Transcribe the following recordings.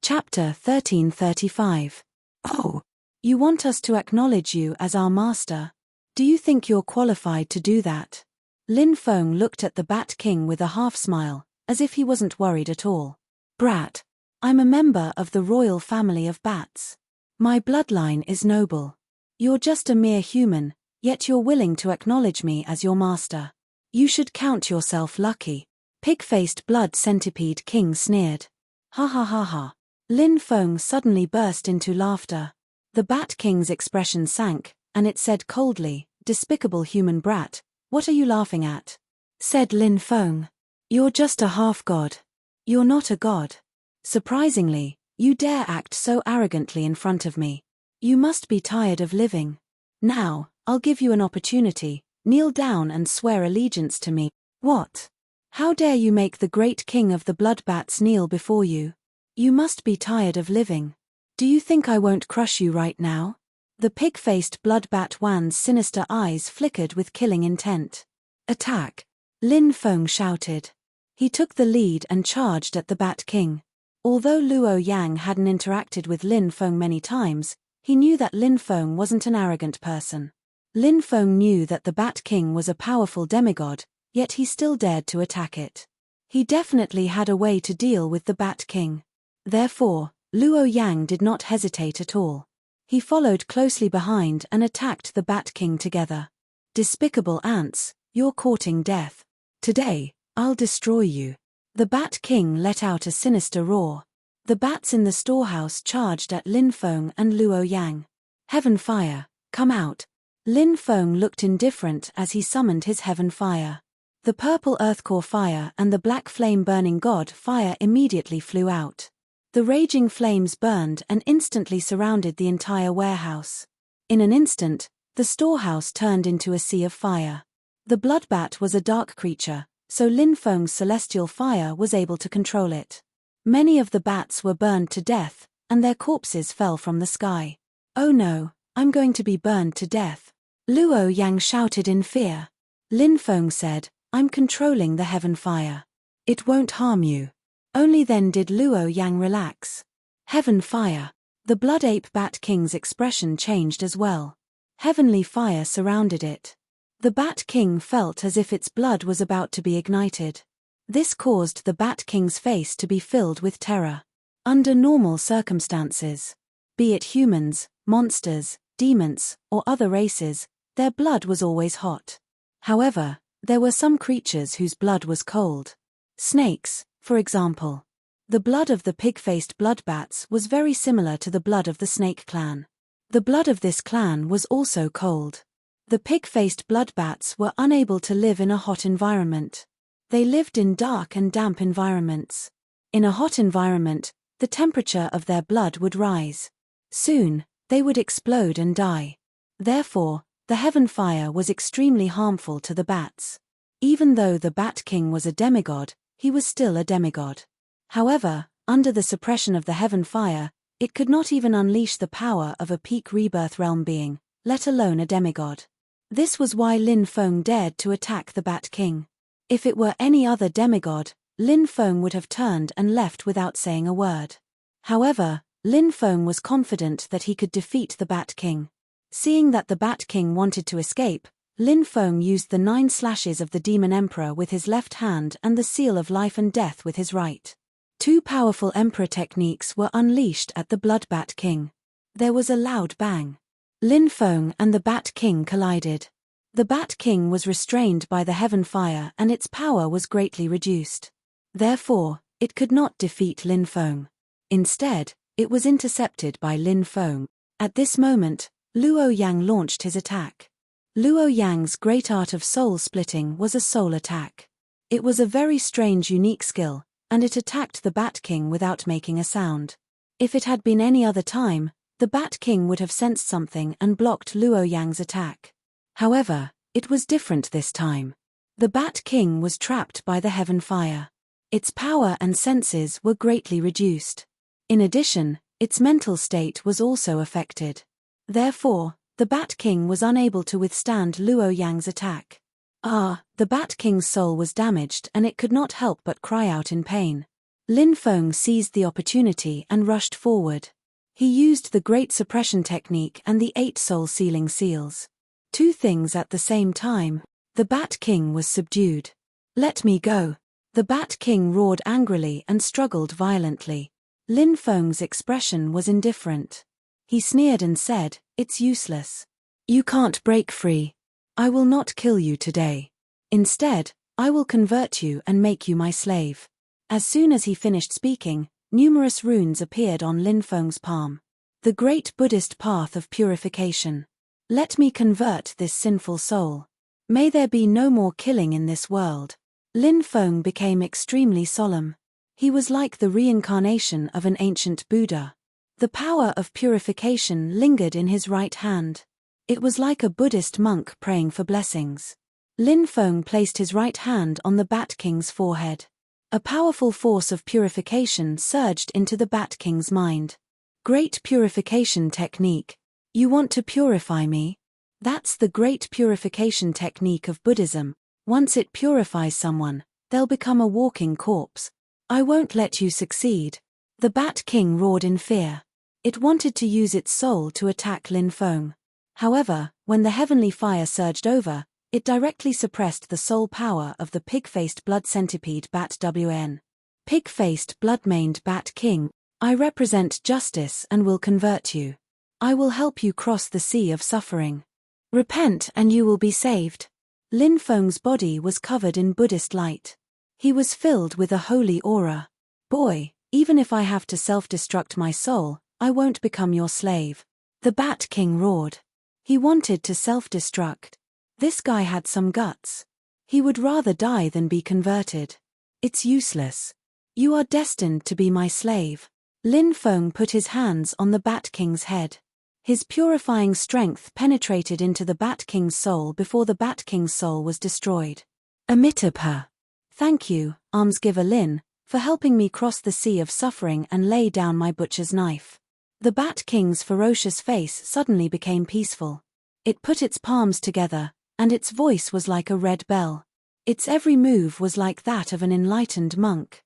Chapter 1335. Oh, you want us to acknowledge you as our master? Do you think you're qualified to do that? Lin Feng looked at the Bat King with a half-smile, as if he wasn't worried at all. Brat, I'm a member of the royal family of bats. My bloodline is noble. You're just a mere human, yet you're willing to acknowledge me as your master. You should count yourself lucky. Pig-faced blood centipede king sneered. Ha ha ha ha. Lin Feng suddenly burst into laughter. The Bat King's expression sank, and it said coldly, "Despicable human brat, what are you laughing at?" Said Lin Feng. "You're just a half-god. You're not a god. Surprisingly, you dare act so arrogantly in front of me. You must be tired of living. Now, I'll give you an opportunity. Kneel down and swear allegiance to me." "What? How dare you make the great king of the bloodbats kneel before you? You must be tired of living. Do you think I won't crush you right now?" The pig-faced bloodbat Wan's sinister eyes flickered with killing intent. "Attack!" Lin Feng shouted. He took the lead and charged at the Bat King. Although Luo Yang hadn't interacted with Lin Feng many times, he knew that Lin Feng wasn't an arrogant person. Lin Feng knew that the Bat King was a powerful demigod, yet he still dared to attack it. He definitely had a way to deal with the Bat King. Therefore, Luo Yang did not hesitate at all. He followed closely behind and attacked the Bat King together. "Despicable ants, you're courting death. Today, I'll destroy you." The Bat King let out a sinister roar. The bats in the storehouse charged at Lin Feng and Luo Yang. "Heaven fire, come out." Lin Feng looked indifferent as he summoned his heaven fire. The purple earthcore fire and the black flame burning god fire immediately flew out. The raging flames burned and instantly surrounded the entire warehouse. In an instant, the storehouse turned into a sea of fire. The bloodbat was a dark creature, so Lin Feng's celestial fire was able to control it. Many of the bats were burned to death, and their corpses fell from the sky. "Oh no, I'm going to be burned to death." Luo Yang shouted in fear. Lin Feng said, "I'm controlling the heaven fire. It won't harm you." Only then did Luo Yang relax. Heaven fire. The Blood Ape Bat King's expression changed as well. Heavenly fire surrounded it. The Bat King felt as if its blood was about to be ignited. This caused the Bat King's face to be filled with terror. Under normal circumstances, be it humans, monsters, demons, or other races, their blood was always hot. However, there were some creatures whose blood was cold. Snakes, for example. The blood of the pig-faced bloodbats was very similar to the blood of the snake clan. The blood of this clan was also cold. The pig-faced bloodbats were unable to live in a hot environment. They lived in dark and damp environments. In a hot environment, the temperature of their blood would rise. Soon, they would explode and die. Therefore, the heaven fire was extremely harmful to the bats. Even though the Bat King was a demigod, he was still a demigod. However, under the suppression of the heaven fire, it could not even unleash the power of a peak rebirth realm being, let alone a demigod. This was why Lin Feng dared to attack the Bat King. If it were any other demigod, Lin Feng would have turned and left without saying a word. However, Lin Feng was confident that he could defeat the Bat King. Seeing that the Bat King wanted to escape, Lin Feng used the 9 slashes of the Demon Emperor with his left hand and the Seal of Life and Death with his right. 2 powerful Emperor techniques were unleashed at the Bloodbat King. There was a loud bang. Lin Feng and the Bat King collided. The Bat King was restrained by the heaven fire and its power was greatly reduced. Therefore, it could not defeat Lin Feng. Instead, it was intercepted by Lin Feng. At this moment, Luo Yang launched his attack. Luo Yang's great art of soul splitting was a soul attack. It was a very strange unique skill, and it attacked the Bat King without making a sound. If it had been any other time, the Bat King would have sensed something and blocked Luo Yang's attack. However, it was different this time. The Bat King was trapped by the heaven fire. Its power and senses were greatly reduced. In addition, its mental state was also affected. Therefore, the Bat King was unable to withstand Luo Yang's attack. The Bat King's soul was damaged and it could not help but cry out in pain. Lin Feng seized the opportunity and rushed forward. He used the Great Suppression Technique and the 8 Soul Sealing Seals. 2 things at the same time. The Bat King was subdued. "Let me go." The Bat King roared angrily and struggled violently. Lin Feng's expression was indifferent. He sneered and said, "It's useless. You can't break free. I will not kill you today. Instead, I will convert you and make you my slave." As soon as he finished speaking, numerous runes appeared on Lin Feng's palm. The Great Buddhist Path of Purification. "Let me convert this sinful soul. May there be no more killing in this world." Lin Feng became extremely solemn. He was like the reincarnation of an ancient Buddha. The power of purification lingered in his right hand. It was like a Buddhist monk praying for blessings. Lin Feng placed his right hand on the Bat King's forehead. A powerful force of purification surged into the Bat King's mind. Great Purification Technique. You want to purify me? That's the Great Purification Technique of Buddhism. Once it purifies someone, they'll become a walking corpse. I won't let you succeed. The Bat King roared in fear. It wanted to use its soul to attack Lin Feng. However, when the heavenly fire surged over, it directly suppressed the soul power of the pig-faced blood centipede Bat Wn. Pig-faced blood-maned Bat King, I represent justice and will convert you. I will help you cross the sea of suffering. Repent and you will be saved. Lin Feng's body was covered in Buddhist light. He was filled with a holy aura. Boy, even if I have to self-destruct my soul, I won't become your slave. The Bat King roared. He wanted to self-destruct. This guy had some guts. He would rather die than be converted. It's useless. You are destined to be my slave. Lin Feng put his hands on the Bat King's head. His purifying strength penetrated into the Bat King's soul before the Bat King's soul was destroyed. Amitabha. Thank you, almsgiver Lin, for helping me cross the sea of suffering and lay down my butcher's knife. The Bat King's ferocious face suddenly became peaceful. It put its palms together, and its voice was like a red bell. Its every move was like that of an enlightened monk.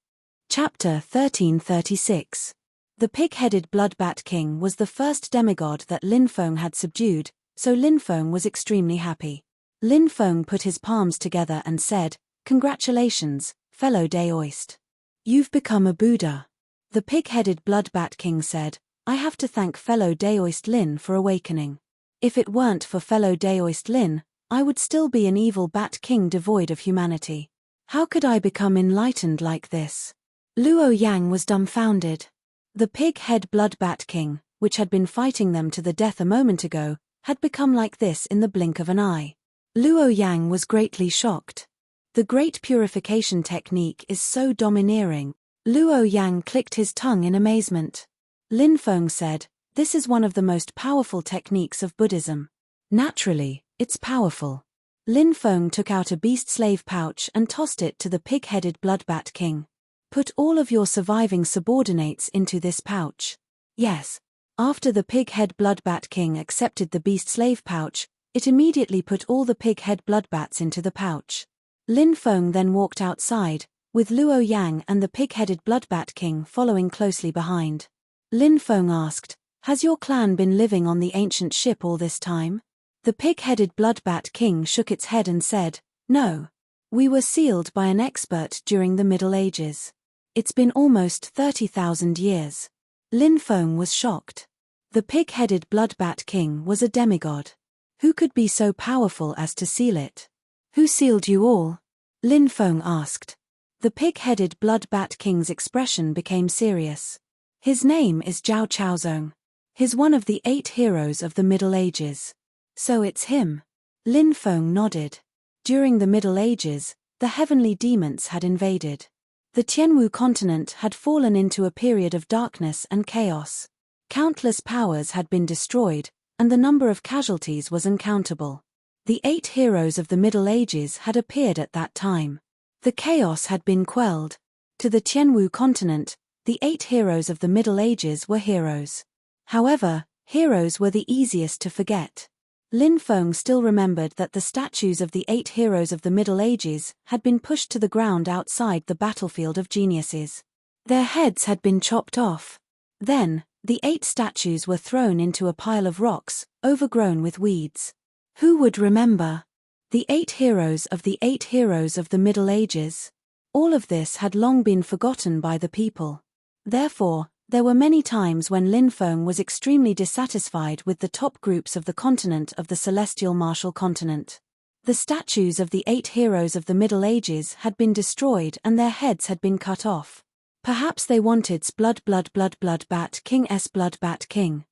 Chapter 1336. The pig-headed Blood Bat King was the first demigod that Lin Feng had subdued, so Lin Feng was extremely happy. Lin Feng put his palms together and said, "Congratulations, fellow Daoist. You've become a Buddha." The pig-headed Blood Bat King said, "I have to thank fellow Daoist Lin for awakening. If it weren't for fellow Daoist Lin, I would still be an evil Bat King devoid of humanity. How could I become enlightened like this?" Luo Yang was dumbfounded. The pig-head Blood Bat King, which had been fighting them to the death a moment ago, had become like this in the blink of an eye. Luo Yang was greatly shocked. The Great Purification Technique is so domineering. Luo Yang clicked his tongue in amazement. Lin Feng said, "This is one of the most powerful techniques of Buddhism." Naturally, it's powerful. Lin Feng took out a beast slave pouch and tossed it to the pig-headed Blood Bat King. "Put all of your surviving subordinates into this pouch." Yes. After the pig-head Blood Bat King accepted the beast slave pouch, it immediately put all the pig-head blood bats into the pouch. Lin Feng then walked outside, with Luo Yang and the pig-headed Blood Bat King following closely behind. Lin Feng asked, "Has your clan been living on the ancient ship all this time?" The pig-headed Blood Bat King shook its head and said, "No. We were sealed by an expert during the Middle Ages. It's been almost 30,000 years." Lin Feng was shocked. The pig-headed Blood Bat King was a demigod. Who could be so powerful as to seal it? "Who sealed you all?" Lin Feng asked. The pig-headed Blood Bat King's expression became serious. "His name is Zhao Chaozong. He's one of the 8 heroes of the Middle Ages." "So it's him." Lin Feng nodded. During the Middle Ages, the heavenly demons had invaded. The Tianwu continent had fallen into a period of darkness and chaos. Countless powers had been destroyed, and the number of casualties was uncountable. The 8 heroes of the Middle Ages had appeared at that time. The chaos had been quelled. To the Tianwu continent, the 8 heroes of the Middle Ages were heroes. However, heroes were the easiest to forget. Lin Feng still remembered that the statues of the 8 heroes of the Middle Ages had been pushed to the ground outside the battlefield of geniuses. Their heads had been chopped off. Then, the 8 statues were thrown into a pile of rocks, overgrown with weeds. Who would remember? The 8 heroes of the 8 heroes of the Middle Ages. All of this had long been forgotten by the people. Therefore, there were many times when Lin Feng was extremely dissatisfied with the top groups of the continent of the celestial martial continent. The statues of the 8 heroes of the Middle Ages had been destroyed and their heads had been cut off. Perhaps they wanted blood bat king.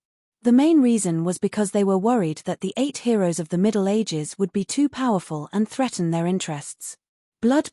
The main reason was because they were worried that the 8 heroes of the Middle Ages would be too powerful and threaten their interests. Blood.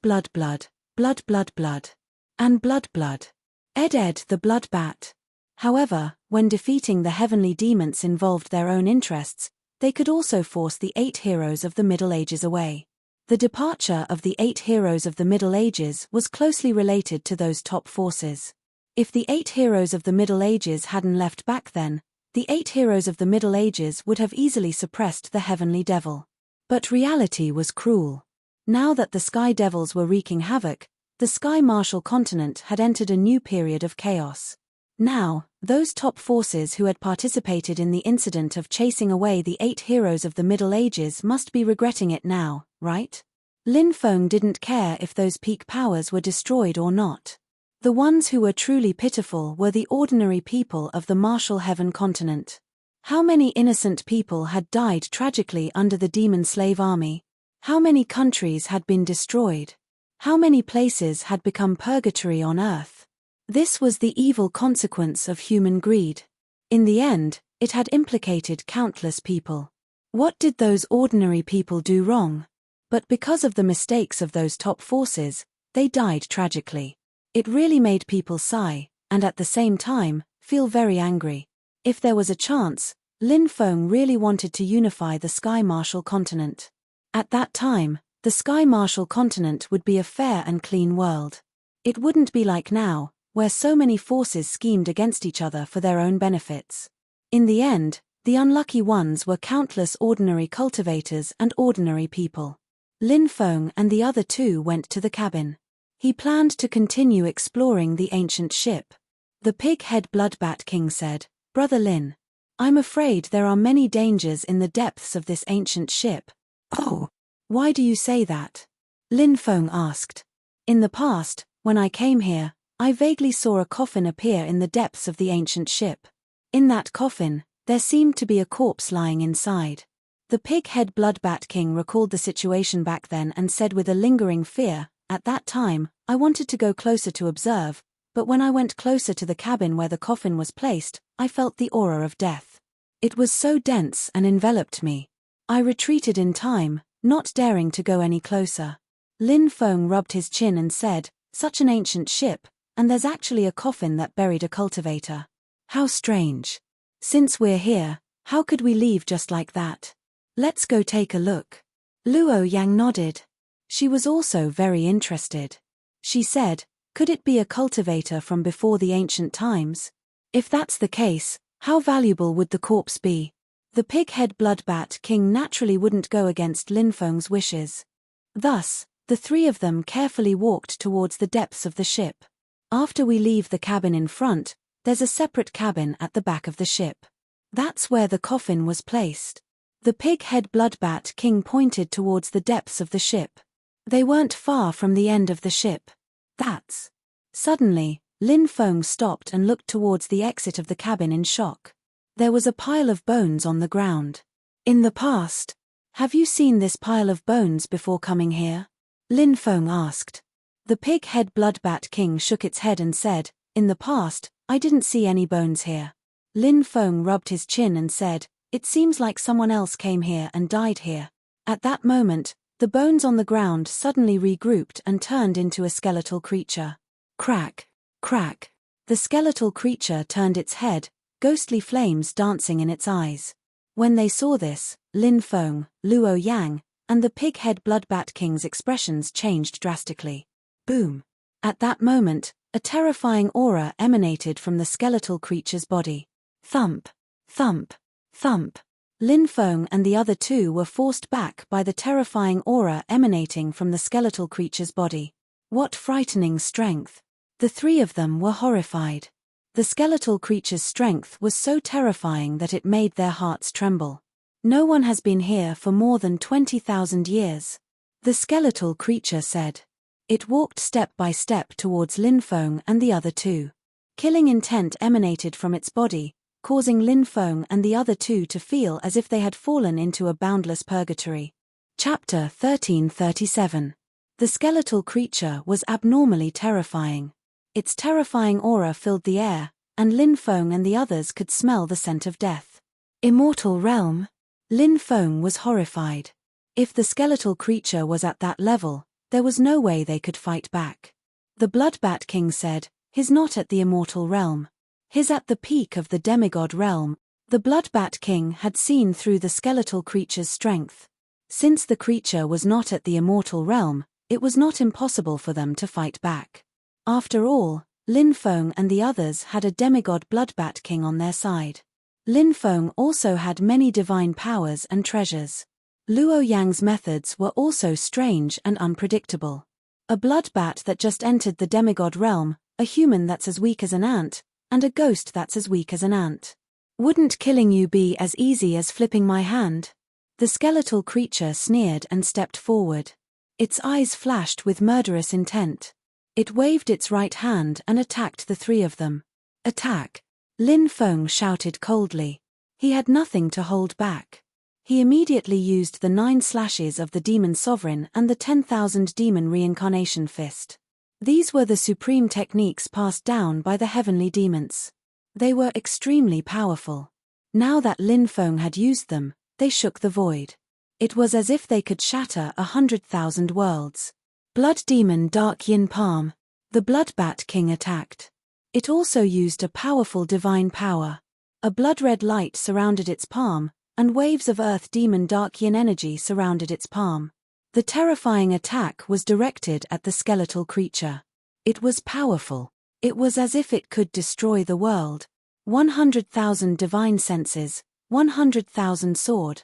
And blood. Ed the blood bat. However, when defeating the heavenly demons involved their own interests, they could also force the 8 heroes of the Middle Ages away. The departure of the 8 heroes of the Middle Ages was closely related to those top forces. If the 8 heroes of the Middle Ages hadn't left back then, the 8 heroes of the Middle Ages would have easily suppressed the heavenly devil. But reality was cruel. Now that the sky devils were wreaking havoc, the sky martial continent had entered a new period of chaos. Now, those top forces who had participated in the incident of chasing away the 8 heroes of the Middle Ages must be regretting it now, right? Lin Feng didn't care if those peak powers were destroyed or not. The ones who were truly pitiful were the ordinary people of the martial heaven continent. How many innocent people had died tragically under the demon slave army? How many countries had been destroyed? How many places had become purgatory on earth? This was the evil consequence of human greed. In the end, it had implicated countless people. What did those ordinary people do wrong? But because of the mistakes of those top forces, they died tragically. It really made people sigh, and at the same time, feel very angry. If there was a chance, Lin Feng really wanted to unify the Sky Martial continent. At that time, the Sky Martial continent would be a fair and clean world. It wouldn't be like now, where so many forces schemed against each other for their own benefits. In the end, the unlucky ones were countless ordinary cultivators and ordinary people. Lin Feng and the other 2 went to the cabin. He planned to continue exploring the ancient ship. The pig-head Bloodbat King said, "Brother Lin, I'm afraid there are many dangers in the depths of this ancient ship." "Oh, why do you say that?" Lin Feng asked. "In the past, when I came here, I vaguely saw a coffin appear in the depths of the ancient ship. In that coffin, there seemed to be a corpse lying inside." The pig-head Bloodbat King recalled the situation back then and said with a lingering fear, "At that time, I wanted to go closer to observe, but when I went closer to the cabin where the coffin was placed, I felt the aura of death. It was so dense and enveloped me. I retreated in time, not daring to go any closer." Lin Feng rubbed his chin and said, "Such an ancient ship, and there's actually a coffin that buried a cultivator. How strange. Since we're here, how could we leave just like that? Let's go take a look." Luo Yang nodded. She was also very interested. She said, "Could it be a cultivator from before the ancient times? If that's the case, how valuable would the corpse be?" The pig-head Bloodbat King naturally wouldn't go against Lin Feng's wishes. Thus, the 3 of them carefully walked towards the depths of the ship. After we leave the cabin in front, there's a separate cabin at the back of the ship. That's where the coffin was placed. The pig-head Bloodbat King pointed towards the depths of the ship. They weren't far from the end of the ship. That's... Suddenly, Lin Feng stopped and looked towards the exit of the cabin in shock. There was a pile of bones on the ground. "In the past, have you seen this pile of bones before coming here?" Lin Feng asked. The pig-head Bloodbat King shook its head and said, "In the past, I didn't see any bones here." Lin Feng rubbed his chin and said, "It seems like someone else came here and died here." At that moment, the bones on the ground suddenly regrouped and turned into a skeletal creature. Crack, crack. The skeletal creature turned its head, ghostly flames dancing in its eyes. When they saw this, Lin Feng, Luo Yang, and the pig-head Bloodbat King's expressions changed drastically. Boom. At that moment, a terrifying aura emanated from the skeletal creature's body. Thump, thump, thump. Lin Feng and the other 2 were forced back by the terrifying aura emanating from the skeletal creature's body. What frightening strength. The three of them were horrified. The skeletal creature's strength was so terrifying that it made their hearts tremble. No one has been here for more than 20,000 years. The skeletal creature said. It walked step by step towards Lin Feng and the other two. Killing intent emanated from its body, causing Lin Feng and the other two to feel as if they had fallen into a boundless purgatory. Chapter 1337. The skeletal creature was abnormally terrifying. Its terrifying aura filled the air, and Lin Feng and the others could smell the scent of death. Immortal realm? Lin Feng was horrified. If the skeletal creature was at that level, there was no way they could fight back. The Bloodbat King said, "He's not at the immortal realm. He's at the peak of the demigod realm." The Bloodbat King had seen through the skeletal creature's strength. Since the creature was not at the immortal realm, it was not impossible for them to fight back. After all, Lin Feng and the others had a demigod Bloodbat King on their side. Lin Feng also had many divine powers and treasures. Luo Yang's methods were also strange and unpredictable. A bloodbat that just entered the demigod realm, a human that's as weak as an ant, and a ghost that's as weak as an ant. Wouldn't killing you be as easy as flipping my hand? The skeletal creature sneered and stepped forward. Its eyes flashed with murderous intent. It waved its right hand and attacked the three of them. Attack! Lin Feng shouted coldly. He had nothing to hold back. He immediately used the 9 slashes of the Demon Sovereign and the 10,000 Demon Reincarnation Fist. These were the supreme techniques passed down by the heavenly demons. They were extremely powerful. Now that Lin Feng had used them, they shook the void. It was as if they could shatter 100,000 worlds. Blood Demon Dark Yin Palm. The Bloodbat King attacked. It also used a powerful divine power. A blood-red light surrounded its palm, and waves of Earth Demon Dark Yin energy surrounded its palm. The terrifying attack was directed at the skeletal creature. It was powerful. It was as if it could destroy the world. 100,000 divine senses, 100,000 sword.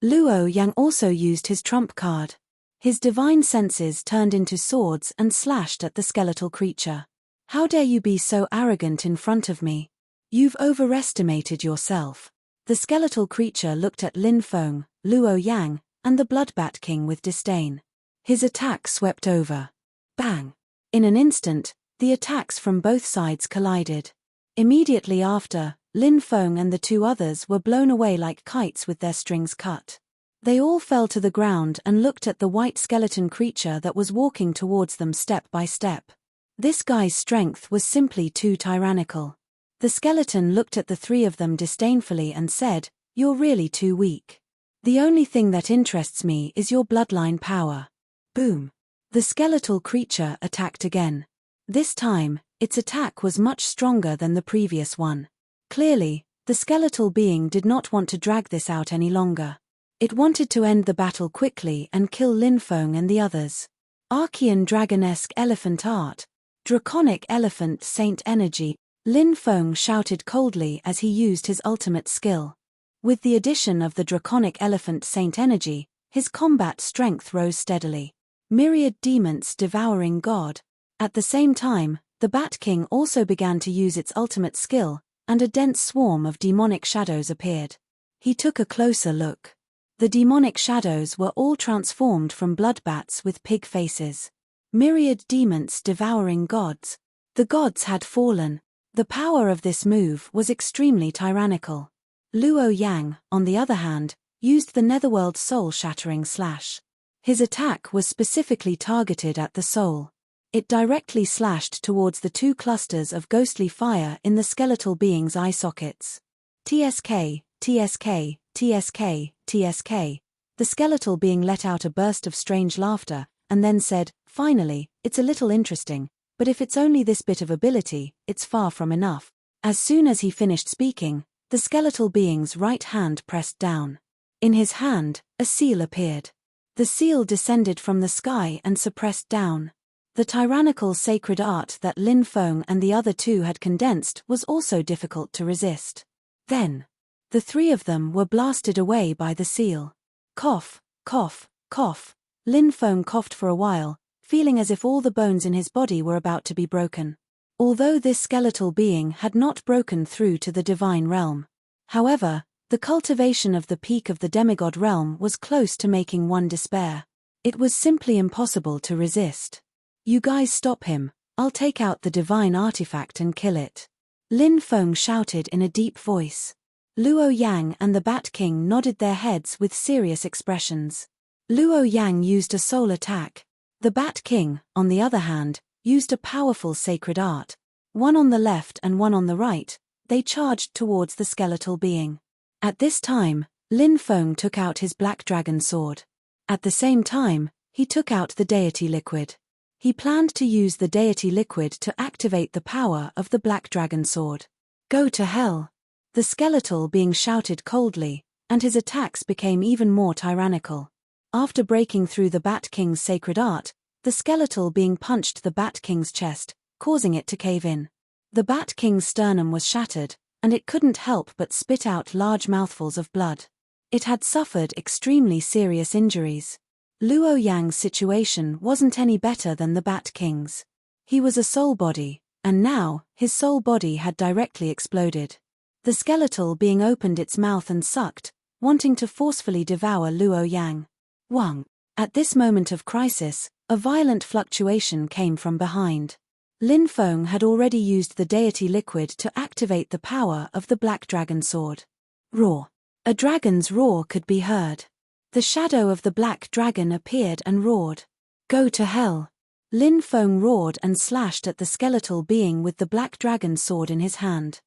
Luo Yang also used his trump card. His divine senses turned into swords and slashed at the skeletal creature. How dare you be so arrogant in front of me? You've overestimated yourself. The skeletal creature looked at Lin Feng, Luo Yang, and the Bloodbat King with disdain. His attack swept over. Bang! In an instant, the attacks from both sides collided. Immediately after, Lin Feng and the two others were blown away like kites with their strings cut. They all fell to the ground and looked at the white skeleton creature that was walking towards them step by step. This guy's strength was simply too tyrannical. The skeleton looked at the three of them disdainfully and said, "You're really too weak. The only thing that interests me is your bloodline power." Boom! The skeletal creature attacked again. This time, its attack was much stronger than the previous one. Clearly, the skeletal being did not want to drag this out any longer. It wanted to end the battle quickly and kill Lin Feng and the others. Archean Dragonesque Elephant Art. Draconic Elephant Saint Energy. Lin Feng shouted coldly as he used his ultimate skill. With the addition of the Draconic Elephant Saint Energy, his combat strength rose steadily. Myriad Demons Devouring God. At the same time, the Bat King also began to use its ultimate skill, and a dense swarm of demonic shadows appeared. He took a closer look. The demonic shadows were all transformed from bloodbats with pig faces. Myriad Demons Devouring Gods. The gods had fallen. The power of this move was extremely tyrannical. Luo Yang, on the other hand, used the Netherworld Soul-Shattering Slash. His attack was specifically targeted at the soul. It directly slashed towards the two clusters of ghostly fire in the skeletal being's eye sockets. TSK, TSK, TSK, TSK. The skeletal being let out a burst of strange laughter, and then said, "Finally, it's a little interesting, but if it's only this bit of ability, it's far from enough." As soon as he finished speaking, the skeletal being's right hand pressed down. In his hand, a seal appeared. The seal descended from the sky and suppressed down. The tyrannical sacred art that Lin Feng and the other two had condensed was also difficult to resist. Then, the three of them were blasted away by the seal. Cough, cough, cough. Lin Feng coughed for a while, feeling as if all the bones in his body were about to be broken. although this skeletal being had not broken through to the divine realm. However, the cultivation of the peak of the demigod realm was close to making one despair. It was simply impossible to resist. "You guys stop him, I'll take out the divine artifact and kill it," Lin Feng shouted in a deep voice. Luo Yang and the Bat King nodded their heads with serious expressions. Luo Yang used a soul attack. The Bat King, on the other hand, used a powerful sacred art. One on the left and one on the right, they charged towards the skeletal being. At this time, Lin Feng took out his black dragon sword. At the same time, he took out the deity liquid. He planned to use the deity liquid to activate the power of the black dragon sword. "Go to hell!" The skeletal being shouted coldly, and his attacks became even more tyrannical. After breaking through the Bat King's sacred art, the skeletal being punched the Bat King's chest, causing it to cave in. The Bat King's sternum was shattered, and it couldn't help but spit out large mouthfuls of blood. It had suffered extremely serious injuries. Luo Yang's situation wasn't any better than the Bat King's. He was a soul body, and now, his soul body had directly exploded. The skeletal being opened its mouth and sucked, wanting to forcefully devour Luo Yang. Wang. At this moment of crisis, a violent fluctuation came from behind. Lin Feng had already used the deity liquid to activate the power of the black dragon sword. Roar. A dragon's roar could be heard. The shadow of the black dragon appeared and roared. "Go to hell!" Lin Feng roared and slashed at the skeletal being with the black dragon sword in his hand.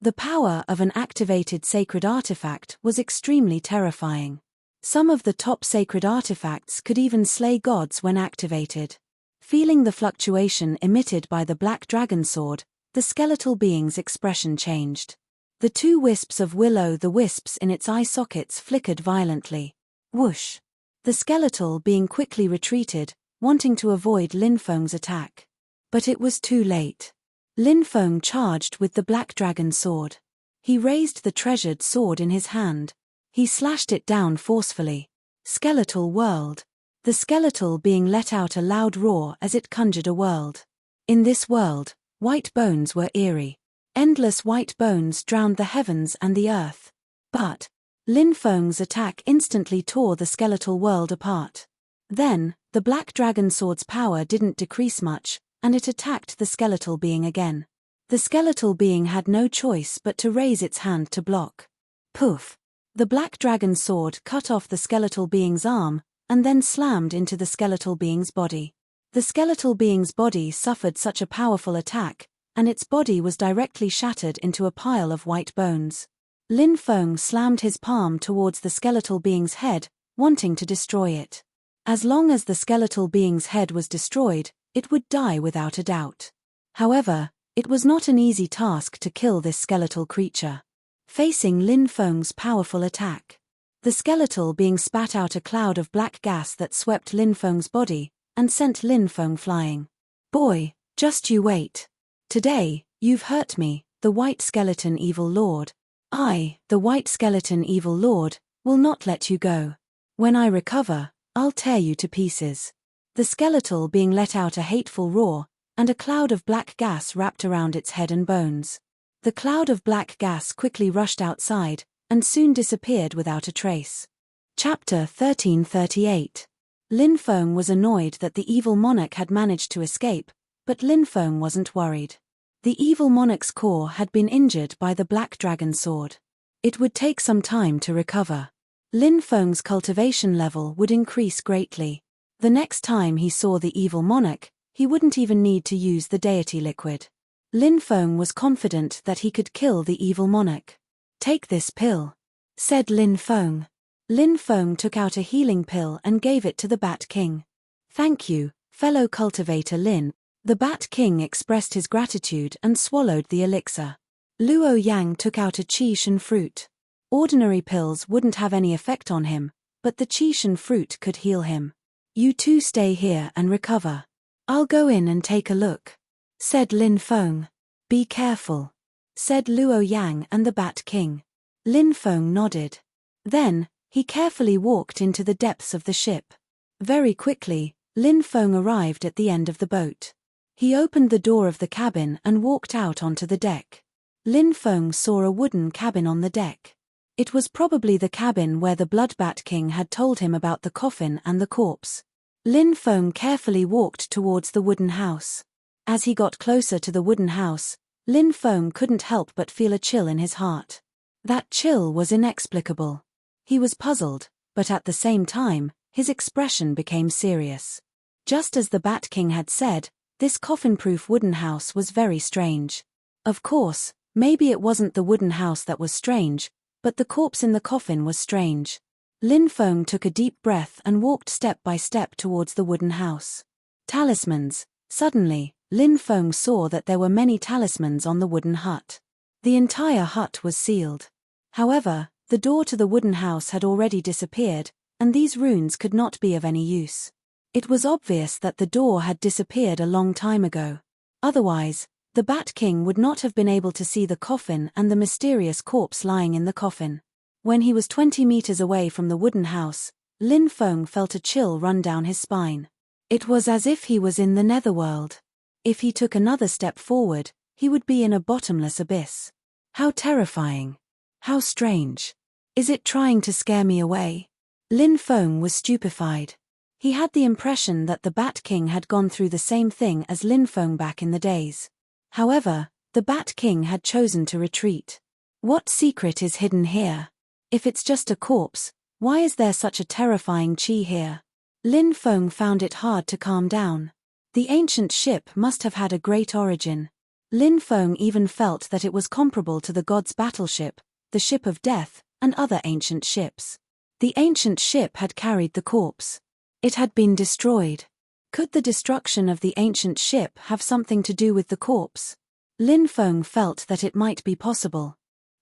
The power of an activated sacred artifact was extremely terrifying. Some of the top sacred artifacts could even slay gods when activated. Feeling the fluctuation emitted by the black dragon sword, the skeletal being's expression changed. The two wisps of will-o'-the-wisps in its eye sockets flickered violently. Whoosh! The skeletal being quickly retreated, wanting to avoid Lin Feng's attack. But it was too late. Lin Feng charged with the black dragon sword. He raised the treasured sword in his hand. He slashed it down forcefully. Skeletal world. The skeletal being let out a loud roar as it conjured a world. In this world, white bones were eerie. Endless white bones drowned the heavens and the earth. But Lin Feng's attack instantly tore the skeletal world apart. Then, the black dragon sword's power didn't decrease much, and it attacked the skeletal being again. The skeletal being had no choice but to raise its hand to block. Poof! The black dragon sword cut off the skeletal being's arm, and then slammed into the skeletal being's body. The skeletal being's body suffered such a powerful attack, and its body was directly shattered into a pile of white bones. Lin Feng slammed his palm towards the skeletal being's head, wanting to destroy it. As long as the skeletal being's head was destroyed, it would die without a doubt. However, it was not an easy task to kill this skeletal creature. Facing Lin Feng's powerful attack, the skeletal being spat out a cloud of black gas that swept Lin Feng's body, and sent Lin Feng flying. "Boy, just you wait. Today, you've hurt me, the White Skeleton Evil Lord. I, the White Skeleton Evil Lord, will not let you go. When I recover, I'll tear you to pieces." The skeletal being let out a hateful roar, and a cloud of black gas wrapped around its head and bones. The cloud of black gas quickly rushed outside, and soon disappeared without a trace. Chapter 1338. Lin Feng was annoyed that the evil monarch had managed to escape, but Lin Feng wasn't worried. The evil monarch's core had been injured by the black dragon sword. It would take some time to recover. Lin Feng's cultivation level would increase greatly. The next time he saw the evil monarch, he wouldn't even need to use the deity liquid. Lin Feng was confident that he could kill the evil monarch. "Take this pill," said Lin Feng. Lin Feng took out a healing pill and gave it to the Bat King. "Thank you, fellow cultivator Lin." The Bat King expressed his gratitude and swallowed the elixir. Luo Yang took out a qi-shen fruit. Ordinary pills wouldn't have any effect on him, but the qi-shen fruit could heal him. "You two stay here and recover. I'll go in and take a look," said Lin Feng. "Be careful," said Luo Yang and the Bat King. Lin Feng nodded. Then, he carefully walked into the depths of the ship. Very quickly, Lin Feng arrived at the end of the boat. He opened the door of the cabin and walked out onto the deck. Lin Feng saw a wooden cabin on the deck. It was probably the cabin where the Bloodbat King had told him about the coffin and the corpse. Lin Feng carefully walked towards the wooden house. As he got closer to the wooden house, Lin Feng couldn't help but feel a chill in his heart. That chill was inexplicable. He was puzzled, but at the same time, his expression became serious. Just as the Bat King had said, this coffin-proof wooden house was very strange. Of course, maybe it wasn't the wooden house that was strange, but the corpse in the coffin was strange. Lin Feng took a deep breath and walked step by step towards the wooden house. Talismans. Suddenly, Lin Feng saw that there were many talismans on the wooden hut. The entire hut was sealed. However, the door to the wooden house had already disappeared, and these runes could not be of any use. It was obvious that the door had disappeared a long time ago. Otherwise, the Bat King would not have been able to see the coffin and the mysterious corpse lying in the coffin. When he was 20 meters away from the wooden house, Lin Feng felt a chill run down his spine. It was as if he was in the netherworld. If he took another step forward, he would be in a bottomless abyss. How terrifying. How strange. Is it trying to scare me away? Lin Feng was stupefied. He had the impression that the Bat King had gone through the same thing as Lin Feng back in the days. However, the Bat King had chosen to retreat. What secret is hidden here? If it's just a corpse, why is there such a terrifying chi here? Lin Feng found it hard to calm down. The ancient ship must have had a great origin. Lin Feng even felt that it was comparable to the god's battleship, the ship of death, and other ancient ships. The ancient ship had carried the corpse. It had been destroyed. Could the destruction of the ancient ship have something to do with the corpse? Lin Feng felt that it might be possible.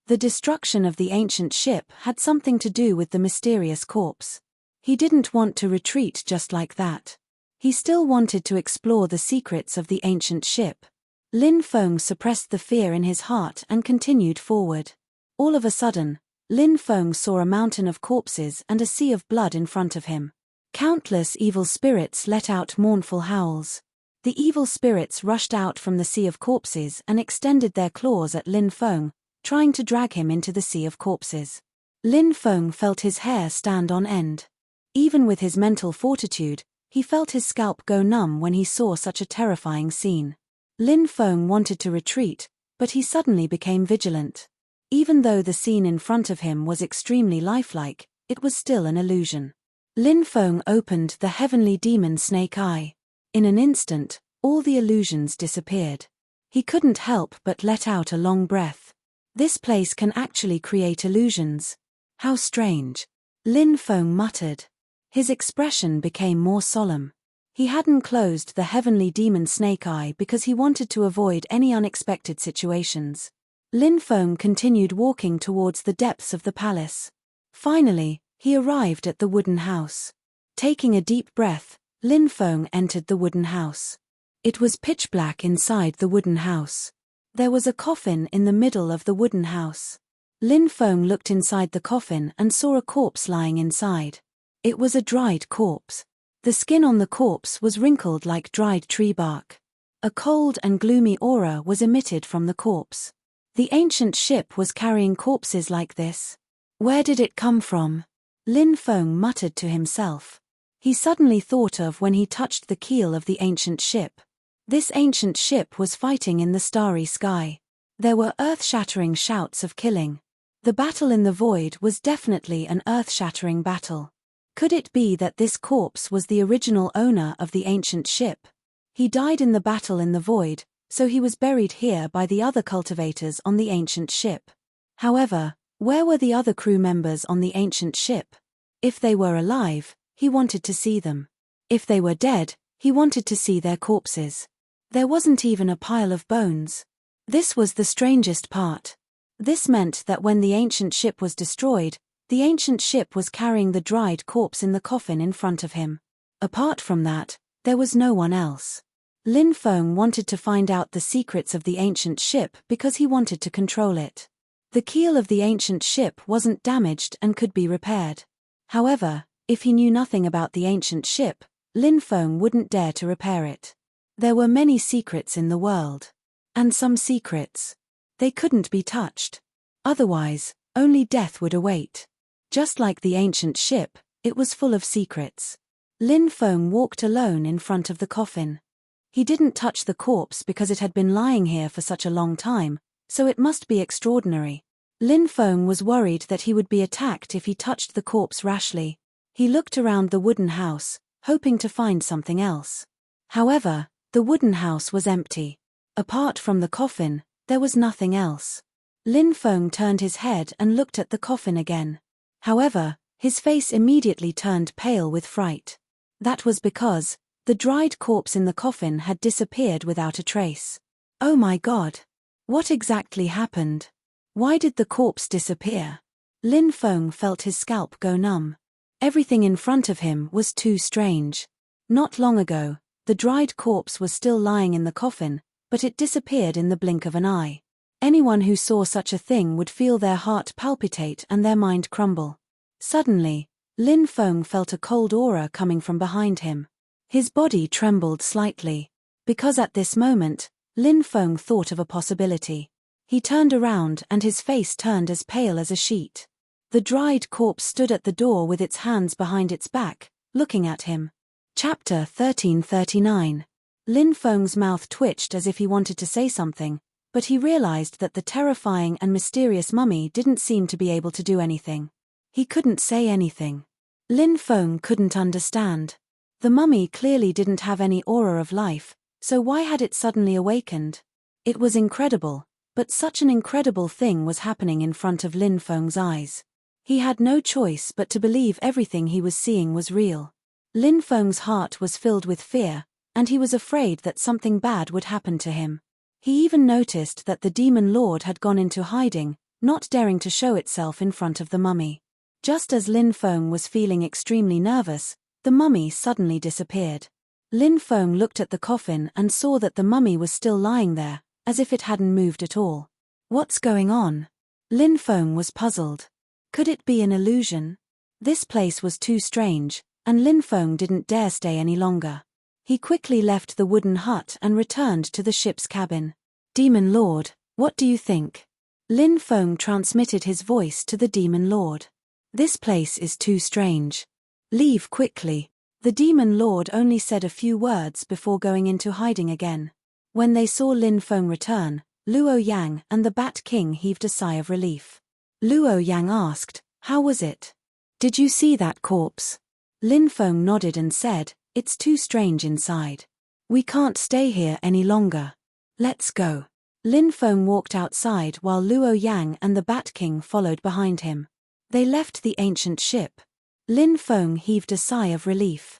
The destruction of the ancient ship had something to do with the mysterious corpse. He didn't want to retreat just like that. He still wanted to explore the secrets of the ancient ship. Lin Feng suppressed the fear in his heart and continued forward. All of a sudden, Lin Feng saw a mountain of corpses and a sea of blood in front of him. Countless evil spirits let out mournful howls. The evil spirits rushed out from the sea of corpses and extended their claws at Lin Feng, trying to drag him into the sea of corpses. Lin Feng felt his hair stand on end. Even with his mental fortitude, he felt his scalp go numb when he saw such a terrifying scene. Lin Feng wanted to retreat, but he suddenly became vigilant. Even though the scene in front of him was extremely lifelike, it was still an illusion. Lin Feng opened the heavenly demon snake eye. In an instant, all the illusions disappeared. He couldn't help but let out a long breath. This place can actually create illusions. How strange. Lin Feng muttered. His expression became more solemn. He hadn't closed the heavenly demon snake eye because he wanted to avoid any unexpected situations. Lin Feng continued walking towards the depths of the palace. Finally, he arrived at the wooden house. Taking a deep breath, Lin Feng entered the wooden house. It was pitch black inside the wooden house. There was a coffin in the middle of the wooden house. Lin Feng looked inside the coffin and saw a corpse lying inside. It was a dried corpse. The skin on the corpse was wrinkled like dried tree bark. A cold and gloomy aura was emitted from the corpse. The ancient ship was carrying corpses like this. Where did it come from? Lin Feng muttered to himself. He suddenly thought of when he touched the keel of the ancient ship. This ancient ship was fighting in the starry sky. There were earth-shattering shouts of killing. The battle in the void was definitely an earth-shattering battle. Could it be that this corpse was the original owner of the ancient ship? He died in the battle in the void, so he was buried here by the other cultivators on the ancient ship. However, where were the other crew members on the ancient ship? If they were alive, he wanted to see them. If they were dead, he wanted to see their corpses. There wasn't even a pile of bones. This was the strangest part. This meant that when the ancient ship was destroyed, the ancient ship was carrying the dried corpse in the coffin in front of him. Apart from that, there was no one else. Lin Feng wanted to find out the secrets of the ancient ship because he wanted to control it. The keel of the ancient ship wasn't damaged and could be repaired. However, if he knew nothing about the ancient ship, Lin Feng wouldn't dare to repair it. There were many secrets in the world. And some secrets, they couldn't be touched. Otherwise, only death would await. Just like the ancient ship, it was full of secrets. Lin Feng walked alone in front of the coffin. He didn't touch the corpse because it had been lying here for such a long time, so it must be extraordinary. Lin Feng was worried that he would be attacked if he touched the corpse rashly. He looked around the wooden house, hoping to find something else. However, the wooden house was empty. Apart from the coffin, there was nothing else. Lin Feng turned his head and looked at the coffin again. However, his face immediately turned pale with fright. That was because the dried corpse in the coffin had disappeared without a trace. Oh my God! What exactly happened? Why did the corpse disappear? Lin Feng felt his scalp go numb. Everything in front of him was too strange. Not long ago, the dried corpse was still lying in the coffin, but it disappeared in the blink of an eye. Anyone who saw such a thing would feel their heart palpitate and their mind crumble. Suddenly, Lin Feng felt a cold aura coming from behind him. His body trembled slightly, because at this moment, Lin Feng thought of a possibility. He turned around and his face turned as pale as a sheet. The dried corpse stood at the door with its hands behind its back, looking at him. Chapter 1339. Lin Feng's mouth twitched as if he wanted to say something, but he realized that the terrifying and mysterious mummy didn't seem to be able to do anything. He couldn't say anything. Lin Feng couldn't understand. The mummy clearly didn't have any aura of life, so why had it suddenly awakened? It was incredible, but such an incredible thing was happening in front of Lin Feng's eyes. He had no choice but to believe everything he was seeing was real. Lin Feng's heart was filled with fear, and he was afraid that something bad would happen to him. He even noticed that the demon lord had gone into hiding, not daring to show itself in front of the mummy. Just as Lin Feng was feeling extremely nervous, the mummy suddenly disappeared. Lin Feng looked at the coffin and saw that the mummy was still lying there, as if it hadn't moved at all. What's going on? Lin Feng was puzzled. Could it be an illusion? This place was too strange, and Lin Feng didn't dare stay any longer. He quickly left the wooden hut and returned to the ship's cabin. Demon Lord, what do you think? Lin Feng transmitted his voice to the Demon Lord. This place is too strange. Leave quickly. The Demon Lord only said a few words before going into hiding again. When they saw Lin Feng return, Luo Yang and the Bat King heaved a sigh of relief. Luo Yang asked, "How was it? Did you see that corpse?" Lin Feng nodded and said, "It's too strange inside. We can't stay here any longer. Let's go." Lin Feng walked outside while Luo Yang and the Bat King followed behind him. They left the ancient ship. Lin Feng heaved a sigh of relief.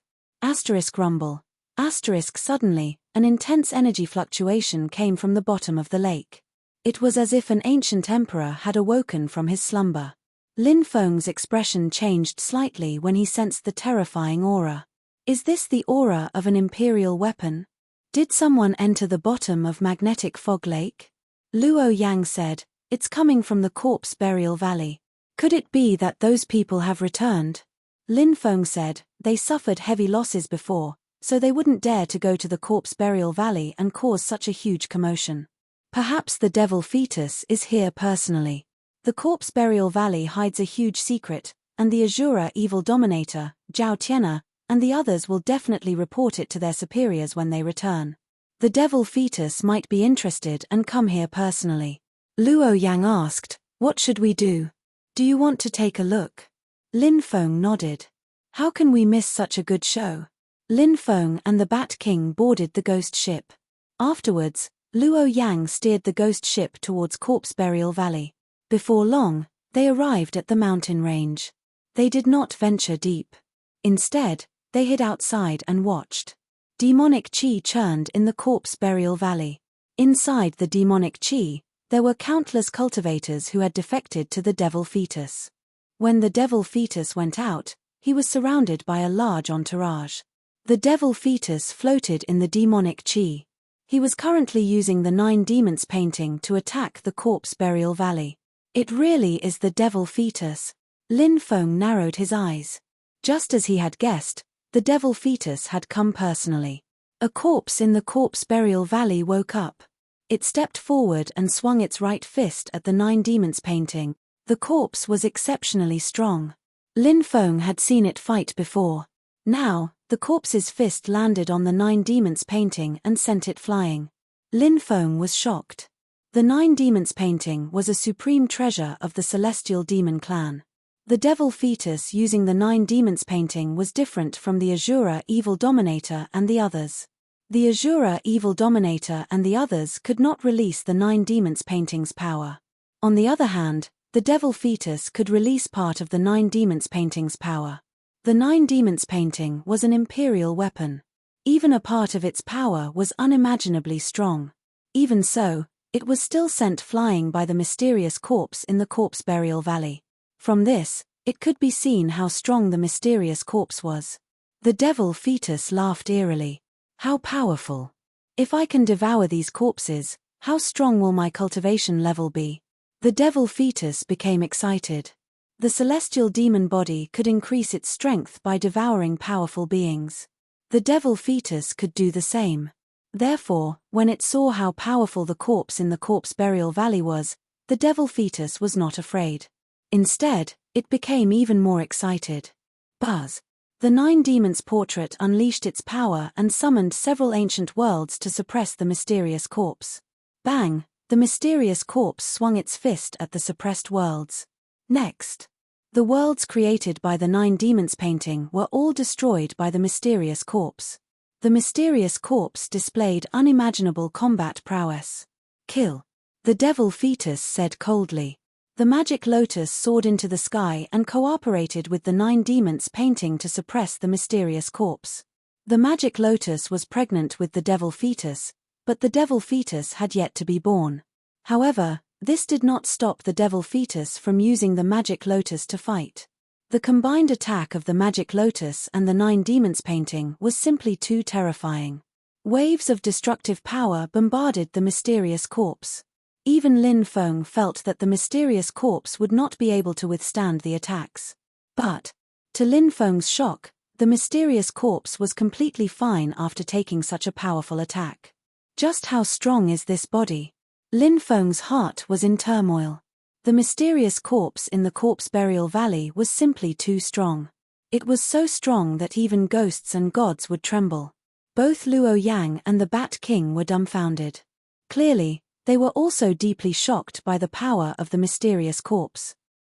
Rumble. Suddenly, an intense energy fluctuation came from the bottom of the lake. It was as if an ancient emperor had awoken from his slumber. Lin Feng's expression changed slightly when he sensed the terrifying aura. Is this the aura of an imperial weapon? Did someone enter the bottom of Magnetic Fog Lake? Luo Yang said, "It's coming from the Corpse Burial Valley. Could it be that those people have returned?" Lin Feng said, "They suffered heavy losses before, so they wouldn't dare to go to the Corpse Burial Valley and cause such a huge commotion. Perhaps the devil fetus is here personally. The Corpse Burial Valley hides a huge secret, and the Azura evil dominator, Zhao Tian'er, and the others will definitely report it to their superiors when they return. The devil fetus might be interested and come here personally." Luo Yang asked, "What should we do? Do you want to take a look?" Lin Feng nodded. "How can we miss such a good show?" Lin Feng and the Bat King boarded the ghost ship. Afterwards, Luo Yang steered the ghost ship towards Corpse Burial Valley. Before long, they arrived at the mountain range. They did not venture deep. Instead, they hid outside and watched. Demonic chi churned in the Corpse Burial Valley. Inside the demonic chi, there were countless cultivators who had defected to the devil fetus. When the devil fetus went out, he was surrounded by a large entourage. The devil fetus floated in the demonic chi. He was currently using the 9 Demons painting to attack the Corpse Burial Valley. It really is the devil fetus. Lin Feng narrowed his eyes. Just as he had guessed, the devil fetus had come personally. A corpse in the corpse burial valley woke up. It stepped forward and swung its right fist at the Nine Demons painting. The corpse was exceptionally strong. Lin Feng had seen it fight before. Now, the corpse's fist landed on the Nine Demons painting and sent it flying. Lin Feng was shocked. The Nine Demons painting was a supreme treasure of the Celestial Demon clan. The devil fetus using the Nine Demons painting was different from the Azura Evil Dominator and the others. The Azura Evil Dominator and the others could not release the Nine Demons painting's power. On the other hand, the devil fetus could release part of the Nine Demons painting's power. The Nine Demons painting was an imperial weapon. Even a part of its power was unimaginably strong. Even so, it was still sent flying by the mysterious corpse in the corpse burial valley. From this, it could be seen how strong the mysterious corpse was. The devil fetus laughed eerily. How powerful! If I can devour these corpses, how strong will my cultivation level be? The devil fetus became excited. The celestial demon body could increase its strength by devouring powerful beings. The devil fetus could do the same. Therefore, when it saw how powerful the corpse in the corpse burial valley was, the devil fetus was not afraid. Instead, it became even more excited. Buzz! The Nine Demons portrait unleashed its power and summoned several ancient worlds to suppress the mysterious corpse. Bang! The mysterious corpse swung its fist at the suppressed worlds. Next, the worlds created by the Nine Demons painting were all destroyed by the mysterious corpse. The mysterious corpse displayed unimaginable combat prowess. Kill! The devil fetus said coldly. The magic lotus soared into the sky and cooperated with the Nine Demons painting to suppress the mysterious corpse. The magic lotus was pregnant with the devil fetus, but the devil fetus had yet to be born. However, this did not stop the devil fetus from using the magic lotus to fight. The combined attack of the magic lotus and the Nine Demons painting was simply too terrifying. Waves of destructive power bombarded the mysterious corpse. Even Lin Feng felt that the mysterious corpse would not be able to withstand the attacks. But, to Lin Feng's shock, the mysterious corpse was completely fine after taking such a powerful attack. Just how strong is this body? Lin Feng's heart was in turmoil. The mysterious corpse in the corpse burial valley was simply too strong. It was so strong that even ghosts and gods would tremble. Both Luo Yang and the Bat King were dumbfounded. Clearly, they were also deeply shocked by the power of the mysterious corpse.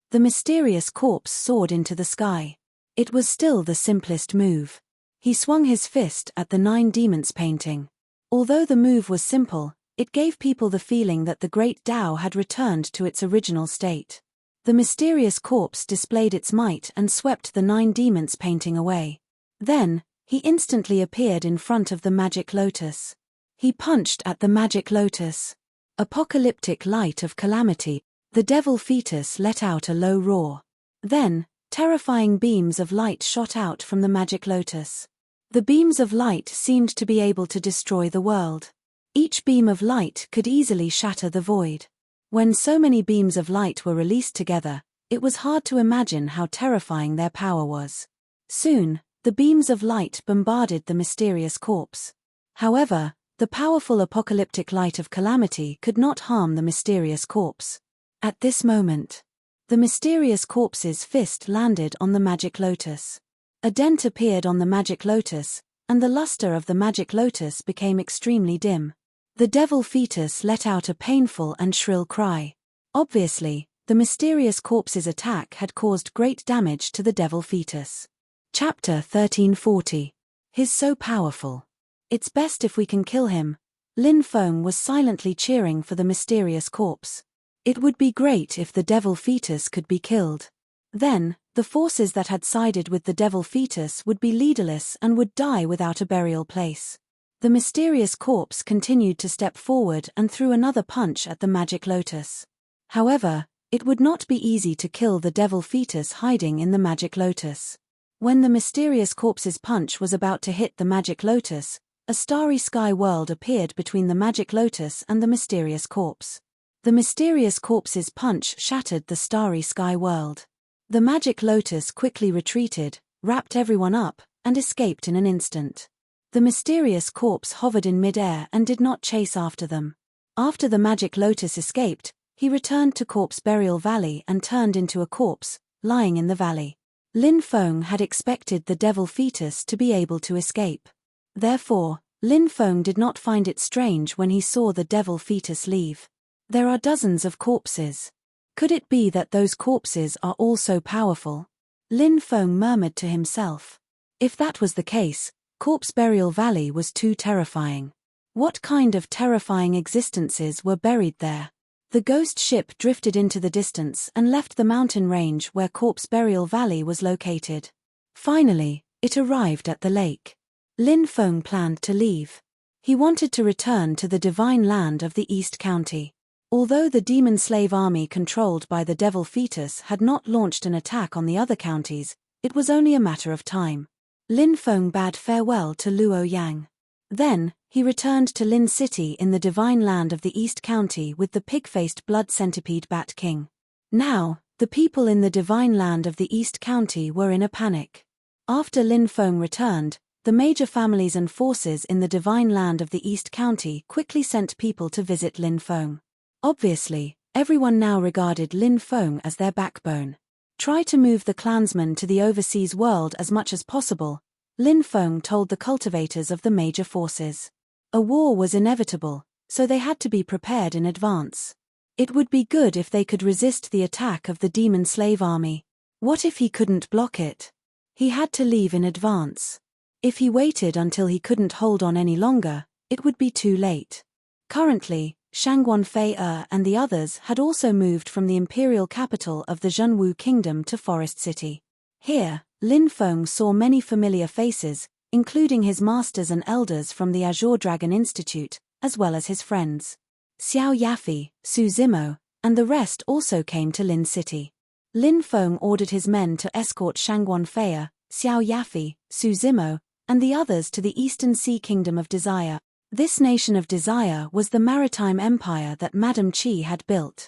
The mysterious corpse soared into the sky. It was still the simplest move. He swung his fist at the Nine Demons painting. Although the move was simple, it gave people the feeling that the Great Tao had returned to its original state. The mysterious corpse displayed its might and swept the Nine Demons painting away. Then, he instantly appeared in front of the magic lotus. He punched at the magic lotus. Apocalyptic light of calamity, the devil fetus let out a low roar. Then, terrifying beams of light shot out from the magic lotus. The beams of light seemed to be able to destroy the world. Each beam of light could easily shatter the void. When so many beams of light were released together, it was hard to imagine how terrifying their power was. Soon, the beams of light bombarded the mysterious corpse. However, the powerful apocalyptic light of calamity could not harm the mysterious corpse. At this moment, the mysterious corpse's fist landed on the magic lotus. A dent appeared on the magic lotus, and the luster of the magic lotus became extremely dim. The devil fetus let out a painful and shrill cry. Obviously, the mysterious corpse's attack had caused great damage to the devil fetus. Chapter 1340. He's so powerful. It's best if we can kill him. Lin Feng was silently cheering for the mysterious corpse. It would be great if the devil fetus could be killed. Then, the forces that had sided with the devil fetus would be leaderless and would die without a burial place. The mysterious corpse continued to step forward and threw another punch at the magic lotus. However, it would not be easy to kill the devil fetus hiding in the magic lotus. When the mysterious corpse's punch was about to hit the magic lotus, a starry sky world appeared between the magic lotus and the mysterious corpse. The mysterious corpse's punch shattered the starry sky world. The magic lotus quickly retreated, wrapped everyone up, and escaped in an instant. The mysterious corpse hovered in midair and did not chase after them. After the magic lotus escaped, he returned to Corpse Burial Valley and turned into a corpse, lying in the valley. Lin Feng had expected the devil fetus to be able to escape. Therefore, Lin Feng did not find it strange when he saw the devil fetus leave. There are dozens of corpses. Could it be that those corpses are all so powerful? Lin Feng murmured to himself. If that was the case, Corpse Burial Valley was too terrifying. What kind of terrifying existences were buried there? The ghost ship drifted into the distance and left the mountain range where Corpse Burial Valley was located. Finally, it arrived at the lake. Lin Feng planned to leave. He wanted to return to the divine land of the East County. Although the demon slave army controlled by the devil fetus had not launched an attack on the other counties, it was only a matter of time. Lin Feng bade farewell to Luo Yang. Then, he returned to Lin City in the divine land of the East County with the pig-faced blood centipede Bat King. Now, the people in the divine land of the East County were in a panic. After Lin Feng returned, the major families and forces in the divine land of the East County quickly sent people to visit Lin Feng. Obviously, everyone now regarded Lin Feng as their backbone. Try to move the clansmen to the overseas world as much as possible, Lin Feng told the cultivators of the major forces. A war was inevitable, so they had to be prepared in advance. It would be good if they could resist the attack of the demon slave army. What if he couldn't block it? He had to leave in advance. If he waited until he couldn't hold on any longer, it would be too late. Currently, Shangguan Fei and the others had also moved from the imperial capital of the Zhenwu Kingdom to Forest City. Here, Lin Feng saw many familiar faces, including his masters and elders from the Azure Dragon Institute, as well as his friends. Xiao Yafi, Su Zimo, and the rest also came to Lin City. Lin Feng ordered his men to escort Shangguan Fei, Xiao Yafi, Su Zimo, and the others to the Eastern Sea Kingdom of Desire. This nation of desire was the maritime empire that Madame Qi had built.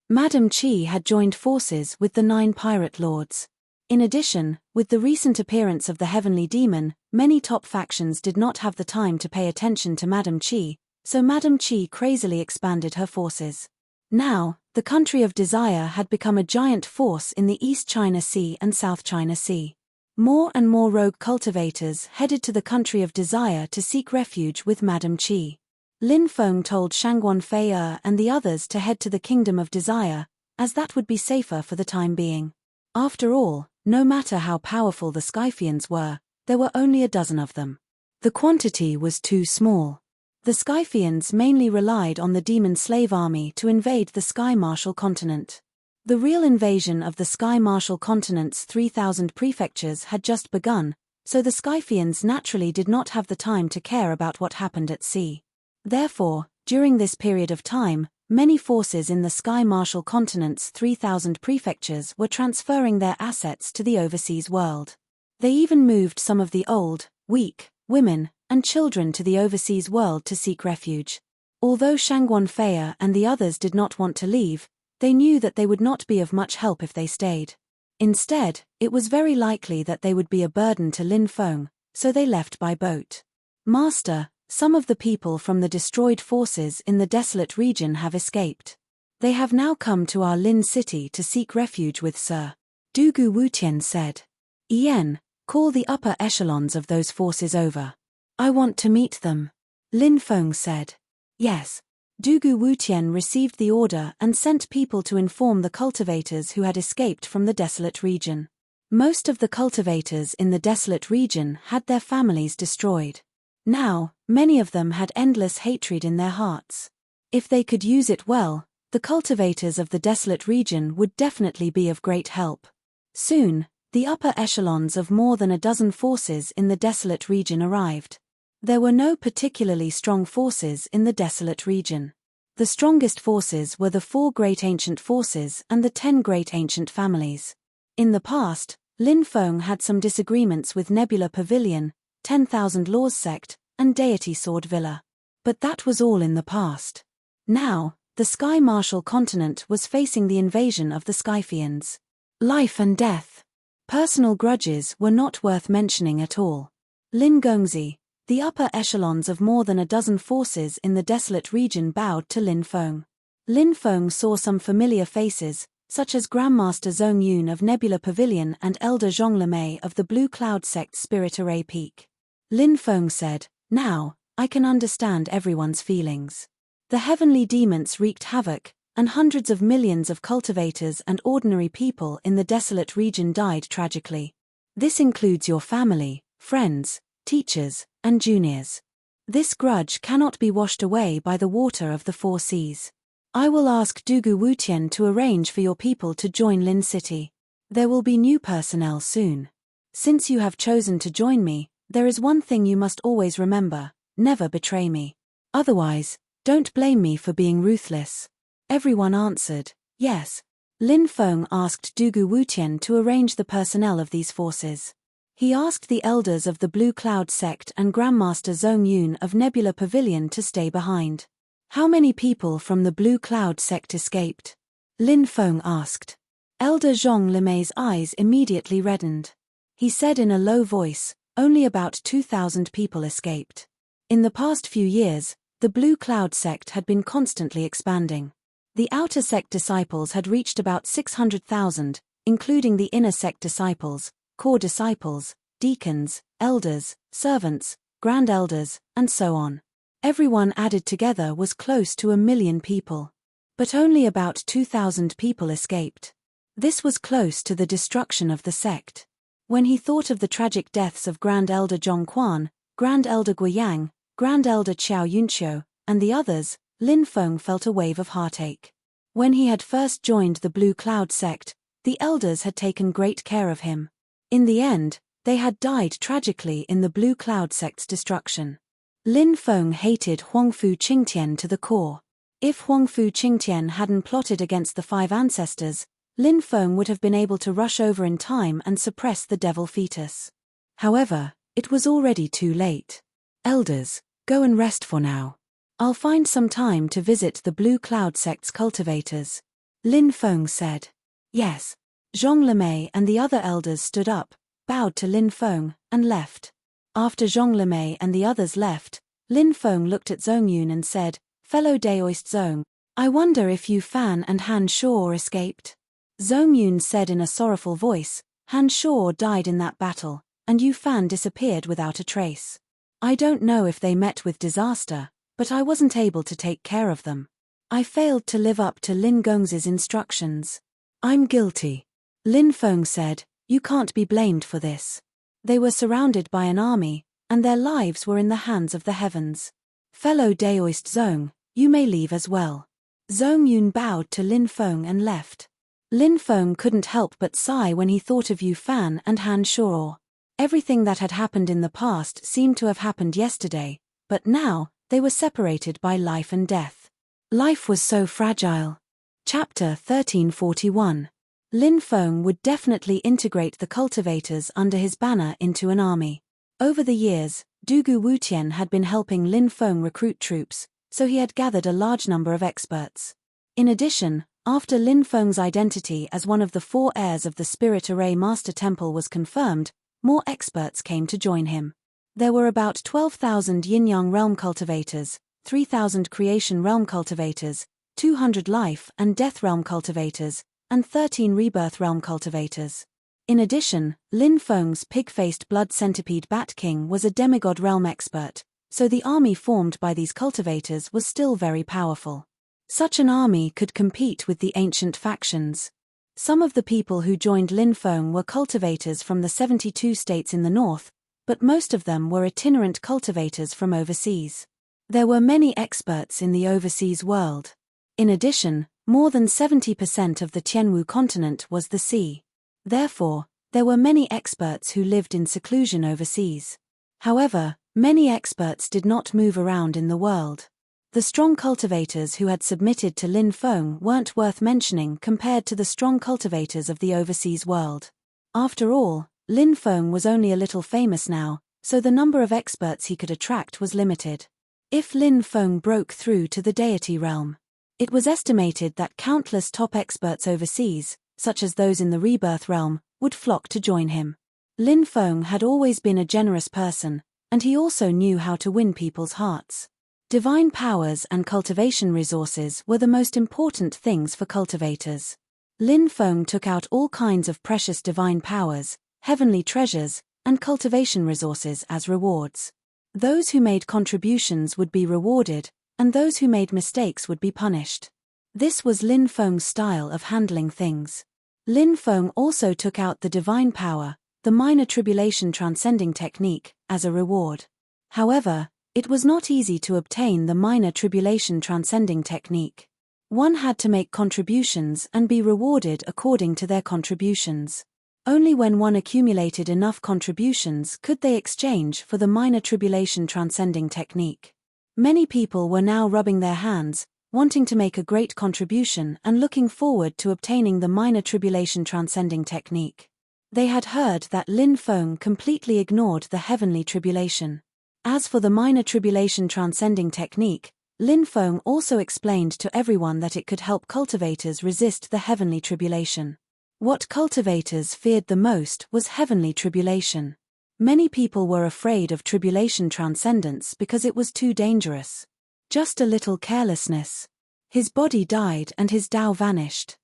Madame Qi had joined forces with the 9 pirate lords. In addition, with the recent appearance of the Heavenly Demon, many top factions did not have the time to pay attention to Madame Qi, so Madame Qi crazily expanded her forces. Now, the country of desire had become a giant force in the East China Sea and South China Sea. More and more rogue cultivators headed to the country of desire to seek refuge with Madame Qi. Lin Feng told Shangguan Fei and the others to head to the Kingdom of Desire, as that would be safer for the time being. After all, no matter how powerful the Scythians were, there were only a dozen of them. The quantity was too small. The Scythians mainly relied on the demon slave army to invade the Sky Martial continent. The real invasion of the Sky Martial continent's 3,000 prefectures had just begun, so the Scythians naturally did not have the time to care about what happened at sea. Therefore, during this period of time, many forces in the Sky Martial continent's 3,000 prefectures were transferring their assets to the overseas world. They even moved some of the old, weak, women, and children to the overseas world to seek refuge. Although Shangguan Fei and the others did not want to leave, they knew that they would not be of much help if they stayed. Instead, it was very likely that they would be a burden to Lin Feng, so they left by boat. Master, some of the people from the destroyed forces in the desolate region have escaped. They have now come to our Lin City to seek refuge with Sir. Dugu Wutian said. Yen, call the upper echelons of those forces over. I want to meet them. Lin Feng said. Yes. Dugu Wutian received the order and sent people to inform the cultivators who had escaped from the desolate region. Most of the cultivators in the desolate region had their families destroyed. Now, many of them had endless hatred in their hearts. If they could use it well, the cultivators of the desolate region would definitely be of great help. Soon, the upper echelons of more than a dozen forces in the desolate region arrived. There were no particularly strong forces in the desolate region. The strongest forces were the 4 great ancient forces and the 10 great ancient families. In the past, Lin Feng had some disagreements with Nebula Pavilion, 10,000 Laws Sect, and Deity Sword Villa. But that was all in the past. Now, the Sky Martial continent was facing the invasion of the Scythians. Life and death. Personal grudges were not worth mentioning at all. Lin Gongzi, The upper echelons of more than a dozen forces in the desolate region bowed to Lin Feng. Lin Feng saw some familiar faces, such as Grandmaster Zhong Yun of Nebula Pavilion and Elder Zhong Lemay of the Blue Cloud Sect Spirit Array Peak. Lin Feng said, "Now, I can understand everyone's feelings. The heavenly demons wreaked havoc, and hundreds of millions of cultivators and ordinary people in the desolate region died tragically. This includes your family, friends, teachers, and juniors. This grudge cannot be washed away by the water of the four seas. I will ask Dugu Wutian to arrange for your people to join Lin City. There will be new personnel soon. Since you have chosen to join me, there is one thing you must always remember: never betray me. Otherwise, don't blame me for being ruthless." Everyone answered, "Yes." Lin Feng asked Dugu Wutian to arrange the personnel of these forces. He asked the elders of the Blue Cloud Sect and Grandmaster Zhong Yun of Nebula Pavilion to stay behind. "How many people from the Blue Cloud Sect escaped?" Lin Feng asked. Elder Zhong Limay's eyes immediately reddened. He said in a low voice, "Only about 2,000 people escaped." In the past few years, the Blue Cloud Sect had been constantly expanding. The outer sect disciples had reached about 600,000, including the inner sect disciples, core disciples, deacons, elders, servants, grand elders, and so on. Everyone added together was close to 1,000,000 people. But only about 2,000 people escaped. This was close to the destruction of the sect. When he thought of the tragic deaths of Grand Elder Zhong Quan, Grand Elder Guiyang, Grand Elder Qiao Yunqiu, and the others, Lin Feng felt a wave of heartache. When he had first joined the Blue Cloud Sect, the elders had taken great care of him. In the end, they had died tragically in the Blue Cloud Sect's destruction. Lin Feng hated Huangfu Qingtian to the core. If Huangfu Qingtian hadn't plotted against the 5 ancestors, Lin Feng would have been able to rush over in time and suppress the devil fetus. However, it was already too late. "Elders, go and rest for now. I'll find some time to visit the Blue Cloud Sect's cultivators," Lin Feng said. "Yes." Zhong Lemay and the other elders stood up, bowed to Lin Feng, and left. After Zhong Lemay and the others left, Lin Feng looked at Zhong Yun and said, "Fellow Daoist Zhong, I wonder if Yu Fan and Han Shaw escaped." Zhong Yun said in a sorrowful voice, "Han Shaw died in that battle, and Yu Fan disappeared without a trace. I don't know if they met with disaster, but I wasn't able to take care of them. I failed to live up to Lin Gong's instructions. I'm guilty." Lin Feng said, "You can't be blamed for this. They were surrounded by an army, and their lives were in the hands of the heavens. Fellow Daoist Zhong, you may leave as well." Zhong Yun bowed to Lin Feng and left. Lin Feng couldn't help but sigh when he thought of Yu Fan and Han Shaw. Everything that had happened in the past seemed to have happened yesterday, but now, they were separated by life and death. Life was so fragile. Chapter 1341. Lin Feng would definitely integrate the cultivators under his banner into an army. Over the years, Dugu Wutian had been helping Lin Feng recruit troops, so he had gathered a large number of experts. In addition, after Lin Feng's identity as one of the 4 heirs of the Spirit Array Master Temple was confirmed, more experts came to join him. There were about 12,000 Yin-Yang Realm cultivators, 3,000 Creation Realm cultivators, 200 Life and Death Realm cultivators, and 13 Rebirth Realm cultivators. In addition, Lin Feng's pig-faced Blood Centipede Bat King was a Demigod Realm expert, so the army formed by these cultivators was still very powerful. Such an army could compete with the ancient factions. Some of the people who joined Lin Feng were cultivators from the 72 states in the north, but most of them were itinerant cultivators from overseas. There were many experts in the overseas world. In addition, more than 70% of the Tianwu continent was the sea. Therefore, there were many experts who lived in seclusion overseas. However, many experts did not move around in the world. The strong cultivators who had submitted to Lin Feng weren't worth mentioning compared to the strong cultivators of the overseas world. After all, Lin Feng was only a little famous now, so the number of experts he could attract was limited. If Lin Feng broke through to the deity realm, it was estimated that countless top experts overseas, such as those in the Rebirth realm, would flock to join him. Lin Feng had always been a generous person, and he also knew how to win people's hearts. Divine powers and cultivation resources were the most important things for cultivators. Lin Feng took out all kinds of precious divine powers, heavenly treasures, and cultivation resources as rewards. Those who made contributions would be rewarded, and those who made mistakes would be punished. This was Lin Feng's style of handling things. Lin Feng also took out the divine power, the minor tribulation transcending technique, as a reward. However, it was not easy to obtain the minor tribulation transcending technique. One had to make contributions and be rewarded according to their contributions. Only when one accumulated enough contributions could they exchange for the minor tribulation transcending technique. Many people were now rubbing their hands, wanting to make a great contribution and looking forward to obtaining the minor tribulation transcending technique. They had heard that Lin Feng completely ignored the heavenly tribulation. As for the minor tribulation transcending technique, Lin Feng also explained to everyone that it could help cultivators resist the heavenly tribulation. What cultivators feared the most was heavenly tribulation. Many people were afraid of tribulation transcendence because it was too dangerous. Just a little carelessness. His body died and his Tao vanished.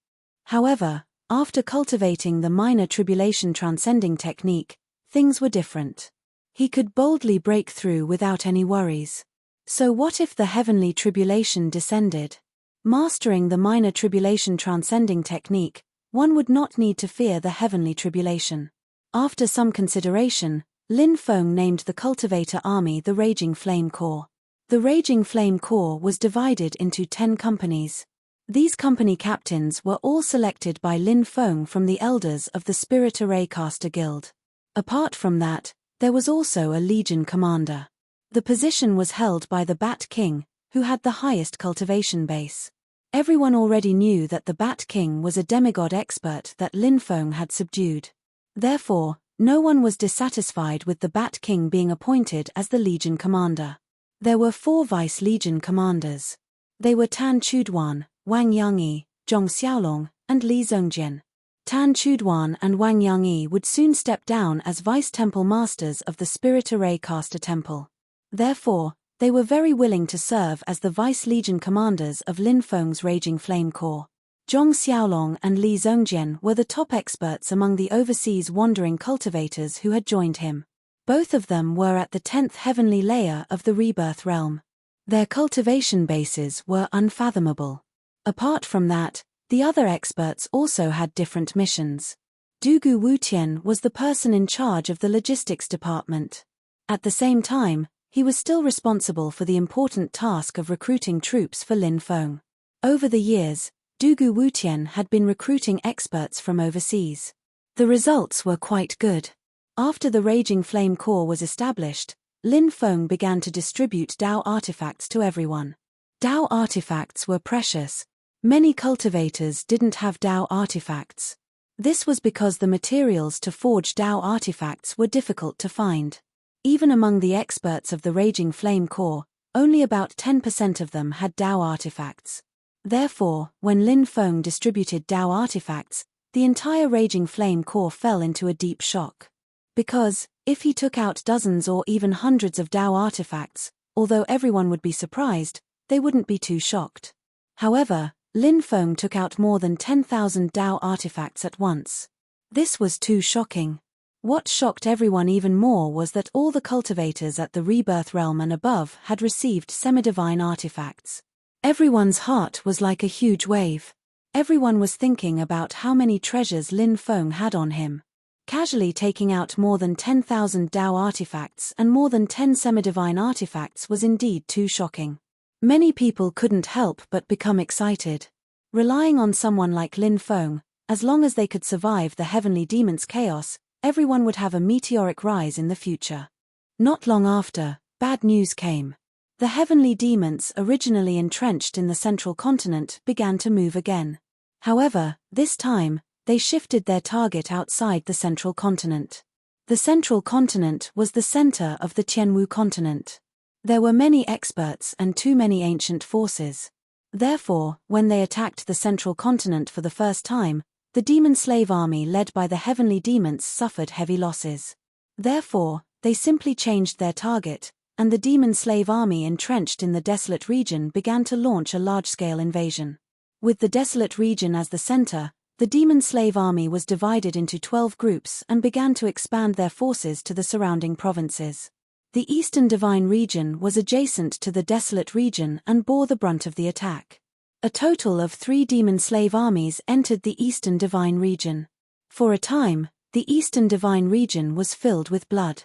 However, after cultivating the minor tribulation transcending technique, things were different. He could boldly break through without any worries. So what if the heavenly tribulation descended? Mastering the minor tribulation transcending technique, one would not need to fear the heavenly tribulation. After some consideration, Lin Feng named the cultivator army the Raging Flame Corps. The Raging Flame Corps was divided into 10 companies. These company captains were all selected by Lin Feng from the elders of the Spirit Array Caster Guild. Apart from that, there was also a Legion commander. The position was held by the Bat King, who had the highest cultivation base. Everyone already knew that the Bat King was a demigod expert that Lin Feng had subdued. Therefore, no one was dissatisfied with the Bat King being appointed as the Legion commander. There were 4 Vice Legion commanders. They were Tan Chuduan, Wang Yangyi, Zhong Xiaolong, and Li Zhongjian. Tan Chuduan and Wang Yangyi would soon step down as Vice Temple Masters of the Spirit Array Caster Temple. Therefore, they were very willing to serve as the Vice Legion commanders of Lin Feng's Raging Flame Corps. Zhong Xiaolong and Li Zhongjian were the top experts among the overseas wandering cultivators who had joined him. Both of them were at the 10th heavenly layer of the rebirth realm. Their cultivation bases were unfathomable. Apart from that, the other experts also had different missions. Dugu Wutian was the person in charge of the logistics department. At the same time, he was still responsible for the important task of recruiting troops for Lin Feng. Over the years, Dugu Wutian had been recruiting experts from overseas. The results were quite good. After the Raging Flame Corps was established, Lin Feng began to distribute Dao artifacts to everyone. Dao artifacts were precious. Many cultivators didn't have Dao artifacts. This was because the materials to forge Dao artifacts were difficult to find. Even among the experts of the Raging Flame Corps, only about 10% of them had Dao artifacts. Therefore, when Lin Feng distributed Dao artifacts, the entire Raging Flame Corps fell into a deep shock. Because, if he took out dozens or even hundreds of Dao artifacts, although everyone would be surprised, they wouldn't be too shocked. However, Lin Feng took out more than 10,000 Dao artifacts at once. This was too shocking. What shocked everyone even more was that all the cultivators at the rebirth realm and above had received semi-divine artifacts. Everyone's heart was like a huge wave. Everyone was thinking about how many treasures Lin Feng had on him. Casually taking out more than 10,000 Dao artifacts and more than 10 semi-divine artifacts was indeed too shocking. Many people couldn't help but become excited. Relying on someone like Lin Feng, as long as they could survive the heavenly demon's chaos, everyone would have a meteoric rise in the future. Not long after, bad news came. The heavenly demons originally entrenched in the central continent began to move again. However, this time, they shifted their target outside the central continent. The central continent was the center of the Tianwu continent. There were many experts and too many ancient forces. Therefore, when they attacked the central continent for the first time, the demon slave army led by the heavenly demons suffered heavy losses. Therefore, They simply changed their target, and the demon slave army entrenched in the desolate region began to launch a large-scale invasion. With the desolate region as the center, the demon slave army was divided into 12 groups and began to expand their forces to the surrounding provinces. The eastern divine region was adjacent to the desolate region and bore the brunt of the attack. A total of 3 demon slave armies entered the eastern divine region. For a time, the eastern divine region was filled with blood.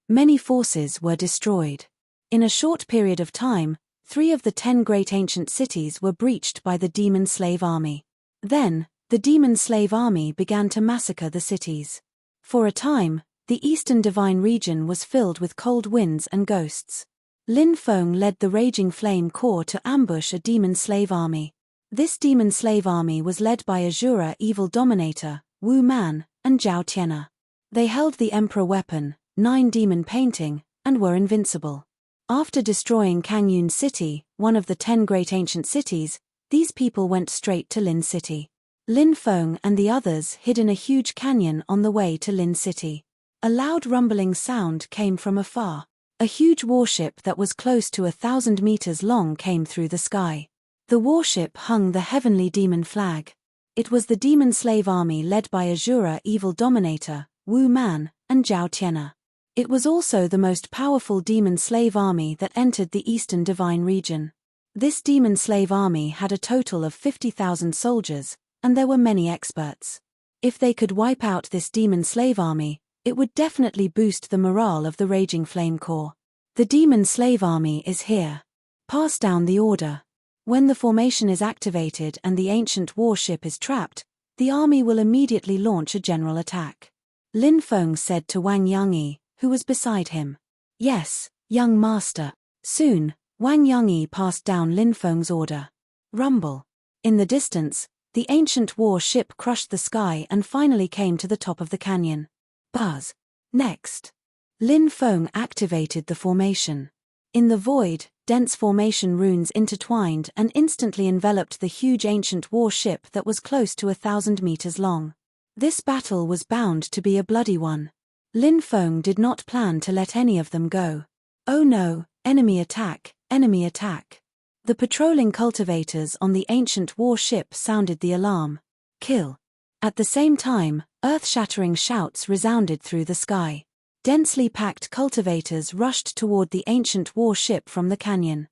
Many forces were destroyed. In a short period of time, 3 of the 10 great ancient cities were breached by the demon slave army. Then, the demon slave army began to massacre the cities. For a time, the eastern divine region was filled with cold winds and ghosts. Lin Feng led the Raging Flame Corps to ambush a demon slave army. This demon slave army was led by Azura Evil Dominator, Wu Man, and Zhao Tian'er. They held the Emperor weapon, 9 demon painting, and were invincible. After destroying Kangyun City, one of the 10 great ancient cities, these people went straight to Lin City. Lin Feng and the others hid in a huge canyon on the way to Lin City. A loud rumbling sound came from afar. A huge warship that was close to 1,000 meters long came through the sky. The warship hung the heavenly demon flag. It was the demon slave army led by Azura Evil Dominator, Wu Man, and Zhao Tian'er. It was also the most powerful demon slave army that entered the eastern divine region. This demon slave army had a total of 50,000 soldiers, and there were many experts. If they could wipe out this demon slave army, it would definitely boost the morale of the Raging Flame Corps. The demon slave army is here. Pass down the order. When the formation is activated and the ancient warship is trapped, the army will immediately launch a general attack. Lin Feng said to Wang Yangyi, who was beside him. Yes, young master. Soon, Wang Yangyi passed down Lin Feng's order. Rumble. In the distance, the ancient warship crushed the sky and finally came to the top of the canyon. Buzz. Next. Lin Feng activated the formation. In the void, dense formation runes intertwined and instantly enveloped the huge ancient warship that was close to 1,000 meters long. This battle was bound to be a bloody one. Lin Feng did not plan to let any of them go. Oh no, enemy attack, enemy attack. The patrolling cultivators on the ancient warship sounded the alarm. Kill. At the same time, earth-shattering shouts resounded through the sky. Densely packed cultivators rushed toward the ancient warship from the canyon.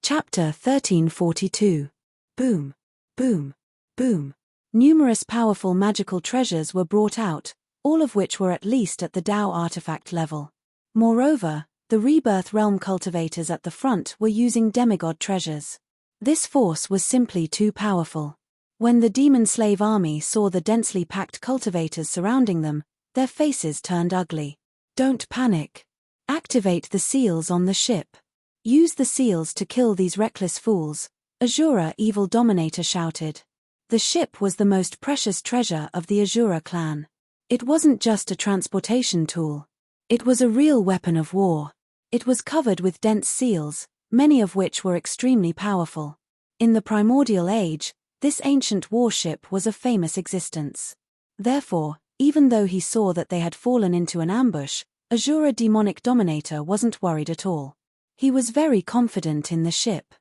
Chapter 1342. Boom. Boom. Boom. Numerous powerful magical treasures were brought out, all of which were at least at the Dao artifact level. Moreover, the Rebirth Realm cultivators at the front were using demigod treasures. This force was simply too powerful. When the demon slave army saw the densely packed cultivators surrounding them, their faces turned ugly. Don't panic. Activate the seals on the ship. Use the seals to kill these reckless fools, Azura Evil Dominator shouted. The ship was the most precious treasure of the Azura clan. It wasn't just a transportation tool. It was a real weapon of war. It was covered with dense seals, many of which were extremely powerful. In the Primordial Age, this ancient warship was of famous existence. Therefore, even though he saw that they had fallen into an ambush, Azura Demonic Dominator wasn't worried at all. He was very confident in the ship.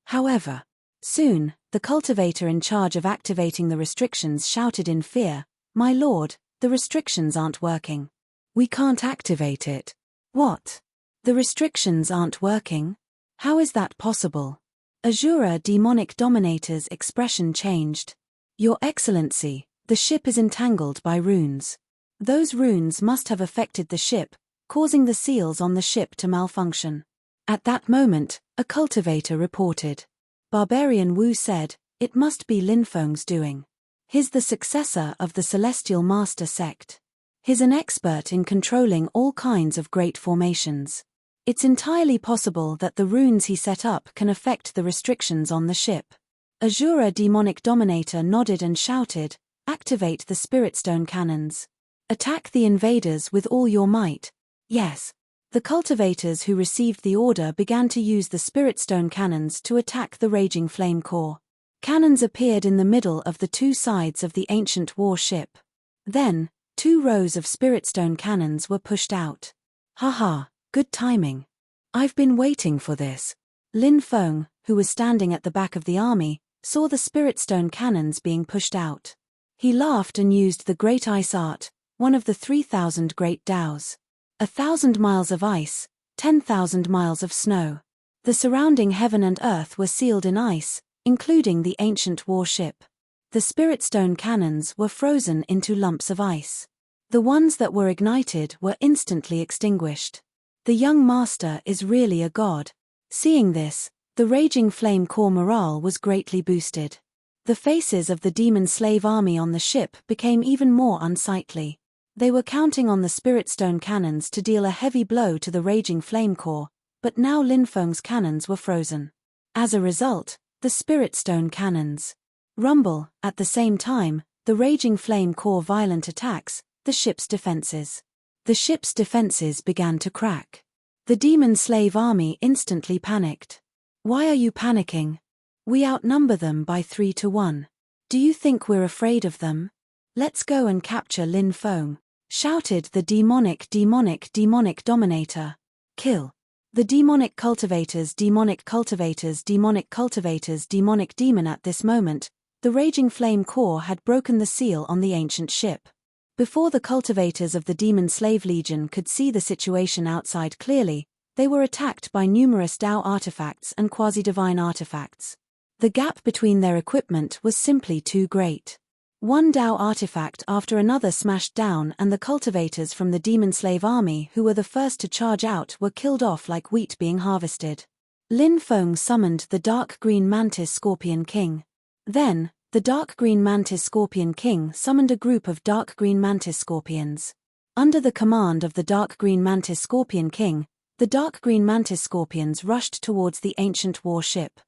However, soon, the cultivator in charge of activating the restrictions shouted in fear, "My lord, the restrictions aren't working. We can't activate it." What? The restrictions aren't working? How is that possible? Azura Demonic Dominator's expression changed. Your Excellency, the ship is entangled by runes. Those runes must have affected the ship, causing the seals on the ship to malfunction. At that moment, a cultivator reported. Barbarian Wu said, "It must be Lin Feng's doing. He's the successor of the Celestial Master sect. He's an expert in controlling all kinds of great formations. It's entirely possible that the runes he set up can affect the restrictions on the ship." Azura Demonic Dominator nodded and shouted, "Activate the Spirit Stone cannons. Attack the invaders with all your might." Yes. The cultivators who received the order began to use the Spirit Stone cannons to attack the Raging Flame Corps. Cannons appeared in the middle of the 2 sides of the ancient warship. Then, 2 rows of Spirit Stone cannons were pushed out. Haha, good timing. I've been waiting for this. Lin Feng, who was standing at the back of the army, saw the spirit stone cannons being pushed out. He laughed and used the Great Ice Art, one of the 3,000 Great Dows. 1,000 miles of ice, 10,000 miles of snow. The surrounding heaven and earth were sealed in ice, including the ancient warship. The spirit stone cannons were frozen into lumps of ice. The ones that were ignited were instantly extinguished. The young master is really a god. Seeing this, the raging flame core morale was greatly boosted. The faces of the demon slave army on the ship became even more unsightly. They were counting on the spirit stone cannons to deal a heavy blow to the raging flame core, but now Lin Feng's cannons were frozen. As a result, the spirit stone cannons rumble. At the same time, the raging flame core violent attacks the ship's defenses. The ship's defenses began to crack. The demon slave army instantly panicked. Why are you panicking? We outnumber them by 3 to 1. Do you think we're afraid of them? Let's go and capture Lin Feng, shouted the demonic dominator. Kill. The demonic cultivators, demonic demon. At this moment, the raging flame core had broken the seal on the ancient ship. Before the cultivators of the demon slave legion could see the situation outside clearly, they were attacked by numerous Dao artifacts and quasi-divine artifacts. The gap between their equipment was simply too great. One Dao artifact after another smashed down, and the cultivators from the demon slave army who were the first to charge out were killed off like wheat being harvested. Lin Feng summoned the dark green mantis scorpion king. Then, the dark green mantis scorpion king summoned a group of dark green mantis scorpions. Under the command of the dark green mantis scorpion king, the dark green mantis scorpions rushed towards the ancient warship.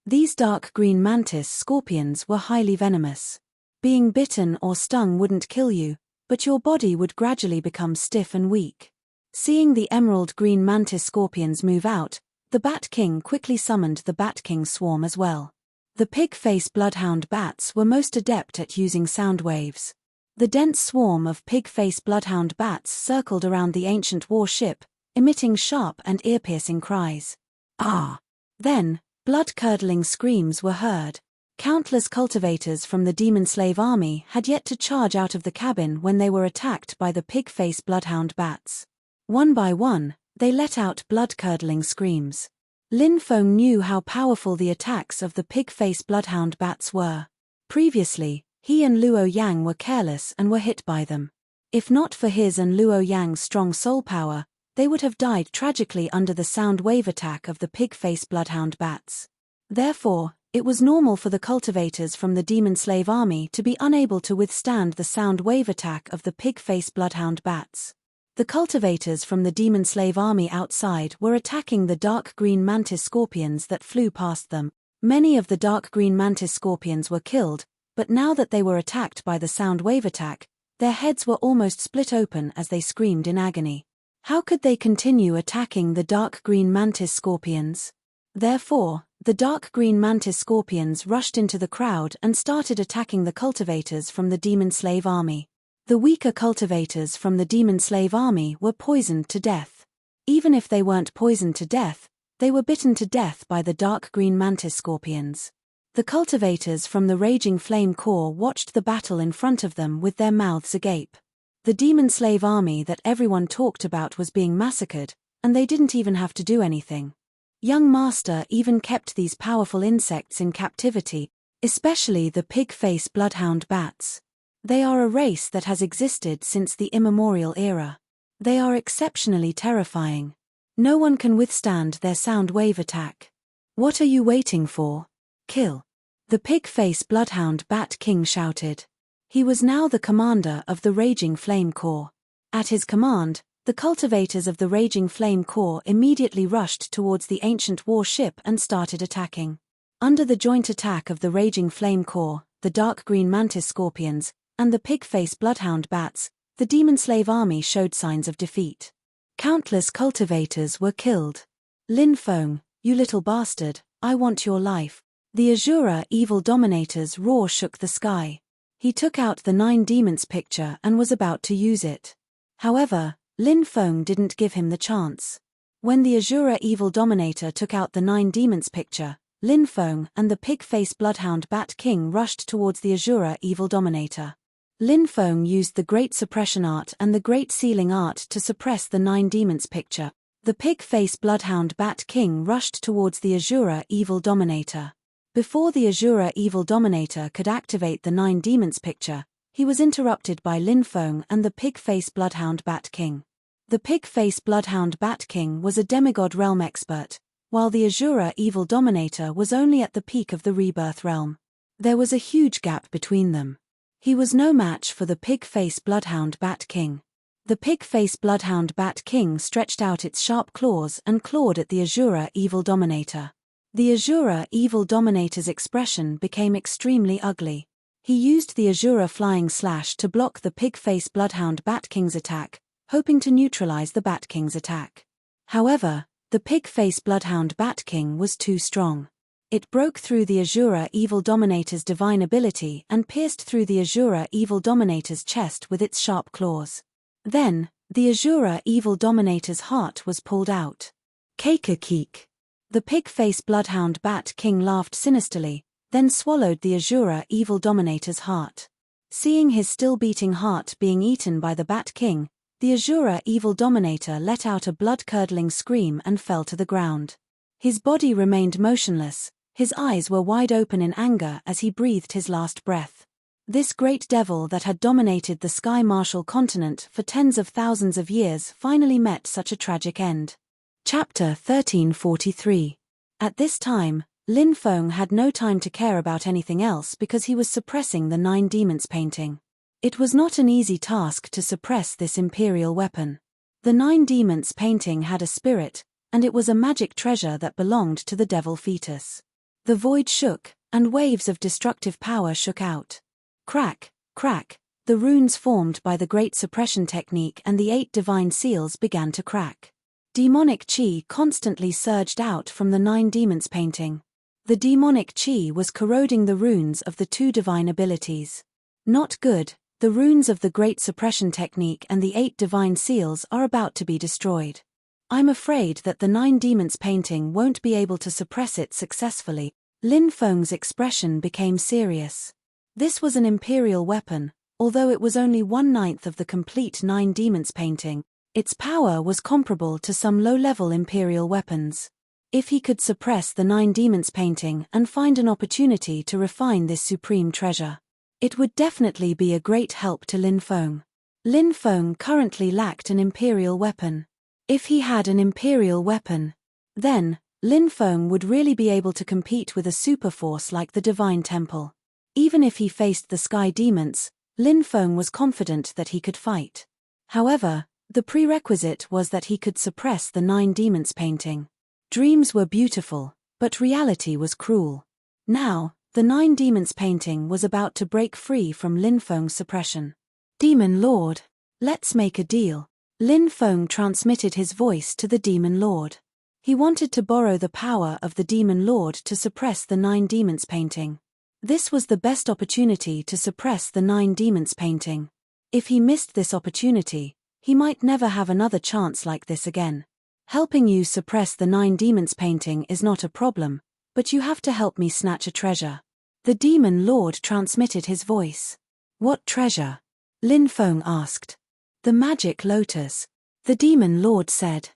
These dark green mantis scorpions were highly venomous. Being bitten or stung wouldn't kill you, but your body would gradually become stiff and weak. Seeing the emerald green mantis scorpions move out, the Bat King quickly summoned the Bat King swarm as well. The pig-face bloodhound bats were most adept at using sound waves. The dense swarm of pig-face bloodhound bats circled around the ancient warship, emitting sharp and ear-piercing cries. Ah! Then, blood-curdling screams were heard. Countless cultivators from the demon slave army had yet to charge out of the cabin when they were attacked by the pig-face bloodhound bats. One by one, they let out blood-curdling screams. Lin Feng knew how powerful the attacks of the pig-face bloodhound bats were. Previously, he and Luo Yang were careless and were hit by them. If not for his and Luo Yang's strong soul power, they would have died tragically under the sound wave attack of the pig-face bloodhound bats. Therefore, it was normal for the cultivators from the demon slave army to be unable to withstand the sound wave attack of the pig-face bloodhound bats. The cultivators from the demon slave army outside were attacking the dark green mantis scorpions that flew past them. Many of the dark green mantis scorpions were killed, but now that they were attacked by the sound wave attack, their heads were almost split open as they screamed in agony. How could they continue attacking the dark green mantis scorpions? Therefore, the dark green mantis scorpions rushed into the crowd and started attacking the cultivators from the demon slave army. The weaker cultivators from the demon slave army were poisoned to death. Even if they weren't poisoned to death, they were bitten to death by the dark green mantis scorpions. The cultivators from the raging flame core watched the battle in front of them with their mouths agape. The demon slave army that everyone talked about was being massacred, and they didn't even have to do anything. Young Master even kept these powerful insects in captivity, especially the pig-face bloodhound bats. They are a race that has existed since the immemorial era. They are exceptionally terrifying. No one can withstand their sound wave attack. What are you waiting for? Kill. The pig-face bloodhound Bat King shouted. He was now the commander of the Raging Flame Corps. At his command, the cultivators of the Raging Flame Corps immediately rushed towards the ancient warship and started attacking. Under the joint attack of the Raging Flame Corps, the dark green mantis scorpions, and the pig-face bloodhound bats, the demon slave army showed signs of defeat. Countless cultivators were killed. Lin Feng, you little bastard, I want your life. The Azura evil dominator's roar shook the sky. He took out the 9 demons picture and was about to use it. However, Lin Feng didn't give him the chance. When the Azura Evil Dominator took out the 9 Demons picture, Lin Feng and the pig-faced bloodhound Bat King rushed towards the Azura Evil Dominator. Lin Feng used the Great Suppression Art and the Great Sealing Art to suppress the 9 Demons picture. The pig-faced bloodhound Bat King rushed towards the Azura Evil Dominator. Before the Azura Evil Dominator could activate the 9 Demons picture, he was interrupted by Lin Feng and the pig-faced bloodhound Bat King. The pig-faced bloodhound Bat King was a demigod realm expert, while the Azura Evil Dominator was only at the peak of the rebirth realm. There was a huge gap between them. He was no match for the pig-faced bloodhound Bat King. The pig-faced bloodhound Bat King stretched out its sharp claws and clawed at the Azura Evil Dominator. The Azura Evil Dominator's expression became extremely ugly. He used the Azura Flying Slash to block the pig-faced bloodhound Bat King's attack, hoping to neutralize the Bat King's attack. However, the pig-faced bloodhound Bat King was too strong. It broke through the Azura Evil Dominator's divine ability and pierced through the Azura Evil Dominator's chest with its sharp claws. Then, the Azura Evil Dominator's heart was pulled out. Keek. The pig-faced bloodhound Bat King laughed sinisterly, then swallowed the Azura Evil Dominator's heart. Seeing his still-beating heart being eaten by the Bat King, the Azura Evil Dominator let out a blood-curdling scream and fell to the ground. His body remained motionless, his eyes were wide open in anger as he breathed his last breath. This great devil that had dominated the Sky Martial continent for tens of thousands of years finally met such a tragic end. Chapter 1343. At this time, Lin Feng had no time to care about anything else because he was suppressing the 9 Demons painting. It was not an easy task to suppress this imperial weapon. The 9 Demons painting had a spirit, and it was a magic treasure that belonged to the devil fetus. The void shook, and waves of destructive power shook out. Crack, crack, the runes formed by the Great Suppression Technique and the 8 Divine Seals began to crack. Demonic chi constantly surged out from the 9 Demons painting. The demonic chi was corroding the runes of the 2 divine abilities. Not good, the runes of the Great Suppression Technique and the 8 Divine Seals are about to be destroyed. I'm afraid that the 9 Demons painting won't be able to suppress it successfully. Lin Feng's expression became serious. This was an imperial weapon, although it was only 1/9 of the complete 9 Demons painting. Its power was comparable to some low-level imperial weapons. If he could suppress the 9 Demons painting and find an opportunity to refine this supreme treasure, it would definitely be a great help to Lin Feng. Lin Feng currently lacked an imperial weapon. If he had an imperial weapon, then Lin Feng would really be able to compete with a superforce like the Divine Temple. Even if he faced the Sky Demons, Lin Feng was confident that he could fight. However, the prerequisite was that he could suppress the 9 Demons painting. Dreams were beautiful, but reality was cruel. Now, the 9 Demons painting was about to break free from Lin Feng's suppression. Demon Lord, let's make a deal. Lin Feng transmitted his voice to the Demon Lord. He wanted to borrow the power of the Demon Lord to suppress the 9 Demons painting. This was the best opportunity to suppress the 9 Demons painting. If he missed this opportunity, he might never have another chance like this again. Helping you suppress the 9 Demons painting is not a problem, but you have to help me snatch a treasure. The Demon Lord transmitted his voice. What treasure? Lin Feng asked. The magic lotus, the Demon Lord said.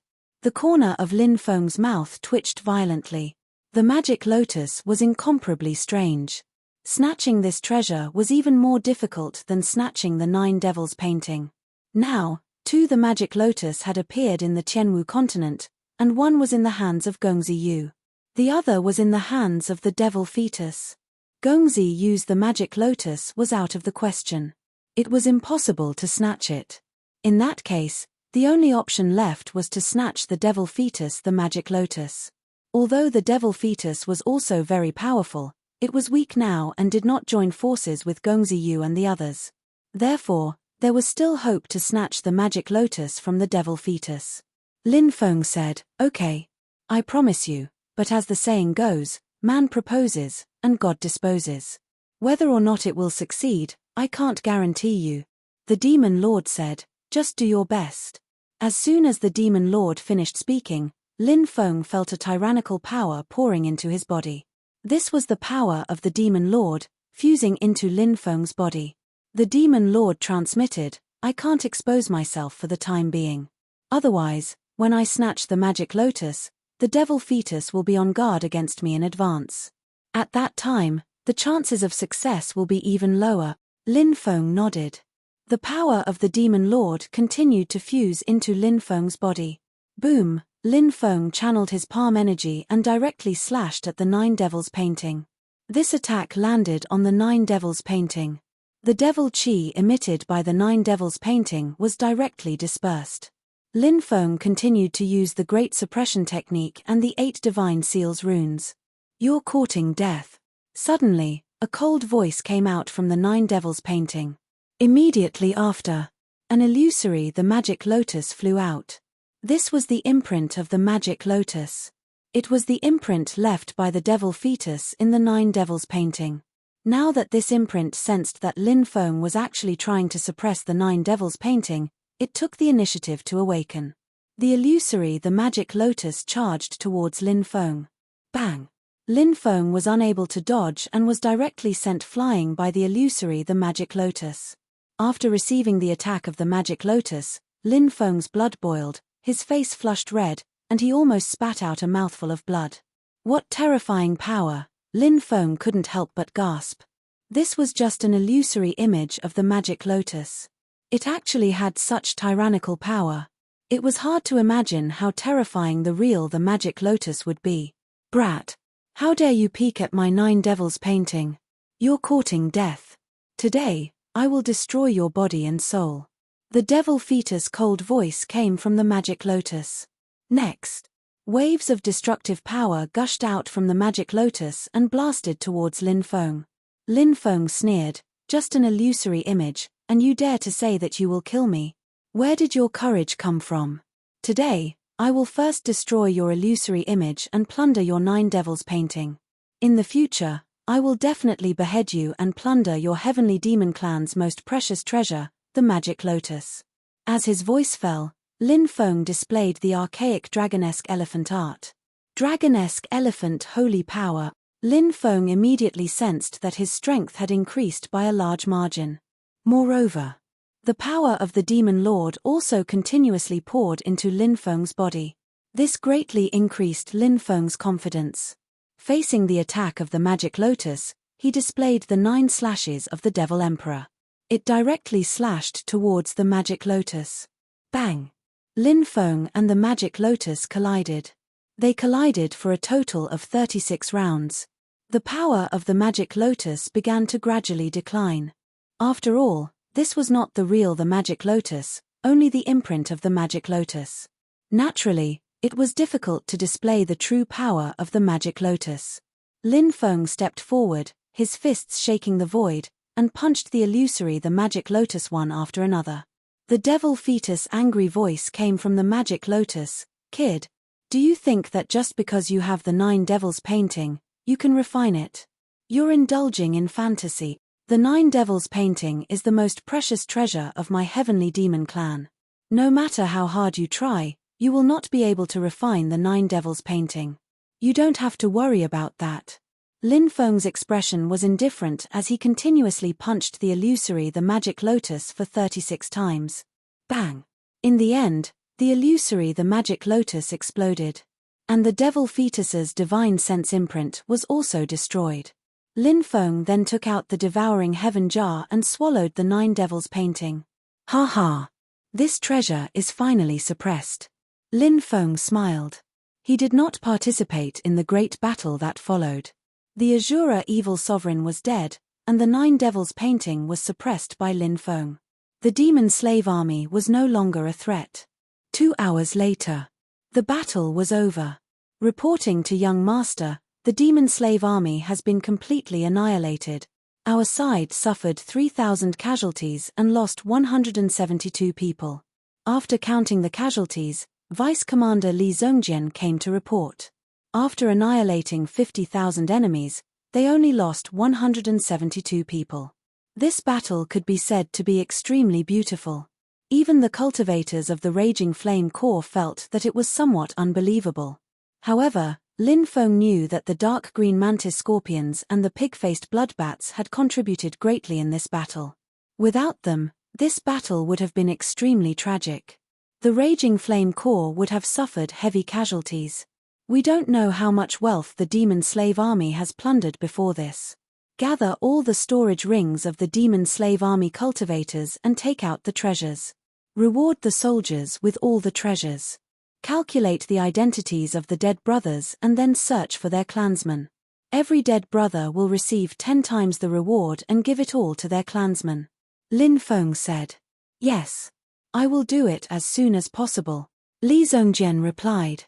The corner of Lin Feng's mouth twitched violently. The magic lotus was incomparably strange. Snatching this treasure was even more difficult than snatching the 9 Devils painting. Now, the magic lotus had appeared in the Tianwu continent, and one was in the hands of Gongzi Yu. The other was in the hands of the devil fetus. Gongzi Yu's the magic lotus was out of the question. It was impossible to snatch it. In that case, the only option left was to snatch the devil fetus the magic lotus. Although the devil fetus was also very powerful, it was weak now and did not join forces with Gongzi Yu and the others. Therefore, there was still hope to snatch the magic lotus from the devil fetus. Lin Feng said, "Okay. I promise you, but as the saying goes, man proposes, and God disposes. Whether or not it will succeed, I can't guarantee you." The Demon Lord said, "Just do your best." As soon as the demon lord finished speaking, Lin Feng felt a tyrannical power pouring into his body. This was the power of the demon lord, fusing into Lin Feng's body. The demon lord transmitted, "I can't expose myself for the time being. Otherwise, when I snatch the magic lotus, the devil fetus will be on guard against me in advance. At that time, the chances of success will be even lower." Lin Feng nodded. The power of the demon lord continued to fuse into Lin Feng's body. Boom! Lin Feng channeled his palm energy and directly slashed at the Nine Devils painting. This attack landed on the Nine Devils painting. The devil chi emitted by the Nine Devils painting was directly dispersed. Lin Feng continued to use the Great Suppression technique and the 8 Divine Seals runes. "You're courting death." Suddenly, a cold voice came out from the Nine Devils painting. Immediately after, an illusory the magic lotus flew out. This was the imprint of the magic lotus. It was the imprint left by the devil fetus in the Nine Devils painting. Now that this imprint sensed that Lin Feng was actually trying to suppress the Nine Devils painting, it took the initiative to awaken. The illusory the magic lotus charged towards Lin Feng. Bang! Lin Feng was unable to dodge and was directly sent flying by the illusory the magic lotus. After receiving the attack of the magic lotus, Lin Feng's blood boiled, his face flushed red, and he almost spat out a mouthful of blood. What terrifying power! Lin Feng couldn't help but gasp. This was just an illusory image of the magic lotus. It actually had such tyrannical power. It was hard to imagine how terrifying the magic lotus would be. "Brat! How dare you peek at my Nine Devils painting? You're courting death. Today, I will destroy your body and soul." The devil fetus' cold voice came from the magic lotus. Next, waves of destructive power gushed out from the magic lotus and blasted towards Lin Feng. Lin Feng sneered, "Just an illusory image, and you dare to say that you will kill me? Where did your courage come from? Today, I will first destroy your illusory image and plunder your Nine Devils painting. In the future, I will definitely behead you and plunder your heavenly demon clan's most precious treasure, the magic lotus." As his voice fell, Lin Feng displayed the archaic dragonesque elephant art. Dragonesque elephant holy power. Lin Feng immediately sensed that his strength had increased by a large margin. Moreover, the power of the demon lord also continuously poured into Lin Feng's body. This greatly increased Lin Feng's confidence. Facing the attack of the magic lotus, he displayed the 9 slashes of the Devil Emperor. It directly slashed towards the magic lotus. Bang! Lin Feng and the magic lotus collided. They collided for a total of 36 rounds. The power of the magic lotus began to gradually decline. After all, this was not the magic lotus, only the imprint of the magic lotus. Naturally, it was difficult to display the true power of the magic lotus. Lin Feng stepped forward, his fists shaking the void, and punched the illusory the magic lotus one after another. The devil fetus' angry voice came from the magic lotus. "Kid, do you think that just because you have the Nine Devils painting, you can refine it? You're indulging in fantasy. The Nine Devils painting is the most precious treasure of my heavenly demon clan. No matter how hard you try, you will not be able to refine the Nine Devils painting. You don't have to worry about that." Lin Feng's expression was indifferent as he continuously punched the illusory the magic lotus for 36 times. Bang! In the end, the illusory the magic lotus exploded. And the devil fetus's divine sense imprint was also destroyed. Lin Feng then took out the devouring heaven jar and swallowed the Nine Devils painting. "Ha ha! This treasure is finally suppressed." Lin Feng smiled. He did not participate in the great battle that followed. The Azura evil sovereign was dead, and the Nine Devils painting was suppressed by Lin Feng. The demon slave army was no longer a threat. 2 hours later, the battle was over. Reporting to young master, "The demon slave army has been completely annihilated. Our side suffered 3,000 casualties and lost 172 people. After counting the casualties, Vice Commander Li Zhongjian came to report. After annihilating 50,000 enemies, they only lost 172 people. This battle could be said to be extremely beautiful. Even the cultivators of the Raging Flame Core felt that it was somewhat unbelievable. However, Lin Feng knew that the dark green mantis scorpions and the pig-faced bloodbats had contributed greatly in this battle. Without them, this battle would have been extremely tragic. The Raging Flame Core would have suffered heavy casualties. We don't know how much wealth the demon slave army has plundered before this. Gather all the storage rings of the demon slave army cultivators and take out the treasures. Reward the soldiers with all the treasures. Calculate the identities of the dead brothers and then search for their clansmen. Every dead brother will receive 10 times the reward and give it all to their clansmen. Lin Feng said. Yes. I will do it as soon as possible. Li Zhongjian replied.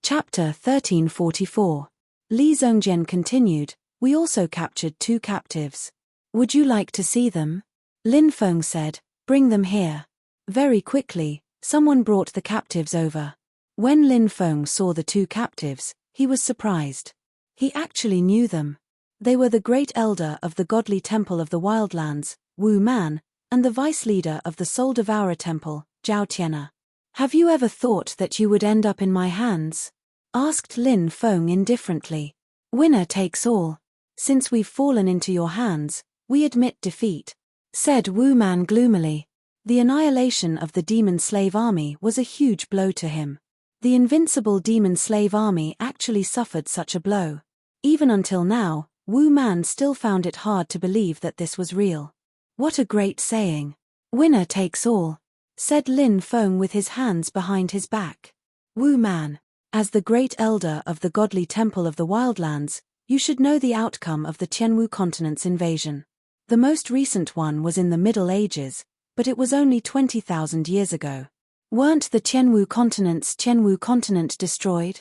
Chapter 1344. Li Zhongjian continued, we also captured 2 captives. Would you like to see them? Lin Feng said, bring them here. Very quickly, someone brought the captives over. When Lin Feng saw the 2 captives, he was surprised. He actually knew them. They were the great elder of the godly temple of the wildlands, Wu Man, and the vice leader of the Soul Devourer temple, Zhao Tian'er. Have you ever thought that you would end up in my hands? Asked Lin Feng indifferently. Winner takes all. Since we've fallen into your hands, we admit defeat, said Wu Man gloomily. The annihilation of the demon slave army was a huge blow to him. The invincible demon slave army actually suffered such a blow. Even until now, Wu Man still found it hard to believe that this was real. What a great saying. Winner takes all, said Lin Feng with his hands behind his back. Wu Man, as the great elder of the godly temple of the wildlands, you should know the outcome of the Tianwu continent's invasion. The most recent one was in the Middle Ages, but it was only 20,000 years ago. Weren't the Tianwu continent destroyed?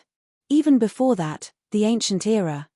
Even before that, the ancient era,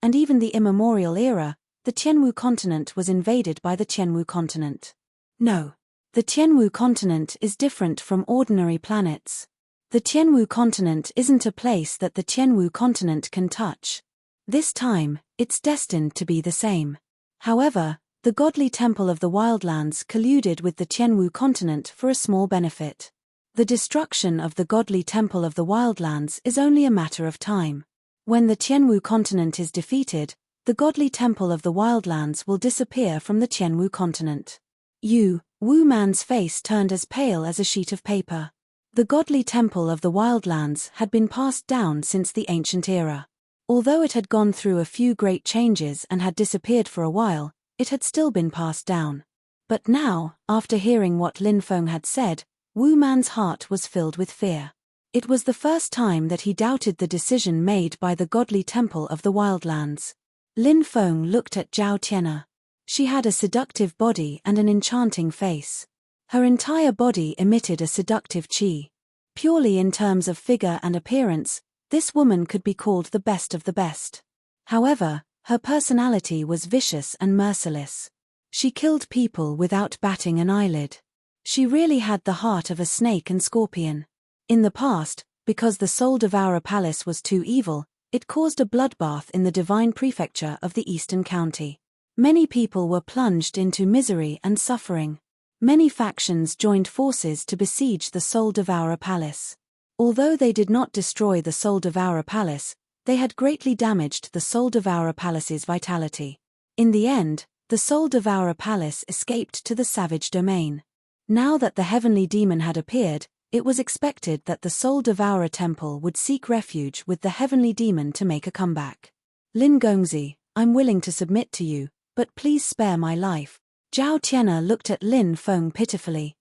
and even the immemorial era, the Tianwu continent was invaded by the Tianwu continent. No. The Tianwu continent is different from ordinary planets. The Tianwu continent isn't a place that the Tianwu continent can touch. This time, it's destined to be the same. However, the godly temple of the wildlands colluded with the Tianwu continent for a small benefit. The destruction of the godly temple of the wildlands is only a matter of time. When the Tianwu continent is defeated, the godly temple of the wildlands will disappear from the Tianwu continent. Wu Man's face turned as pale as a sheet of paper. The godly temple of the wildlands had been passed down since the ancient era. Although it had gone through a few great changes and had disappeared for a while, it had still been passed down. But now, after hearing what Lin Feng had said, Wu Man's heart was filled with fear. It was the first time that he doubted the decision made by the godly temple of the wildlands. Lin Feng looked at Zhao Tian'er. She had a seductive body and an enchanting face. Her entire body emitted a seductive qi. Purely in terms of figure and appearance, this woman could be called the best of the best. However, her personality was vicious and merciless. She killed people without batting an eyelid. She really had the heart of a snake and scorpion. In the past, because the Soul Devourer Palace was too evil, it caused a bloodbath in the divine prefecture of the eastern county. Many people were plunged into misery and suffering. Many factions joined forces to besiege the Soul Devourer Palace. Although they did not destroy the Soul Devourer Palace, they had greatly damaged the Soul Devourer Palace's vitality. In the end, the Soul Devourer Palace escaped to the savage domain. Now that the heavenly demon had appeared, it was expected that the Soul Devourer Temple would seek refuge with the heavenly demon to make a comeback. Lin Gongzi, I'm willing to submit to you, but please spare my life. Zhao Tian'er looked at Lin Feng pitifully.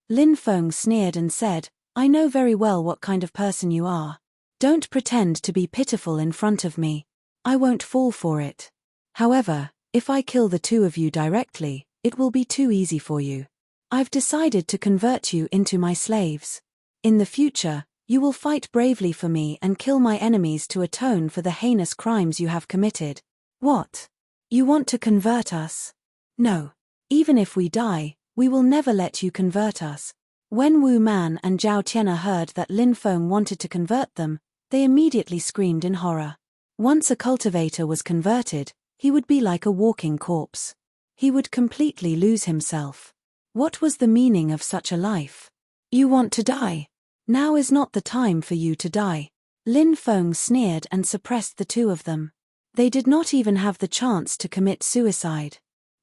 Lin Feng sneered and said, I know very well what kind of person you are. Don't pretend to be pitiful in front of me. I won't fall for it. However, if I kill the 2 of you directly, it will be too easy for you. I've decided to convert you into my slaves. In the future, you will fight bravely for me and kill my enemies to atone for the heinous crimes you have committed. What? You want to convert us? No. Even if we die, we will never let you convert us. When Wu Man and Zhao Tian'er heard that Lin Feng wanted to convert them, they immediately screamed in horror. Once a cultivator was converted, he would be like a walking corpse. He would completely lose himself. What was the meaning of such a life? You want to die? Now is not the time for you to die. Lin Feng sneered and suppressed the two of them. They did not even have the chance to commit suicide.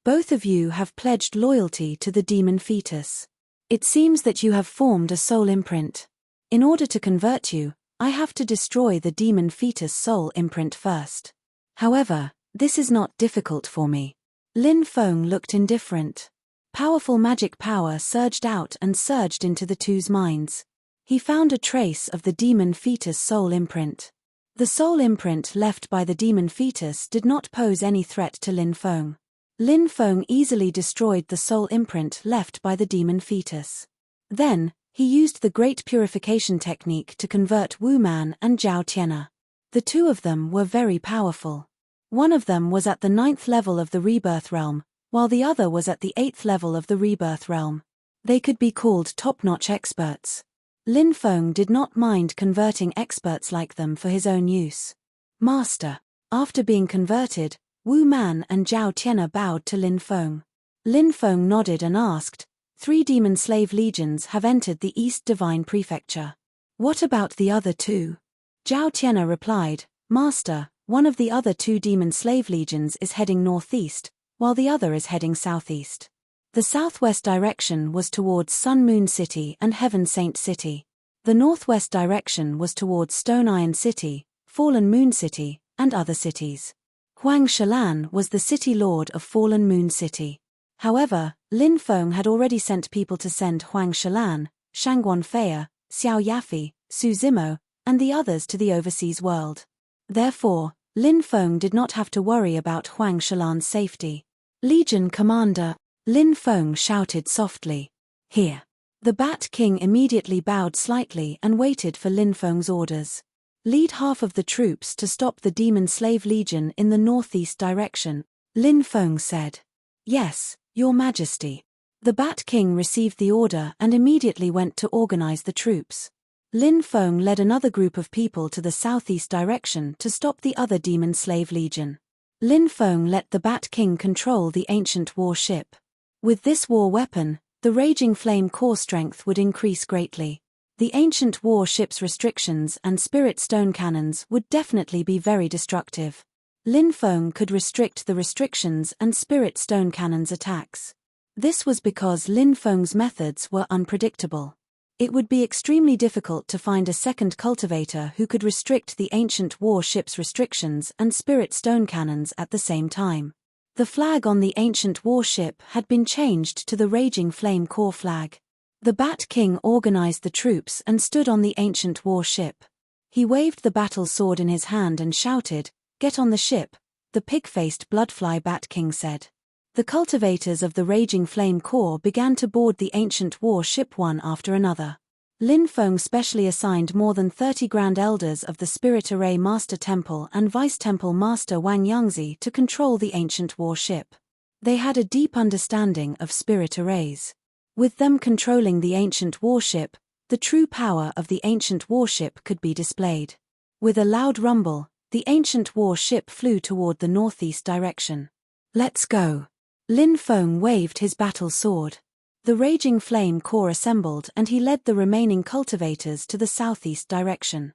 Both of you have pledged loyalty to the demon fetus. It seems that you have formed a soul imprint. In order to convert you, I have to destroy the demon fetus soul imprint first. However, this is not difficult for me. Lin Feng looked indifferent. Powerful magic power surged out and surged into the two's minds. He found a trace of the demon fetus soul imprint. The soul imprint left by the demon fetus did not pose any threat to Lin Feng. Lin Feng easily destroyed the soul imprint left by the demon fetus. Then, he used the Great Purification Technique to convert Wu Man and Zhao Tian'er. The two of them were very powerful. One of them was at the 9th level of the Rebirth Realm, while the other was at the 8th level of the Rebirth Realm. They could be called top-notch experts. Lin Feng did not mind converting experts like them for his own use. Master. After being converted, Wu Man and Zhao Tian'er bowed to Lin Feng. Lin Feng nodded and asked, 3 demon slave legions have entered the East Divine Prefecture. What about the other 2? Zhao Tian'er replied, Master, one of the other 2 demon slave legions is heading northeast, while the other is heading southeast. The southwest direction was towards Sun Moon City and Heaven Saint City. The northwest direction was towards Stone Iron City, Fallen Moon City, and other cities. Huang Shalan was the city lord of Fallen Moon City. However, Lin Feng had already sent people to send Huang Shalan, Shangguan Fei'er, Xiao Yafi, Su Zimo, and the others to the overseas world. Therefore, Lin Feng did not have to worry about Huang Shalan's safety. Legion Commander, Lin Feng shouted softly. Here. The Bat King immediately bowed slightly and waited for Lin Feng's orders. Lead half of the troops to stop the Demon Slave Legion in the northeast direction, Lin Feng said. Yes, Your Majesty. The Bat King received the order and immediately went to organize the troops. Lin Feng led another group of people to the southeast direction to stop the other Demon Slave Legion. Lin Feng let the Bat King control the ancient war ship. With this war weapon, the Raging Flame core strength would increase greatly. The ancient war ship's restrictions and spirit stone cannons would definitely be very destructive. Lin Feng could restrict the restrictions and spirit stone cannons' attacks. This was because Lin Feng's methods were unpredictable. It would be extremely difficult to find a second cultivator who could restrict the ancient war ship's restrictions and spirit stone cannons at the same time. The flag on the ancient warship had been changed to the Raging Flame core flag. The Bat King organized the troops and stood on the ancient warship. He waved the battle sword in his hand and shouted, "Get on the ship," the pig-faced Bloodfly Bat King said. The cultivators of the Raging Flame core began to board the ancient warship one after another. Lin Feng specially assigned more than 30 Grand Elders of the Spirit Array Master Temple and Vice Temple Master Wang Yangzi to control the ancient warship. They had a deep understanding of spirit arrays. With them controlling the ancient warship, the true power of the ancient warship could be displayed. With a loud rumble, the ancient warship flew toward the northeast direction. "Let's go." Lin Feng waved his battle sword. The Raging Flame core assembled and he led the remaining cultivators to the southeast direction.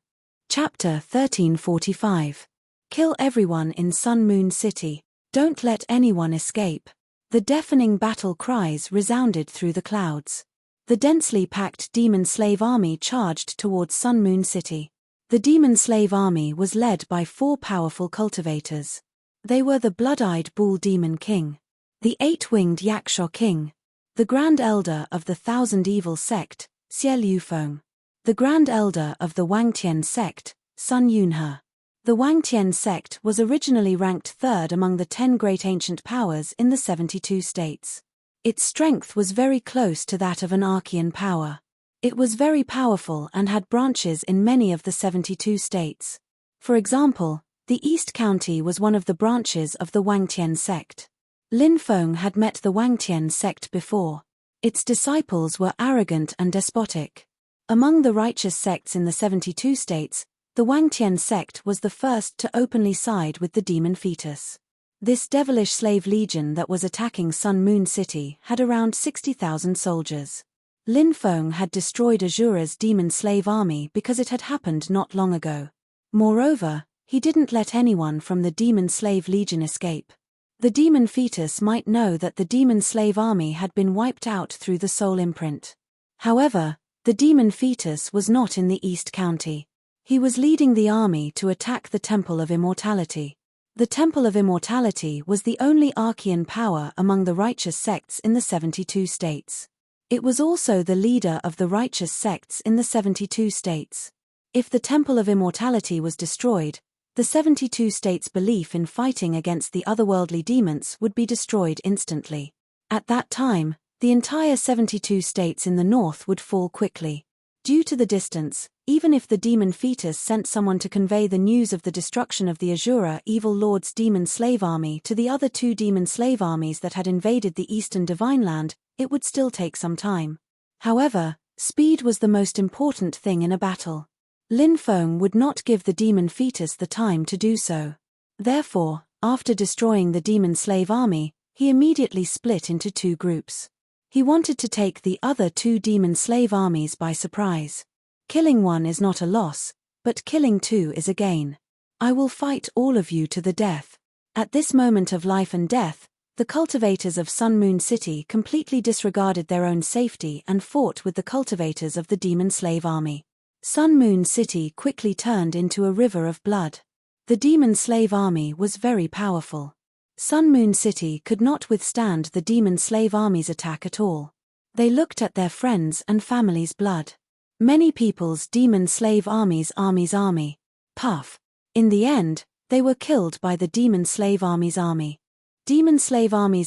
Chapter 1345. Kill everyone in Sun Moon City. Don't let anyone escape. The deafening battle cries resounded through the clouds. The densely packed Demon Slave Army charged towards Sun Moon City. The Demon Slave Army was led by 4 powerful cultivators. They were the Blood-Eyed Bull Demon King, the 8-Winged Yakshaw King, the Grand Elder of the Thousand Evil Sect, Xie Liufeng, the Grand Elder of the Wangtian Sect, Sun Yunhe. The Wangtian Sect was originally ranked 3rd among the 10 great ancient powers in the 72 states. Its strength was very close to that of an Archean power. It was very powerful and had branches in many of the 72 states. For example, the East County was one of the branches of the Wangtian Sect. Lin Feng had met the Wangtian Sect before. Its disciples were arrogant and despotic. Among the righteous sects in the 72 states, the Wangtian Sect was the first to openly side with the demon fetus. This devilish slave legion that was attacking Sun Moon City had around 60,000 soldiers. Lin Feng had destroyed Azura's demon slave army because it had happened not long ago. Moreover, he didn't let anyone from the demon slave legion escape. The demon fetus might know that the demon slave army had been wiped out through the soul imprint. However, the demon fetus was not in the East County. He was leading the army to attack the Temple of Immortality. The Temple of Immortality was the only Archean power among the righteous sects in the 72 states. It was also the leader of the righteous sects in the 72 states. If the Temple of Immortality was destroyed, the 72 states' belief in fighting against the otherworldly demons would be destroyed instantly. At that time, the entire 72 states in the north would fall quickly. Due to the distance, even if the demon fetus sent someone to convey the news of the destruction of the Azura Evil Lord's demon slave army to the other two demon slave armies that had invaded the eastern divine land, it would still take some time. However, speed was the most important thing in a battle. Lin Feng would not give the demon fetus the time to do so. Therefore, after destroying the demon slave army, he immediately split into two groups. He wanted to take the other two demon slave armies by surprise. Killing one is not a loss, but killing two is a gain. I will fight all of you to the death. At this moment of life and death, the cultivators of Sun Moon City completely disregarded their own safety and fought with the cultivators of the demon slave army. Sun Moon City quickly turned into a river of blood. The demon slave army was very powerful. Sun Moon City could not withstand the demon slave army's attack at all. They looked at their friends' and family's blood. Many people's demon slave army. Puff. In the end, they were killed by the demon slave army. Demon slave army,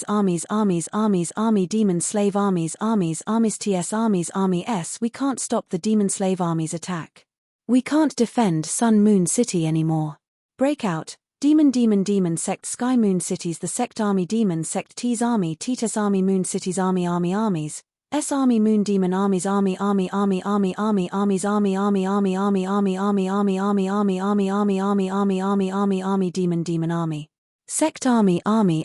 demon slave armies ts army s. We can't stop the demon slave army's attack. We can't defend Sun Moon City anymore. Breakout. Demon sect Sky Moon Cities. The sect army demon sect T's army Titus army Moon Cities armies S army Moon demon armies armies demon army sect army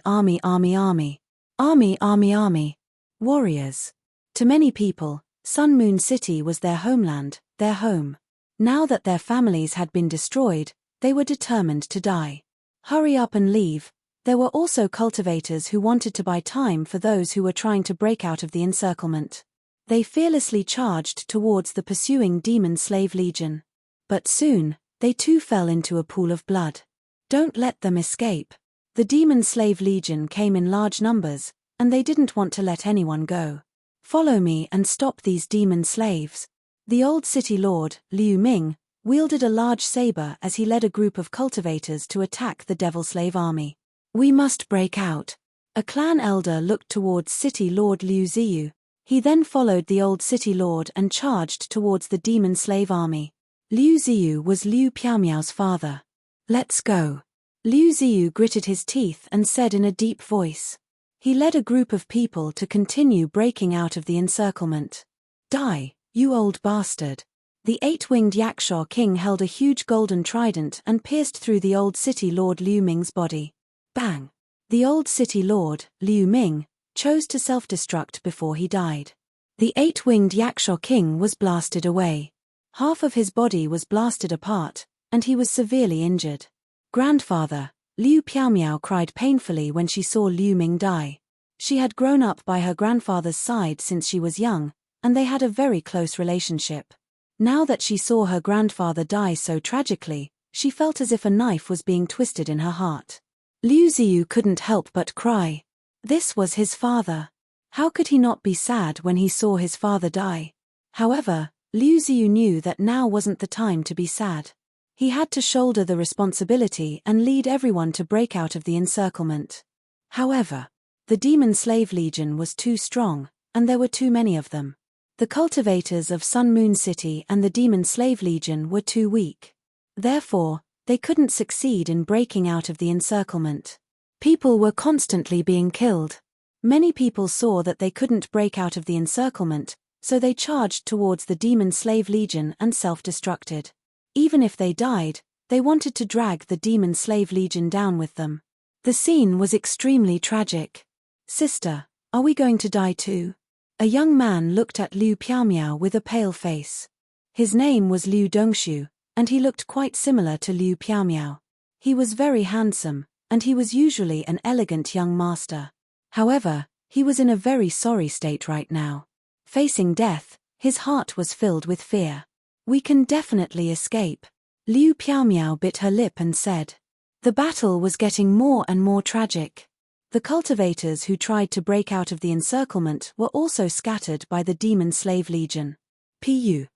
warriors. To many people, Sun Moon City was their homeland, their home. Now that their families had been destroyed, they were determined to die. Hurry up and leave. There were also cultivators who wanted to buy time for those who were trying to break out of the encirclement. They fearlessly charged towards the pursuing demon slave legion. But soon, they too fell into a pool of blood. Don't let them escape. The demon slave legion came in large numbers, and they didn't want to let anyone go. Follow me and stop these demon slaves. The old city lord, Liu Ming, wielded a large saber as he led a group of cultivators to attack the devil slave army. We must break out. A clan elder looked towards city lord Liu Ziyu. He then followed the old city lord and charged towards the demon slave army. Liu Ziyu was Liu Piaomiao's father. Let's go. Liu Ziyu gritted his teeth and said in a deep voice. He led a group of people to continue breaking out of the encirclement. Die, you old bastard. The eight-winged Yakshaw king held a huge golden trident and pierced through the old city lord Liu Ming's body. Bang! The old city lord, Liu Ming, chose to self-destruct before he died. The eight-winged Yakshaw king was blasted away. Half of his body was blasted apart, and he was severely injured. Grandfather, Liu Piaomiao cried painfully when she saw Liu Ming die. She had grown up by her grandfather's side since she was young, and they had a very close relationship. Now that she saw her grandfather die so tragically, she felt as if a knife was being twisted in her heart. Liu Ziyu couldn't help but cry. This was his father. How could he not be sad when he saw his father die? However, Liu Ziyu knew that now wasn't the time to be sad. He had to shoulder the responsibility and lead everyone to break out of the encirclement. However, the Demon Slave Legion was too strong, and there were too many of them. The cultivators of Sun Moon City and the Demon Slave Legion were too weak. Therefore, they couldn't succeed in breaking out of the encirclement. People were constantly being killed. Many people saw that they couldn't break out of the encirclement, so they charged towards the Demon Slave Legion and self-destructed. Even if they died, they wanted to drag the Demon Slave Legion down with them. The scene was extremely tragic. "Sister, are we going to die too?" A young man looked at Liu Piaomiao with a pale face. His name was Liu Dongshu, and he looked quite similar to Liu Piaomiao. He was very handsome, and he was usually an elegant young master. However, he was in a very sorry state right now. Facing death, his heart was filled with fear. "We can definitely escape." Liu Piaomiao bit her lip and said. The battle was getting more and more tragic. The cultivators who tried to break out of the encirclement were also scattered by the Demon Slave Legion. Pu.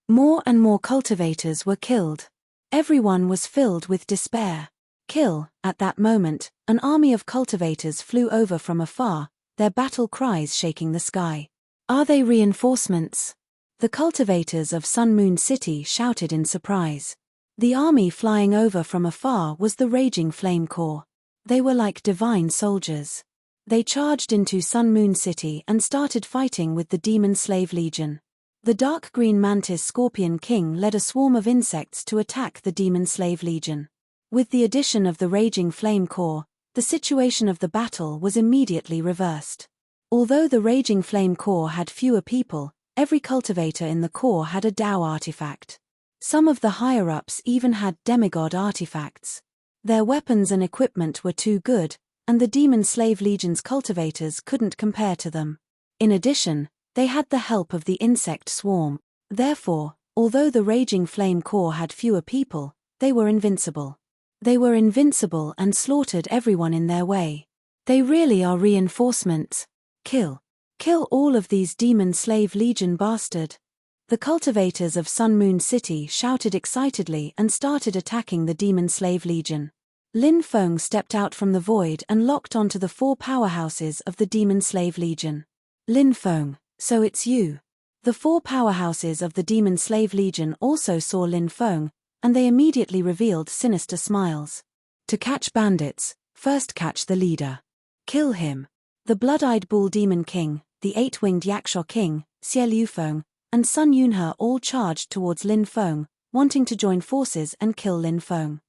More and more cultivators were killed. Everyone was filled with despair. Kill. At that moment, an army of cultivators flew over from afar, their battle cries shaking the sky. "Are they reinforcements?" The cultivators of Sun Moon City shouted in surprise. The army flying over from afar was the Raging Flame Corps. They were like divine soldiers. They charged into Sun Moon City and started fighting with the Demon Slave Legion. The dark green mantis Scorpion King led a swarm of insects to attack the Demon Slave Legion. With the addition of the Raging Flame Corps, the situation of the battle was immediately reversed. Although the Raging Flame Corps had fewer people, every cultivator in the Corps had a Dao artifact. Some of the higher-ups even had demigod artifacts. Their weapons and equipment were too good, and the Demon Slave Legion's cultivators couldn't compare to them. In addition, they had the help of the insect swarm. Therefore, although the Raging Flame Corps had fewer people, they were invincible. They were invincible and slaughtered everyone in their way. They really are reinforcements. Kill. Kill all of these Demon Slave Legion bastard. The cultivators of Sun Moon City shouted excitedly and started attacking the Demon Slave Legion. Lin Feng stepped out from the void and locked onto the 4 powerhouses of the Demon Slave Legion. "Lin Feng, so it's you." The 4 powerhouses of the Demon Slave Legion also saw Lin Feng, and they immediately revealed sinister smiles. "To catch bandits, first catch the leader. Kill him." The blood-eyed Bull Demon King, the 8-winged Yaksha King, Xie Liufeng, and Sun Yunhe all charged towards Lin Feng, wanting to join forces and kill Lin Feng.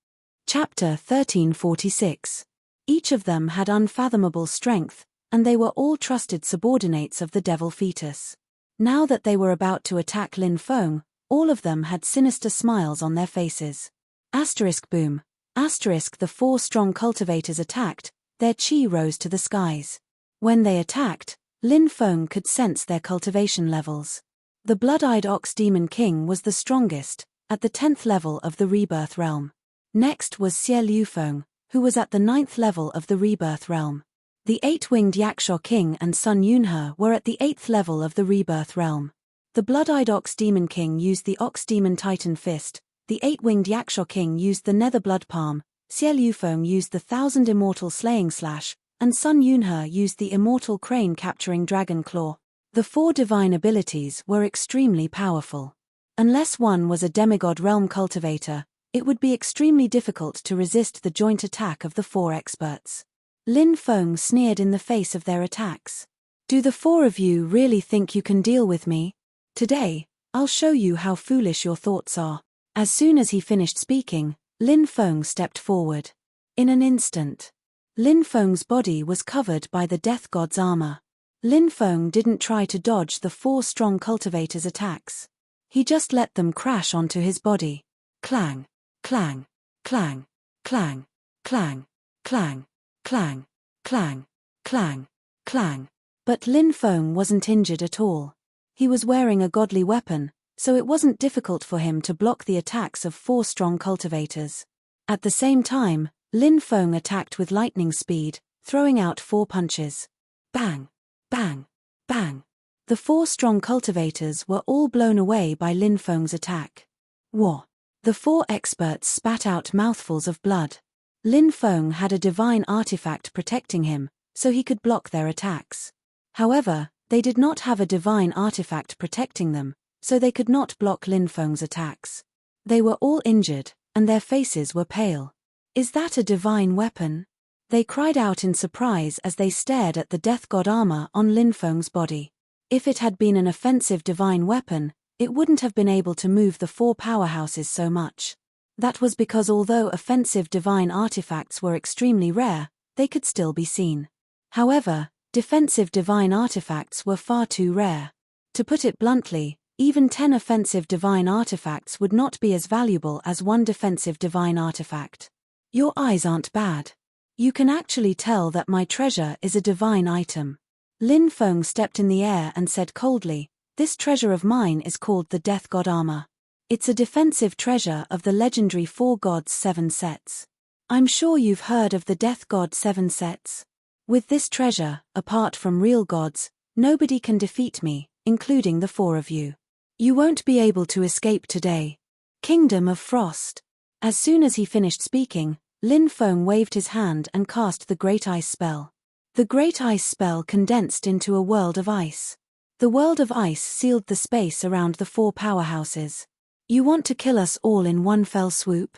Chapter 1346. Each of them had unfathomable strength, and they were all trusted subordinates of the Devil Fetus. Now that they were about to attack Lin Feng, all of them had sinister smiles on their faces. Boom. The 4 strong cultivators attacked, their chi rose to the skies. When they attacked, Lin Feng could sense their cultivation levels. The blood-eyed Ox Demon King was the strongest, at the 10th level of the Rebirth Realm. Next was Xie Liufeng, who was at the 9th level of the Rebirth Realm. The 8-winged Yaksha King and Sun Yunhe were at the 8th level of the Rebirth Realm. The blood-eyed Ox Demon King used the Ox Demon Titan Fist, the 8-winged Yaksha King used the Nether Blood Palm, Xie Liufeng used the 1000 Immortal Slaying Slash, and Sun Yunhe used the Immortal Crane Capturing Dragon Claw. The 4 divine abilities were extremely powerful. Unless one was a demigod realm cultivator, it would be extremely difficult to resist the joint attack of the 4 experts. Lin Feng sneered in the face of their attacks. "Do the 4 of you really think you can deal with me? Today, I'll show you how foolish your thoughts are." As soon as he finished speaking, Lin Feng stepped forward. In an instant, Lin Feng's body was covered by the Death God's armor. Lin Feng didn't try to dodge the 4 strong cultivators' attacks. He just let them crash onto his body. Clang, clang, clang, clang, clang, clang, clang, clang, clang, clang. But Lin Feng wasn't injured at all. He was wearing a godly weapon, so it wasn't difficult for him to block the attacks of 4 strong cultivators. At the same time, Lin Feng attacked with lightning speed, throwing out 4 punches. Bang! Bang! Bang! The 4 strong cultivators were all blown away by Lin Feng's attack. Wah! The 4 experts spat out mouthfuls of blood. Lin Feng had a divine artifact protecting him, so he could block their attacks. However, they did not have a divine artifact protecting them, so they could not block Lin Feng's attacks. They were all injured, and their faces were pale. "Is that a divine weapon?" They cried out in surprise as they stared at the Death God armor on Lin Feng's body. If it had been an offensive divine weapon, it wouldn't have been able to move the 4 powerhouses so much. That was because although offensive divine artifacts were extremely rare, they could still be seen. However, defensive divine artifacts were far too rare. To put it bluntly, even 10 offensive divine artifacts would not be as valuable as one defensive divine artifact. Your eyes aren't bad. You can actually tell that my treasure is a divine item. Lin Feng stepped in the air and said coldly, "This treasure of mine is called the Death God Armor. It's a defensive treasure of the legendary 4 Gods 7 sets. I'm sure you've heard of the Death God 7 sets. With this treasure, apart from real gods, nobody can defeat me, including the 4 of you. You won't be able to escape today. Kingdom of Frost." As soon as he finished speaking, Lin Feng waved his hand and cast the Great Ice spell. The Great Ice spell condensed into a world of ice. The world of ice sealed the space around the 4 powerhouses. "You want to kill us all in one fell swoop?"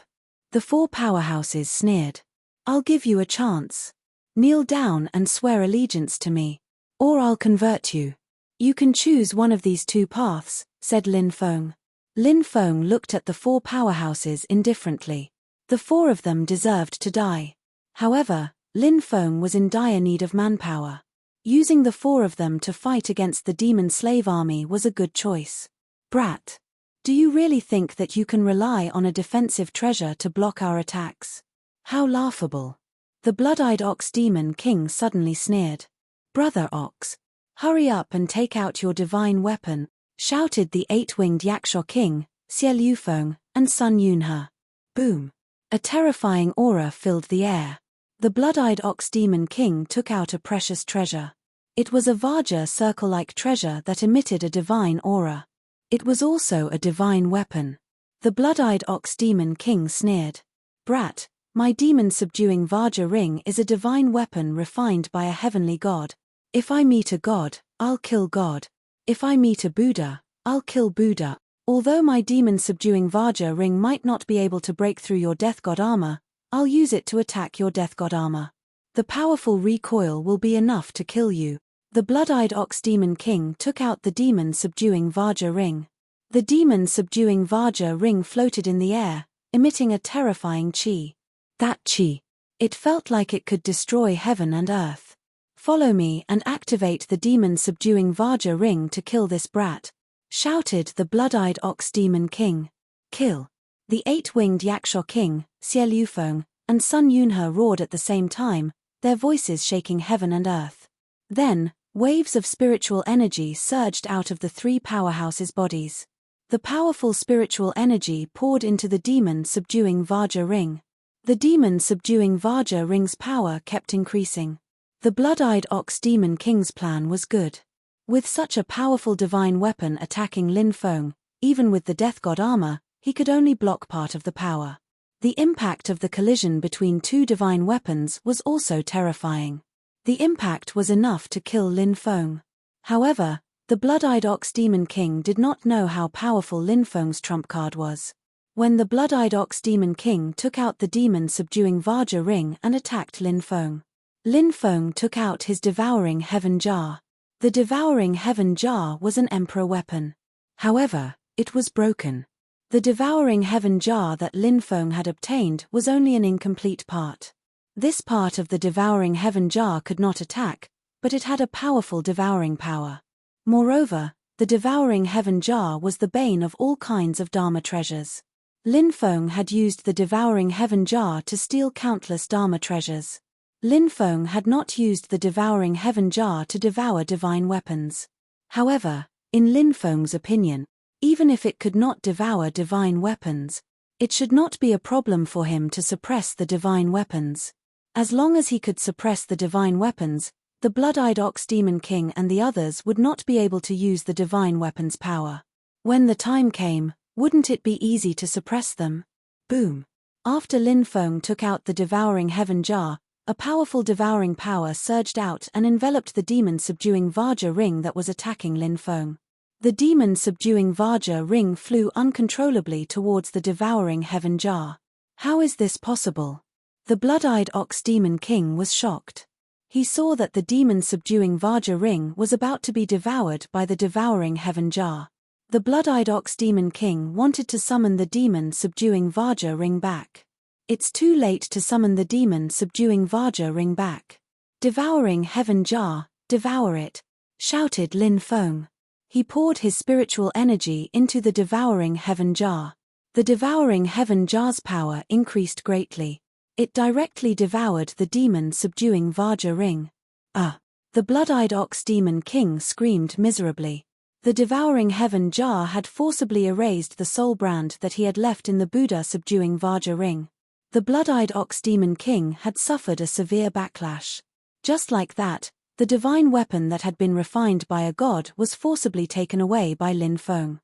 The 4 powerhouses sneered. "I'll give you a chance. Kneel down and swear allegiance to me. Or I'll convert you. You can choose one of these 2 paths," said Lin Feng. Lin Feng looked at the 4 powerhouses indifferently. The 4 of them deserved to die. However, Lin Feng was in dire need of manpower. Using the 4 of them to fight against the demon slave army was a good choice. "Brat. Do you really think that you can rely on a defensive treasure to block our attacks? How laughable." The blood-eyed ox demon king suddenly sneered. "Brother Ox, hurry up and take out your divine weapon," shouted the 8-winged Yaksha king, Xie Liufeng, and Sun Yunhe. Boom. A terrifying aura filled the air. The blood-eyed ox demon king took out a precious treasure. It was a Vajra circle-like treasure that emitted a divine aura. It was also a divine weapon. The blood-eyed ox demon king sneered. "Brat, my demon-subduing Vajra ring is a divine weapon refined by a heavenly god. If I meet a god, I'll kill God. If I meet a Buddha, I'll kill Buddha. Although my demon-subduing Vajra ring might not be able to break through your Death God armor, I'll use it to attack your Death God armor. The powerful recoil will be enough to kill you." The blood-eyed ox demon king took out the demon-subduing Vajra ring. The demon-subduing Vajra ring floated in the air, emitting a terrifying chi. That chi. It felt like it could destroy heaven and earth. "Follow me and activate the demon-subduing Vajra ring to kill this brat," shouted the blood-eyed ox demon king. "Kill." The 8-winged Yaksha king, Xie Liufeng, and Sun Yunhe roared at the same time, their voices shaking heaven and earth. Then, waves of spiritual energy surged out of the 3 powerhouses' bodies. The powerful spiritual energy poured into the demon-subduing Vajra ring. The demon-subduing Vajra ring's power kept increasing. The blood-eyed ox demon king's plan was good. With such a powerful divine weapon attacking Lin Feng, even with the Death God armor, he could only block part of the power. The impact of the collision between 2 divine weapons was also terrifying. The impact was enough to kill Lin Feng. However, the blood-eyed ox demon king did not know how powerful Lin Feng's trump card was. When the blood-eyed ox demon king took out the demon-subduing Vajra ring and attacked Lin Feng, Lin Feng took out his devouring heaven jar. The devouring heaven jar was an emperor weapon. However, it was broken. The devouring heaven jar that Lin Feng had obtained was only an incomplete part. This part of the devouring heaven jar could not attack, but it had a powerful devouring power. Moreover, the devouring heaven jar was the bane of all kinds of Dharma treasures. Lin Feng had used the devouring heaven jar to steal countless Dharma treasures. Lin Feng had not used the devouring heaven jar to devour divine weapons. However, in Lin Feng's opinion, even if it could not devour divine weapons, it should not be a problem for him to suppress the divine weapons. As long as he could suppress the divine weapons, the blood-eyed ox demon king and the others would not be able to use the divine weapons' power. When the time came, wouldn't it be easy to suppress them? Boom. After Lin Feng took out the devouring heaven jar, a powerful devouring power surged out and enveloped the demon-subduing Vajra ring that was attacking Lin Feng. The demon-subduing Vajra ring flew uncontrollably towards the devouring heaven jar. How is this possible? The blood-eyed ox demon king was shocked. He saw that the demon-subduing Vajra ring was about to be devoured by the devouring heaven jar. The blood-eyed ox demon king wanted to summon the demon subduing Vajra ring back. It's too late to summon the demon subduing Vajra ring back. Devouring heaven jar, devour it, shouted Lin Feng. He poured his spiritual energy into the devouring heaven jar. The devouring heaven jar's power increased greatly. It directly devoured the demon subduing Vajra ring. The blood-eyed ox demon king screamed miserably. The devouring heaven jar had forcibly erased the soul brand that he had left in the Buddha subduing Vajra ring. The blood-eyed ox demon king had suffered a severe backlash. Just like that, the divine weapon that had been refined by a god was forcibly taken away by Lin Feng.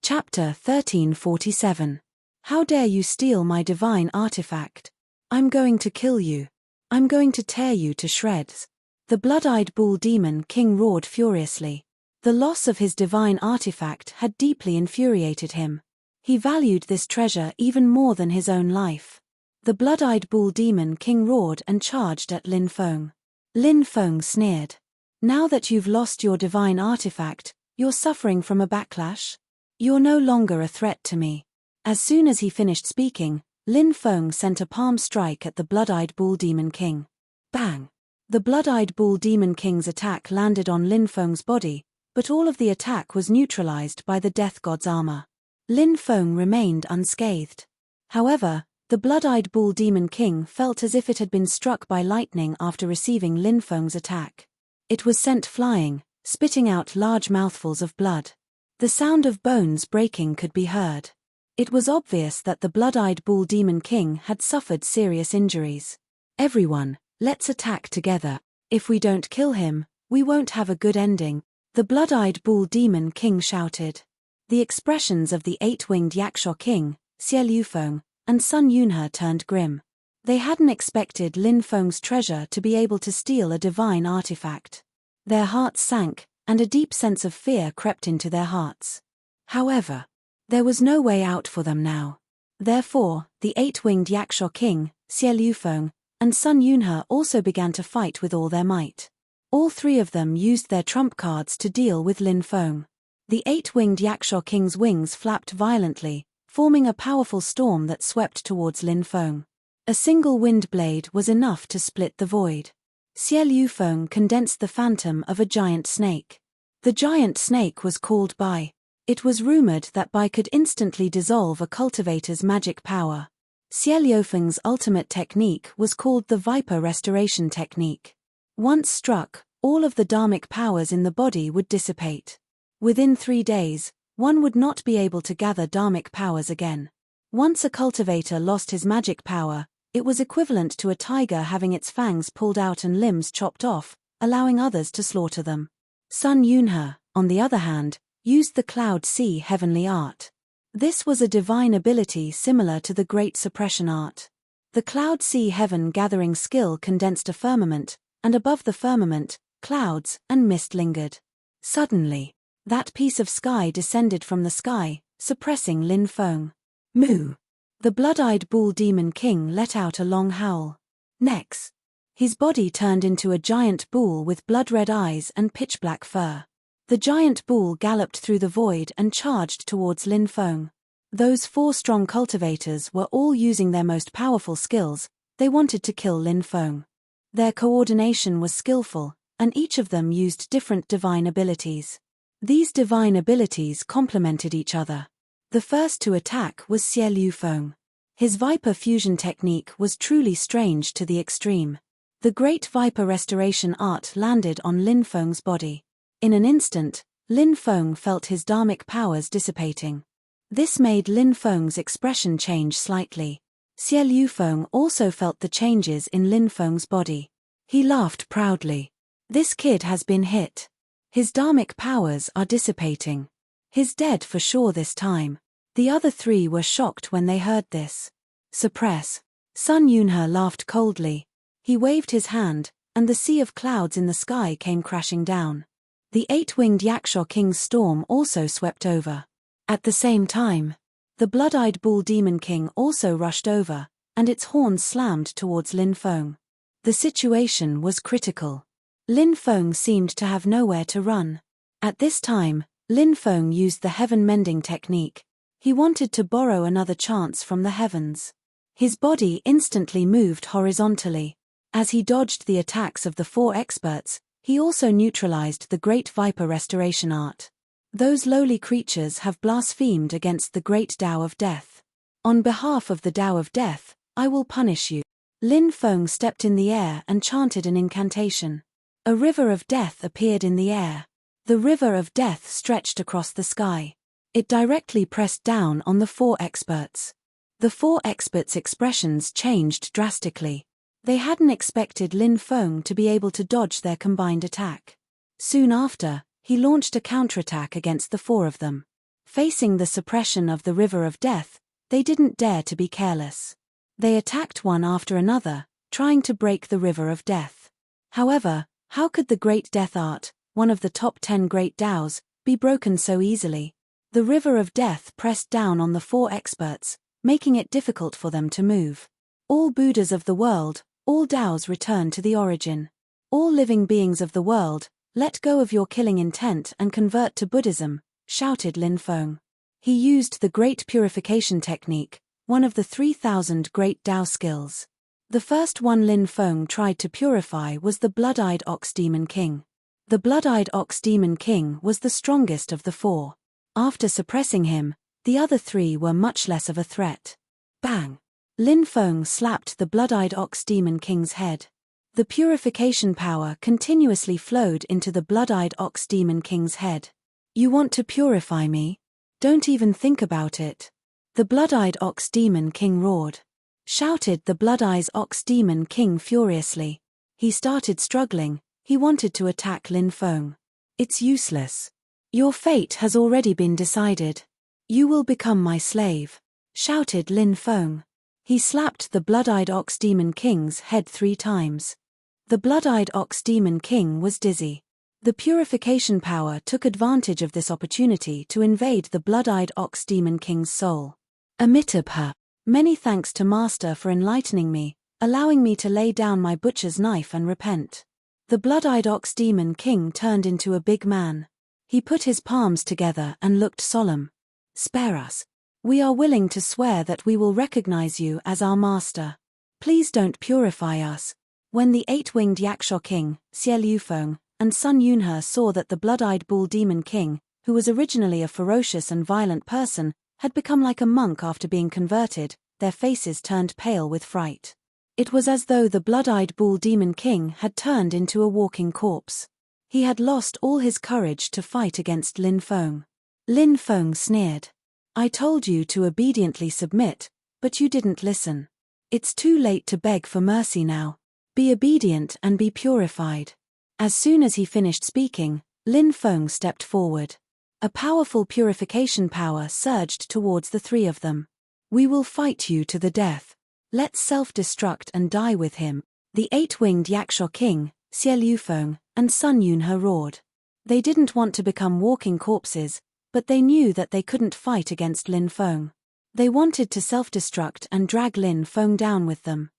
Chapter 1347. How dare you steal my divine artifact? I'm going to kill you. I'm going to tear you to shreds. The blood-eyed bull demon king roared furiously. The loss of his divine artifact had deeply infuriated him. He valued this treasure even more than his own life. The blood-eyed bull demon king roared and charged at Lin Feng. Lin Feng sneered. Now that you've lost your divine artifact, you're suffering from a backlash? You're no longer a threat to me. As soon as he finished speaking, Lin Feng sent a palm strike at the blood-eyed bull demon king. Bang! The blood-eyed bull demon king's attack landed on Lin Feng's body, but all of the attack was neutralized by the death god's armor. Lin Feng remained unscathed. However, the blood-eyed bull demon king felt as if it had been struck by lightning after receiving Lin Feng's attack. It was sent flying, spitting out large mouthfuls of blood. The sound of bones breaking could be heard. It was obvious that the blood-eyed bull demon king had suffered serious injuries. Everyone, let's attack together. If we don't kill him, we won't have a good ending, the blood-eyed bull demon king shouted. The expressions of the eight-winged Yaksha king, Xie Liufeng, and Sun Yunhe turned grim. They hadn't expected Lin Feng's treasure to be able to steal a divine artifact. Their hearts sank, and a deep sense of fear crept into their hearts. However, there was no way out for them now. Therefore, the eight-winged Yaksha king, Xie Liufeng, and Sun Yunhe also began to fight with all their might. All three of them used their trump cards to deal with Lin Feng. The eight-winged Yaksha king's wings flapped violently, forming a powerful storm that swept towards Lin Feng. A single wind blade was enough to split the void. Xie Liufeng condensed the phantom of a giant snake. The giant snake was called Bai. It was rumored that Bai could instantly dissolve a cultivator's magic power. Xie Liufeng's ultimate technique was called the Viper Restoration Technique. Once struck, all of the dharmic powers in the body would dissipate. Within 3 days, one would not be able to gather dharmic powers again. Once a cultivator lost his magic power, it was equivalent to a tiger having its fangs pulled out and limbs chopped off, allowing others to slaughter them. Sun Yunhe, on the other hand, used the Cloud Sea heavenly art. This was a divine ability similar to the Great Suppression art. The Cloud Sea heaven gathering skill condensed a firmament, and above the firmament, clouds and mist lingered. Suddenly, that piece of sky descended from the sky, suppressing Lin Feng. Moo! The blood-eyed bull demon king let out a long howl. Next, his body turned into a giant bull with blood-red eyes and pitch-black fur. The giant bull galloped through the void and charged towards Lin Feng. Those 4 strong cultivators were all using their most powerful skills. They wanted to kill Lin Feng. Their coordination was skillful, and each of them used different divine abilities. These divine abilities complemented each other. The first to attack was Xie Liufeng. His Viper fusion technique was truly strange to the extreme. The Great Viper Restoration art landed on Lin Feng's body. In an instant, Lin Feng felt his dharmic powers dissipating. This made Lin Feng's expression change slightly. Xie Liufeng also felt the changes in Lin Feng's body. He laughed proudly. This kid has been hit. His dharmic powers are dissipating. He's dead for sure this time. The other 3 were shocked when they heard this. Suppress. Sun Yunhe laughed coldly. He waved his hand, and the sea of clouds in the sky came crashing down. The 8-winged Yaksha king's storm also swept over. At the same time, the blood-eyed bull demon king also rushed over, and its horns slammed towards Lin Feng. The situation was critical. Lin Feng seemed to have nowhere to run. At this time, Lin Feng used the heaven mending technique. He wanted to borrow another chance from the heavens. His body instantly moved horizontally. As he dodged the attacks of the 4 experts, he also neutralized the great viper restoration art. Those lowly creatures have blasphemed against the great Tao of Death. On behalf of the Tao of Death, I will punish you. Lin Feng stepped in the air and chanted an incantation. A river of death appeared in the air. The river of death stretched across the sky. It directly pressed down on the 4 experts. The 4 experts' expressions changed drastically. They hadn't expected Lin Feng to be able to dodge their combined attack. Soon after, he launched a counterattack against the 4 of them. Facing the suppression of the river of death, they didn't dare to be careless. They attacked one after another, trying to break the river of death. However, how could the great death art, one of the top 10 great Taos, be broken so easily? The river of death pressed down on the 4 experts, making it difficult for them to move. All Buddhas of the world, all Taos return to the origin. All living beings of the world, let go of your killing intent and convert to Buddhism, shouted Lin Feng. He used the Great Purification Technique, one of the 3,000 great Tao skills. The first one Lin Feng tried to purify was the Blood-Eyed Ox Demon King. The Blood-Eyed Ox Demon King was the strongest of the 4. After suppressing him, the other 3 were much less of a threat. Bang! Lin Feng slapped the Blood-Eyed Ox Demon King's head. The purification power continuously flowed into the Blood-Eyed Ox Demon King's head. You want to purify me? Don't even think about it. The Blood-Eyed Ox Demon King roared. Shouted the Blood-Eyed Ox Demon King furiously. He started struggling. He wanted to attack Lin Feng. It's useless. Your fate has already been decided. You will become my slave, shouted Lin Feng. He slapped the Blood-Eyed Ox Demon King's head 3 times. The Blood-Eyed Ox Demon King was dizzy. The purification power took advantage of this opportunity to invade the Blood-Eyed Ox Demon King's soul. Amitabha. Many thanks to Master for enlightening me, allowing me to lay down my butcher's knife and repent. The Blood-Eyed Ox Demon King turned into a big man. He put his palms together and looked solemn. Spare us. We are willing to swear that we will recognize you as our master. Please don't purify us. When the 8-winged Yaksha King, Xie Liufeng, and Sun Yunhe saw that the Blood-Eyed Bull Demon King, who was originally a ferocious and violent person, had become like a monk after being converted, their faces turned pale with fright. It was as though the Blood-Eyed Bull Demon King had turned into a walking corpse. He had lost all his courage to fight against Lin Feng. Lin Feng sneered. I told you to obediently submit, but you didn't listen. It's too late to beg for mercy now. Be obedient and be purified. As soon as he finished speaking, Lin Feng stepped forward. A powerful purification power surged towards the 3 of them. We will fight you to the death. Let's self-destruct and die with him. The 8-winged Yaksha King, Xie Liufeng, and Sun Yunhe roared. They didn't want to become walking corpses, but they knew that they couldn't fight against Lin Feng. They wanted to self-destruct and drag Lin Feng down with them.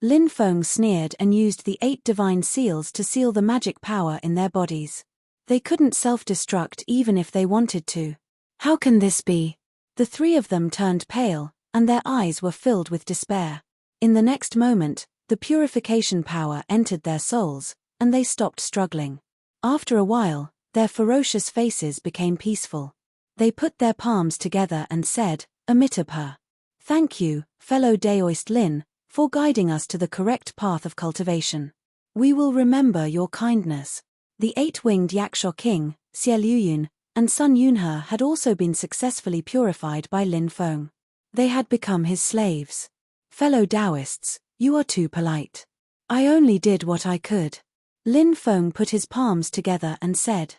Lin Feng sneered and used the 8 divine seals to seal the magic power in their bodies. They couldn't self-destruct even if they wanted to. How can this be? The 3 of them turned pale, and their eyes were filled with despair. In the next moment, the purification power entered their souls, and they stopped struggling. After a while, their ferocious faces became peaceful. They put their palms together and said, Amitabha. Thank you, fellow Daoist Lin, for guiding us to the correct path of cultivation. We will remember your kindness. The 8-winged Yaksha King, Xie Liuyun, and Sun Yunhe had also been successfully purified by Lin Feng. They had become his slaves. Fellow Taoists, you are too polite. I only did what I could. Lin Feng put his palms together and said.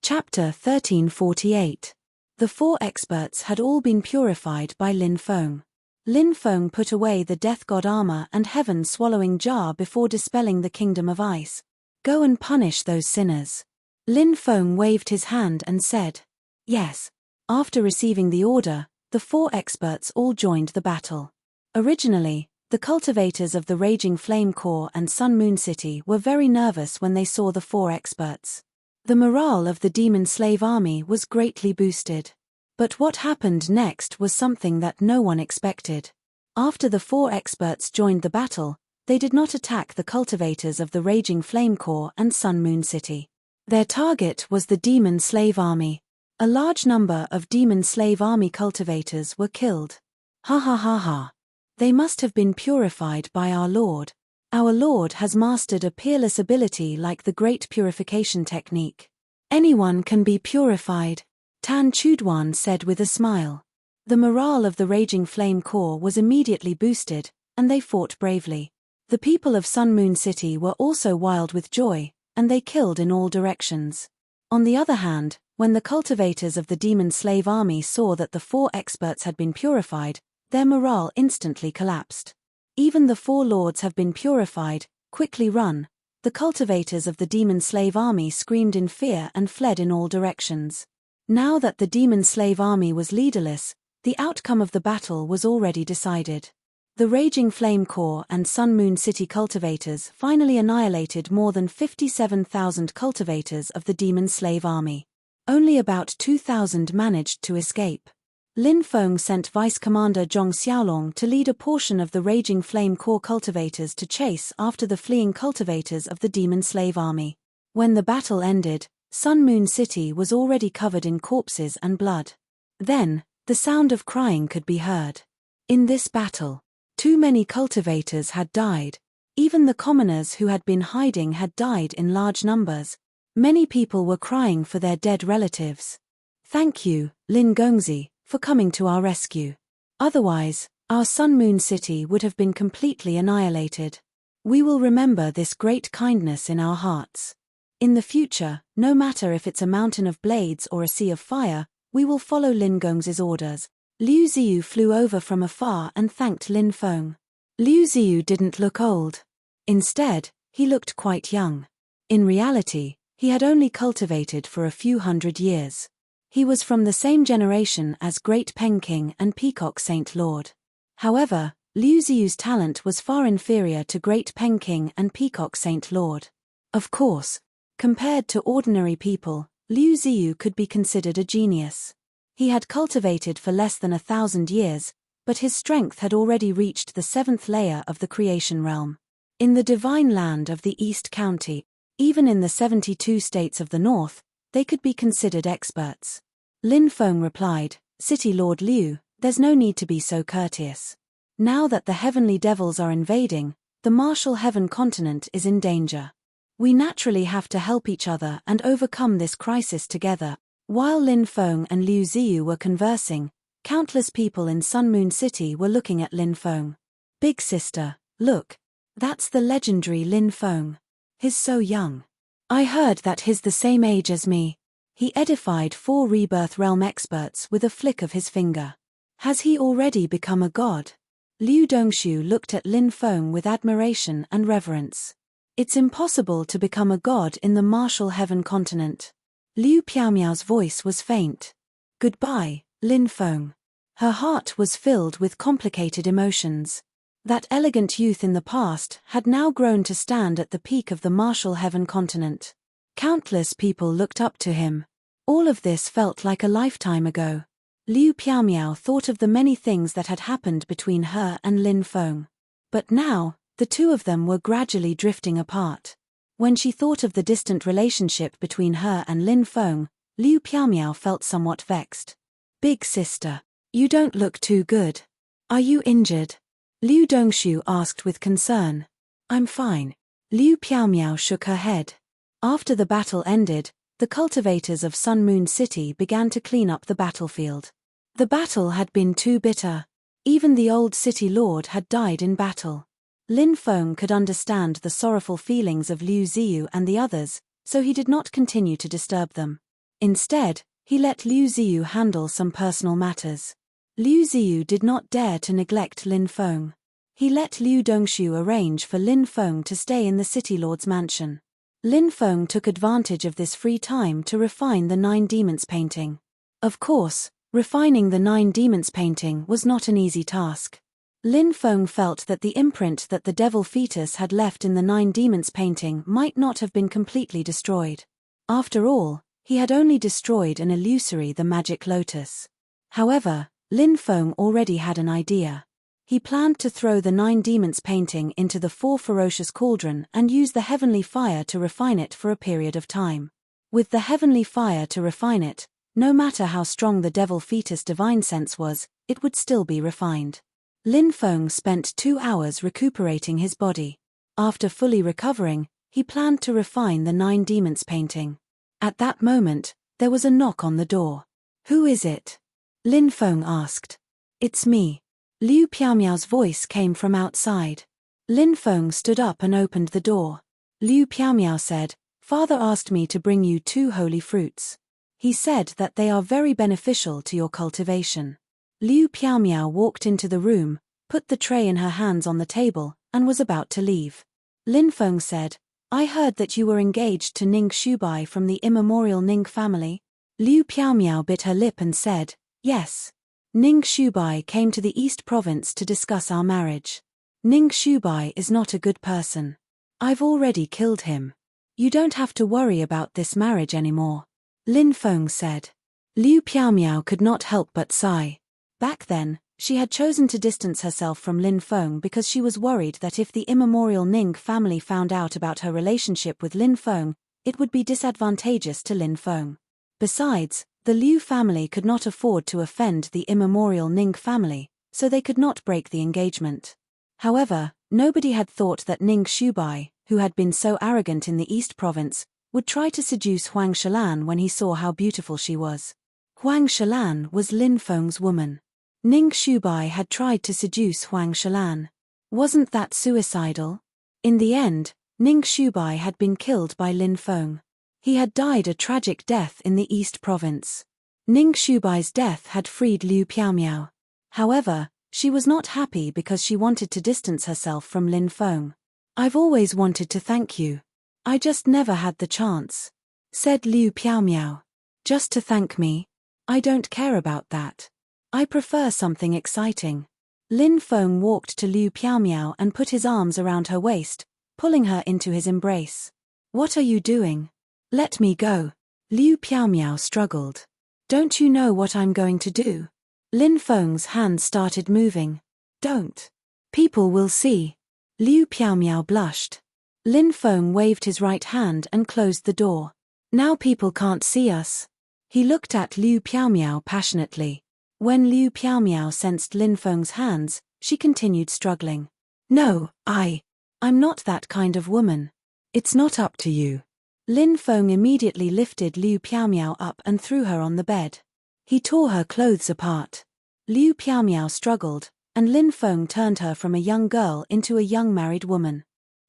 Chapter 1348. The 4 experts had all been purified by Lin Feng. Lin Feng put away the death god armor and heaven-swallowing jar before dispelling the kingdom of ice. Go and punish those sinners. Lin Feng waved his hand and said. Yes. After receiving the order, the 4 experts all joined the battle. Originally, the cultivators of the Raging Flame Core and Sun Moon City were very nervous when they saw the 4 experts. The morale of the demon slave army was greatly boosted. But what happened next was something that no one expected. After the 4 experts joined the battle, they did not attack the cultivators of the Raging Flame Core and Sun Moon City. Their target was the demon slave army. A large number of demon slave army cultivators were killed. Ha ha ha ha. They must have been purified by our Lord. Our Lord has mastered a peerless ability like the Great Purification Technique. Anyone can be purified, Tan Chudwan said with a smile. The morale of the Raging Flame Corps was immediately boosted, and they fought bravely. The people of Sun Moon City were also wild with joy, and they killed in all directions. On the other hand, when the cultivators of the demon slave army saw that the 4 experts had been purified, their morale instantly collapsed. Even the 4 lords have been purified, quickly run. The cultivators of the demon slave army screamed in fear and fled in all directions. Now that the demon slave army was leaderless, the outcome of the battle was already decided. The Raging Flame Corps and Sun Moon City cultivators finally annihilated more than 57,000 cultivators of the demon slave army. Only about 2,000 managed to escape. Lin Feng sent Vice Commander Zhong Xiaolong to lead a portion of the Raging Flame Corps cultivators to chase after the fleeing cultivators of the demon slave army. When the battle ended, Sun Moon City was already covered in corpses and blood. Then, the sound of crying could be heard. In this battle, too many cultivators had died. Even the commoners who had been hiding had died in large numbers. Many people were crying for their dead relatives. Thank you, Lin Gongzi, for coming to our rescue. Otherwise, our Sun Moon City would have been completely annihilated. We will remember this great kindness in our hearts. In the future, no matter if it's a mountain of blades or a sea of fire, we will follow Lin Gongzi's orders. Liu Ziyu flew over from afar and thanked Lin Feng. Liu Ziyu didn't look old. Instead, he looked quite young. In reality, he had only cultivated for a few hundred years. He was from the same generation as Great King and Peacock Saint Lord. However, Liu Ziyu's talent was far inferior to Great King and Peacock Saint Lord. Of course, compared to ordinary people, Liu Ziyu could be considered a genius. He had cultivated for less than 1,000 years, but his strength had already reached the 7th layer of the creation realm. In the divine land of the East County, even in the 72 states of the North, they could be considered experts. Lin Feng replied, City Lord Liu, there's no need to be so courteous. Now that the heavenly devils are invading, the martial heaven continent is in danger. We naturally have to help each other and overcome this crisis together. While Lin Feng and Liu Ziyu were conversing, countless people in Sun Moon City were looking at Lin Feng. Big sister, look. That's the legendary Lin Feng. He's so young. I heard that he's the same age as me. He edified 4 Rebirth Realm experts with a flick of his finger. Has he already become a god? Liu Dongshu looked at Lin Feng with admiration and reverence. It's impossible to become a god in the martial heaven continent. Liu Piaomiao's voice was faint. Goodbye, Lin Feng. Her heart was filled with complicated emotions. That elegant youth in the past had now grown to stand at the peak of the martial heaven continent. Countless people looked up to him. All of this felt like a lifetime ago. Liu Piaomiao thought of the many things that had happened between her and Lin Feng. But now, the two of them were gradually drifting apart. When she thought of the distant relationship between her and Lin Feng, Liu Piaomiao felt somewhat vexed. Big sister, you don't look too good. Are you injured? Liu Dongshu asked with concern. I'm fine. Liu Piaomiao shook her head. After the battle ended, the cultivators of Sun Moon City began to clean up the battlefield. The battle had been too bitter. Even the old city lord had died in battle. Lin Feng could understand the sorrowful feelings of Liu Ziyu and the others, so he did not continue to disturb them. Instead, he let Liu Ziyu handle some personal matters. Liu Ziyu did not dare to neglect Lin Feng. He let Liu Dongshu arrange for Lin Feng to stay in the city lord's mansion. Lin Feng took advantage of this free time to refine the 9 Demons painting. Of course, refining the 9 Demons painting was not an easy task. Lin Feng felt that the imprint that the devil fetus had left in the 9 Demons painting might not have been completely destroyed. After all, he had only destroyed an illusory the magic lotus. However, Lin Feng already had an idea. He planned to throw the 9 demons painting into the 4 ferocious cauldron and use the heavenly fire to refine it for a period of time. With the heavenly fire to refine it, no matter how strong the devil fetus divine sense was, it would still be refined. Lin Feng spent 2 hours recuperating his body. After fully recovering, he planned to refine the 9 demons painting. At that moment, there was a knock on the door. "Who is it?" Lin Feng asked. "It's me." Liu Piaomiao's voice came from outside. Lin Feng stood up and opened the door. Liu Piaomiao said, "Father asked me to bring you 2 holy fruits. He said that they are very beneficial to your cultivation." Liu Piaomiao walked into the room, put the tray in her hands on the table, and was about to leave. Lin Feng said, "I heard that you were engaged to Ning Shubai from the immemorial Ning family." Liu Piaomiao bit her lip and said, "Yes. Ning Shubai came to the East Province to discuss our marriage. Ning Shubai is not a good person. I've already killed him. You don't have to worry about this marriage anymore," Lin Feng said. Liu Piaomiao could not help but sigh. Back then, she had chosen to distance herself from Lin Feng because she was worried that if the immemorial Ning family found out about her relationship with Lin Feng, it would be disadvantageous to Lin Feng. Besides, the Liu family could not afford to offend the immemorial Ning family, so they could not break the engagement. However, nobody had thought that Ning Shubai, who had been so arrogant in the East Province, would try to seduce Huang Shalan when he saw how beautiful she was. Huang Shalan was Lin Feng's woman. Ning Shubai had tried to seduce Huang Shalan. Wasn't that suicidal? In the end, Ning Shubai had been killed by Lin Feng. He had died a tragic death in the East Province. Ning Shubai's death had freed Liu Piaomiao. However, she was not happy because she wanted to distance herself from Lin Feng. "I've always wanted to thank you. I just never had the chance," said Liu Piaomiao. "Just to thank me? I don't care about that. I prefer something exciting." Lin Feng walked to Liu Piaomiao and put his arms around her waist, pulling her into his embrace. "What are you doing? Let me go." Liu Piaomiao struggled. "Don't you know what I'm going to do?" Lin Feng's hands started moving. "Don't. People will see." Liu Piaomiao blushed. Lin Feng waved his right hand and closed the door. "Now people can't see us." He looked at Liu Piaomiao passionately. When Liu Piaomiao sensed Lin Feng's hands, she continued struggling. "No, I'm not that kind of woman. It's not up to you." Lin Feng immediately lifted Liu Piaomiao up and threw her on the bed. He tore her clothes apart. Liu Piaomiao struggled, and Lin Feng turned her from a young girl into a young married woman.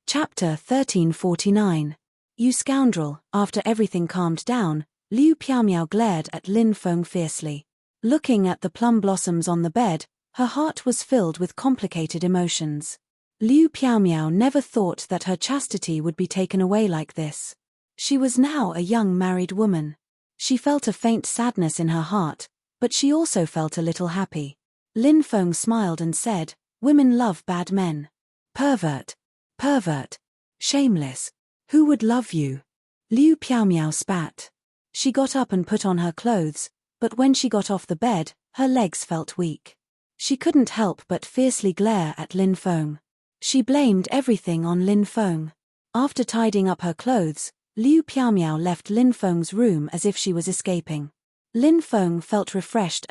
Chapter 1349. "You scoundrel." After everything calmed down, Liu Piaomiao glared at Lin Feng fiercely. Looking at the plum blossoms on the bed, her heart was filled with complicated emotions. Liu Piaomiao never thought that her chastity would be taken away like this. She was now a young married woman. She felt a faint sadness in her heart, but she also felt a little happy. Lin Feng smiled and said, "Women love bad men. Pervert. Shameless. Who would love you?" Liu Piaomiao spat. She got up and put on her clothes, but when she got off the bed, her legs felt weak. She couldn't help but fiercely glare at Lin Feng. She blamed everything on Lin Feng. After tidying up her clothes, Liu Piaomiao left Lin Feng's room as if she was escaping. Lin Feng felt refreshed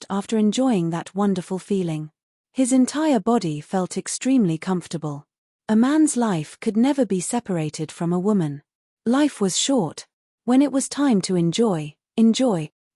after enjoying that wonderful feeling. His entire body felt extremely comfortable. A man's life could never be separated from a woman. Life was short. When it was time to enjoy.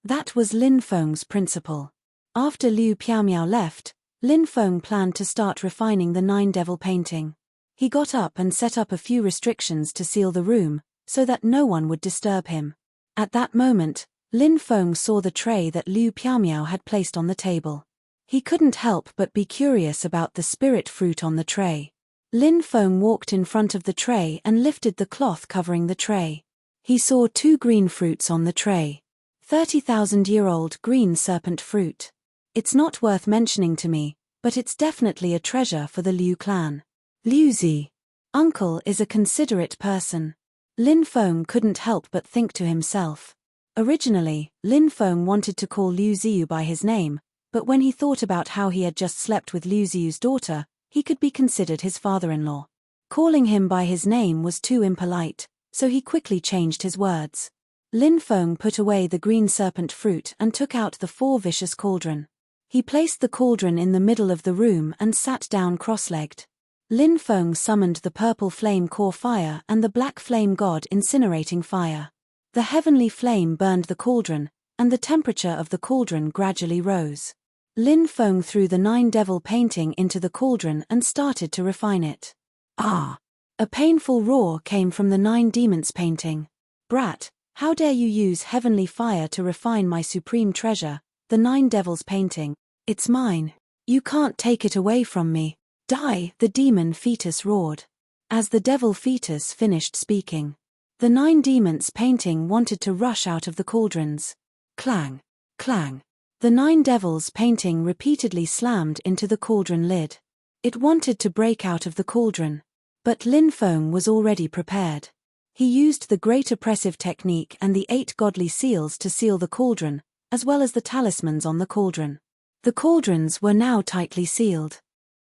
That was Lin Feng's principle. After Liu Piaomiao left, Lin Feng planned to start refining the 9 devil painting. He got up and set up a few restrictions to seal the room, so that no one would disturb him. At that moment, Lin Feng saw the tray that Liu Piaomiao had placed on the table. He couldn't help but be curious about the spirit fruit on the tray. Lin Feng walked in front of the tray and lifted the cloth covering the tray. He saw 2 green fruits on the tray. 30,000-year-old green serpent fruit. It's not worth mentioning to me, but it's definitely a treasure for the Liu clan. Liu Zi. Uncle is a considerate person. Lin Feng couldn't help but think to himself. Originally, Lin Feng wanted to call Liu Ziyu by his name, but when he thought about how he had just slept with Liu Ziyu's daughter, he could be considered his father-in-law. Calling him by his name was too impolite, so he quickly changed his words. Lin Feng put away the green serpent fruit and took out the 4 vicious cauldron. He placed the cauldron in the middle of the room and sat down cross-legged. Lin Feng summoned the purple flame core fire and the black flame god incinerating fire. The heavenly flame burned the cauldron, and the temperature of the cauldron gradually rose. Lin Feng threw the 9 devil painting into the cauldron and started to refine it. Ah! A painful roar came from the 9 demons painting. Brat, how dare you use heavenly fire to refine my supreme treasure, the 9 devils painting? It's mine. You can't take it away from me. Die! The demon fetus roared. As the devil fetus finished speaking, the 9 demons painting wanted to rush out of the cauldrons. Clang! Clang! The 9 devils painting repeatedly slammed into the cauldron lid. It wanted to break out of the cauldron. But Lin Feng was already prepared. He used the great oppressive technique and the 8 godly seals to seal the cauldron, as well as the talismans on the cauldron. The cauldrons were now tightly sealed.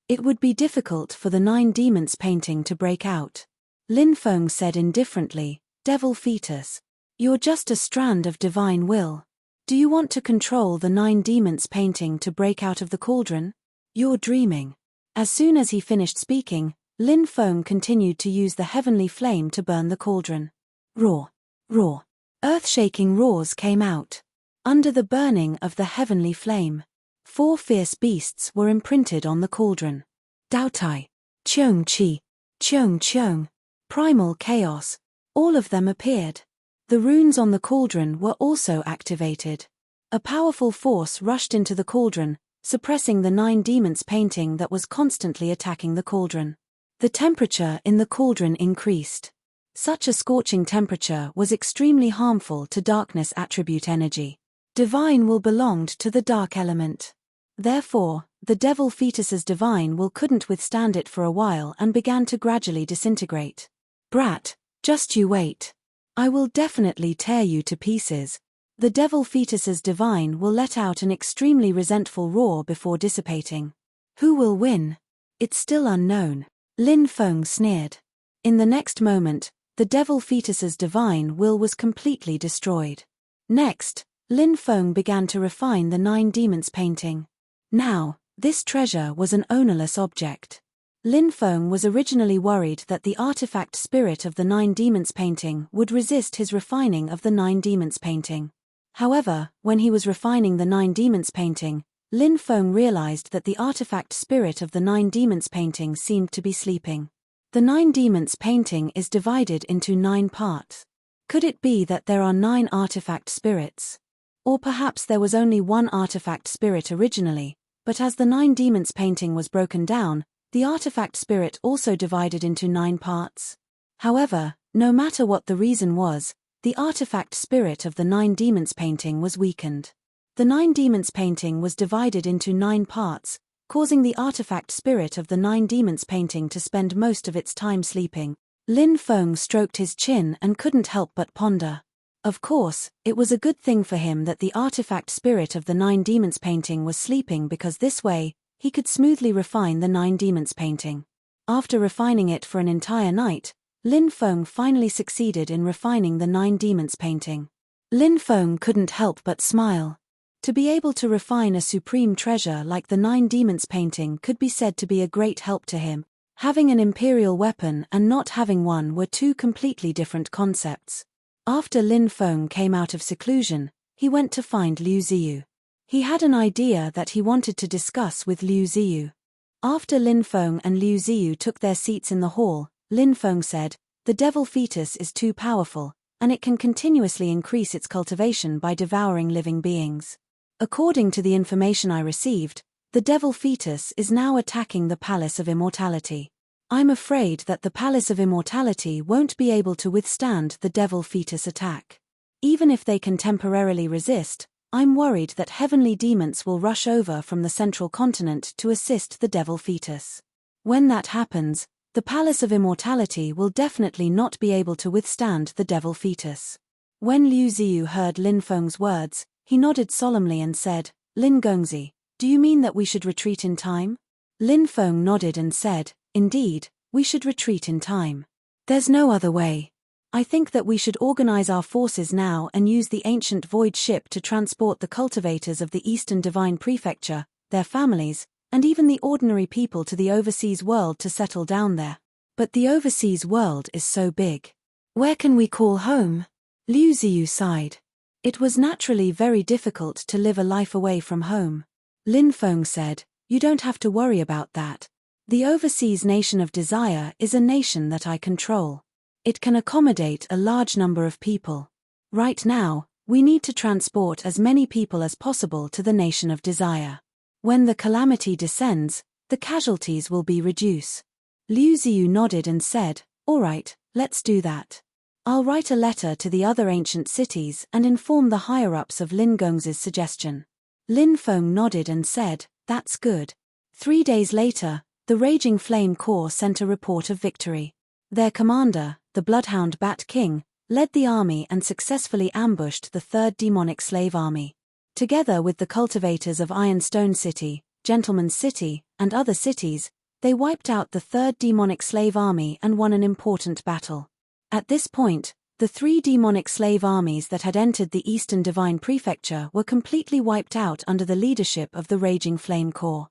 It would be difficult for the 9 demons painting to break out. Lin Feng said indifferently, "Devil fetus. You're just a strand of divine will. Do you want to control the 9 demons painting to break out of the cauldron? You're dreaming." As soon as he finished speaking, Lin Feng continued to use the heavenly flame to burn the cauldron. Roar! Roar! Earth-shaking roars came out. Under the burning of the heavenly flame, 4 fierce beasts were imprinted on the cauldron. Dao Tai, Cheong Qi, Cheong Cheong, Primal Chaos, all of them appeared. The runes on the cauldron were also activated. A powerful force rushed into the cauldron, suppressing the 9 demons painting that was constantly attacking the cauldron. The temperature in the cauldron increased. Such a scorching temperature was extremely harmful to darkness attribute energy. Divine will belonged to the dark element. Therefore, the devil fetus's divine will couldn't withstand it for a while and began to gradually disintegrate. Brat, just you wait. I will definitely tear you to pieces. The devil fetus's divine will let out an extremely resentful roar before dissipating. Who will win? It's still unknown. Lin Feng sneered. In the next moment, the devil fetus's divine will was completely destroyed. Next, Lin Feng began to refine the 9 demons painting. Now, this treasure was an ownerless object. Lin Feng was originally worried that the artifact spirit of the 9 demons painting would resist his refining of the 9 demons painting. However, when he was refining the 9 demons painting, Lin Feng realized that the artifact spirit of the 9 demons painting seemed to be sleeping. The 9 demons painting is divided into 9 parts. Could it be that there are 9 artifact spirits? Or perhaps there was only one artifact spirit originally, but as the 9 demons painting was broken down, the artifact spirit also divided into 9 parts? However, no matter what the reason was, the artifact spirit of the 9 demons painting was weakened. The 9 demons painting was divided into 9 parts, causing the artifact spirit of the 9 demons painting to spend most of its time sleeping. Lin Feng stroked his chin and couldn't help but ponder. Of course, it was a good thing for him that the artifact spirit of the 9 demons painting was sleeping, because this way, he could smoothly refine the 9 demons painting. After refining it for an entire night, Lin Feng finally succeeded in refining the 9 demons painting. Lin Feng couldn't help but smile. To be able to refine a supreme treasure like the 9 demons painting could be said to be a great help to him. Having an imperial weapon and not having one were 2 completely different concepts. After Lin Feng came out of seclusion, he went to find Liu Ziyu. He had an idea that he wanted to discuss with Liu Ziyu. After Lin Feng and Liu Ziyu took their seats in the hall, Lin Feng said, "The devil fetus is too powerful, and it can continuously increase its cultivation by devouring living beings. According to the information I received, the devil fetus is now attacking the Palace of Immortality. I'm afraid that the Palace of Immortality won't be able to withstand the devil fetus attack. Even if they can temporarily resist, I'm worried that heavenly demons will rush over from the central continent to assist the devil fetus. When that happens, The Palace of Immortality will definitely not be able to withstand the devil fetus. When Liu Ziyu heard Lin Feng's words, he nodded solemnly and said, Lin Gongzi, do you mean that we should retreat in time? Lin Feng nodded and said, indeed, we should retreat in time. There's no other way. I think that we should organize our forces now and use the ancient void ship to transport the cultivators of the Eastern Divine Prefecture, their families, and even the ordinary people to the overseas world to settle down there. But the overseas world is so big. Where can we call home? Liu Ziyu sighed. It was naturally very difficult to live a life away from home. Lin Feng said, you don't have to worry about that. The overseas nation of desire is a nation that I control. It can accommodate a large number of people. Right now, we need to transport as many people as possible to the nation of desire. When the calamity descends, the casualties will be reduced. Liu Ziyu nodded and said, all right, let's do that. I'll write a letter to the other ancient cities and inform the higher-ups of Lin Gongzi's suggestion. Lin Feng nodded and said, that's good. 3 days later, the Raging Flame Corps sent a report of victory. Their commander, the Bloodhound Bat King, led the army and successfully ambushed the Third Demonic Slave Army. Together with the cultivators of Ironstone City, Gentleman's City, and other cities, they wiped out the Third Demonic Slave Army and won an important battle. At this point, the 3 demonic slave armies that had entered the Eastern Divine Prefecture were completely wiped out under the leadership of the Raging Flame Corps.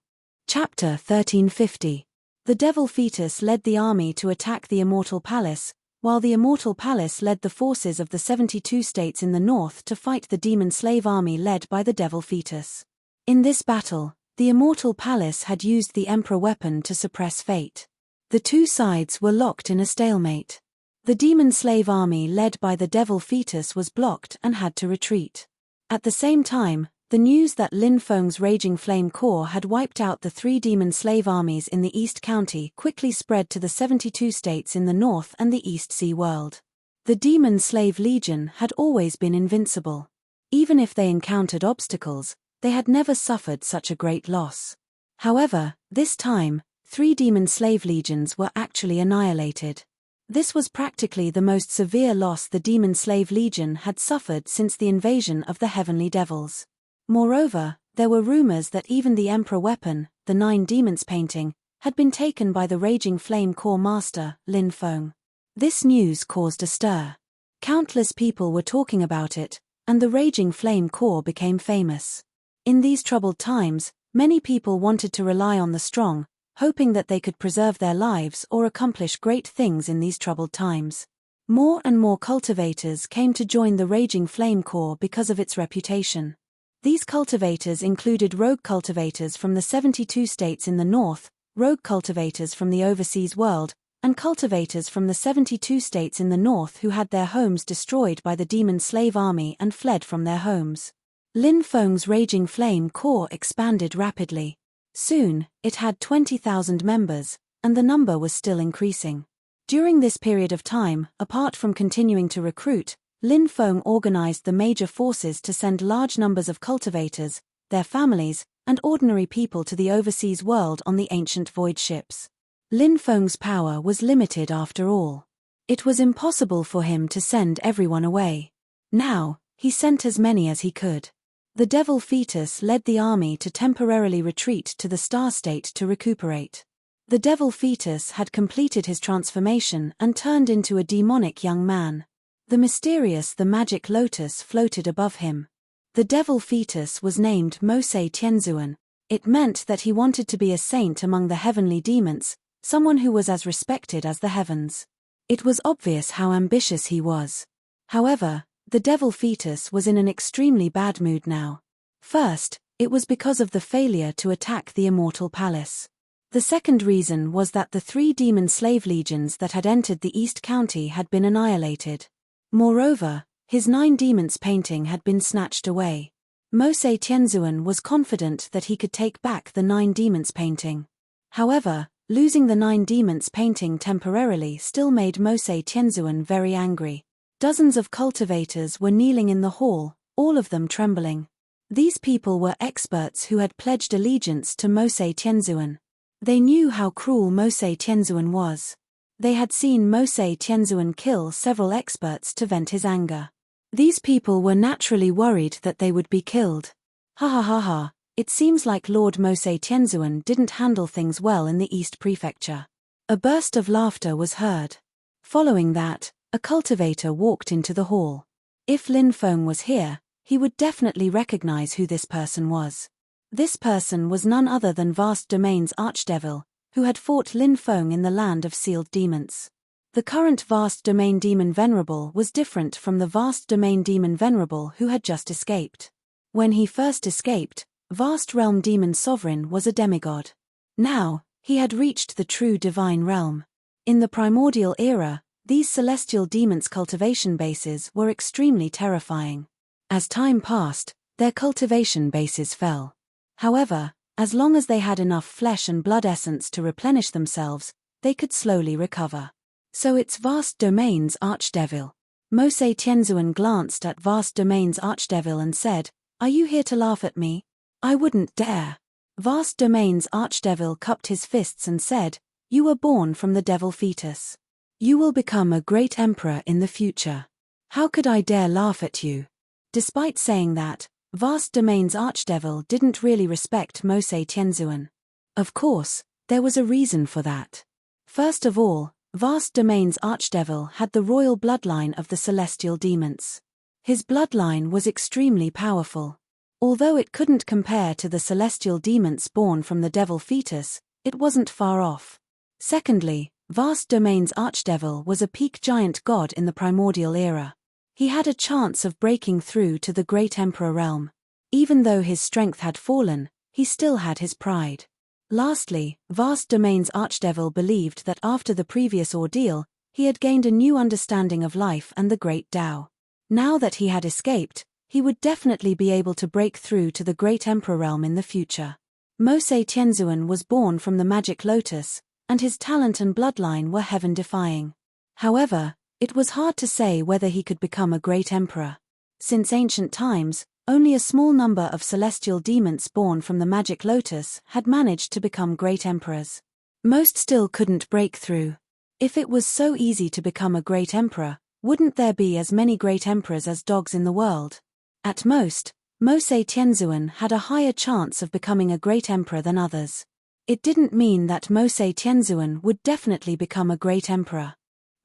Chapter 1350. The Devil Fetus led the army to attack the Immortal Palace, while the Immortal Palace led the forces of the 72 states in the north to fight the Demon Slave Army led by the Devil Fetus. In this battle, the Immortal Palace had used the Emperor weapon to suppress fate. The two sides were locked in a stalemate. The Demon Slave Army led by the Devil Fetus was blocked and had to retreat. At the same time, the news that Lin Feng's Raging Flame Corps had wiped out the 3 demon slave armies in the East County quickly spread to the 72 states in the North and the East Sea world. The Demon Slave Legion had always been invincible. Even if they encountered obstacles, they had never suffered such a great loss. However, this time, 3 demon slave legions were actually annihilated. This was practically the most severe loss the Demon Slave Legion had suffered since the invasion of the Heavenly Devils. Moreover, there were rumors that even the Emperor weapon, the 9 Demons painting, had been taken by the Raging Flame Corps master, Lin Feng. This news caused a stir. Countless people were talking about it, and the Raging Flame Corps became famous. In these troubled times, many people wanted to rely on the strong, hoping that they could preserve their lives or accomplish great things in these troubled times. More and more cultivators came to join the Raging Flame Corps because of its reputation. These cultivators included rogue cultivators from the 72 states in the north, rogue cultivators from the overseas world, and cultivators from the 72 states in the north who had their homes destroyed by the Demon Slave Army and fled from their homes. Lin Feng's Raging Flame Corps expanded rapidly. Soon, it had 20,000 members, and the number was still increasing. During this period of time, apart from continuing to recruit, Lin Feng organized the major forces to send large numbers of cultivators, their families, and ordinary people to the overseas world on the ancient void ships. Lin Feng's power was limited after all. It was impossible for him to send everyone away. Now, he sent as many as he could. The Devil Fetus led the army to temporarily retreat to the Star State to recuperate. The Devil Fetus had completed his transformation and turned into a demonic young man. The magic lotus floated above him. The Devil Fetus was named Mosei Tianzuan. It meant that he wanted to be a saint among the heavenly demons, someone who was as respected as the heavens. It was obvious how ambitious he was. However, the Devil Fetus was in an extremely bad mood now. First, it was because of the failure to attack the Immortal Palace. The second reason was that the 3 demon slave legions that had entered the East County had been annihilated. Moreover, his 9 demons painting had been snatched away. Mosei Tianzuan was confident that he could take back the 9 demons painting. However, losing the 9 demons painting temporarily still made Mosei Tianzuan very angry. Dozens of cultivators were kneeling in the hall, all of them trembling. These people were experts who had pledged allegiance to Mosei Tianzuan. They knew how cruel Mosei Tianzuan was. They had seen Mosei Tianzuan kill several experts to vent his anger. These people were naturally worried that they would be killed. Ha ha ha ha, it seems like Lord Mosei Tianzuan didn't handle things well in the East Prefecture. A burst of laughter was heard. Following that, a cultivator walked into the hall. If Lin Feng was here, he would definitely recognize who this person was. This person was none other than Vast Domain's Archdevil, who had fought Lin Feng in the land of sealed demons. The current Vast Domain Demon Venerable was different from the Vast Domain Demon Venerable who had just escaped. When he first escaped, Vast Realm Demon Sovereign was a demigod. Now, he had reached the true divine realm. In the Primordial era, these celestial demons' cultivation bases were extremely terrifying. As time passed, their cultivation bases fell. However, as long as they had enough flesh and blood essence to replenish themselves, they could slowly recover. So it's Vast Domain's Archdevil. Mosei Tianzuan glanced at Vast Domain's Archdevil and said, "Are you here to laugh at me? I wouldn't dare." Vast Domain's Archdevil cupped his fists and said, "You were born from the devil fetus. You will become a great emperor in the future. How could I dare laugh at you?" Despite saying that, Vast Domain's Archdevil didn't really respect Mosei Tianzuan. Of course, there was a reason for that. First of all, Vast Domain's Archdevil had the royal bloodline of the celestial demons. His bloodline was extremely powerful. Although it couldn't compare to the celestial demons born from the devil fetus, it wasn't far off. Secondly, Vast Domain's Archdevil was a peak giant god in the Primordial era. He had a chance of breaking through to the Great Emperor realm. Even though his strength had fallen, he still had his pride. Lastly, Vast Domain's Archdevil believed that after the previous ordeal, he had gained a new understanding of life and the Great Tao. Now that he had escaped, he would definitely be able to break through to the Great Emperor realm in the future. Mosei Tianzuan was born from the Magic Lotus, and his talent and bloodline were heaven-defying. However, it was hard to say whether he could become a great emperor. Since ancient times, only a small number of celestial demons born from the Magic Lotus had managed to become great emperors. Most still couldn't break through. If it was so easy to become a great emperor, wouldn't there be as many great emperors as dogs in the world? At most, Mosei Tianzuan had a higher chance of becoming a great emperor than others. It didn't mean that Mosei Tianzuan would definitely become a great emperor.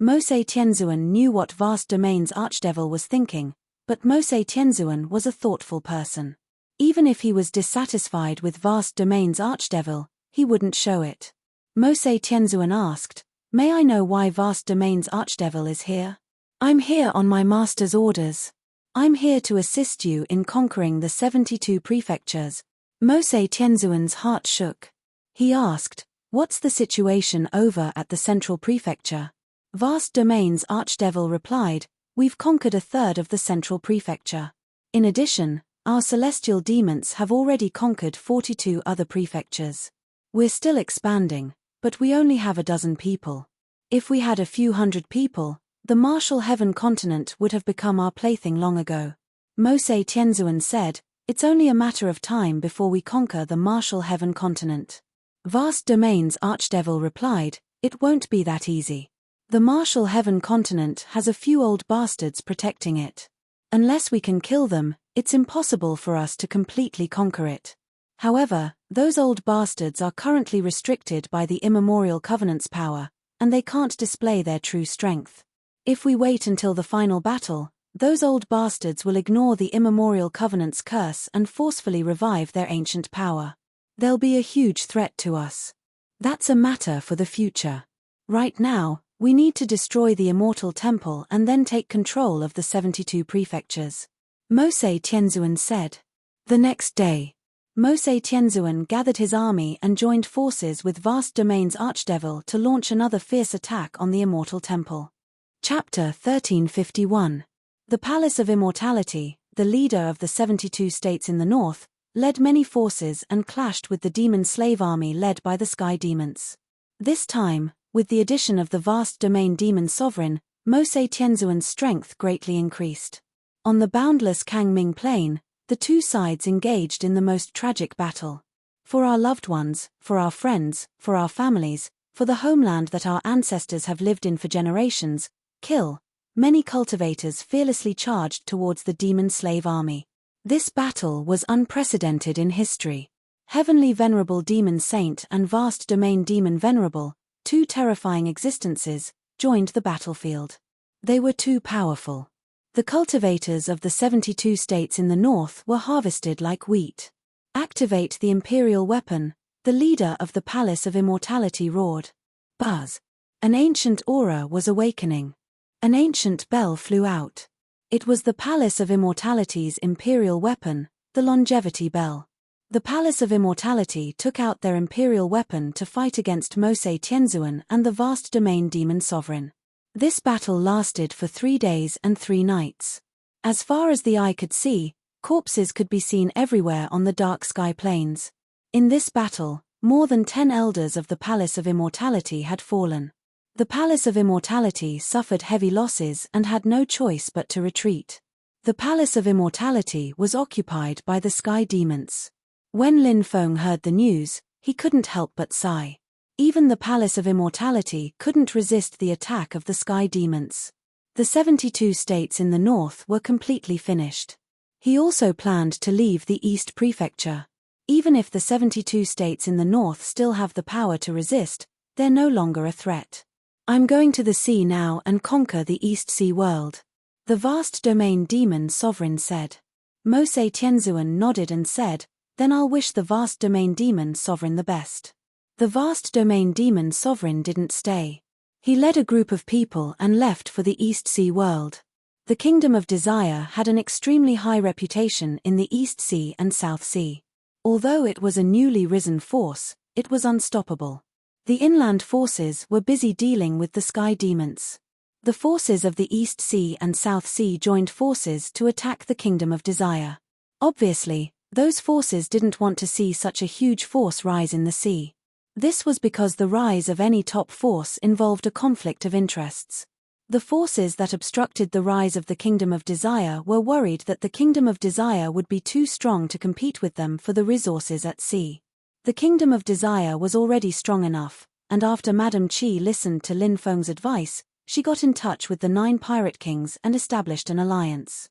Mosei Tianzuan knew what Vast Domain's Archdevil was thinking, but Mosei Tianzuan was a thoughtful person. Even if he was dissatisfied with Vast Domain's Archdevil, he wouldn't show it. Mosei Tianzuan asked, "May I know why Vast Domain's Archdevil is here?" "I'm here on my master's orders. I'm here to assist you in conquering the 72 prefectures." Mosei Tianzuan's heart shook. He asked, "What's the situation over at the central prefecture?" Vast Domain's Archdevil replied, "We've conquered a third of the central prefecture. In addition, our celestial demons have already conquered 42 other prefectures. We're still expanding, but we only have a dozen people. If we had a few hundred people, the martial heaven continent would have become our plaything long ago." Mosei Tianzuan said, "It's only a matter of time before we conquer the martial heaven continent." Vast Domain's Archdevil replied, "It won't be that easy. The martial heaven continent has a few old bastards protecting it. Unless we can kill them, it's impossible for us to completely conquer it. However, those old bastards are currently restricted by the immemorial covenant's power, and they can't display their true strength. If we wait until the final battle, those old bastards will ignore the immemorial covenant's curse and forcefully revive their ancient power. They'll be a huge threat to us. That's a matter for the future. Right now, we need to destroy the Immortal Temple and then take control of the 72 prefectures." Mosei Tianzuan said. The next day, Mosei Tianzuan gathered his army and joined forces with Vast Domain's Archdevil to launch another fierce attack on the Immortal Temple. Chapter 1351. The Palace of Immortality, the leader of the 72 states in the north, led many forces and clashed with the demon slave army led by the sky demons. This time, with the addition of the Vast Domain Demon Sovereign, Mosei Tianzuan's strength greatly increased. On the boundless Kangming Plain, the two sides engaged in the most tragic battle. For our loved ones, for our friends, for our families, for the homeland that our ancestors have lived in for generations, kill. Many cultivators fearlessly charged towards the demon slave army. This battle was unprecedented in history. Heavenly Venerable Demon Saint and Vast Domain Demon Venerable, two terrifying existences, joined the battlefield. They were too powerful. The cultivators of the 72 states in the north were harvested like wheat. Activate the imperial weapon, the leader of the Palace of Immortality roared. Buzz. An ancient aura was awakening. An ancient bell flew out. It was the Palace of Immortality's imperial weapon, the Longevity Bell. The Palace of Immortality took out their imperial weapon to fight against Mose Tianzuan and the Vast Domain Demon Sovereign. This battle lasted for 3 days and 3 nights. As far as the eye could see, corpses could be seen everywhere on the dark sky plains. In this battle, more than 10 elders of the Palace of Immortality had fallen. The Palace of Immortality suffered heavy losses and had no choice but to retreat. The Palace of Immortality was occupied by the sky demons. When Lin Feng heard the news, he couldn't help but sigh. Even the Palace of Immortality couldn't resist the attack of the sky demons. The 72 states in the north were completely finished. He also planned to leave the East Prefecture. Even if the 72 states in the north still have the power to resist, they're no longer a threat. I'm going to the sea now and conquer the East Sea world. The Vast Domain Demon Sovereign said. Mose Tianzuan nodded and said, then I'll wish the Vast Domain Demon Sovereign the best. The Vast Domain Demon Sovereign didn't stay. He led a group of people and left for the East Sea world. The Kingdom of Desire had an extremely high reputation in the East Sea and South Sea. Although it was a newly risen force, it was unstoppable. The inland forces were busy dealing with the sky demons. The forces of the East Sea and South Sea joined forces to attack the Kingdom of Desire. Obviously, those forces didn't want to see such a huge force rise in the sea. This was because the rise of any top force involved a conflict of interests. The forces that obstructed the rise of the Kingdom of Desire were worried that the Kingdom of Desire would be too strong to compete with them for the resources at sea. The Kingdom of Desire was already strong enough, and after Madame Qi listened to Lin Feng's advice, she got in touch with the 9 pirate kings and established an alliance.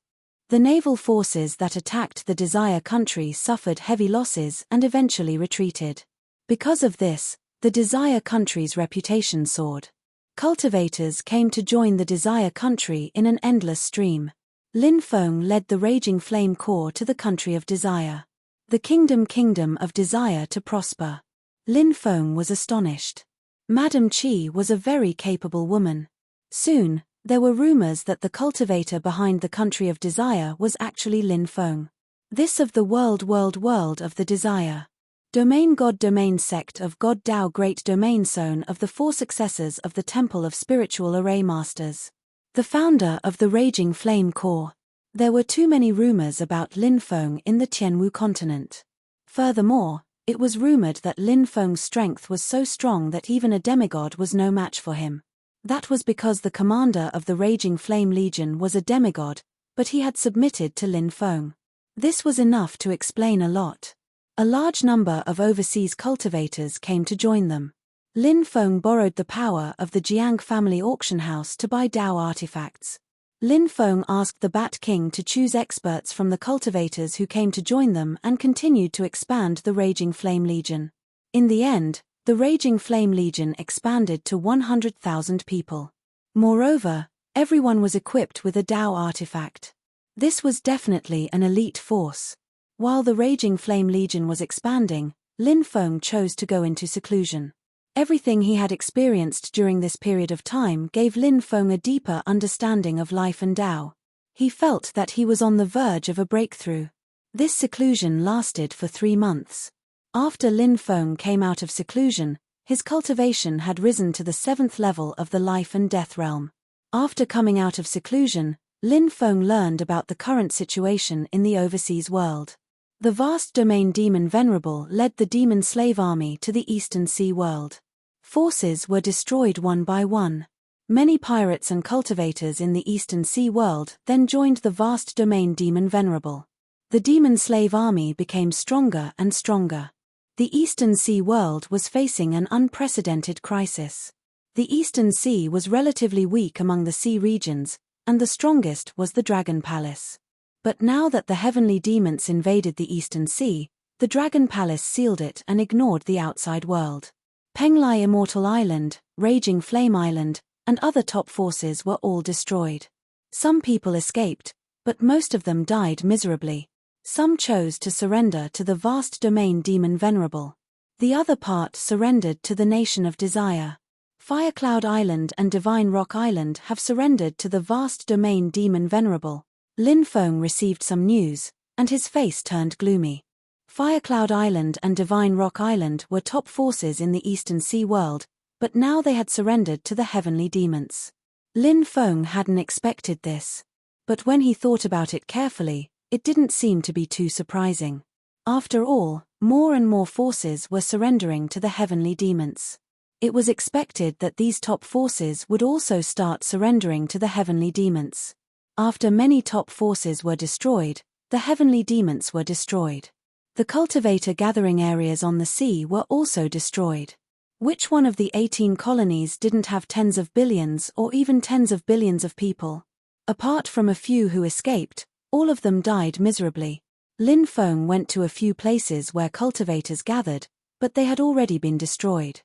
The naval forces that attacked the Desire country suffered heavy losses and eventually retreated. Because of this, the Desire country's reputation soared. Cultivators came to join the Desire country in an endless stream. Lin Feng led the Raging Flame Corps to the country of Desire. The Kingdom of Desire to prosper. Lin Feng was astonished. Madame Qi was a very capable woman. Soon, there were rumors that the cultivator behind the country of Desire was actually Lin Feng. This of the world of the Desire. Domain God Domain Sect of God Dao Great Domain Zone of the 4 successors of the Temple of Spiritual Array Masters. The founder of the Raging Flame Corps. There were too many rumors about Lin Feng in the Tianwu continent. Furthermore, it was rumored that Lin Feng's strength was so strong that even a demigod was no match for him. That was because the commander of the Raging Flame Legion was a demigod, but he had submitted to Lin Feng. This was enough to explain a lot. A large number of overseas cultivators came to join them. Lin Feng borrowed the power of the Jiang family auction house to buy Dao artifacts. Lin Feng asked the Bat King to choose experts from the cultivators who came to join them and continued to expand the Raging Flame Legion. In the end, the Raging Flame Legion expanded to 100,000 people. Moreover, everyone was equipped with a Dao artifact. This was definitely an elite force. While the Raging Flame Legion was expanding, Lin Feng chose to go into seclusion. Everything he had experienced during this period of time gave Lin Feng a deeper understanding of life and Dao. He felt that he was on the verge of a breakthrough. This seclusion lasted for 3 months. After Lin Feng came out of seclusion, his cultivation had risen to the 7th level of the life and death realm. After coming out of seclusion, Lin Feng learned about the current situation in the overseas world. The Vast Domain Demon Venerable led the demon slave army to the Eastern Sea world. Forces were destroyed one by one. Many pirates and cultivators in the Eastern Sea world then joined the Vast Domain Demon Venerable. The demon slave army became stronger and stronger. The Eastern Sea world was facing an unprecedented crisis. The Eastern Sea was relatively weak among the sea regions, and the strongest was the Dragon Palace. But now that the heavenly demons invaded the Eastern Sea, the Dragon Palace sealed it and ignored the outside world. Penglai Immortal Island, Raging Flame Island, and other top forces were all destroyed. Some people escaped, but most of them died miserably. Some chose to surrender to the vast domain Demon Venerable. The other part surrendered to the Nation of Desire. Firecloud Island and Divine Rock Island have surrendered to the vast domain Demon Venerable. Lin Feng received some news, and his face turned gloomy. Firecloud Island and Divine Rock Island were top forces in the Eastern Sea world, but now they had surrendered to the heavenly demons. Lin Feng hadn't expected this. But when he thought about it carefully, it didn't seem to be too surprising. After all, more and more forces were surrendering to the heavenly demons. It was expected that these top forces would also start surrendering to the heavenly demons. After many top forces were destroyed, the heavenly demons were destroyed. The cultivator gathering areas on the sea were also destroyed. Which one of the 18 colonies didn't have tens of billions or even tens of billions of people? Apart from a few who escaped, all of them died miserably. Lin Feng went to a few places where cultivators gathered, but they had already been destroyed.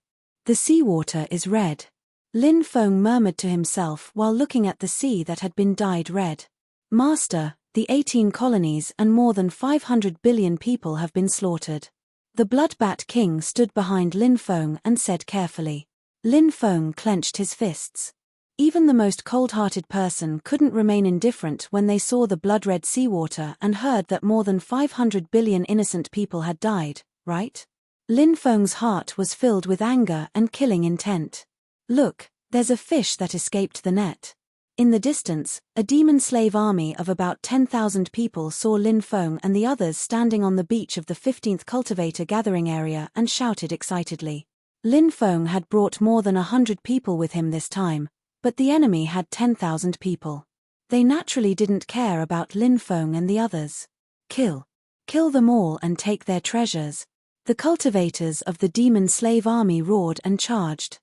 The seawater is red. Lin Feng murmured to himself while looking at the sea that had been dyed red. Master, the 18 colonies and more than 500 billion people have been slaughtered. The Bloodbat King stood behind Lin Feng and said carefully. Lin Feng clenched his fists. Even the most cold-hearted person couldn't remain indifferent when they saw the blood-red seawater and heard that more than 500 billion innocent people had died, right? Lin Feng's heart was filled with anger and killing intent. Look, there's a fish that escaped the net. In the distance, a demon slave army of about 10,000 people saw Lin Feng and the others standing on the beach of the 15th cultivator gathering area and shouted excitedly. Lin Feng had brought more than 100 people with him this time, but the enemy had 10,000 people. They naturally didn't care about Lin Feng and the others. Kill them all and take their treasures. The cultivators of the demon slave army roared and charged.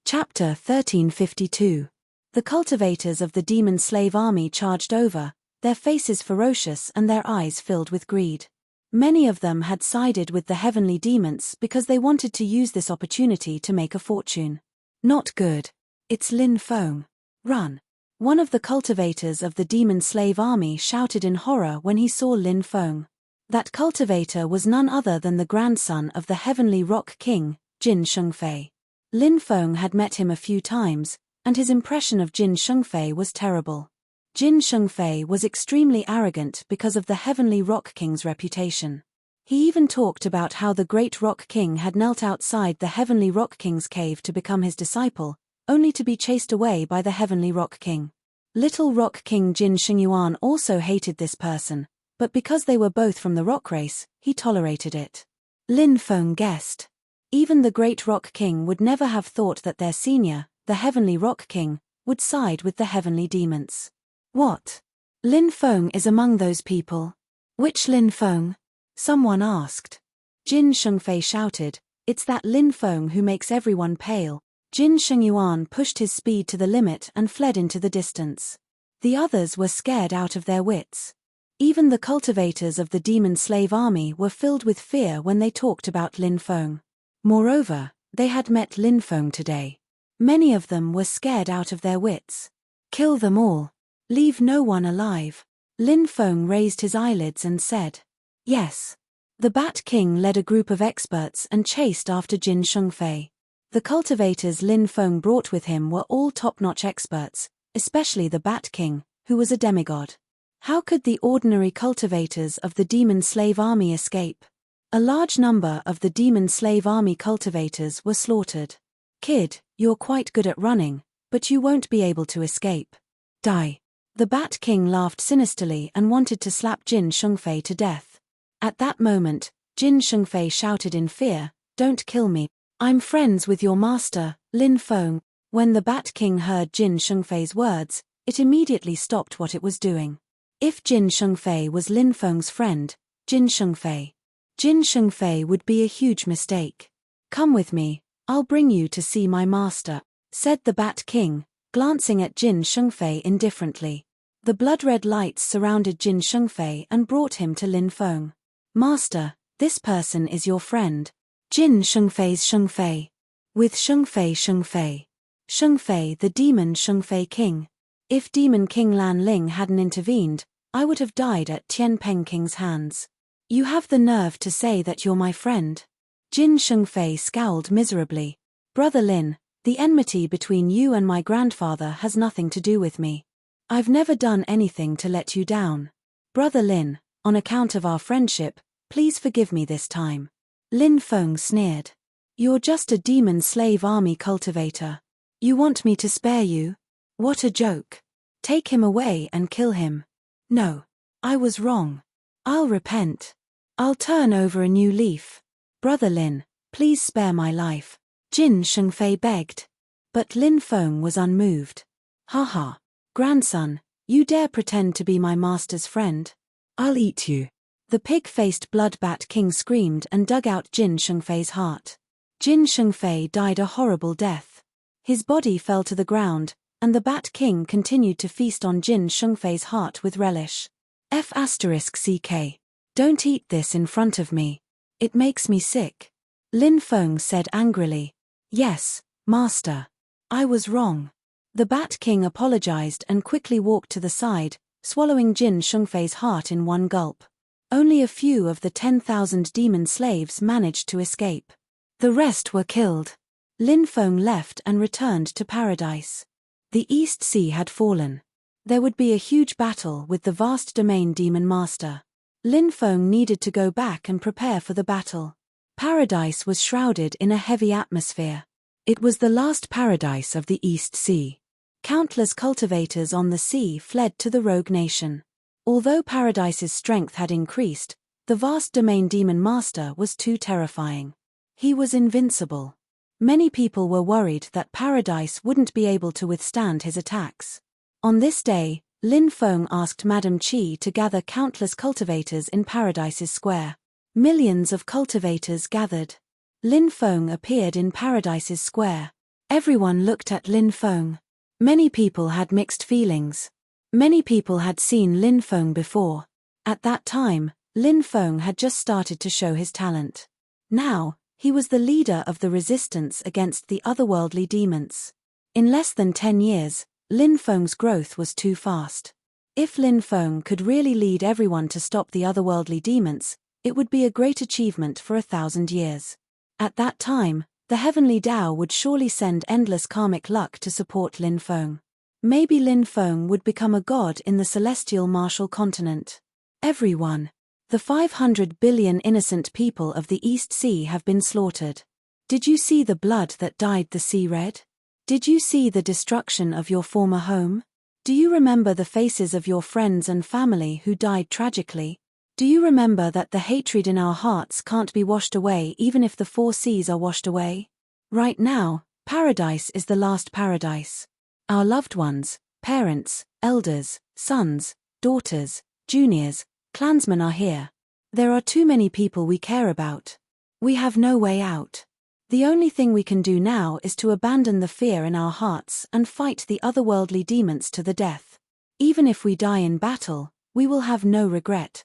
Chapter 1352. The cultivators of the demon slave army charged over, their faces ferocious and their eyes filled with greed. Many of them had sided with the heavenly demons because they wanted to use this opportunity to make a fortune. Not good. It's Lin Feng. Run. One of the cultivators of the demon slave army shouted in horror when he saw Lin Feng. That cultivator was none other than the grandson of the heavenly rock king, Jin Shengfei. Lin Feng had met him a few times, and his impression of Jin Shengfei was terrible. Jin Shengfei was extremely arrogant because of the heavenly rock king's reputation. He even talked about how the great rock king had knelt outside the heavenly rock king's cave to become his disciple, only to be chased away by the heavenly rock king. Little rock king Jin Shengyuan also hated this person, but because they were both from the rock race, he tolerated it. Lin Feng guessed. Even the great rock king would never have thought that their senior, the heavenly rock king, would side with the heavenly demons. What? Lin Feng is among those people. Which Lin Feng? Someone asked. Jin Shengfei shouted, it's that Lin Feng who makes everyone pale. Jin Shengyuan pushed his speed to the limit and fled into the distance. The others were scared out of their wits. Even the cultivators of the demon slave army were filled with fear when they talked about Lin Feng. Moreover, they had met Lin Feng today. Many of them were scared out of their wits. Kill them all. Leave no one alive. Lin Feng raised his eyelids and said, yes. The Bat King led a group of experts and chased after Jin Shengfei. The cultivators Lin Feng brought with him were all top-notch experts, especially the Bat King, who was a demigod. How could the ordinary cultivators of the demon slave army escape? A large number of the demon slave army cultivators were slaughtered. Kid, you're quite good at running, but you won't be able to escape. Die. The Bat King laughed sinisterly and wanted to slap Jin Shengfei to death. At that moment, Jin Shengfei shouted in fear, don't kill me. I'm friends with your master, Lin Feng. When the Bat King heard Jin Shengfei's words, it immediately stopped what it was doing. If Jin Shengfei was Lin Feng's friend, Jin Shengfei. Jin Shengfei would be a huge mistake. Come with me, I'll bring you to see my master, said the Bat King, glancing at Jin Shengfei indifferently. The blood-red lights surrounded Jin Shengfei and brought him to Lin Feng. Master, this person is your friend. Jin Shengfei's Shengfei. With Shengfei. Shengfei, the demon Shengfei King. If Demon King Lan Ling hadn't intervened, I would have died at Tianpeng King's hands. You have the nerve to say that you're my friend? Jin Shengfei scowled miserably. Brother Lin, the enmity between you and my grandfather has nothing to do with me. I've never done anything to let you down. Brother Lin, on account of our friendship, please forgive me this time. Lin Feng sneered. You're just a demon slave army cultivator. You want me to spare you? What a joke. Take him away and kill him. No. I was wrong. I'll repent. I'll turn over a new leaf. Brother Lin, please spare my life. Jin Shengfei begged. But Lin Feng was unmoved. Haha. Grandson, you dare pretend to be my master's friend? I'll eat you. The pig-faced blood-bat king screamed and dug out Jin Shengfei's heart. Jin Shengfei died a horrible death. His body fell to the ground, and the Bat King continued to feast on Jin Shengfei's heart with relish. F***CK. Don't eat this in front of me. It makes me sick. Lin Feng said angrily. Yes, master. I was wrong. The Bat King apologized and quickly walked to the side, swallowing Jin Shengfei's heart in one gulp. Only a few of the 10,000 demon slaves managed to escape. The rest were killed. Lin Feng left and returned to paradise. The East Sea had fallen. There would be a huge battle with the vast domain demon master. Lin Feng needed to go back and prepare for the battle. Paradise was shrouded in a heavy atmosphere. It was the last paradise of the East Sea. Countless cultivators on the sea fled to the rogue nation. Although Paradise's strength had increased, the vast domain demon master was too terrifying. He was invincible. Many people were worried that Paradise wouldn't be able to withstand his attacks. On this day, Lin Feng asked Madame Qi to gather countless cultivators in Paradise's square. Millions of cultivators gathered. Lin Feng appeared in Paradise's square. Everyone looked at Lin Feng. Many people had mixed feelings. Many people had seen Lin Feng before. At that time, Lin Feng had just started to show his talent. Now, he was the leader of the resistance against the otherworldly demons. In less than 10 years, Lin Feng's growth was too fast. If Lin Feng could really lead everyone to stop the otherworldly demons, it would be a great achievement for 1,000 years. At that time, the heavenly Tao would surely send endless karmic luck to support Lin Feng. Maybe Lin Feng would become a god in the celestial martial continent. Everyone. The 500 billion innocent people of the East Sea have been slaughtered. Did you see the blood that dyed the sea red? Did you see the destruction of your former home? Do you remember the faces of your friends and family who died tragically? Do you remember that the hatred in our hearts can't be washed away even if the 4 seas are washed away? Right now, Paradise is the last paradise. Our loved ones, parents, elders, sons, daughters, juniors, clansmen are here. There are too many people we care about. We have no way out. The only thing we can do now is to abandon the fear in our hearts and fight the otherworldly demons to the death. Even if we die in battle, we will have no regret.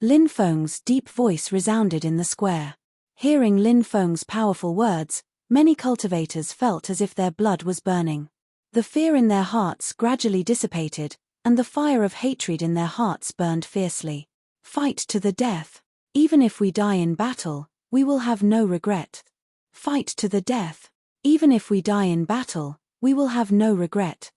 Lin Feng's deep voice resounded in the square. Hearing Lin Feng's powerful words, many cultivators felt as if their blood was burning. The fear in their hearts gradually dissipated, and the fire of hatred in their hearts burned fiercely. Fight to the death. Even if we die in battle, we will have no regret. Fight to the death. Even if we die in battle, we will have no regret.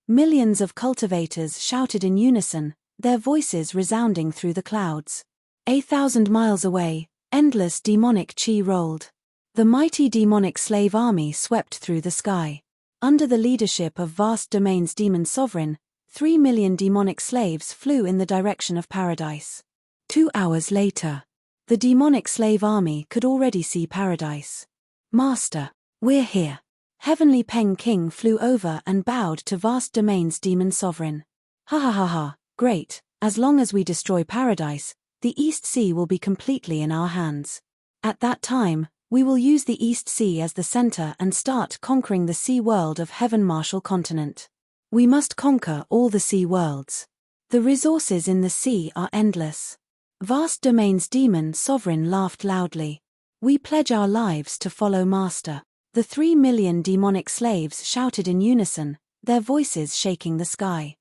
Millions of cultivators shouted in unison, their voices resounding through the clouds. 1,000 miles away, endless demonic chi rolled. The mighty demonic slave army swept through the sky. Under the leadership of vast domain's demon sovereign, 3 million demonic slaves flew in the direction of Paradise. 2 hours later, the demonic slave army could already see Paradise. Master, we're here. Heavenly Peng King flew over and bowed to vast domain's demon sovereign. Ha ha ha ha, great, as long as we destroy Paradise, the East Sea will be completely in our hands. At that time, we will use the East Sea as the center and start conquering the sea world of Heaven Marshall Continent. We must conquer all the sea worlds. The resources in the sea are endless. Vast Domain's demon sovereign laughed loudly. We pledge our lives to follow Master. The 3 million demonic slaves shouted in unison, their voices shaking the sky.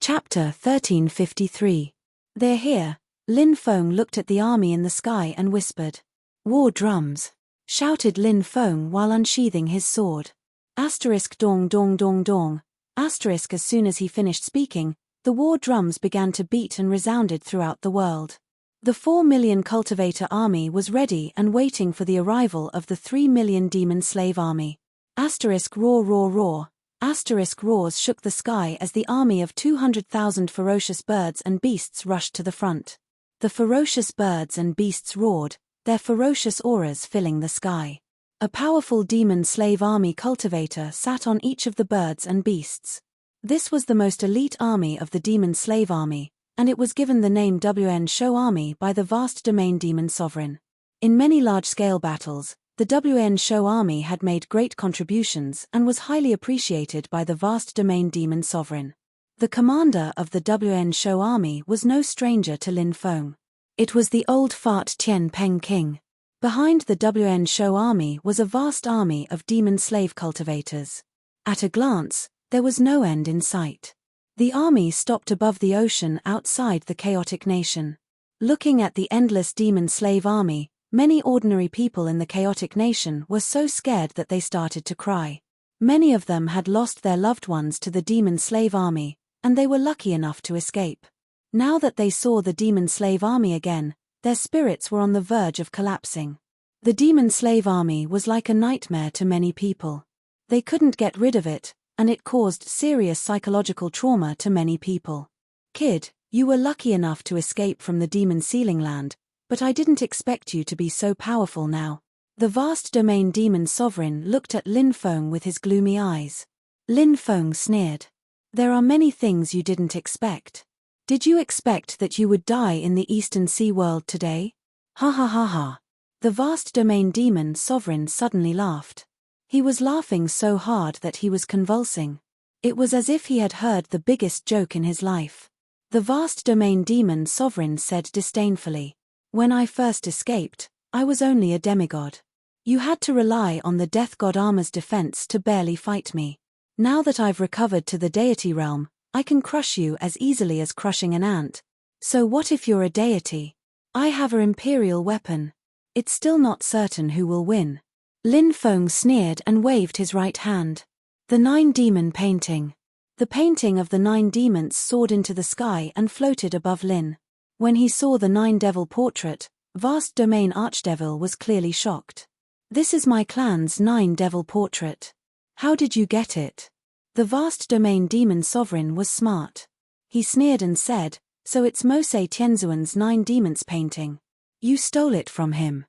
Chapter 1353. They're here. Lin Feng looked at the army in the sky and whispered. War drums, shouted Lin Feng while unsheathing his sword. Asterisk dong dong dong dong. Asterisk as soon as he finished speaking, the war drums began to beat and resounded throughout the world. The 4 million cultivator army was ready and waiting for the arrival of the 3 million demon slave army. Asterisk roar roar roar. Asterisk roars shook the sky as the army of 200,000 ferocious birds and beasts rushed to the front. The ferocious birds and beasts roared, their ferocious auras filling the sky. A powerful demon slave army cultivator sat on each of the birds and beasts. This was the most elite army of the demon slave army, and it was given the name WN Show Army by the vast domain demon sovereign. In many large-scale battles, the WN Show Army had made great contributions and was highly appreciated by the vast domain demon sovereign. The commander of the WN Show Army was no stranger to Lin Feng. It was the old fart Tian Peng King. Behind the WN Show Army was a vast army of demon slave cultivators. At a glance, there was no end in sight. The army stopped above the ocean outside the chaotic nation. Looking at the endless demon slave army, many ordinary people in the chaotic nation were so scared that they started to cry. Many of them had lost their loved ones to the demon slave army, and they were lucky enough to escape. Now that they saw the demon slave army again, their spirits were on the verge of collapsing. The demon slave army was like a nightmare to many people. They couldn't get rid of it, and it caused serious psychological trauma to many people. Kid, you were lucky enough to escape from the demon sealing land, but I didn't expect you to be so powerful now. The vast domain demon sovereign looked at Lin Feng with his gloomy eyes. Lin Feng sneered. There are many things you didn't expect. Did you expect that you would die in the Eastern Sea world today? Ha ha ha ha. The vast domain demon sovereign suddenly laughed. He was laughing so hard that he was convulsing. It was as if he had heard the biggest joke in his life. The vast domain demon sovereign said disdainfully, When I first escaped, I was only a demigod. You had to rely on the death god armor's defense to barely fight me. Now that I've recovered to the deity realm, I can crush you as easily as crushing an ant. So what if you're a deity? I have an imperial weapon. It's still not certain who will win. Lin Feng sneered and waved his right hand. The 9 demon painting. The painting of the 9 demons soared into the sky and floated above Lin. When he saw the 9 devil portrait, vast domain archdevil was clearly shocked. This is my clan's 9 devil portrait. How did you get it? The vast domain demon sovereign was smart. He sneered and said, So it's Mose Tianzuan's 9 demons painting. You stole it from him.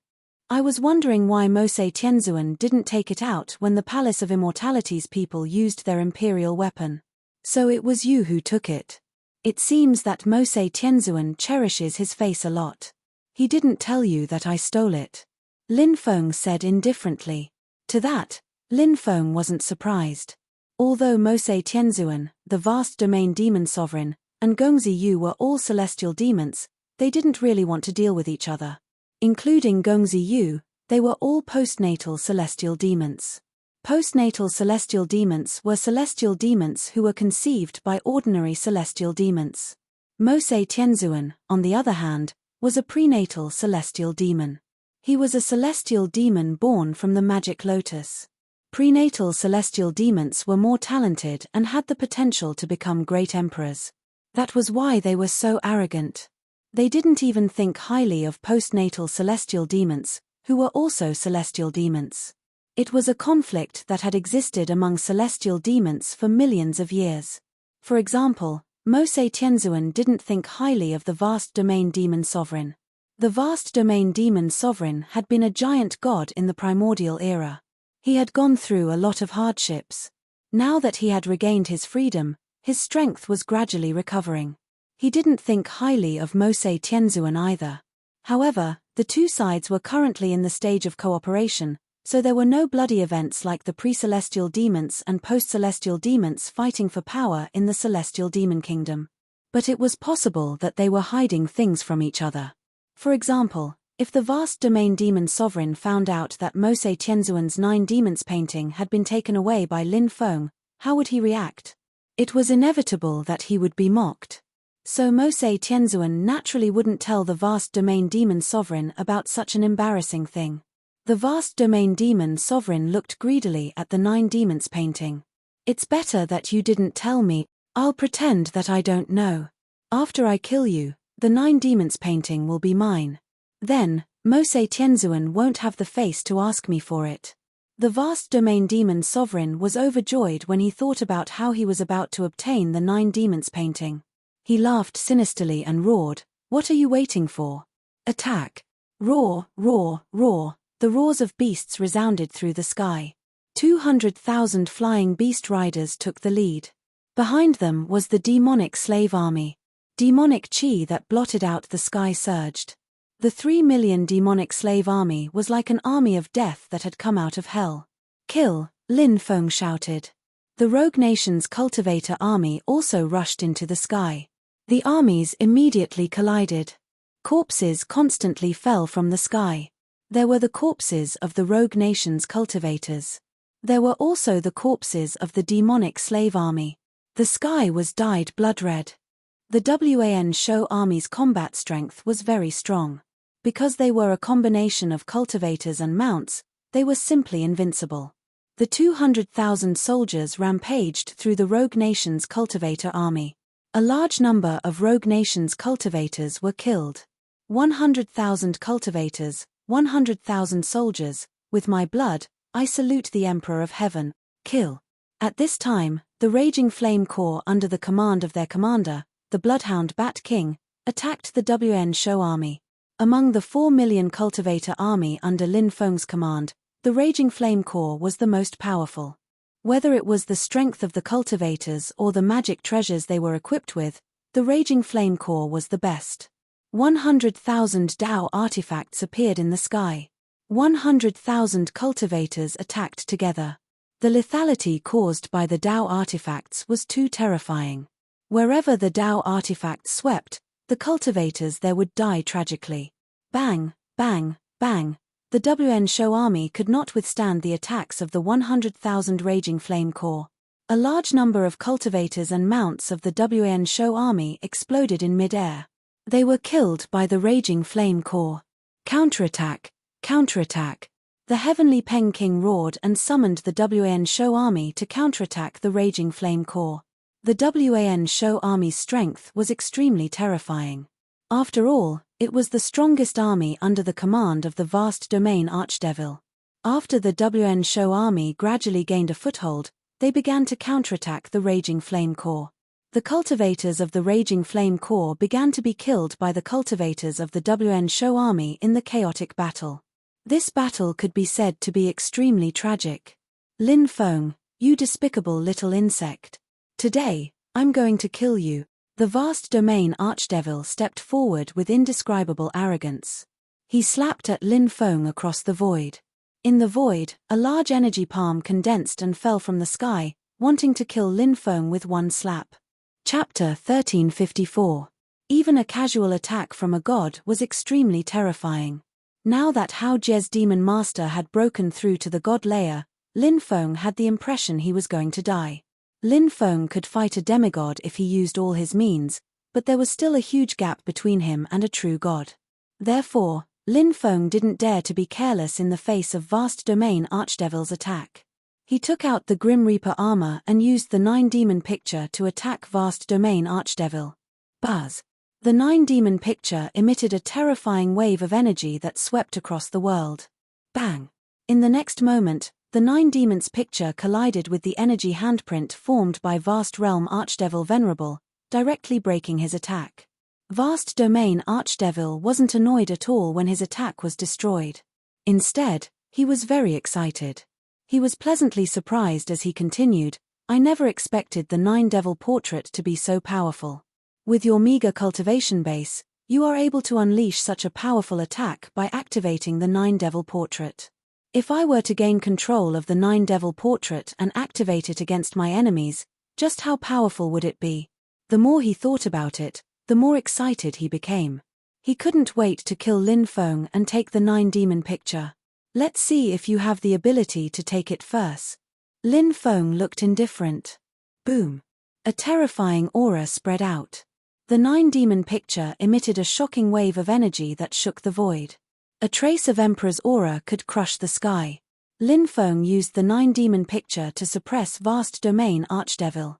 I was wondering why Mose Tianzuan didn't take it out when the Palace of Immortality's people used their imperial weapon. So it was you who took it. It seems that Mose Tianzuan cherishes his face a lot. He didn't tell you that I stole it. Lin Feng said indifferently. To that, Lin Feng wasn't surprised. Although Mose Tianzuan, the vast domain demon sovereign, and Gongzi Yu were all celestial demons, they didn't really want to deal with each other. Including Gongzi Yu, they were all postnatal celestial demons. Postnatal celestial demons were celestial demons who were conceived by ordinary celestial demons. Mose Tianzuan, on the other hand, was a prenatal celestial demon. He was a celestial demon born from the magic lotus. Prenatal celestial demons were more talented and had the potential to become great emperors. That was why they were so arrogant. They didn't even think highly of postnatal celestial demons, who were also celestial demons. It was a conflict that had existed among celestial demons for millions of years. For example, Mose Tianzuan didn't think highly of the vast domain demon sovereign. The vast domain demon sovereign had been a giant god in the primordial era. He had gone through a lot of hardships. Now that he had regained his freedom, his strength was gradually recovering. He didn't think highly of Mose Tianzuan either. However, the two sides were currently in the stage of cooperation, so there were no bloody events like the pre-celestial demons and post-celestial demons fighting for power in the celestial demon kingdom. But it was possible that they were hiding things from each other. For example, if the vast domain demon sovereign found out that Mose Tianzuan's 9 demons painting had been taken away by Lin Feng, how would he react? It was inevitable that he would be mocked. So Mose Tianzuan naturally wouldn't tell the vast domain demon sovereign about such an embarrassing thing. The vast domain demon sovereign looked greedily at the 9 demons painting. It's better that you didn't tell me. I'll pretend that I don't know. After I kill you, the 9 demons painting will be mine. Then, Mose Tianzuan won't have the face to ask me for it. The vast domain demon sovereign was overjoyed when he thought about how he was about to obtain the 9 demons painting. He laughed sinisterly and roared, "What are you waiting for? Attack!" Roar, roar, roar. The roars of beasts resounded through the sky. 200,000 flying beast riders took the lead. Behind them was the demonic slave army. Demonic chi that blotted out the sky surged. The 3 million demonic slave army was like an army of death that had come out of hell. "Kill!" Lin Feng shouted. The Rogue Nation's cultivator army also rushed into the sky. The armies immediately collided. Corpses constantly fell from the sky. There were the corpses of the Rogue Nation's cultivators. There were also the corpses of the demonic slave army. The sky was dyed blood red. The WAN Show Army's combat strength was very strong. Because they were a combination of cultivators and mounts, they were simply invincible. The 200,000 soldiers rampaged through the Rogue Nation's cultivator army. A large number of Rogue Nation's cultivators were killed. 100,000 cultivators, 100,000 soldiers, with my blood, I salute the Emperor of Heaven, kill. At this time, the Raging Flame Corps under the command of their commander, the Bloodhound Bat King, attacked the WN Show army. Among the 4 million cultivator army under Lin Feng's command, the Raging Flame Corps was the most powerful. Whether it was the strength of the cultivators or the magic treasures they were equipped with, the Raging Flame Corps was the best. 100,000 Dao artifacts appeared in the sky. 100,000 cultivators attacked together. The lethality caused by the Dao artifacts was too terrifying. Wherever the Dao artifacts swept, the cultivators there would die tragically. Bang, bang, bang. The WN Show army could not withstand the attacks of the 100,000 Raging Flame Corps. A large number of cultivators and mounts of the WN Show army exploded in mid-air. They were killed by the Raging Flame Corps. Counterattack, counterattack. The Heavenly Peng King roared and summoned the WN Show army to counterattack the Raging Flame Corps. The WN Show army's strength was extremely terrifying. After all, it was the strongest army under the command of the vast domain Archdevil. After the WN Show army gradually gained a foothold, they began to counterattack the Raging Flame Corps. The cultivators of the Raging Flame Corps began to be killed by the cultivators of the WN Show army in the chaotic battle. This battle could be said to be extremely tragic. Lin Feng, you despicable little insect. Today, I'm going to kill you. The vast domain Archdevil stepped forward with indescribable arrogance. He slapped at Lin Feng across the void. In the void, a large energy palm condensed and fell from the sky, wanting to kill Lin Feng with one slap. Chapter 1354. Even a casual attack from a god was extremely terrifying. Now that Hao Jie's demon master had broken through to the god layer, Lin Feng had the impression he was going to die. Lin Feng could fight a demigod if he used all his means, but there was still a huge gap between him and a true god. Therefore, Lin Feng didn't dare to be careless in the face of vast domain Archdevil's attack. He took out the Grim Reaper armor and used the 9-demon picture to attack vast domain Archdevil. Buzz! The 9-demon picture emitted a terrifying wave of energy that swept across the world. Bang! In the next moment, the 9-demons picture collided with the energy handprint formed by vast realm Archdevil Venerable, directly breaking his attack. Vast domain Archdevil wasn't annoyed at all when his attack was destroyed. Instead, he was very excited. He was pleasantly surprised as he continued, I never expected the 9-devil portrait to be so powerful. With your meager cultivation base, you are able to unleash such a powerful attack by activating the Nine Devil Portrait. If I were to gain control of the Nine Devil Portrait and activate it against my enemies, just how powerful would it be? The more he thought about it, the more excited he became. He couldn't wait to kill Lin Feng and take the Nine Demon picture. Let's see if you have the ability to take it first. Lin Feng looked indifferent. Boom. A terrifying aura spread out. The Nine Demon picture emitted a shocking wave of energy that shook the void. A trace of Emperor's aura could crush the sky. Lin Feng used the Nine Demon picture to suppress Vast Domain Archdevil.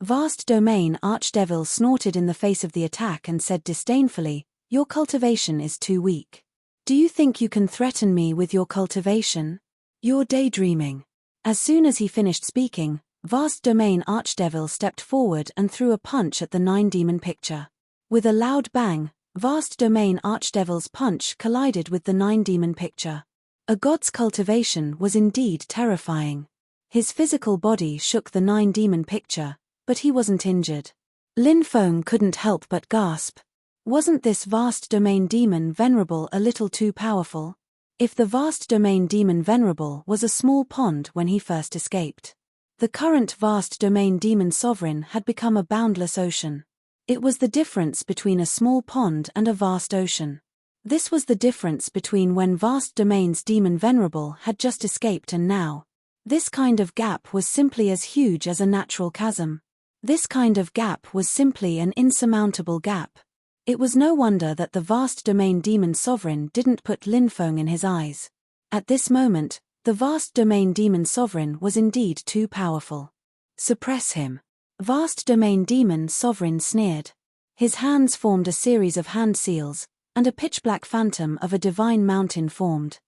Vast Domain Archdevil snorted in the face of the attack and said disdainfully, "Your cultivation is too weak. Do you think you can threaten me with your cultivation? You're daydreaming." As soon as he finished speaking, Vast Domain Archdevil stepped forward and threw a punch at the Nine Demon picture. With a loud bang, Vast Domain Archdevil's punch collided with the Nine Demon picture. A god's cultivation was indeed terrifying. His physical body shook the Nine Demon picture, but he wasn't injured. Lin Feng couldn't help but gasp. Wasn't this Vast Domain Demon Venerable a little too powerful? If the Vast Domain Demon Venerable was a small pond when he first escaped, the current Vast Domain Demon Sovereign had become a boundless ocean. It was the difference between a small pond and a vast ocean. This was the difference between when Vast Domain's Demon Venerable had just escaped and now. This kind of gap was simply as huge as a natural chasm. This kind of gap was simply an insurmountable gap. It was no wonder that the Vast Domain Demon Sovereign didn't put Lin Feng in his eyes. At this moment, the Vast Domain Demon Sovereign was indeed too powerful. Suppress him. Vast Domain Demon Sovereign sneered. His hands formed a series of hand seals, and a pitch-black phantom of a divine mountain formed.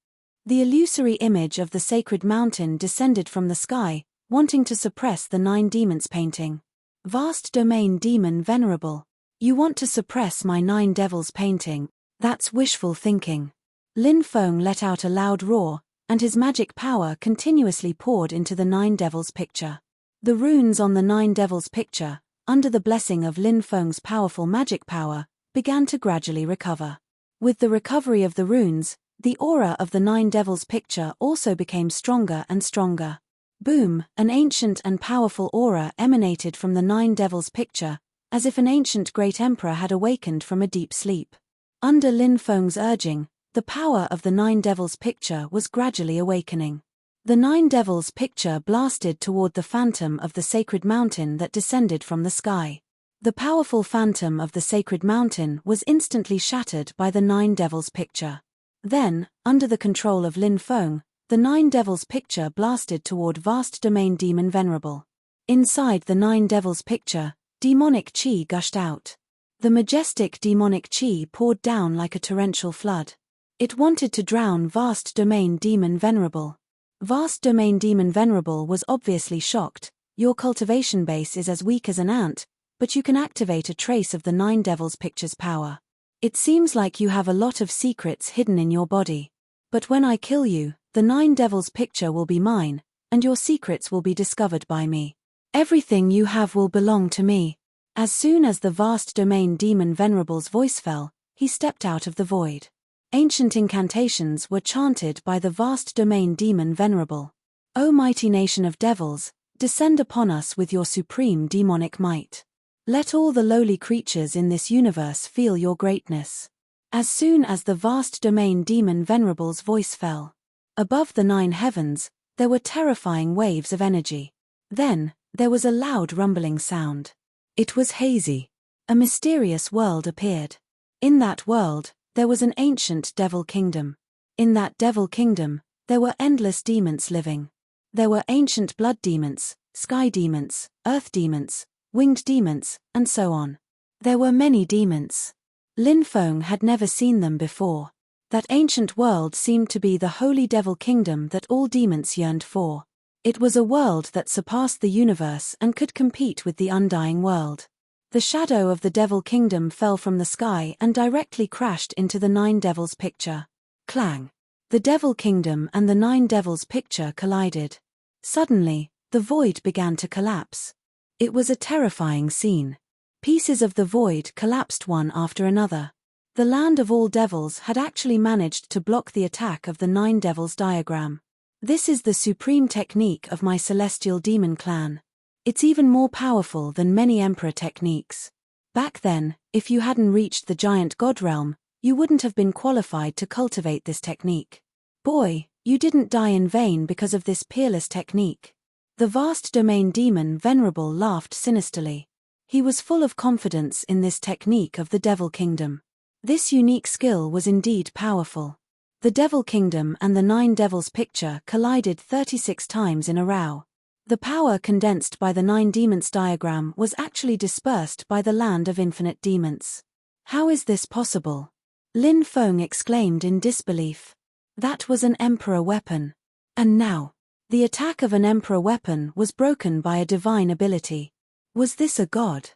The illusory image of the sacred mountain descended from the sky, wanting to suppress the Nine Demons painting. Vast Domain Demon Venerable. You want to suppress my Nine Devils painting? That's wishful thinking. Lin Feng let out a loud roar, and his magic power continuously poured into the Nine Devils picture. The runes on the Nine Devils picture, under the blessing of Lin Feng's powerful magic power, began to gradually recover. With the recovery of the runes, the aura of the Nine Devils picture also became stronger and stronger. Boom! An ancient and powerful aura emanated from the Nine Devils picture, as if an ancient great emperor had awakened from a deep sleep. Under Lin Feng's urging, the power of the Nine Devils picture was gradually awakening. The Nine Devils picture blasted toward the phantom of the sacred mountain that descended from the sky. The powerful phantom of the sacred mountain was instantly shattered by the Nine Devils picture. Then, under the control of Lin Feng, the Nine Devils picture blasted toward Vast Domain Demon Venerable. Inside the Nine Devils picture, demonic chi gushed out. The majestic demonic chi poured down like a torrential flood. It wanted to drown Vast Domain Demon Venerable. Vast Domain Demon Venerable was obviously shocked. Your cultivation base is as weak as an ant, but you can activate a trace of the Nine Devils picture's power. It seems like you have a lot of secrets hidden in your body. But when I kill you, the Nine Devils picture will be mine, and your secrets will be discovered by me. Everything you have will belong to me. As soon as the Vast Domain Demon Venerable's voice fell, he stepped out of the void. Ancient incantations were chanted by the Vast Domain Demon Venerable. O mighty nation of devils, descend upon us with your supreme demonic might. Let all the lowly creatures in this universe feel your greatness. As soon as the Vast Domain Demon Venerable's voice fell, above the 9 heavens, there were terrifying waves of energy. Then, there was a loud rumbling sound. It was hazy. A mysterious world appeared. In that world, there was an ancient devil kingdom. In that devil kingdom, there were endless demons living. There were ancient blood demons, sky demons, earth demons, winged demons, and so on. There were many demons. Lin Feng had never seen them before. That ancient world seemed to be the holy devil kingdom that all demons yearned for. It was a world that surpassed the universe and could compete with the undying world. The shadow of the devil kingdom fell from the sky and directly crashed into the 9 devils picture. Clang! The devil kingdom and the 9 devils picture collided. Suddenly, the void began to collapse. It was a terrifying scene. Pieces of the void collapsed one after another. The land of all devils had actually managed to block the attack of the 9 devils diagram. This is the supreme technique of my celestial demon clan. It's even more powerful than many emperor techniques. Back then, if you hadn't reached the giant god realm, you wouldn't have been qualified to cultivate this technique. Boy, you didn't die in vain because of this peerless technique. The vast domain demon Venerable laughed sinisterly. He was full of confidence in this technique of the Devil Kingdom. This unique skill was indeed powerful. The Devil Kingdom and the 9 devils picture collided 36 times in a row. The power condensed by the 9 demons diagram was actually dispersed by the land of infinite demons. How is this possible? Lin Feng exclaimed in disbelief. That was an emperor weapon. And now, the attack of an emperor weapon was broken by a divine ability. Was this a god?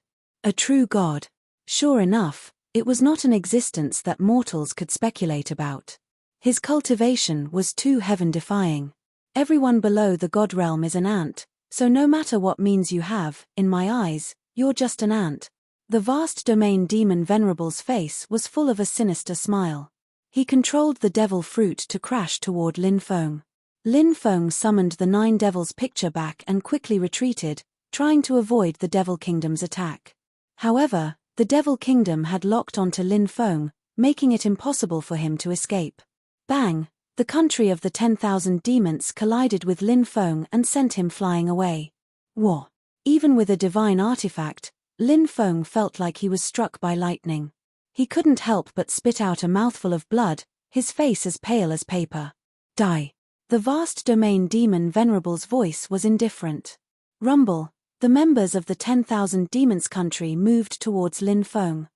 A true god? Sure enough, it was not an existence that mortals could speculate about. His cultivation was too heaven-defying. Everyone below the god realm is an ant, so no matter what means you have, in my eyes, you're just an ant. The vast domain demon Venerable's face was full of a sinister smile. He controlled the devil fruit to crash toward Lin Feng. Lin Feng summoned the 9 devils picture back and quickly retreated, trying to avoid the Devil Kingdom's attack. However, the Devil Kingdom had locked onto Lin Feng, making it impossible for him to escape. Bang! The country of the 10,000 demons collided with Lin Feng and sent him flying away. Whoa! Even with a divine artifact, Lin Feng felt like he was struck by lightning. He couldn't help but spit out a mouthful of blood, his face as pale as paper. Die! The vast domain demon Venerable's voice was indifferent. Rumble! The members of the 10,000 demons country moved towards Lin Feng.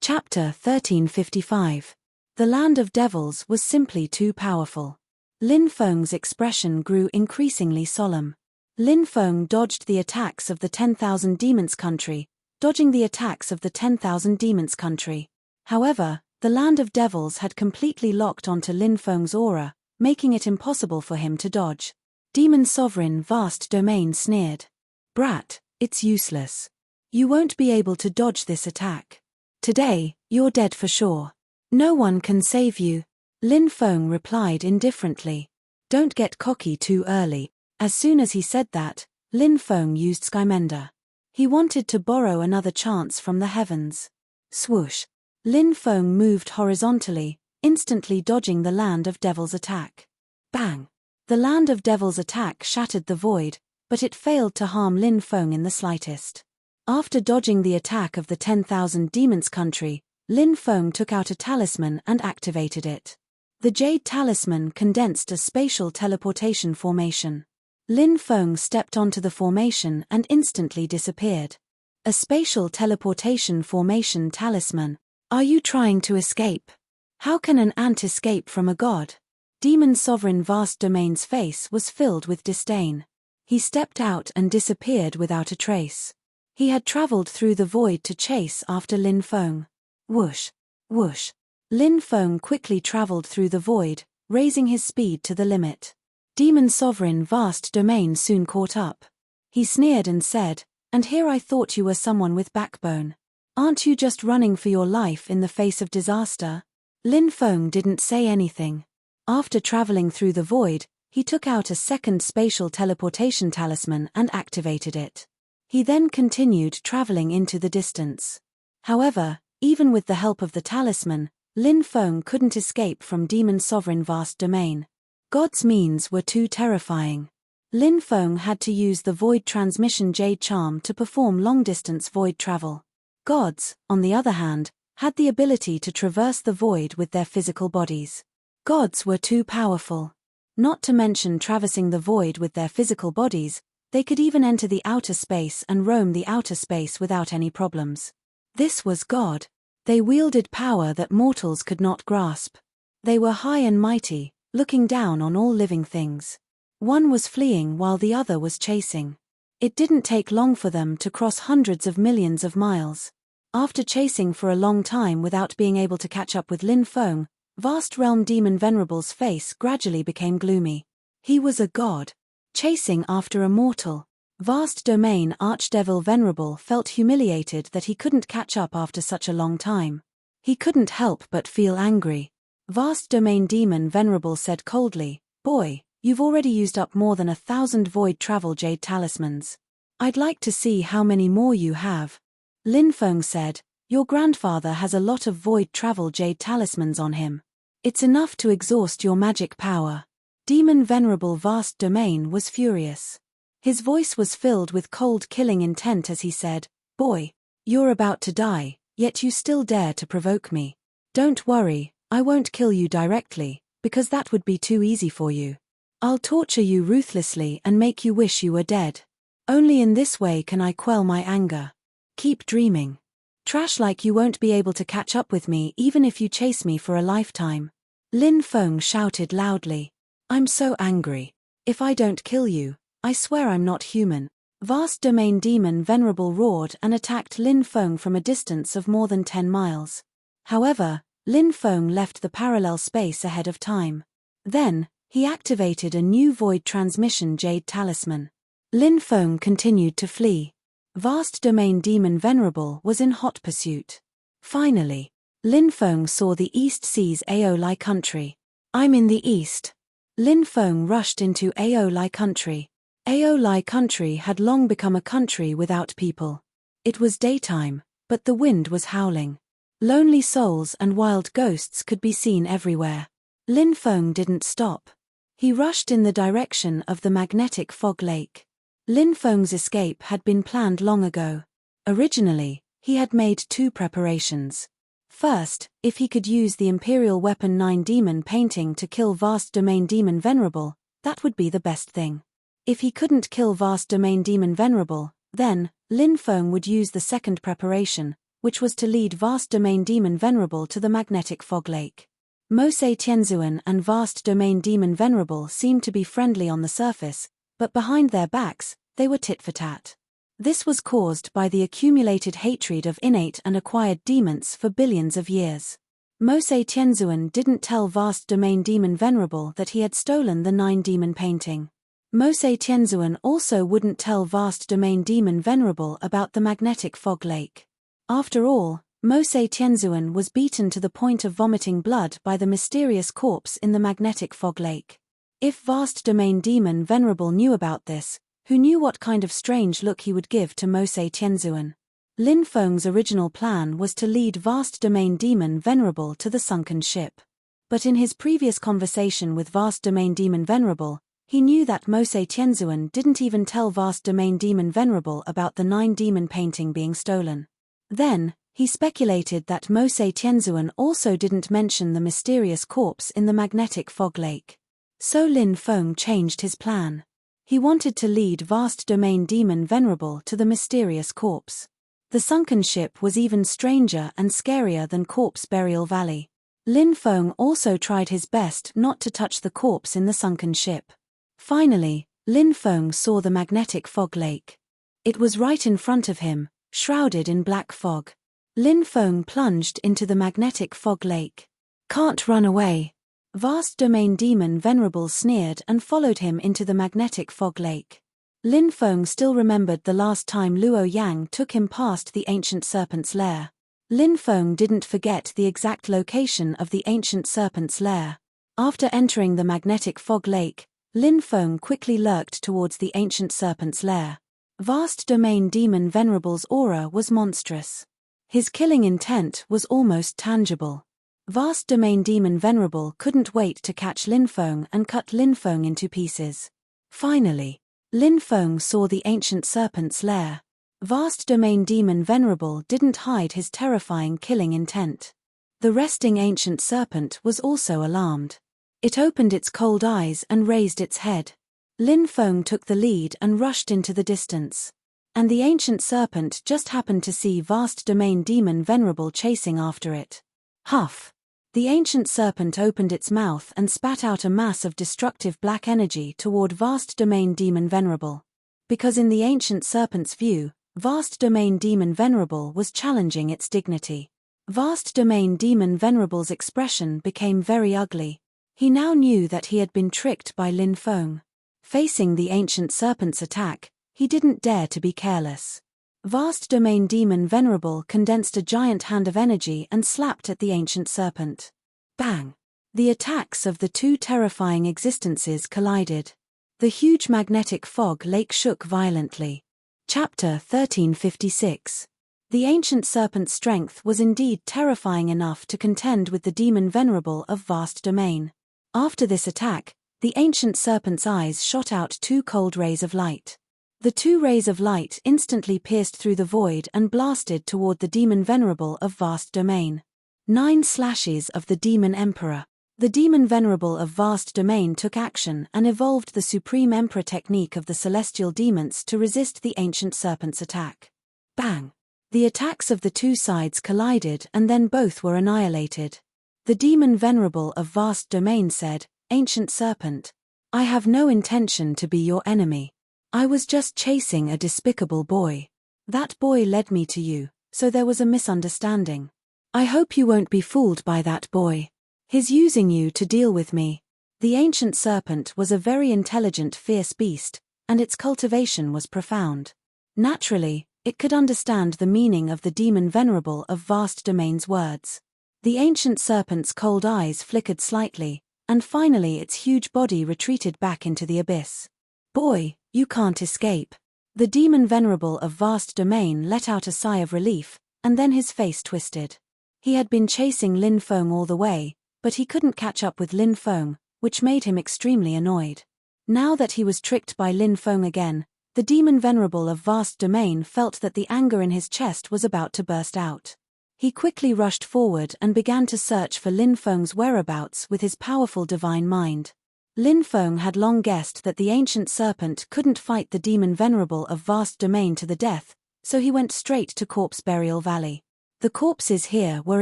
Chapter 1355. The land of devils was simply too powerful. Lin Feng's expression grew increasingly solemn. Lin Feng dodged the attacks of the 10,000 demons country, dodging the attacks of the 10,000 demons country. However, the land of devils had completely locked onto Lin Feng's aura, making it impossible for him to dodge. Demon Sovereign Vast Domain sneered. Brat, it's useless. You won't be able to dodge this attack. Today, you're dead for sure. No one can save you. Lin Feng replied indifferently. Don't get cocky too early. As soon as he said that, Lin Feng used Skymender. He wanted to borrow another chance from the heavens. Swoosh. Lin Feng moved horizontally, instantly dodging the land of devil's attack. Bang! The land of devil's attack shattered the void, but it failed to harm Lin Feng in the slightest. After dodging the attack of the 10,000 demons country, Lin Feng took out a talisman and activated it. The jade talisman condensed a spatial teleportation formation. Lin Feng stepped onto the formation and instantly disappeared. A spatial teleportation formation talisman. Are you trying to escape? How can an ant escape from a god? Demon Sovereign Vast Domain's face was filled with disdain. He stepped out and disappeared without a trace. He had traveled through the void to chase after Lin Feng. Whoosh! Whoosh! Lin Feng quickly traveled through the void, raising his speed to the limit. Demon Sovereign Vast Domain soon caught up. He sneered and said, "And here I thought you were someone with backbone. Aren't you just running for your life in the face of disaster?" Lin Feng didn't say anything. After traveling through the void, he took out a second spatial teleportation talisman and activated it. He then continued traveling into the distance. However, even with the help of the talisman, Lin Feng couldn't escape from Demon Sovereign Vast Domain. God's means were too terrifying. Lin Feng had to use the Void Transmission Jade Charm to perform long-distance void travel. Gods, on the other hand, had the ability to traverse the void with their physical bodies. Gods were too powerful. Not to mention traversing the void with their physical bodies, they could even enter the outer space and roam the outer space without any problems. This was God. They wielded power that mortals could not grasp. They were high and mighty, looking down on all living things. One was fleeing while the other was chasing. It didn't take long for them to cross hundreds of millions of miles. After chasing for a long time without being able to catch up with Lin Feng, Vast Realm Demon Venerable's face gradually became gloomy. He was a god. Chasing after a mortal. Vast Domain Archdevil Venerable felt humiliated that he couldn't catch up after such a long time. He couldn't help but feel angry. Vast Domain Demon Venerable said coldly, "Boy, you've already used up more than 1,000 Void Travel Jade Talismans. I'd like to see how many more you have." Lin Feng said, "Your grandfather has a lot of Void Travel Jade Talismans on him. It's enough to exhaust your magic power." Demon Venerable Vast Domain was furious. His voice was filled with cold killing intent as he said, "Boy, you're about to die, yet you still dare to provoke me. Don't worry, I won't kill you directly, because that would be too easy for you. I'll torture you ruthlessly and make you wish you were dead. Only in this way can I quell my anger. Keep dreaming. Trash like you won't be able to catch up with me even if you chase me for a lifetime." Lin Feng shouted loudly, "I'm so angry. If I don't kill you, I swear I'm not human." Vast Domain Demon Venerable roared and attacked Lin Feng from a distance of more than 10 miles. However, Lin Feng left the parallel space ahead of time. Then, he activated a new Void Transmission Jade Talisman. Lin Feng continued to flee. Vast Domain Demon Venerable was in hot pursuit. Finally, Lin Feng saw the East Sea's Aolai country. "I'm in the east." Lin Feng rushed into Aolai country. Aolai country had long become a country without people. It was daytime, but the wind was howling. Lonely souls and wild ghosts could be seen everywhere. Lin Feng didn't stop. He rushed in the direction of the magnetic fog lake. Lin Feng's escape had been planned long ago. Originally, he had made 2 preparations. First, if he could use the Imperial Weapon 9 Demon painting to kill Vast Domain Demon Venerable, that would be the best thing. If he couldn't kill Vast Domain Demon Venerable, then, Lin Feng would use the second preparation, which was to lead Vast Domain Demon Venerable to the magnetic fog lake. Mosei Tianzuan and Vast Domain Demon Venerable seemed to be friendly on the surface, but behind their backs, they were tit-for-tat. This was caused by the accumulated hatred of innate and acquired demons for billions of years. Mosei Tianzuan didn't tell Vast Domain Demon Venerable that he had stolen the 9 Demon painting. Mosei Tianzuan also wouldn't tell Vast Domain Demon Venerable about the magnetic fog lake. After all, Mosei Tianzuan was beaten to the point of vomiting blood by the mysterious corpse in the magnetic fog lake. If Vast Domain Demon Venerable knew about this, who knew what kind of strange look he would give to Mosei Tianzuan? Lin Feng's original plan was to lead Vast Domain Demon Venerable to the sunken ship. But in his previous conversation with Vast Domain Demon Venerable, he knew that Mosei Tianzuan didn't even tell Vast Domain Demon Venerable about the 9 Demon painting being stolen. Then, he speculated that Mosei Tianzuan also didn't mention the mysterious corpse in the magnetic fog lake. So Lin Feng changed his plan. He wanted to lead Vast Domain Demon Venerable to the mysterious corpse. The sunken ship was even stranger and scarier than Corpse Burial Valley. Lin Feng also tried his best not to touch the corpse in the sunken ship. Finally, Lin Feng saw the magnetic fog lake. It was right in front of him, shrouded in black fog. Lin Feng plunged into the magnetic fog lake. "Can't run away." Vast Domain Demon Venerable sneered and followed him into the magnetic fog lake. Lin Feng still remembered the last time Luo Yang took him past the ancient serpent's lair. Lin Feng didn't forget the exact location of the ancient serpent's lair. After entering the magnetic fog lake, Lin Feng quickly lurked towards the ancient serpent's lair. Vast Domain Demon Venerable's aura was monstrous. His killing intent was almost tangible. Vast Domain Demon Venerable couldn't wait to catch Lin Feng and cut Lin Feng into pieces. Finally, Lin Feng saw the ancient serpent's lair. Vast Domain Demon Venerable didn't hide his terrifying killing intent. The resting ancient serpent was also alarmed. It opened its cold eyes and raised its head. Lin Feng took the lead and rushed into the distance. And the ancient serpent just happened to see Vast Domain Demon Venerable chasing after it. Huff! The ancient serpent opened its mouth and spat out a mass of destructive black energy toward Vast Domain Demon Venerable. Because in the ancient serpent's view, Vast Domain Demon Venerable was challenging its dignity. Vast Domain Demon Venerable's expression became very ugly. He now knew that he had been tricked by Lin Feng. Facing the ancient serpent's attack, He didn't dare to be careless. Vast Domain Demon Venerable condensed a giant hand of energy and slapped at the ancient serpent. Bang! The attacks of the two terrifying existences collided. The huge magnetic fog lake shook violently. Chapter 1356. The ancient serpent's strength was indeed terrifying enough to contend with the demon venerable of Vast Domain. After this attack, the ancient serpent's eyes shot out two cold rays of light. The two rays of light instantly pierced through the void and blasted toward the demon venerable of Vast Domain. 9 slashes of the demon emperor. The demon venerable of Vast Domain took action and evolved the supreme emperor technique of the celestial demons to resist the ancient serpent's attack. Bang! The attacks of the two sides collided and then both were annihilated. The demon venerable of Vast Domain said, "Ancient serpent, I have no intention to be your enemy. I was just chasing a despicable boy. That boy led me to you, so there was a misunderstanding. I hope you won't be fooled by that boy. He's using you to deal with me." The ancient serpent was a very intelligent, fierce beast, and its cultivation was profound. Naturally, it could understand the meaning of the demon venerable of Vast Domain's words. The ancient serpent's cold eyes flickered slightly, and finally its huge body retreated back into the abyss. "Boy, you can't escape." The demon venerable of Vast Domain let out a sigh of relief, and then his face twisted. He had been chasing Lin Feng all the way, but he couldn't catch up with Lin Feng, which made him extremely annoyed. Now that he was tricked by Lin Feng again, the demon venerable of Vast Domain felt that the anger in his chest was about to burst out. He quickly rushed forward and began to search for Lin Feng's whereabouts with his powerful divine mind. Lin Feng had long guessed that the ancient serpent couldn't fight the demon venerable of Vast Domain to the death, so he went straight to Corpse Burial Valley. The corpses here were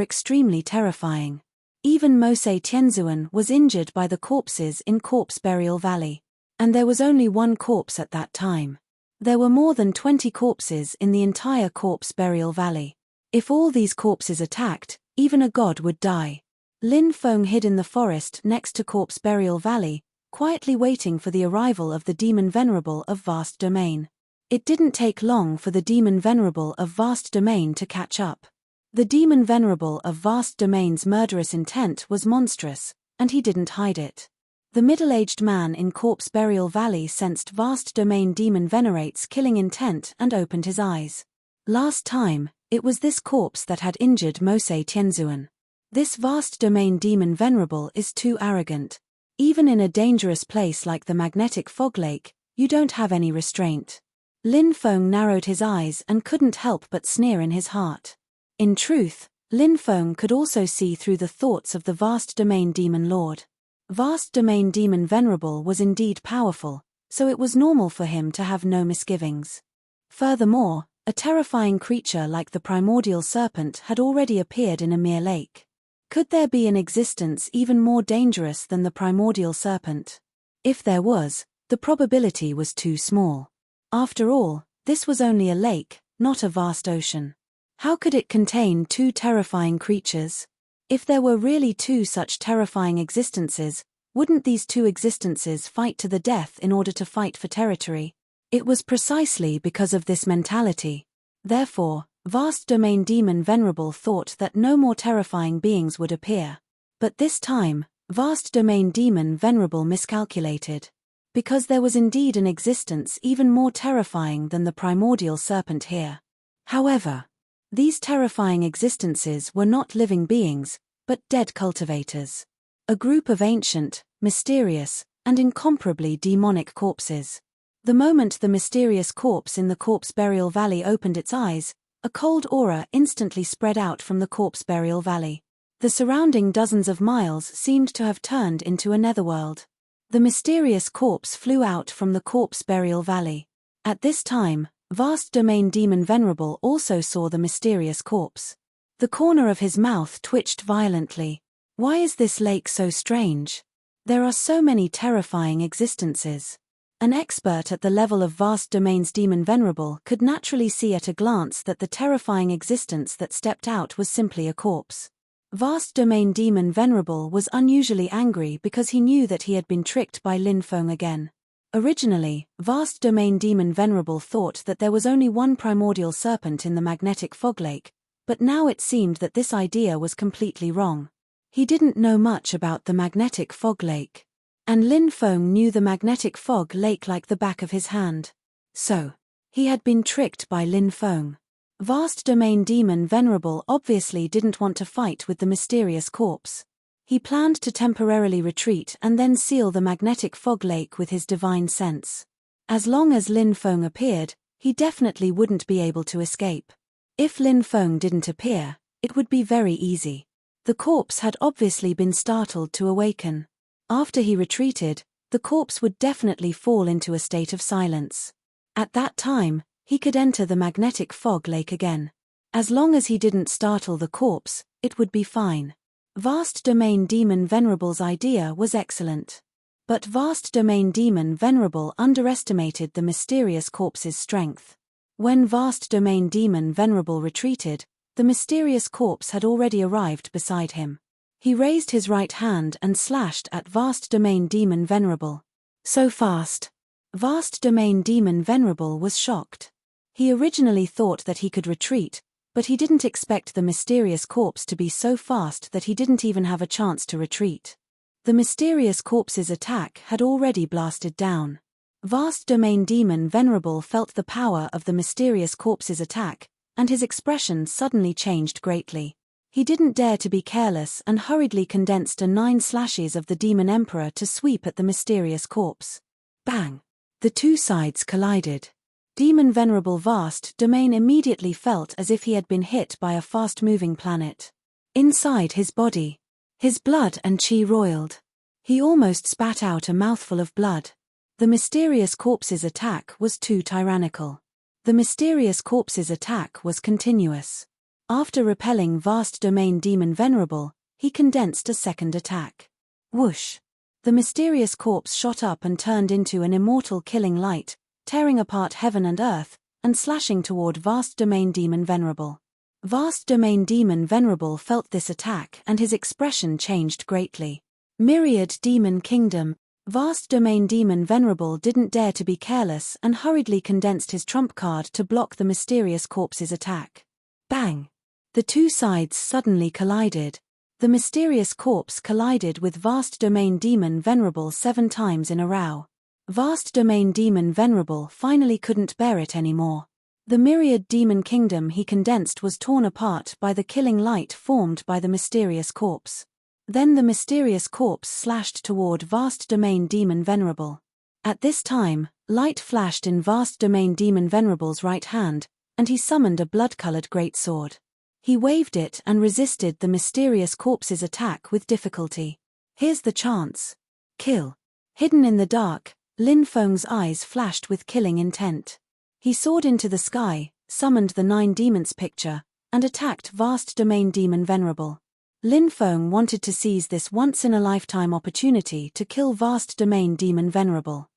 extremely terrifying. Even Mosei Tianzuan was injured by the corpses in Corpse Burial Valley. And there was only one corpse at that time. There were more than 20 corpses in the entire Corpse Burial Valley. If all these corpses attacked, even a god would die. Lin Feng hid in the forest next to Corpse Burial Valley, quietly waiting for the arrival of the demon venerable of Vast Domain. It didn't take long for the demon venerable of Vast Domain to catch up. The demon venerable of Vast Domain's murderous intent was monstrous, and he didn't hide it. The middle-aged man in Corpse Burial Valley sensed Vast Domain demon venerate's killing intent and opened his eyes. Last time, it was this corpse that had injured Mosei Tianzuan. This Vast Domain demon venerable is too arrogant. Even in a dangerous place like the magnetic fog lake, you don't have any restraint. Lin Feng narrowed his eyes and couldn't help but sneer in his heart. In truth, Lin Feng could also see through the thoughts of the Vast Domain Demon Lord. Vast Domain Demon Venerable was indeed powerful, so it was normal for him to have no misgivings. Furthermore, a terrifying creature like the Primordial Serpent had already appeared in a mere lake. Could there be an existence even more dangerous than the Primordial Serpent? If there was, the probability was too small. After all, this was only a lake, not a vast ocean. How could it contain two terrifying creatures? If there were really two such terrifying existences, wouldn't these two existences fight to the death in order to fight for territory? It was precisely because of this mentality. Therefore, Vast Domain Demon Venerable thought that no more terrifying beings would appear. But this time, Vast Domain Demon Venerable miscalculated. Because there was indeed an existence even more terrifying than the Primordial Serpent here. However, these terrifying existences were not living beings, but dead cultivators. A group of ancient, mysterious, and incomparably demonic corpses. The moment the mysterious corpse in the Corpse Burial Valley opened its eyes, a cold aura instantly spread out from the Corpse Burial Valley. The surrounding dozens of miles seemed to have turned into a netherworld. The mysterious corpse flew out from the Corpse Burial Valley. At this time, Vast Domain Demon Venerable also saw the mysterious corpse. The corner of his mouth twitched violently. Why is this lake so strange? There are so many terrifying existences. An expert at the level of Vast Domain's Demon Venerable could naturally see at a glance that the terrifying existence that stepped out was simply a corpse. Vast Domain Demon Venerable was unusually angry because he knew that he had been tricked by Lin Feng again. Originally, Vast Domain Demon Venerable thought that there was only one primordial serpent in the magnetic fog lake, but now it seemed that this idea was completely wrong. He didn't know much about the magnetic fog lake. And Lin Feng knew the magnetic fog lake like the back of his hand. So, he had been tricked by Lin Feng. Vast Domain Demon Venerable obviously didn't want to fight with the mysterious corpse. He planned to temporarily retreat and then seal the magnetic fog lake with his divine sense. As long as Lin Feng appeared, he definitely wouldn't be able to escape. If Lin Feng didn't appear, it would be very easy. The corpse had obviously been startled to awaken. After he retreated, the corpse would definitely fall into a state of silence. At that time, he could enter the magnetic fog lake again. As long as he didn't startle the corpse, it would be fine. Vast Domain Demon Venerable's idea was excellent. But Vast Domain Demon Venerable underestimated the mysterious corpse's strength. When Vast Domain Demon Venerable retreated, the mysterious corpse had already arrived beside him. He raised his right hand and slashed at Vast Domain Demon Venerable. So fast. Vast Domain Demon Venerable was shocked. He originally thought that he could retreat, but he didn't expect the mysterious corpse to be so fast that he didn't even have a chance to retreat. The mysterious corpse's attack had already blasted down. Vast Domain Demon Venerable felt the power of the mysterious corpse's attack, and his expression suddenly changed greatly. He didn't dare to be careless and hurriedly condensed 9 slashes of the Demon Emperor to sweep at the mysterious corpse. Bang! The two sides collided. Demon Venerable Vast Domain immediately felt as if he had been hit by a fast-moving planet. Inside his body, his blood and chi roiled. He almost spat out a mouthful of blood. The mysterious corpse's attack was too tyrannical. The mysterious corpse's attack was continuous. After repelling Vast Domain Demon Venerable, he condensed a second attack. Whoosh! The mysterious corpse shot up and turned into an immortal killing light, tearing apart heaven and earth, and slashing toward Vast Domain Demon Venerable. Vast Domain Demon Venerable felt this attack and his expression changed greatly. Myriad Demon Kingdom. Vast Domain Demon Venerable didn't dare to be careless and hurriedly condensed his trump card to block the mysterious corpse's attack. Bang! The two sides suddenly collided. The mysterious corpse collided with Vast Domain Demon Venerable 7 times in a row. Vast Domain Demon Venerable finally couldn't bear it anymore. The myriad demon kingdom he condensed was torn apart by the killing light formed by the mysterious corpse. Then the mysterious corpse slashed toward Vast Domain Demon Venerable. At this time, light flashed in Vast Domain Demon Venerable's right hand, and he summoned a blood-colored greatsword. He waved it and resisted the mysterious corpse's attack with difficulty. Here's the chance. Kill. Hidden in the dark, Lin Feng's eyes flashed with killing intent. He soared into the sky, summoned the 9 demons picture, and attacked Vast Domain Demon Venerable. Lin Feng wanted to seize this once-in-a-lifetime opportunity to kill Vast Domain Demon Venerable.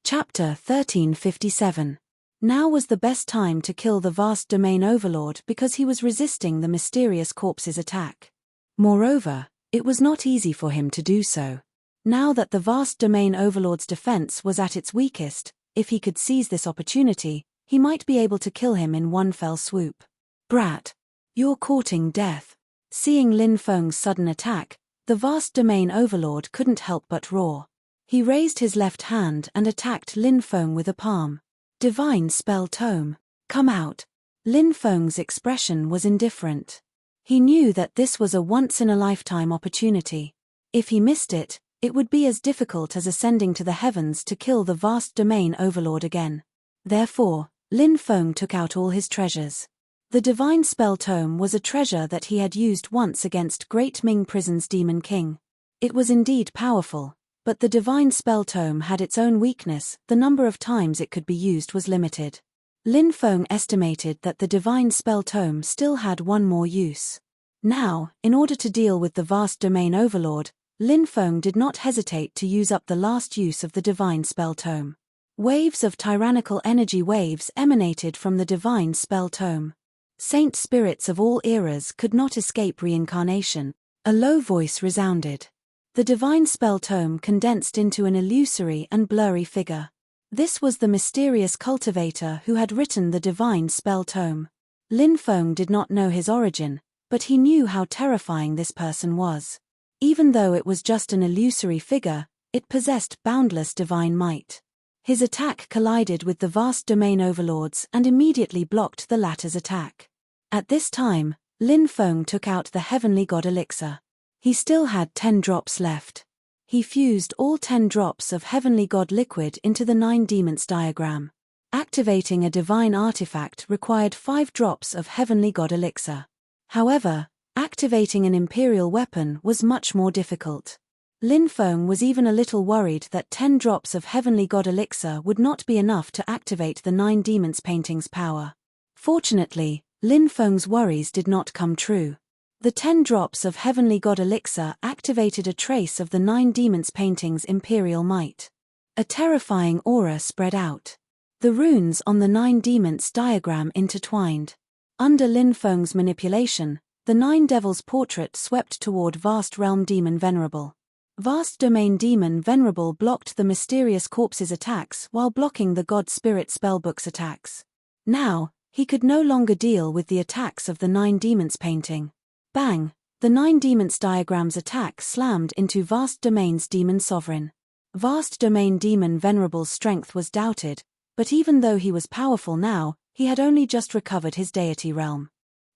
Chapter 1357. Now was the best time to kill the Vast Domain Overlord because he was resisting the mysterious corpse's attack. Moreover, it was not easy for him to do so. Now that the Vast Domain Overlord's defense was at its weakest, if he could seize this opportunity, he might be able to kill him in one fell swoop. Brat! You're courting death. Seeing Lin Feng's sudden attack, the Vast Domain Overlord couldn't help but roar. He raised his left hand and attacked Lin Feng with a palm. Divine Spell Tome. Come out. Lin Feng's expression was indifferent. He knew that this was a once-in-a-lifetime opportunity. If he missed it, it would be as difficult as ascending to the heavens to kill the Vast Domain Overlord again. Therefore, Lin Feng took out all his treasures. The Divine Spell Tome was a treasure that he had used once against Great Ming Prison's Demon King. It was indeed powerful, but the Divine Spell Tome had its own weakness. The number of times it could be used was limited. Lin Feng estimated that the Divine Spell Tome still had one more use. Now, in order to deal with the Vast Domain Overlord, Lin Feng did not hesitate to use up the last use of the Divine Spell Tome. Waves of tyrannical energy waves emanated from the Divine Spell Tome. Saint spirits of all eras could not escape reincarnation. A low voice resounded. The Divine Spell Tome condensed into an illusory and blurry figure. This was the mysterious cultivator who had written the divine spell tome. Lin Feng did not know his origin, but he knew how terrifying this person was. Even though it was just an illusory figure, it possessed boundless divine might. His attack collided with the vast domain overlord's and immediately blocked the latter's attack. At this time, Lin Feng took out the heavenly god elixir. He still had 10 drops left. He fused all 10 drops of heavenly god liquid into the 9 demons diagram. Activating a divine artifact required 5 drops of heavenly god elixir. However, activating an imperial weapon was much more difficult. Lin Feng was even a little worried that 10 drops of heavenly god elixir would not be enough to activate the 9 demons painting's power. Fortunately, Lin Feng's worries did not come true. The 10 drops of heavenly god elixir activated a trace of the 9 demons painting's imperial might. A terrifying aura spread out. The runes on the 9 demons diagram intertwined. Under Lin Feng's manipulation, the 9 devils' portrait swept toward Vast Realm Demon Venerable. Vast Domain Demon Venerable blocked the mysterious corpse's attacks while blocking the God Spirit Spellbook's attacks. Now, he could no longer deal with the attacks of the 9 demons painting. Bang! The 9 demons diagram's attack slammed into Vast Domain's Demon Sovereign. Vast Domain Demon Venerable's strength was doubted, but even though he was powerful now, he had only just recovered his deity realm.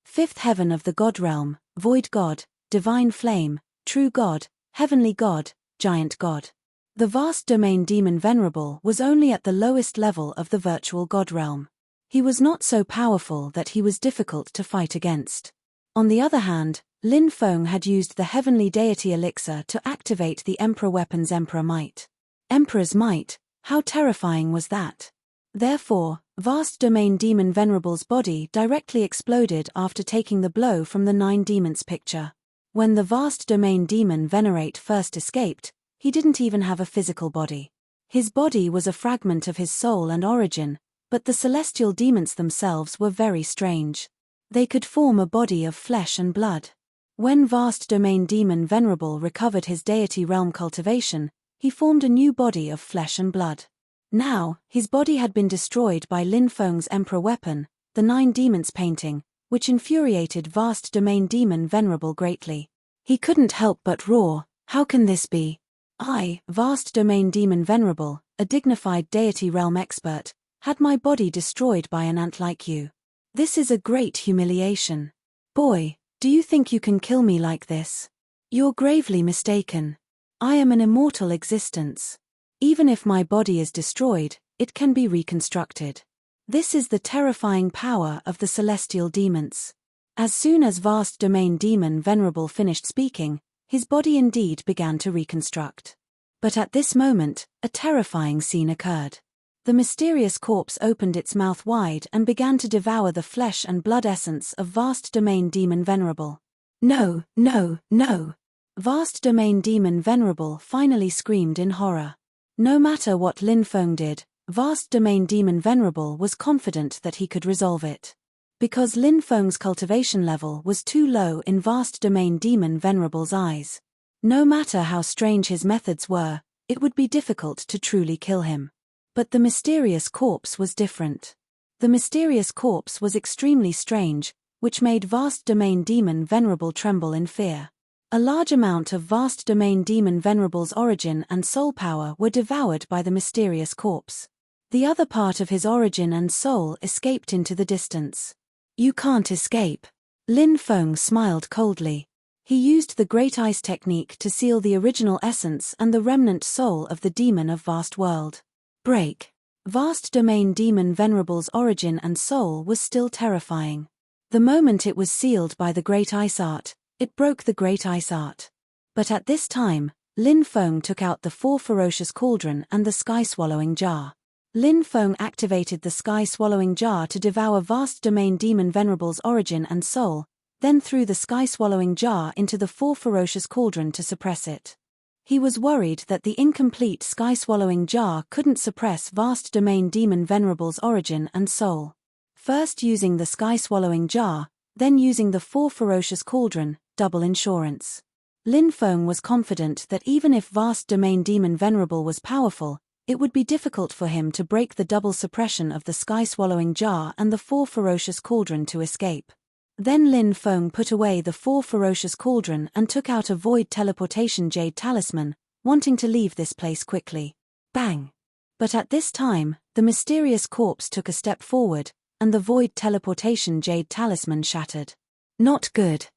5th heaven of the God realm, Void God, Divine Flame, True God, Heavenly God, Giant God. The Vast Domain Demon Venerable was only at the lowest level of the virtual God realm. He was not so powerful that he was difficult to fight against. On the other hand, Lin Feng had used the heavenly deity elixir to activate the Emperor weapon's Emperor Might. Emperor's Might, how terrifying was that? Therefore, Vast Domain Demon Venerable's body directly exploded after taking the blow from the 9 demons picture. When the Vast Domain Demon Venerate first escaped, he didn't even have a physical body. His body was a fragment of his soul and origin, but the celestial demons themselves were very strange. They could form a body of flesh and blood. When Vast Domain Demon Venerable recovered his deity realm cultivation, he formed a new body of flesh and blood. Now, his body had been destroyed by Lin Feng's Emperor weapon, the 9 demons painting, which infuriated Vast Domain Demon Venerable greatly. He couldn't help but roar, "How can this be? I, Vast Domain Demon Venerable, a dignified deity realm expert, had my body destroyed by an ant like you. This is a great humiliation. Boy, do you think you can kill me like this? You're gravely mistaken. I am an immortal existence. Even if my body is destroyed, it can be reconstructed. This is the terrifying power of the celestial demons." As soon as Vast Domain Demon Venerable finished speaking, his body indeed began to reconstruct. But at this moment, a terrifying scene occurred. The mysterious corpse opened its mouth wide and began to devour the flesh and blood essence of Vast Domain Demon Venerable. "No, no, no!" Vast Domain Demon Venerable finally screamed in horror. No matter what Lin Feng did, Vast Domain Demon Venerable was confident that he could resolve it. Because Lin Feng's cultivation level was too low in Vast Domain Demon Venerable's eyes. No matter how strange his methods were, it would be difficult to truly kill him. But the mysterious corpse was different. The mysterious corpse was extremely strange, which made Vast Domain Demon Venerable tremble in fear. A large amount of Vast Domain Demon Venerable's origin and soul power were devoured by the mysterious corpse. The other part of his origin and soul escaped into the distance. "You can't escape." Lin Feng smiled coldly. He used the Great Ice technique to seal the original essence and the remnant soul of the demon of Vast World. Break. Vast Domain Demon Venerable's origin and soul was still terrifying. The moment it was sealed by the Great Ice Art, it broke the Great Ice Art. But at this time, Lin Feng took out the 4 ferocious cauldron and the sky-swallowing jar. Lin Feng activated the sky-swallowing jar to devour Vast Domain Demon Venerable's origin and soul, then threw the sky-swallowing jar into the 4 ferocious cauldron to suppress it. He was worried that the incomplete sky-swallowing jar couldn't suppress Vast Domain Demon Venerable's origin and soul. First using the sky-swallowing jar, then using the 4 ferocious cauldron, double insurance. Lin Feng was confident that even if Vast Domain Demon Venerable was powerful, it would be difficult for him to break the double suppression of the sky-swallowing jar and the 4 ferocious cauldron to escape. Then Lin Feng put away the 4 ferocious cauldron and took out a void teleportation jade talisman, wanting to leave this place quickly. Bang! But at this time, the mysterious corpse took a step forward, and the void teleportation jade talisman shattered. Not good.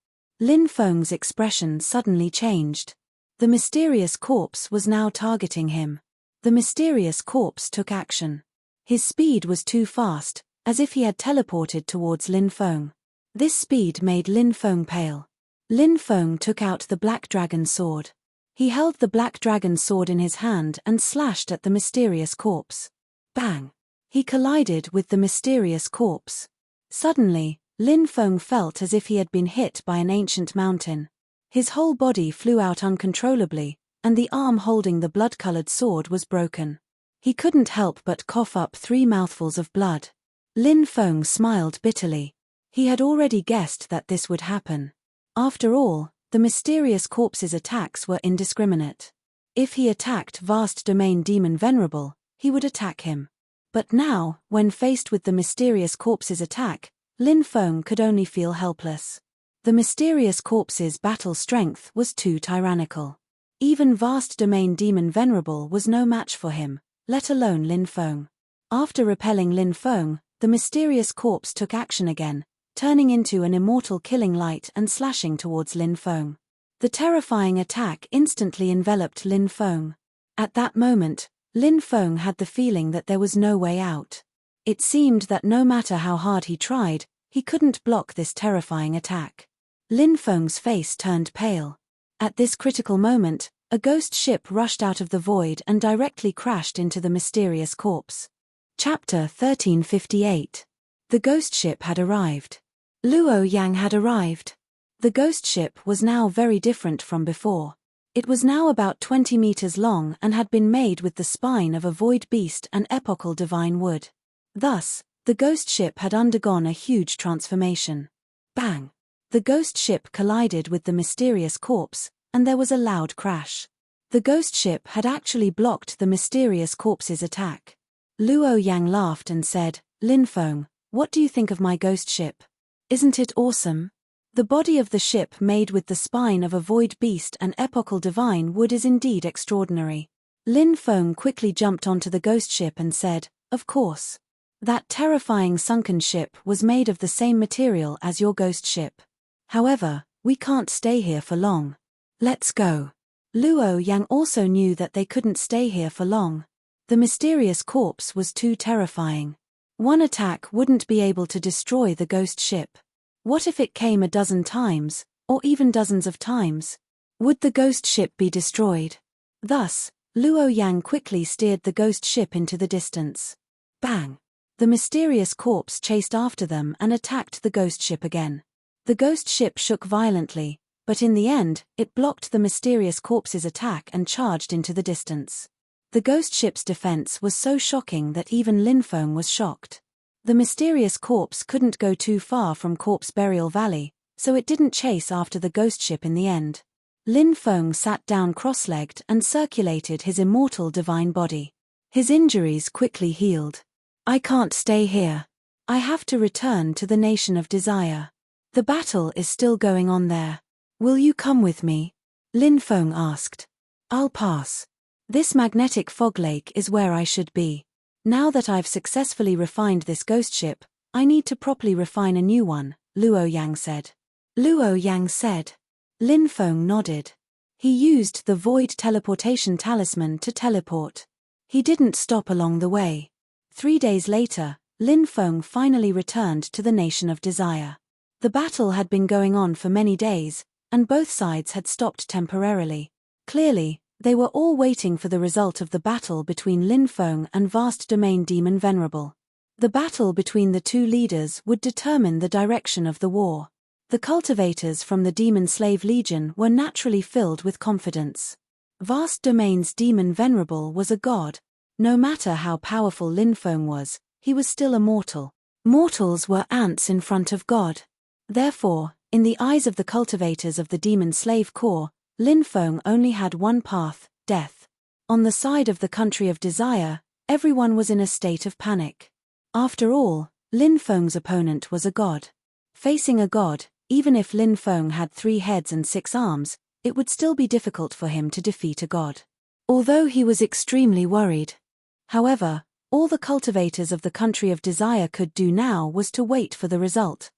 Lin Feng's expression suddenly changed. The mysterious corpse was now targeting him. The mysterious corpse took action. His speed was too fast, as if he had teleported towards Lin Feng. This speed made Lin Feng pale. Lin Feng took out the Black Dragon sword. He held the Black Dragon sword in his hand and slashed at the mysterious corpse. Bang! He collided with the mysterious corpse. Suddenly, Lin Feng felt as if he had been hit by an ancient mountain. His whole body flew out uncontrollably, and the arm holding the blood-colored sword was broken. He couldn't help but cough up 3 mouthfuls of blood. Lin Feng smiled bitterly. He had already guessed that this would happen. After all, the mysterious corpse's attacks were indiscriminate. If he attacked Vast Domain Demon Venerable, he would attack him. But now, when faced with the mysterious corpse's attack, Lin Feng could only feel helpless. The mysterious corpse's battle strength was too tyrannical. Even Vast Domain Demon Venerable was no match for him, let alone Lin Feng. After repelling Lin Feng, the mysterious corpse took action again, turning into an immortal killing light and slashing towards Lin Feng. The terrifying attack instantly enveloped Lin Feng. At that moment, Lin Feng had the feeling that there was no way out. It seemed that no matter how hard he tried, he couldn't block this terrifying attack. Lin Feng's face turned pale. At this critical moment, a ghost ship rushed out of the void and directly crashed into the mysterious corpse. Chapter 1358. The ghost ship had arrived. Luo Yang had arrived. The ghost ship was now very different from before. It was now about 20 meters long and had been made with the spine of a void beast and epochal divine wood. Thus, the ghost ship had undergone a huge transformation. Bang! The ghost ship collided with the mysterious corpse, and there was a loud crash. The ghost ship had actually blocked the mysterious corpse's attack. Luo Yang laughed and said, "Lin Feng, what do you think of my ghost ship? Isn't it awesome? The body of the ship made with the spine of a void beast and epochal divine wood is indeed extraordinary." Lin Feng quickly jumped onto the ghost ship and said, "Of course. That terrifying sunken ship was made of the same material as your ghost ship. However, we can't stay here for long. Let's go." Luo Yang also knew that they couldn't stay here for long. The mysterious corpse was too terrifying. One attack wouldn't be able to destroy the ghost ship. What if it came a dozen times, or even dozens of times? Would the ghost ship be destroyed? Thus, Luo Yang quickly steered the ghost ship into the distance. Bang! The mysterious corpse chased after them and attacked the ghost ship again. The ghost ship shook violently, but in the end, it blocked the mysterious corpse's attack and charged into the distance. The ghost ship's defense was so shocking that even Lin Feng was shocked. The mysterious corpse couldn't go too far from Corpse Burial Valley, so it didn't chase after the ghost ship in the end. Lin Feng sat down cross-legged and circulated his immortal divine body. His injuries quickly healed. "I can't stay here. I have to return to the Nation of Desire. The battle is still going on there. Will you come with me?" Lin Feng asked. "I'll pass. This magnetic fog lake is where I should be. Now that I've successfully refined this ghost ship, I need to properly refine a new one," Luo Yang said. Luo Yang said. Lin Feng nodded. He used the void teleportation talisman to teleport. He didn't stop along the way. 3 days later, Lin Feng finally returned to the Nation of Desire. The battle had been going on for many days, and both sides had stopped temporarily. Clearly, they were all waiting for the result of the battle between Lin Feng and Vast Domain Demon Venerable. The battle between the two leaders would determine the direction of the war. The cultivators from the Demon Slave Legion were naturally filled with confidence. Vast Domain's Demon Venerable was a god. No matter how powerful Lin Feng was, he was still a mortal. Mortals were ants in front of God. Therefore, in the eyes of the cultivators of the Demon Slave Corps, Lin Feng only had one path, death. On the side of the country of desire, everyone was in a state of panic. After all, Lin Feng's opponent was a god. Facing a god, even if Lin Feng had 3 heads and 6 arms, it would still be difficult for him to defeat a god. Although he was extremely worried. However, all the cultivators of the country of desire could do now was to wait for the result.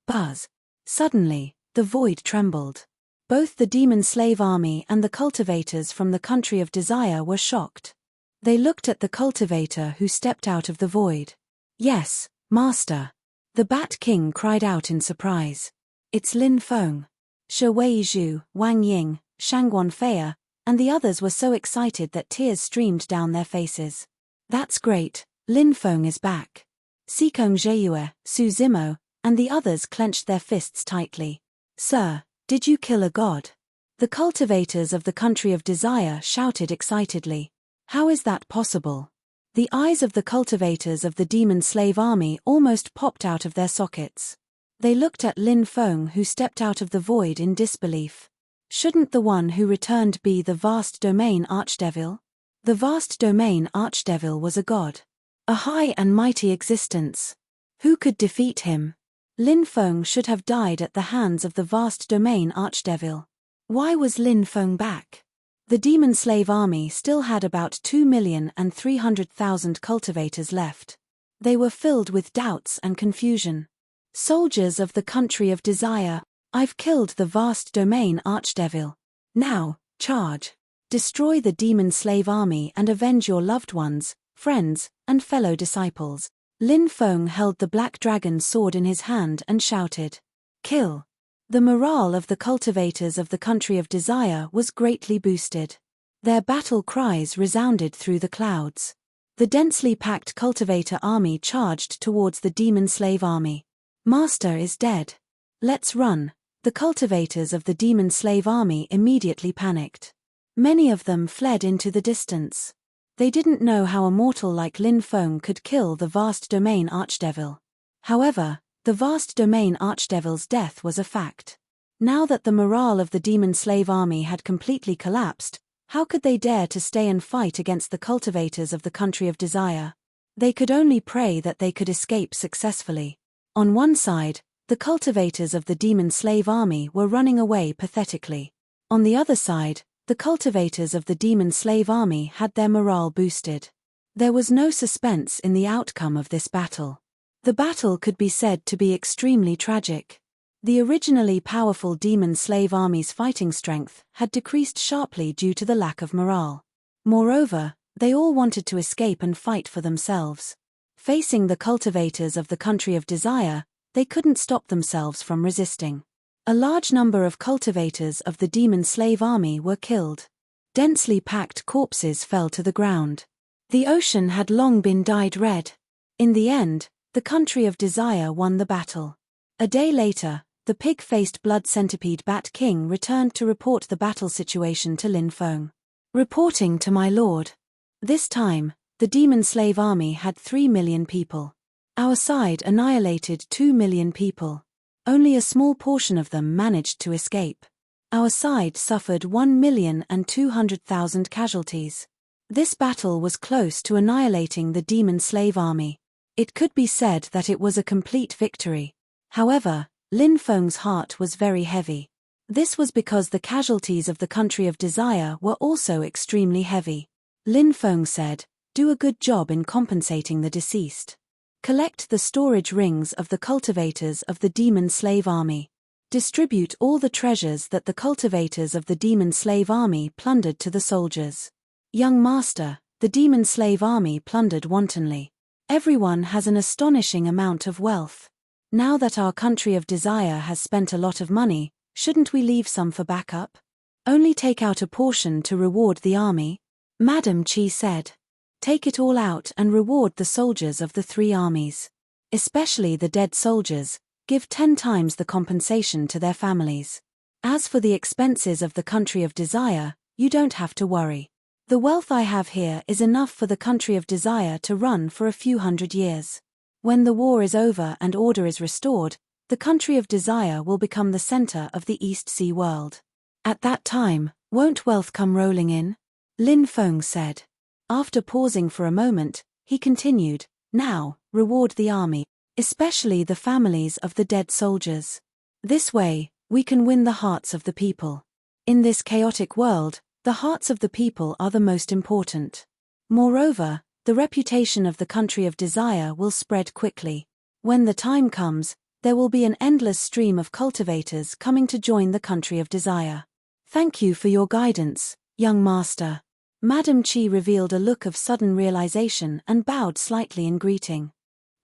Buzz. Suddenly, the void trembled. Both the demon slave army and the cultivators from the country of desire were shocked. They looked at the cultivator who stepped out of the void. "Yes, Master." The Bat King cried out in surprise. "It's Lin Feng." Shi Weizhu, Wang Ying, Shangguan Fei, and the others were so excited that tears streamed down their faces. "That's great, Lin Feng is back." Xikong Zheyue, Su Zimo, and the others clenched their fists tightly. "Sir, did you kill a god?" The cultivators of the country of desire shouted excitedly. "How is that possible?" The eyes of the cultivators of the demon slave army almost popped out of their sockets. They looked at Lin Feng, who stepped out of the void, in disbelief. Shouldn't the one who returned be the vast domain archdevil? The vast domain archdevil was a god. A high and mighty existence. Who could defeat him? Lin Feng should have died at the hands of the vast domain archdevil. Why was Lin Feng back? The demon slave army still had about 2,300,000 cultivators left. They were filled with doubts and confusion. "Soldiers of the country of desire, I've killed the vast domain archdevil. Now, charge. Destroy the demon slave army and avenge your loved ones, friends, and fellow disciples." Lin Feng held the black dragon sword in his hand and shouted, "Kill!" The morale of the cultivators of the country of desire was greatly boosted. Their battle cries resounded through the clouds. The densely packed cultivator army charged towards the demon slave army. "Master is dead. Let's run." The cultivators of the demon slave army immediately panicked. Many of them fled into the distance. They didn't know how a mortal like Lin Feng could kill the vast domain archdevil. However, the vast domain archdevil's death was a fact. Now that the morale of the demon slave army had completely collapsed, how could they dare to stay and fight against the cultivators of the country of desire? They could only pray that they could escape successfully. On one side, the cultivators of the demon slave army were running away pathetically. On the other side, the cultivators of the demon slave army had their morale boosted. There was no suspense in the outcome of this battle. The battle could be said to be extremely tragic. The originally powerful demon slave army's fighting strength had decreased sharply due to the lack of morale. Moreover, they all wanted to escape and fight for themselves. Facing the cultivators of the country of desire, they couldn't stop themselves from resisting. A large number of cultivators of the demon slave army were killed. Densely packed corpses fell to the ground. The ocean had long been dyed red. In the end, the country of desire won the battle. A day later, the pig-faced blood centipede Bat King returned to report the battle situation to Lin Feng. "Reporting to my lord. This time, the demon slave army had 3 million people. Our side annihilated 2 million people. Only a small portion of them managed to escape. Our side suffered 1,200,000 casualties. This battle was close to annihilating the demon slave army. It could be said that it was a complete victory. However, Lin Feng's heart was very heavy. This was because the casualties of the country of desire were also extremely heavy. Lin Feng said, "Do a good job in compensating the deceased. Collect the storage rings of the cultivators of the demon slave army. Distribute all the treasures that the cultivators of the demon slave army plundered to the soldiers." "Young master, the demon slave army plundered wantonly. Everyone has an astonishing amount of wealth. Now that our country of desire has spent a lot of money, shouldn't we leave some for backup? Only take out a portion to reward the army?" Madam Qi said. "Take it all out and reward the soldiers of the 3 armies. Especially the dead soldiers, give 10 times the compensation to their families. As for the expenses of the country of desire, you don't have to worry. The wealth I have here is enough for the country of desire to run for a few hundred years. When the war is over and order is restored, the country of desire will become the center of the East Sea world. At that time, won't wealth come rolling in?" Lin Feng said. After pausing for a moment, he continued, "Now, reward the army, especially the families of the dead soldiers. This way, we can win the hearts of the people. In this chaotic world, the hearts of the people are the most important. Moreover, the reputation of the country of desire will spread quickly. When the time comes, there will be an endless stream of cultivators coming to join the country of desire. Thank you for your guidance, young master." Madam Qi revealed a look of sudden realization and bowed slightly in greeting.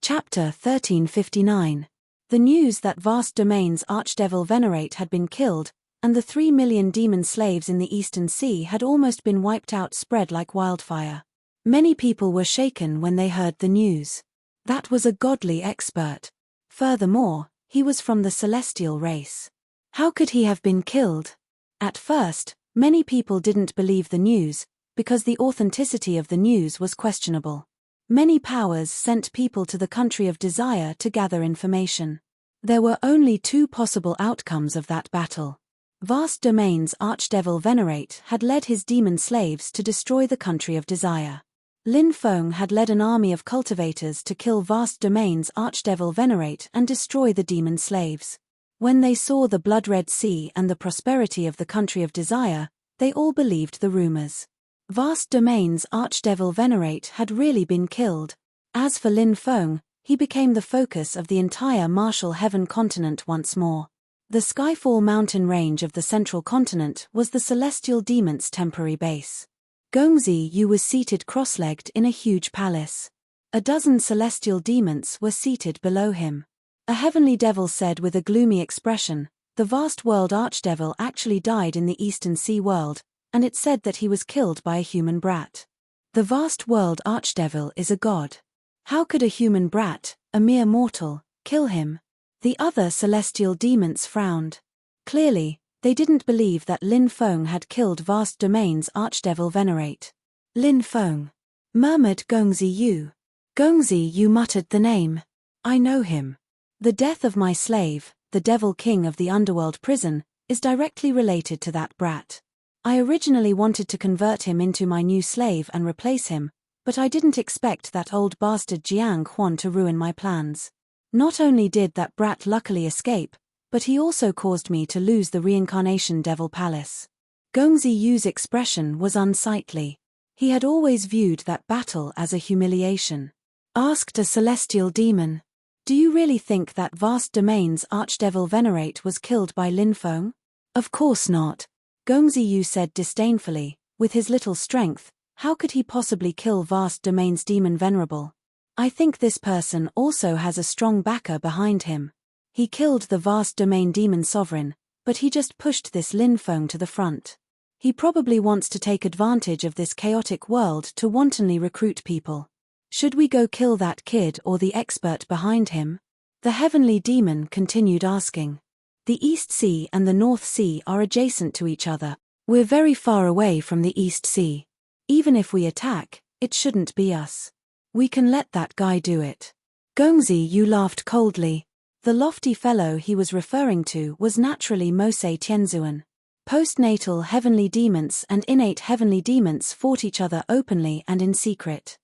Chapter 1359. The news that vast domains Archdevil Venerate had been killed, and the 3 million demon slaves in the Eastern Sea had almost been wiped out spread like wildfire. Many people were shaken when they heard the news. That was a godly expert. Furthermore, he was from the celestial race. How could he have been killed? At first, many people didn't believe the news, because the authenticity of the news was questionable. Many powers sent people to the country of desire to gather information. There were only 2 possible outcomes of that battle. Vast domains Archdevil Venerate had led his demon slaves to destroy the country of desire. Lin Feng had led an army of cultivators to kill vast domains Archdevil Venerate and destroy the demon slaves. When they saw the blood-red sea and the prosperity of the country of desire, they all believed the rumors. Vast domains Archdevil Venerate had really been killed. As for Lin Feng, he became the focus of the entire Martial Heaven continent once more. The Skyfall mountain range of the central continent was the celestial demon's temporary base. Gongzi Yu was seated cross-legged in a huge palace. A dozen celestial demons were seated below him. A heavenly devil said with a gloomy expression, "The vast world Archdevil actually died in the Eastern Sea world, and it said that he was killed by a human brat. The vast world Archdevil is a god. How could a human brat, a mere mortal, kill him?" The other celestial demons frowned. Clearly, they didn't believe that Lin Feng had killed vast domains Archdevil Venerate. "Lin Feng," murmured Gongzi Yu. Gongzi Yu muttered the name. "I know him. The death of my slave, the Devil King of the underworld prison, is directly related to that brat. I originally wanted to convert him into my new slave and replace him, but I didn't expect that old bastard Jiang Huan to ruin my plans. Not only did that brat luckily escape, but he also caused me to lose the reincarnation Devil Palace." Gongzi Yu's expression was unsightly. He had always viewed that battle as a humiliation. Asked a celestial demon, "Do you really think that vast domains Archdevil Venerate was killed by Lin Feng?" "Of course not," Gongzi Yu said disdainfully. "With his little strength, how could he possibly kill vast domains Demon Venerable? I think this person also has a strong backer behind him. He killed the vast domain demon sovereign, but he just pushed this Lin Feng to the front. He probably wants to take advantage of this chaotic world to wantonly recruit people. Should we go kill that kid or the expert behind him?" The heavenly demon continued asking. "The East Sea and the North Sea are adjacent to each other. We're very far away from the East Sea. Even if we attack, it shouldn't be us. We can let that guy do it." Gongzi Yu laughed coldly. The lofty fellow he was referring to was naturally Mose Tianzuan. Postnatal heavenly demons and innate heavenly demons fought each other openly and in secret.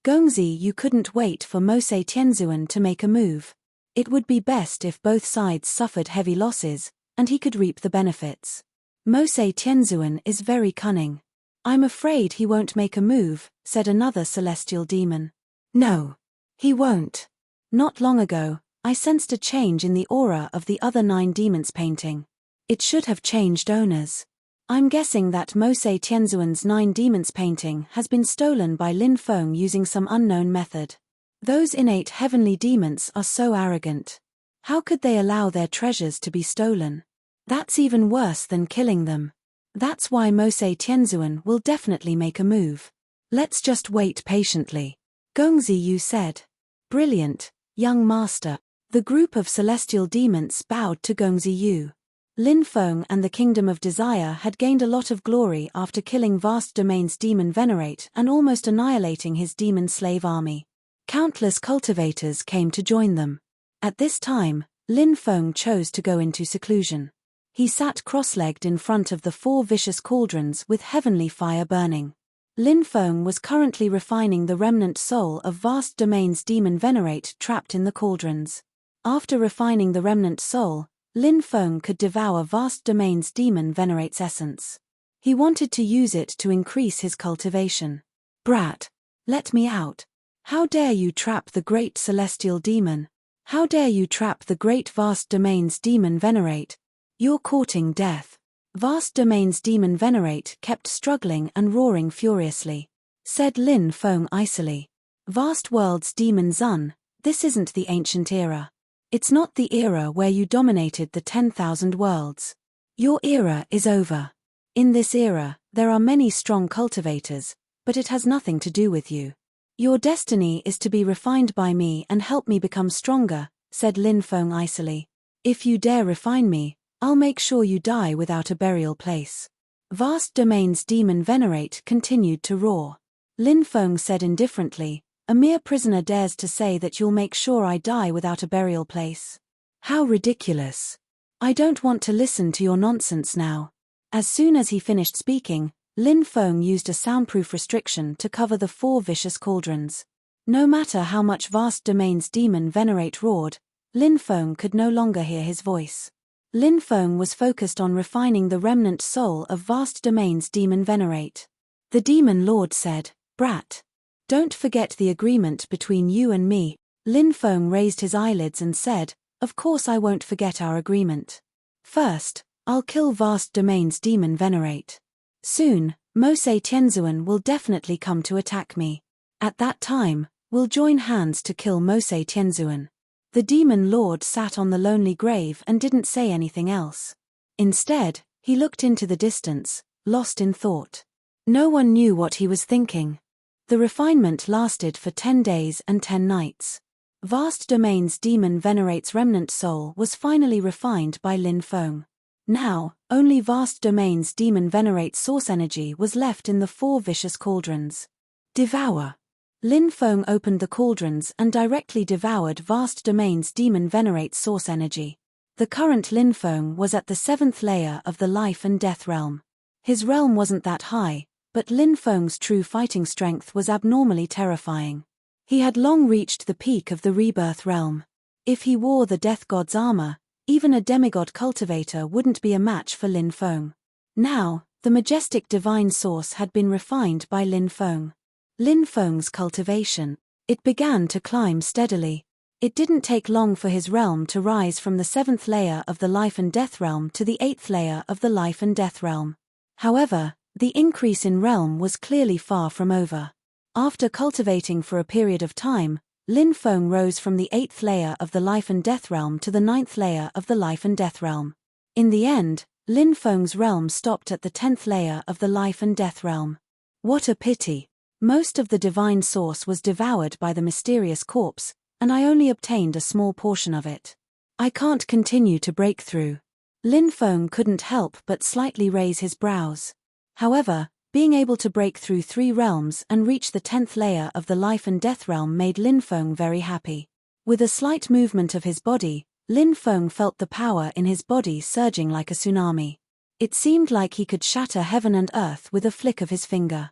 Gongzi Yu couldn't wait for Mose Tianzuan to make a move. It would be best if both sides suffered heavy losses, and he could reap the benefits. Mose Tianzuan is very cunning. "I'm afraid he won't make a move," said another celestial demon. "No. He won't. Not long ago, I sensed a change in the aura of the other 9 demons painting. It should have changed owners. I'm guessing that Mose Tianzuan's 9 demons painting has been stolen by Lin Feng using some unknown method. Those innate heavenly demons are so arrogant. How could they allow their treasures to be stolen? That's even worse than killing them. That's why Mose Tianzuan will definitely make a move. Let's just wait patiently," Gongzi Yu said. "Brilliant, young master." The group of celestial demons bowed to Gongzi Yu. Lin Feng and the Kingdom of Desire had gained a lot of glory after killing vast domains Demon Venerate and almost annihilating his demon slave army. Countless cultivators came to join them. At this time, Lin Feng chose to go into seclusion. He sat cross-legged in front of the 4 vicious cauldrons with heavenly fire burning. Lin Feng was currently refining the remnant soul of vast domains demon venerate trapped in the cauldrons. After refining the remnant soul, Lin Feng could devour vast domains demon venerate's essence. He wanted to use it to increase his cultivation. Brat! Let me out! How dare you trap the great celestial demon? How dare you trap the great vast domains demon venerate? You're courting death. Vast domains demon venerate kept struggling and roaring furiously. Said Lin Feng icily. Vast worlds demon Zun, this isn't the ancient era. It's not the era where you dominated the 10,000 worlds. Your era is over. In this era, there are many strong cultivators, but it has nothing to do with you. Your destiny is to be refined by me and help me become stronger, said Lin Feng icily. If you dare refine me, I'll make sure you die without a burial place. Vast domains demon venerate continued to roar. Lin Feng said indifferently, a mere prisoner dares to say that you'll make sure I die without a burial place. How ridiculous. I don't want to listen to your nonsense now. As soon as he finished speaking, Lin Feng used a soundproof restriction to cover the 4 vicious cauldrons. No matter how much vast domains demon venerate roared, Lin Feng could no longer hear his voice. Lin Feng was focused on refining the remnant soul of vast domains demon venerate. The demon lord said, Brat! Don't forget the agreement between you and me. Lin Feng raised his eyelids and said, of course I won't forget our agreement. First, I'll kill vast domains demon venerate. Soon, Mose Tianzuan will definitely come to attack me. At that time, we'll join hands to kill Mose Tianzuan. The demon lord sat on the lonely grave and didn't say anything else. Instead, he looked into the distance, lost in thought. No one knew what he was thinking. The refinement lasted for 10 days and 10 nights. Vast domains demon venerate's remnant soul was finally refined by Lin Feng. Now, only vast domains demon venerate source energy was left in the 4 vicious cauldrons. Devour. Lin Feng opened the cauldrons and directly devoured vast domains demon venerate source energy. The current Lin Feng was at the 7th layer of the life and death realm. His realm wasn't that high, but Lin Feng's true fighting strength was abnormally terrifying. He had long reached the peak of the rebirth realm. If he wore the death god's armor, even a demigod cultivator wouldn't be a match for Lin Feng. Now, the majestic divine source had been refined by Lin Feng. Lin Feng's cultivation. It began to climb steadily. It didn't take long for his realm to rise from the 7th layer of the life and death realm to the 8th layer of the life and death realm. However, the increase in realm was clearly far from over. After cultivating for a period of time, Lin Feng rose from the 8th layer of the life and death realm to the 9th layer of the life and death realm. In the end, Lin Feng's realm stopped at the 10th layer of the life and death realm. What a pity. Most of the divine source was devoured by the mysterious corpse, and I only obtained a small portion of it. I can't continue to break through. Lin Feng couldn't help but slightly raise his brows. However, being able to break through 3 realms and reach the 10th layer of the life and death realm made Lin Feng very happy. With a slight movement of his body, Lin Feng felt the power in his body surging like a tsunami. It seemed like he could shatter heaven and earth with a flick of his finger.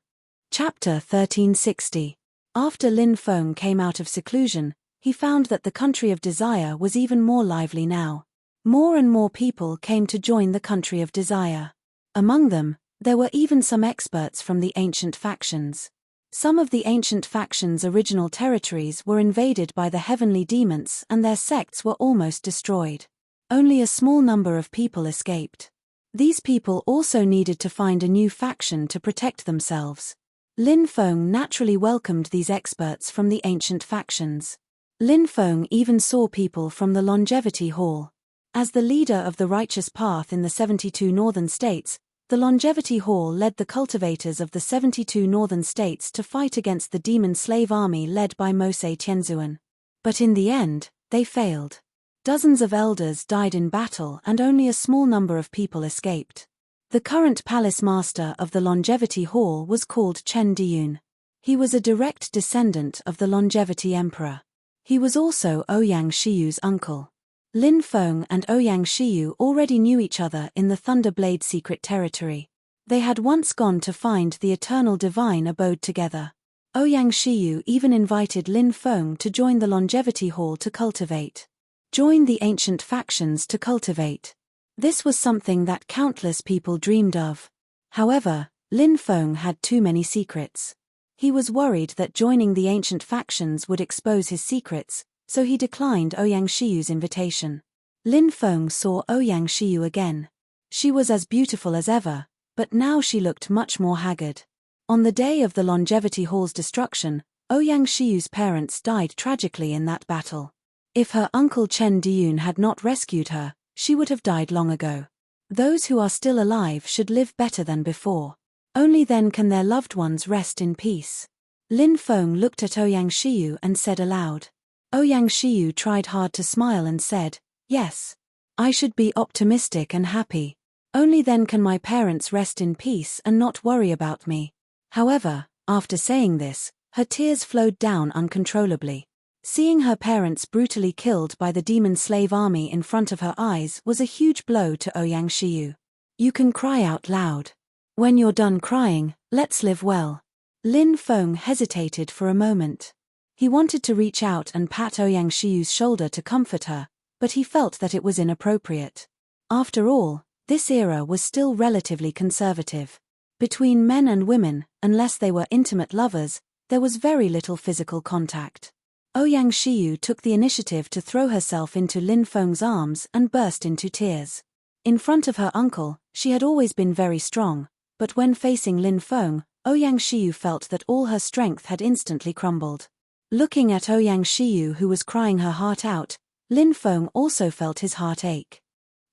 Chapter 1360. After Lin Feng came out of seclusion, he found that the country of desire was even more lively now. More and more people came to join the country of desire. Among them, there were even some experts from the ancient factions. Some of the ancient factions' original territories were invaded by the heavenly demons and their sects were almost destroyed. Only a small number of people escaped. These people also needed to find a new faction to protect themselves. Lin Feng naturally welcomed these experts from the ancient factions. Lin Feng even saw people from the Longevity Hall. As the leader of the righteous path in the 72 northern states, the Longevity Hall led the cultivators of the 72 northern states to fight against the demon slave army led by Mose Tianzuan. But in the end, they failed. Dozens of elders died in battle and only a small number of people escaped. The current palace master of the Longevity Hall was called Chen Diyun. He was a direct descendant of the Longevity Emperor. He was also Ouyang Shiyu's uncle. Lin Feng and Ouyang Shiyu already knew each other in the Thunderblade secret territory. They had once gone to find the eternal divine abode together. Ouyang Shiyu even invited Lin Feng to join the longevity hall to cultivate. Join the ancient factions to cultivate. This was something that countless people dreamed of. However, Lin Feng had too many secrets. He was worried that joining the ancient factions would expose his secrets, so he declined Ouyang Shiyu's invitation. Lin Feng saw Ouyang Shiyu again. She was as beautiful as ever, but now she looked much more haggard. On the day of the longevity hall's destruction, Ouyang Shiyu's parents died tragically in that battle. If her uncle Chen Diyun had not rescued her, she would have died long ago. Those who are still alive should live better than before. Only then can their loved ones rest in peace. Lin Feng looked at Ouyang Shiyu and said aloud. Ouyang Shiyu tried hard to smile and said, "Yes. I should be optimistic and happy. Only then can my parents rest in peace and not worry about me." However, after saying this, her tears flowed down uncontrollably. Seeing her parents brutally killed by the demon slave army in front of her eyes was a huge blow to Ouyang Shiyu. "You can cry out loud. When you're done crying, let's live well." Lin Feng hesitated for a moment. He wanted to reach out and pat Ouyang Shiyu's shoulder to comfort her, but he felt that it was inappropriate. After all, this era was still relatively conservative. Between men and women, unless they were intimate lovers, there was very little physical contact. Ouyang Shiyu took the initiative to throw herself into Lin Feng's arms and burst into tears. In front of her uncle, she had always been very strong, but when facing Lin Feng, Ouyang Shiyu felt that all her strength had instantly crumbled. Looking at Ouyang Shiyu, who was crying her heart out, Lin Feng also felt his heart ache.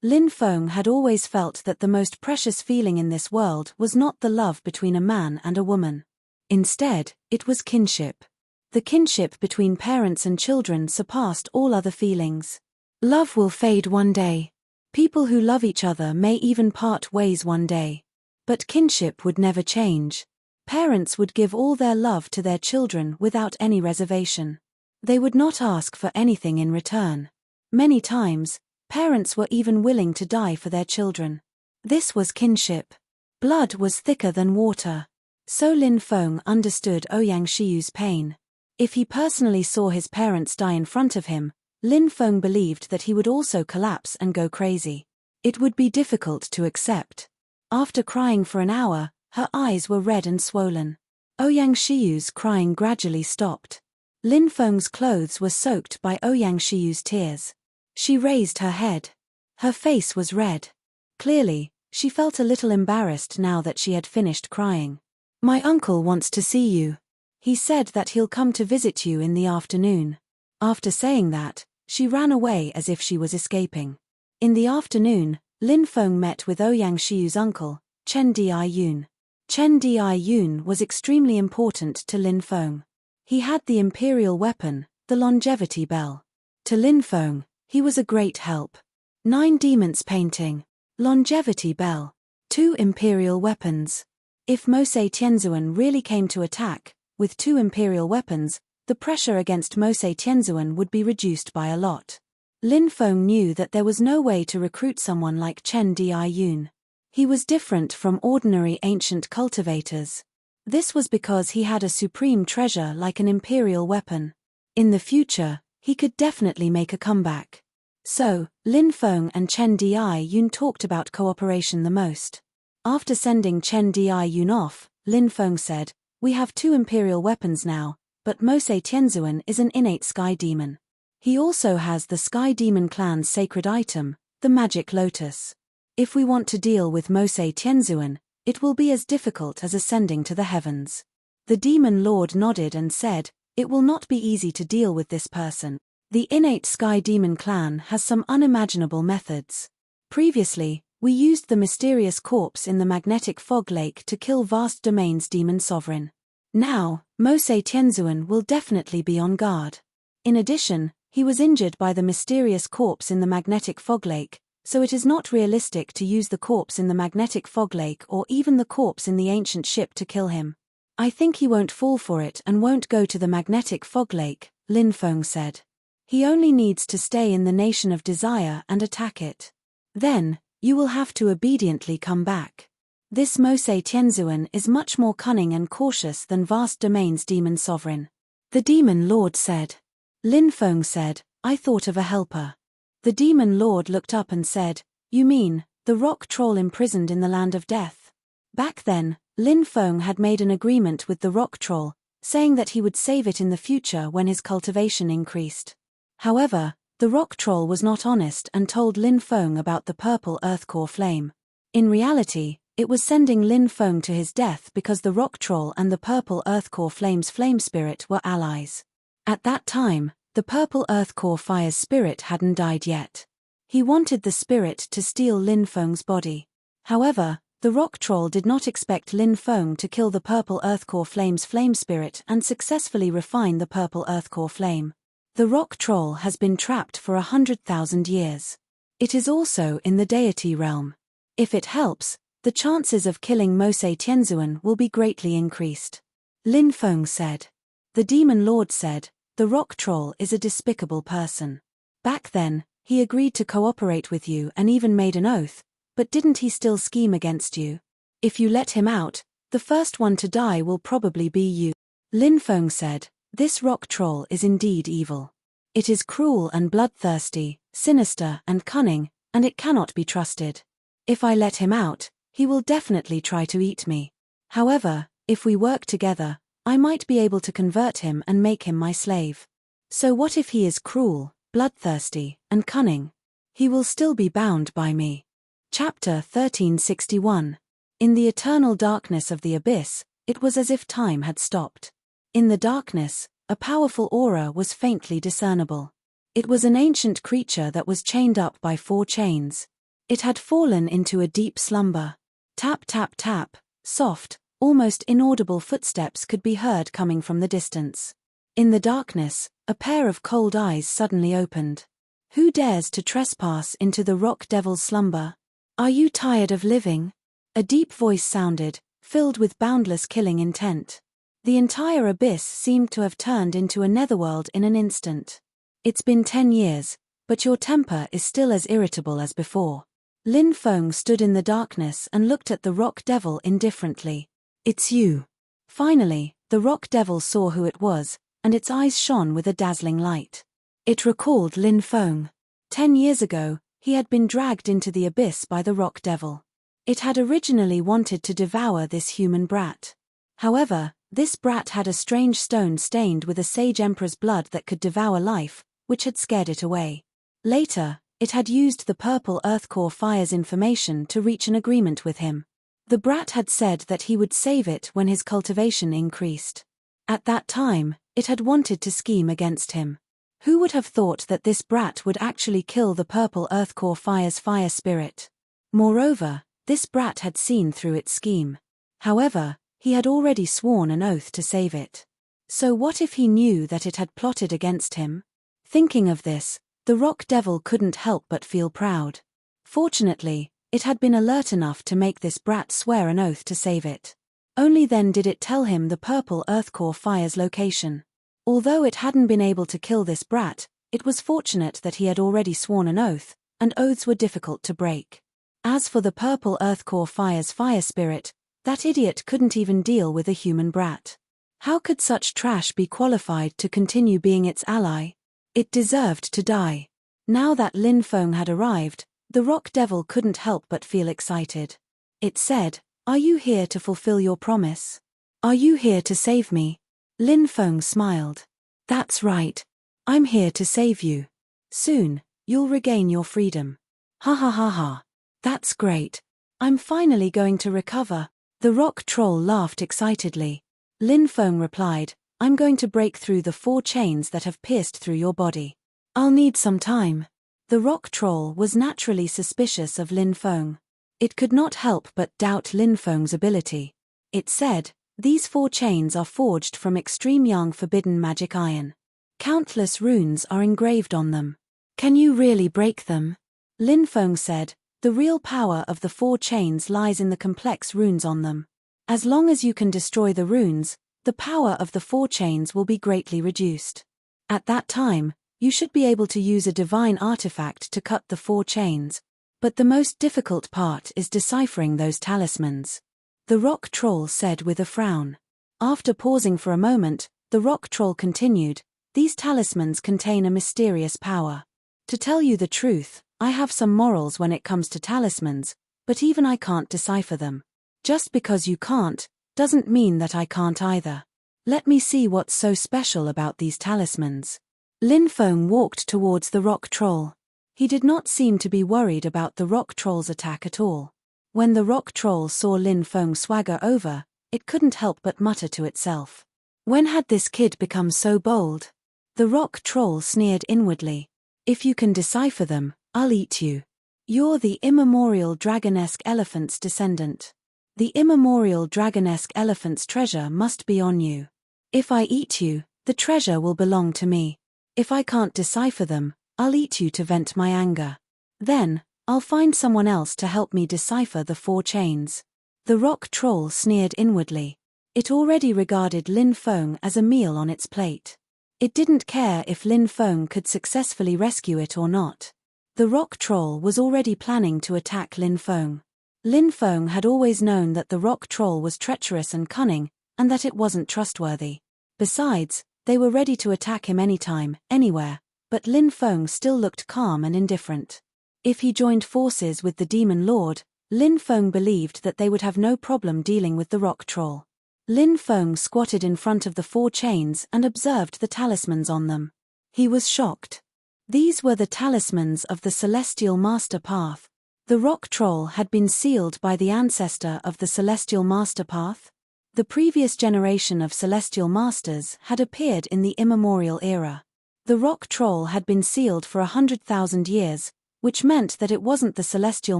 Lin Feng had always felt that the most precious feeling in this world was not the love between a man and a woman. Instead, it was kinship. The kinship between parents and children surpassed all other feelings. Love will fade one day. People who love each other may even part ways one day. But kinship would never change. Parents would give all their love to their children without any reservation. They would not ask for anything in return. Many times, parents were even willing to die for their children. This was kinship. Blood was thicker than water. So Lin Feng understood Ouyang Shiyu's pain. If he personally saw his parents die in front of him, Lin Feng believed that he would also collapse and go crazy. It would be difficult to accept. After crying for an hour, her eyes were red and swollen. Ouyang Shiyu's crying gradually stopped. Lin Feng's clothes were soaked by Ouyang Shiyu's tears. She raised her head. Her face was red. Clearly, she felt a little embarrassed now that she had finished crying. "My uncle wants to see you. He said that he'll come to visit you in the afternoon." After saying that, she ran away as if she was escaping. In the afternoon, Lin Feng met with Ouyang Shiyu's uncle, Chen Diyun. Chen Diyun was extremely important to Lin Feng. He had the imperial weapon, the longevity bell. To Lin Feng, he was a great help. 9 demons painting. Longevity bell. 2 imperial weapons. If Mosei Tianzuan really came to attack, with 2 imperial weapons, the pressure against Mosei Tianzuan would be reduced by a lot. Lin Feng knew that there was no way to recruit someone like Chen Diyun. He was different from ordinary ancient cultivators. This was because he had a supreme treasure like an imperial weapon. In the future, he could definitely make a comeback. So, Lin Feng and Chen Diyun talked about cooperation the most. After sending Chen Diyun off, Lin Feng said, "We have 2 imperial weapons now, but Mosei Tianzuan is an innate sky demon. He also has the Sky Demon clan's sacred item, the magic lotus. If we want to deal with Mosei Tianzuan, it will be as difficult as ascending to the heavens." The demon lord nodded and said, "It will not be easy to deal with this person. The innate Sky Demon clan has some unimaginable methods. Previously, we used the mysterious corpse in the magnetic fog lake to kill vast domains demon sovereign. Now, Mosei Tianzuan will definitely be on guard. In addition, he was injured by the mysterious corpse in the magnetic fog lake, so it is not realistic to use the corpse in the magnetic fog lake or even the corpse in the ancient ship to kill him. I think he won't fall for it and won't go to the magnetic fog lake," Lin Feng said. "He only needs to stay in the Nation of Desire and attack it. Then, you will have to obediently come back." This Mose Tianzuan is much more cunning and cautious than vast domain's demon sovereign. The demon lord said. Lin Feng said, I thought of a helper. The demon lord looked up and said, You mean, the rock troll imprisoned in the land of death? Back then, Lin Feng had made an agreement with the rock troll, saying that he would save it in the future when his cultivation increased. However, the rock troll was not honest and told Lin Feng about the purple earth core flame. In reality, it was sending Lin Feng to his death because the rock troll and the purple earth core flame's flame spirit were allies. At that time, the purple earth core fire's spirit hadn't died yet. He wanted the spirit to steal Lin Feng's body. However, the rock troll did not expect Lin Feng to kill the purple earth core flame's flame spirit and successfully refine the purple earth core flame. The rock troll has been trapped for 100,000 years. It is also in the deity realm. If it helps, the chances of killing Mose Tianzuan will be greatly increased. Lin Feng said. The demon lord said, The rock troll is a despicable person. Back then, he agreed to cooperate with you and even made an oath, but didn't he still scheme against you? If you let him out, the first one to die will probably be you. Lin Feng said, This rock troll is indeed evil. It is cruel and bloodthirsty, sinister and cunning, and it cannot be trusted. If I let him out, he will definitely try to eat me. However, if we work together, I might be able to convert him and make him my slave. So what if he is cruel, bloodthirsty, and cunning? He will still be bound by me. Chapter 1361. In the eternal darkness of the abyss, it was as if time had stopped. In the darkness, a powerful aura was faintly discernible. It was an ancient creature that was chained up by 4 chains. It had fallen into a deep slumber. Tap tap tap, soft, almost inaudible footsteps could be heard coming from the distance. In the darkness, a pair of cold eyes suddenly opened. Who dares to trespass into the rock devil's slumber? Are you tired of living? A deep voice sounded, filled with boundless killing intent. The entire abyss seemed to have turned into a netherworld in an instant. It's been 10 years, but your temper is still as irritable as before. Lin Feng stood in the darkness and looked at the rock devil indifferently. It's you. Finally, the rock devil saw who it was, and its eyes shone with a dazzling light. It recalled Lin Feng. 10 years ago, he had been dragged into the abyss by the rock devil. It had originally wanted to devour this human brat. However, this brat had a strange stone stained with a sage emperor's blood that could devour life, which had scared it away. Later, it had used the purple earth core fire's information to reach an agreement with him. The brat had said that he would save it when his cultivation increased. At that time, it had wanted to scheme against him. Who would have thought that this brat would actually kill the purple earth core fire's fire spirit? Moreover, this brat had seen through its scheme. However, he had already sworn an oath to save it. So what if he knew that it had plotted against him? Thinking of this, the rock devil couldn't help but feel proud. Fortunately, it had been alert enough to make this brat swear an oath to save it. Only then did it tell him the purple earth core fire's location. Although it hadn't been able to kill this brat, it was fortunate that he had already sworn an oath, and oaths were difficult to break. As for the purple earth core fire's fire spirit, that idiot couldn't even deal with a human brat. How could such trash be qualified to continue being its ally? It deserved to die. Now that Lin Feng had arrived, the rock devil couldn't help but feel excited. It said, Are you here to fulfill your promise? Are you here to save me? Lin Feng smiled. That's right. I'm here to save you. Soon, you'll regain your freedom. Ha ha ha ha. That's great. I'm finally going to recover. The rock troll laughed excitedly. Lin Feng replied, I'm going to break through the 4 chains that have pierced through your body. I'll need some time. The rock troll was naturally suspicious of Lin Feng. It could not help but doubt Lin Feng's ability. It said, These 4 chains are forged from extreme young forbidden magic iron. Countless runes are engraved on them. Can you really break them? Lin Feng said, The real power of the 4 chains lies in the complex runes on them. As long as you can destroy the runes, the power of the 4 chains will be greatly reduced. At that time, you should be able to use a divine artifact to cut the 4 chains. But the most difficult part is deciphering those talismans. the rock troll said with a frown. After pausing for a moment, the rock troll continued, "These talismans contain a mysterious power. To tell you the truth, I have some morals when it comes to talismans, but even I can't decipher them. Just because you can't, doesn't mean that I can't either. Let me see what's so special about these talismans." Lin Feng walked towards the rock troll. He did not seem to be worried about the rock troll's attack at all. When the rock troll saw Lin Feng swagger over, it couldn't help but mutter to itself. When had this kid become so bold? The rock troll sneered inwardly. "If you can decipher them, I'll eat you. You're the immemorial dragonesque elephant's descendant. The immemorial dragonesque elephant's treasure must be on you. If I eat you, the treasure will belong to me. If I can't decipher them, I'll eat you to vent my anger. Then, I'll find someone else to help me decipher the 4 chains." The rock troll sneered inwardly. It already regarded Lin Feng as a meal on its plate. It didn't care if Lin Feng could successfully rescue it or not. The rock troll was already planning to attack Lin Feng. Lin Feng had always known that the rock troll was treacherous and cunning, and that it wasn't trustworthy. Besides, they were ready to attack him anytime, anywhere, but Lin Feng still looked calm and indifferent. If he joined forces with the demon lord, Lin Feng believed that they would have no problem dealing with the rock troll. Lin Feng squatted in front of the 4 chains and observed the talismans on them. He was shocked. These were the talismans of the Celestial Master Path. The rock troll had been sealed by the ancestor of the Celestial Master Path. The previous generation of Celestial Masters had appeared in the immemorial era. The rock troll had been sealed for 100,000 years, which meant that it wasn't the Celestial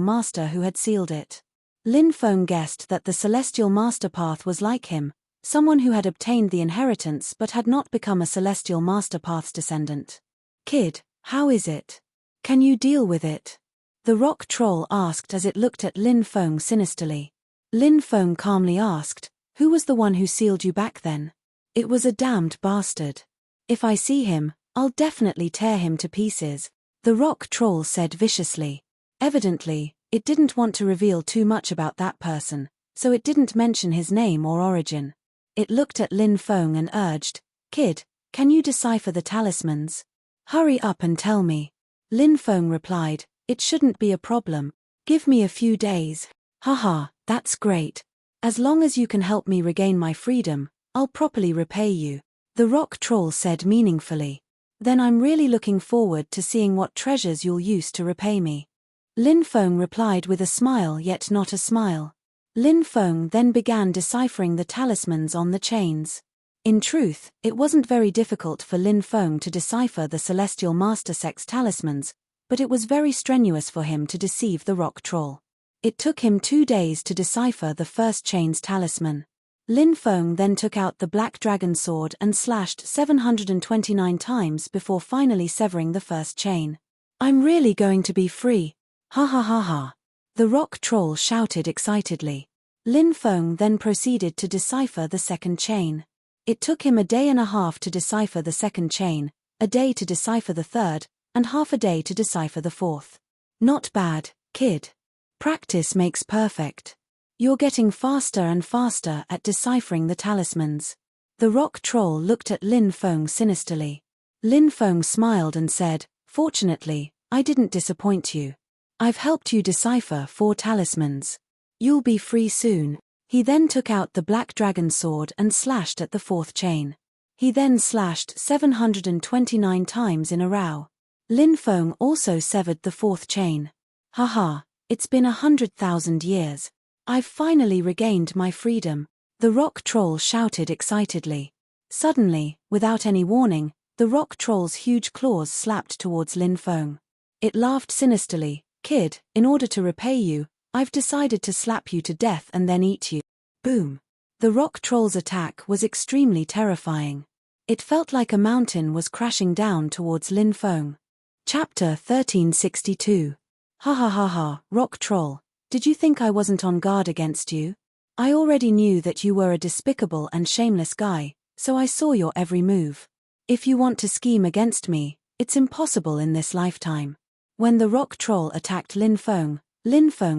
Master who had sealed it. Lin Feng guessed that the Celestial Master Path was like him, someone who had obtained the inheritance but had not become a Celestial Master Path's descendant. "Kid, how is it? Can you deal with it?" the rock troll asked as it looked at Lin Feng sinisterly. Lin Feng calmly asked, "Who was the one who sealed you back then?" "It was a damned bastard. If I see him, I'll definitely tear him to pieces," the rock troll said viciously. Evidently, it didn't want to reveal too much about that person, so it didn't mention his name or origin. It looked at Lin Feng and urged, "Kid, can you decipher the talismans? Hurry up and tell me." Lin Feng replied, "It shouldn't be a problem. Give me a few days." "Haha, that's great. As long as you can help me regain my freedom, I'll properly repay you," the rock troll said meaningfully. "Then I'm really looking forward to seeing what treasures you'll use to repay me." Lin Feng replied with a smile yet not a smile. Lin Feng then began deciphering the talismans on the chains. In truth, it wasn't very difficult for Lin Feng to decipher the Celestial Master Sect's talismans, but it was very strenuous for him to deceive the rock troll. It took him 2 days to decipher the first chain's talisman. Lin Feng then took out the Black Dragon Sword and slashed 729 times before finally severing the first chain. "I'm really going to be free. Ha ha ha ha," the rock troll shouted excitedly. Lin Feng then proceeded to decipher the second chain. It took him a day and a half to decipher the second chain, a day to decipher the third, and half a day to decipher the fourth. "Not bad, kid. Practice makes perfect. You're getting faster and faster at deciphering the talismans." The rock troll looked at Lin Feng sinisterly. Lin Feng smiled and said, "Fortunately, I didn't disappoint you. I've helped you decipher 4 talismans. You'll be free soon." He then took out the Black Dragon Sword and slashed at the 4th chain. He then slashed 729 times in a row. Lin Feng also severed the 4th chain. "Haha, it's been 100,000 years. I've finally regained my freedom," the rock troll shouted excitedly. Suddenly, without any warning, the rock troll's huge claws slapped towards Lin Feng. It laughed sinisterly. "Kid, in order to repay you, I've decided to slap you to death and then eat you." Boom. The rock troll's attack was extremely terrifying. It felt like a mountain was crashing down towards Lin Feng. Chapter 1362. Ha ha ha ha, rock troll. Did you think I wasn't on guard against you? I already knew that you were a despicable and shameless guy, so I saw your every move. If you want to scheme against me, it's impossible in this lifetime. When the rock troll attacked Lin Feng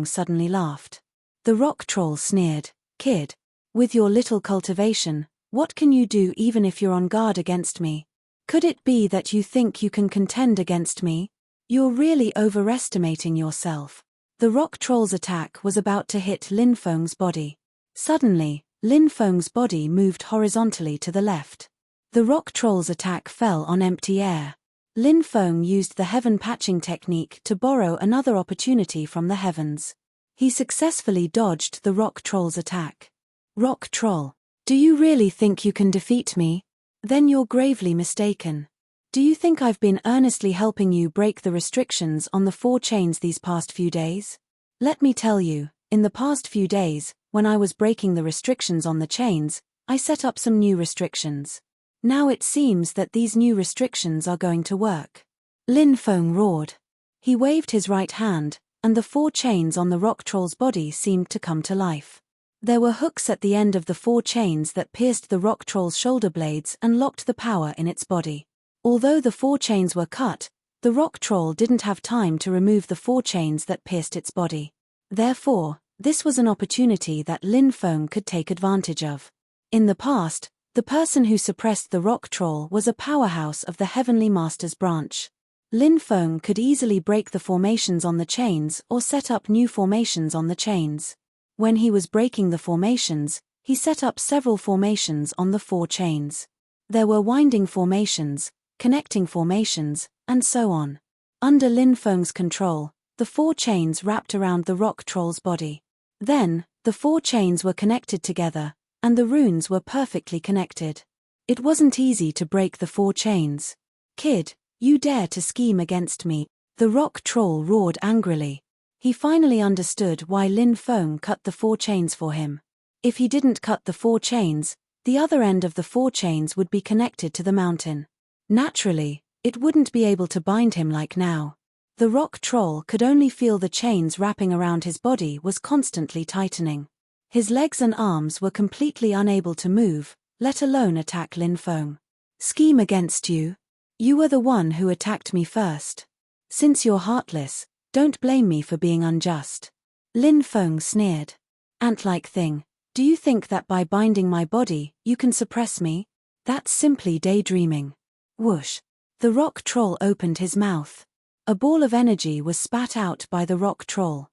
suddenly laughed. The rock troll sneered, Kid, with your little cultivation, what can you do even if you're on guard against me? Could it be that you think you can contend against me? You're really overestimating yourself. The rock troll's attack was about to hit Lin Feng's body. Suddenly, Lin Feng's body moved horizontally to the left. The rock troll's attack fell on empty air. Lin Feng used the heaven patching technique to borrow another opportunity from the heavens. He successfully dodged the rock troll's attack. Rock troll, do you really think you can defeat me? Then you're gravely mistaken. Do you think I've been earnestly helping you break the restrictions on the 4 chains these past few days? Let me tell you, in the past few days, when I was breaking the restrictions on the chains, I set up some new restrictions. Now it seems that these new restrictions are going to work. Lin Feng roared. He waved his right hand, and the 4 chains on the rock troll's body seemed to come to life. There were hooks at the end of the 4 chains that pierced the rock troll's shoulder blades and locked the power in its body. Although the 4 chains were cut, the rock troll didn't have time to remove the 4 chains that pierced its body. Therefore, this was an opportunity that Lin Feng could take advantage of. In the past, the person who suppressed the rock troll was a powerhouse of the Heavenly Master's branch. Lin Feng could easily break the formations on the chains or set up new formations on the chains. When he was breaking the formations, he set up several formations on the 4 chains. There were winding formations, connecting formations, and so on. Under Lin Feng's control, the 4 chains wrapped around the rock troll's body. Then, the 4 chains were connected together, and the runes were perfectly connected. It wasn't easy to break the 4 chains. Kid, you dare to scheme against me? The rock troll roared angrily. He finally understood why Lin Feng cut the 4 chains for him. If he didn't cut the 4 chains, the other end of the 4 chains would be connected to the mountain. Naturally, it wouldn't be able to bind him like now. The rock troll could only feel the chains wrapping around his body was constantly tightening. His legs and arms were completely unable to move, let alone attack Lin Feng. Scheme against you? You were the one who attacked me first. Since you're heartless, don't blame me for being unjust. Lin Feng sneered. Ant-like thing, do you think that by binding my body, you can suppress me? That's simply daydreaming. Whoosh. The rock troll opened his mouth. A ball of energy was spat out by the rock troll.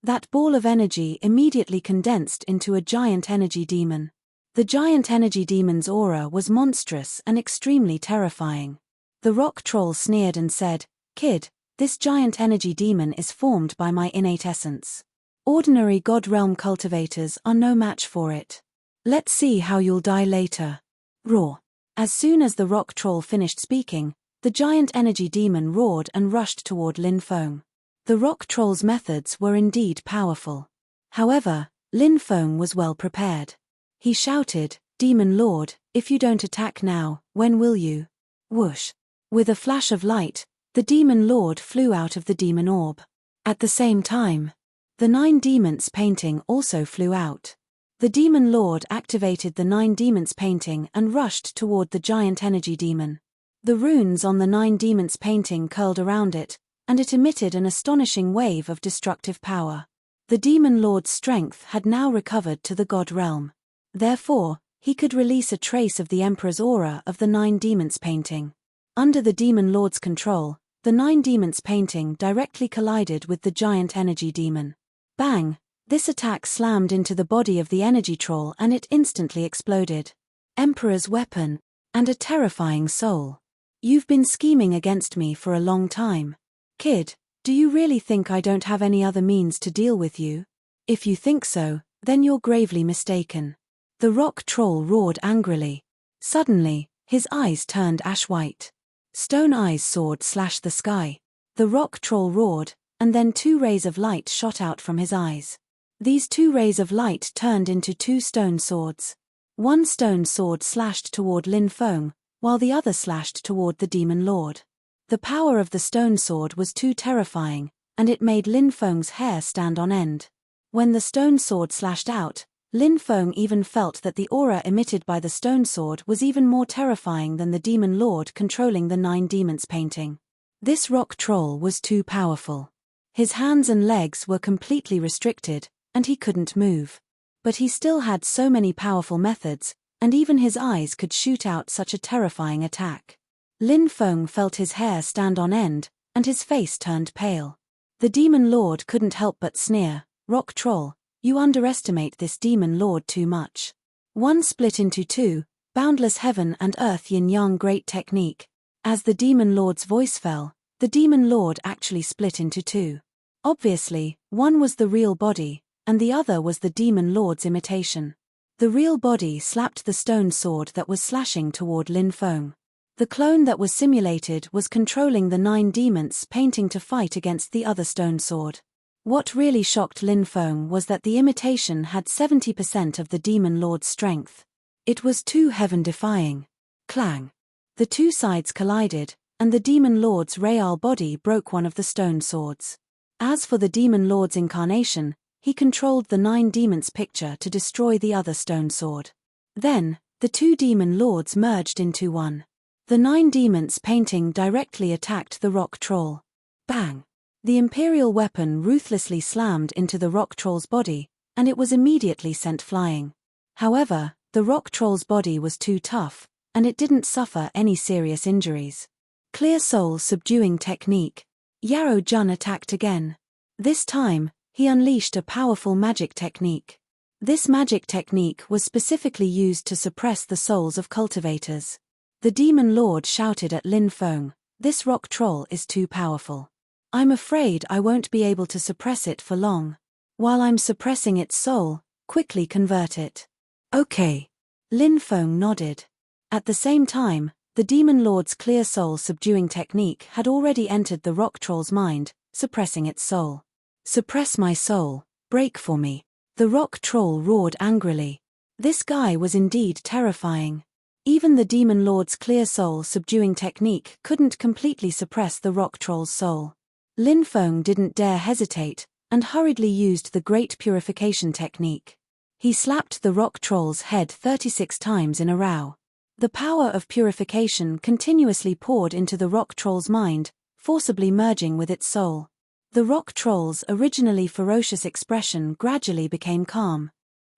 That ball of energy immediately condensed into a giant energy demon. The giant energy demon's aura was monstrous and extremely terrifying. The rock troll sneered and said, "Kid, this giant energy demon is formed by my innate essence. Ordinary God Realm cultivators are no match for it. Let's see how you'll die later." Roar. As soon as the rock troll finished speaking, the giant energy demon roared and rushed toward Lin Feng. The rock troll's methods were indeed powerful. However, Lin Feng was well prepared. He shouted, "Demon Lord, if you don't attack now, when will you?" Whoosh. With a flash of light, the Demon Lord flew out of the demon orb. At the same time, the 9 demons painting also flew out. The Demon Lord activated the 9 demons painting and rushed toward the giant energy demon. The runes on the 9 demons painting curled around it, and it emitted an astonishing wave of destructive power. The Demon Lord's strength had now recovered to the God realm. Therefore, he could release a trace of the Emperor's aura of the 9 demons painting. Under the Demon Lord's control, the 9 demons painting directly collided with the giant energy demon. Bang! This attack slammed into the body of the energy troll and it instantly exploded. Emperor's weapon, and a terrifying soul. You've been scheming against me for a long time. Kid, do you really think I don't have any other means to deal with you? If you think so, then you're gravely mistaken. The rock troll roared angrily. Suddenly, his eyes turned ash-white. Stone eyes sword slashed the sky. The rock troll roared, and then 2 rays of light shot out from his eyes. These 2 rays of light turned into 2 stone swords. One stone sword slashed toward Lin Feng, while the other slashed toward the Demon Lord. The power of the stone sword was too terrifying, and it made Lin Feng's hair stand on end. When the stone sword slashed out, Lin Feng even felt that the aura emitted by the stone sword was even more terrifying than the Demon Lord controlling the 9 demons painting. This rock troll was too powerful. His hands and legs were completely restricted, and he couldn't move. But he still had so many powerful methods, and even his eyes could shoot out such a terrifying attack. Lin Feng felt his hair stand on end, and his face turned pale. The Demon Lord couldn't help but sneer, "Rock Troll, you underestimate this Demon Lord too much. One split into two, boundless heaven and earth yin-yang great technique." As the Demon Lord's voice fell, the Demon Lord actually split into two. Obviously, one was the real body, and the other was the Demon Lord's imitation. The real body slapped the stone sword that was slashing toward Lin Feng. The clone that was simulated was controlling the 9 demons painting to fight against the other stone sword. What really shocked Lin Feng was that the imitation had 70% of the Demon Lord's strength. It was too heaven-defying. Clang. The two sides collided, and the Demon Lord's real body broke one of the stone swords. As for the Demon Lord's incarnation, he controlled the 9 demons' picture to destroy the other stone sword. Then, the 2 Demon Lords merged into one. The 9 demons painting directly attacked the rock troll. Bang! The Imperial weapon ruthlessly slammed into the rock troll's body, and it was immediately sent flying. However, the rock troll's body was too tough, and it didn't suffer any serious injuries. Clear Soul subduing technique. Yarrow Jun attacked again. This time, he unleashed a powerful magic technique. This magic technique was specifically used to suppress the souls of cultivators. The Demon Lord shouted at Lin Feng, "This rock troll is too powerful. I'm afraid I won't be able to suppress it for long. While I'm suppressing its soul, quickly convert it." "Okay." Lin Feng nodded. At the same time, the Demon Lord's clear soul subduing technique had already entered the rock troll's mind, suppressing its soul. "Suppress my soul, break for me." The rock troll roared angrily. This guy was indeed terrifying. Even the Demon Lord's clear soul subduing technique couldn't completely suppress the rock troll's soul. Lin Feng didn't dare hesitate, and hurriedly used the Great Purification technique. He slapped the rock troll's head 36 times in a row. The power of purification continuously poured into the rock troll's mind, forcibly merging with its soul. The rock troll's originally ferocious expression gradually became calm.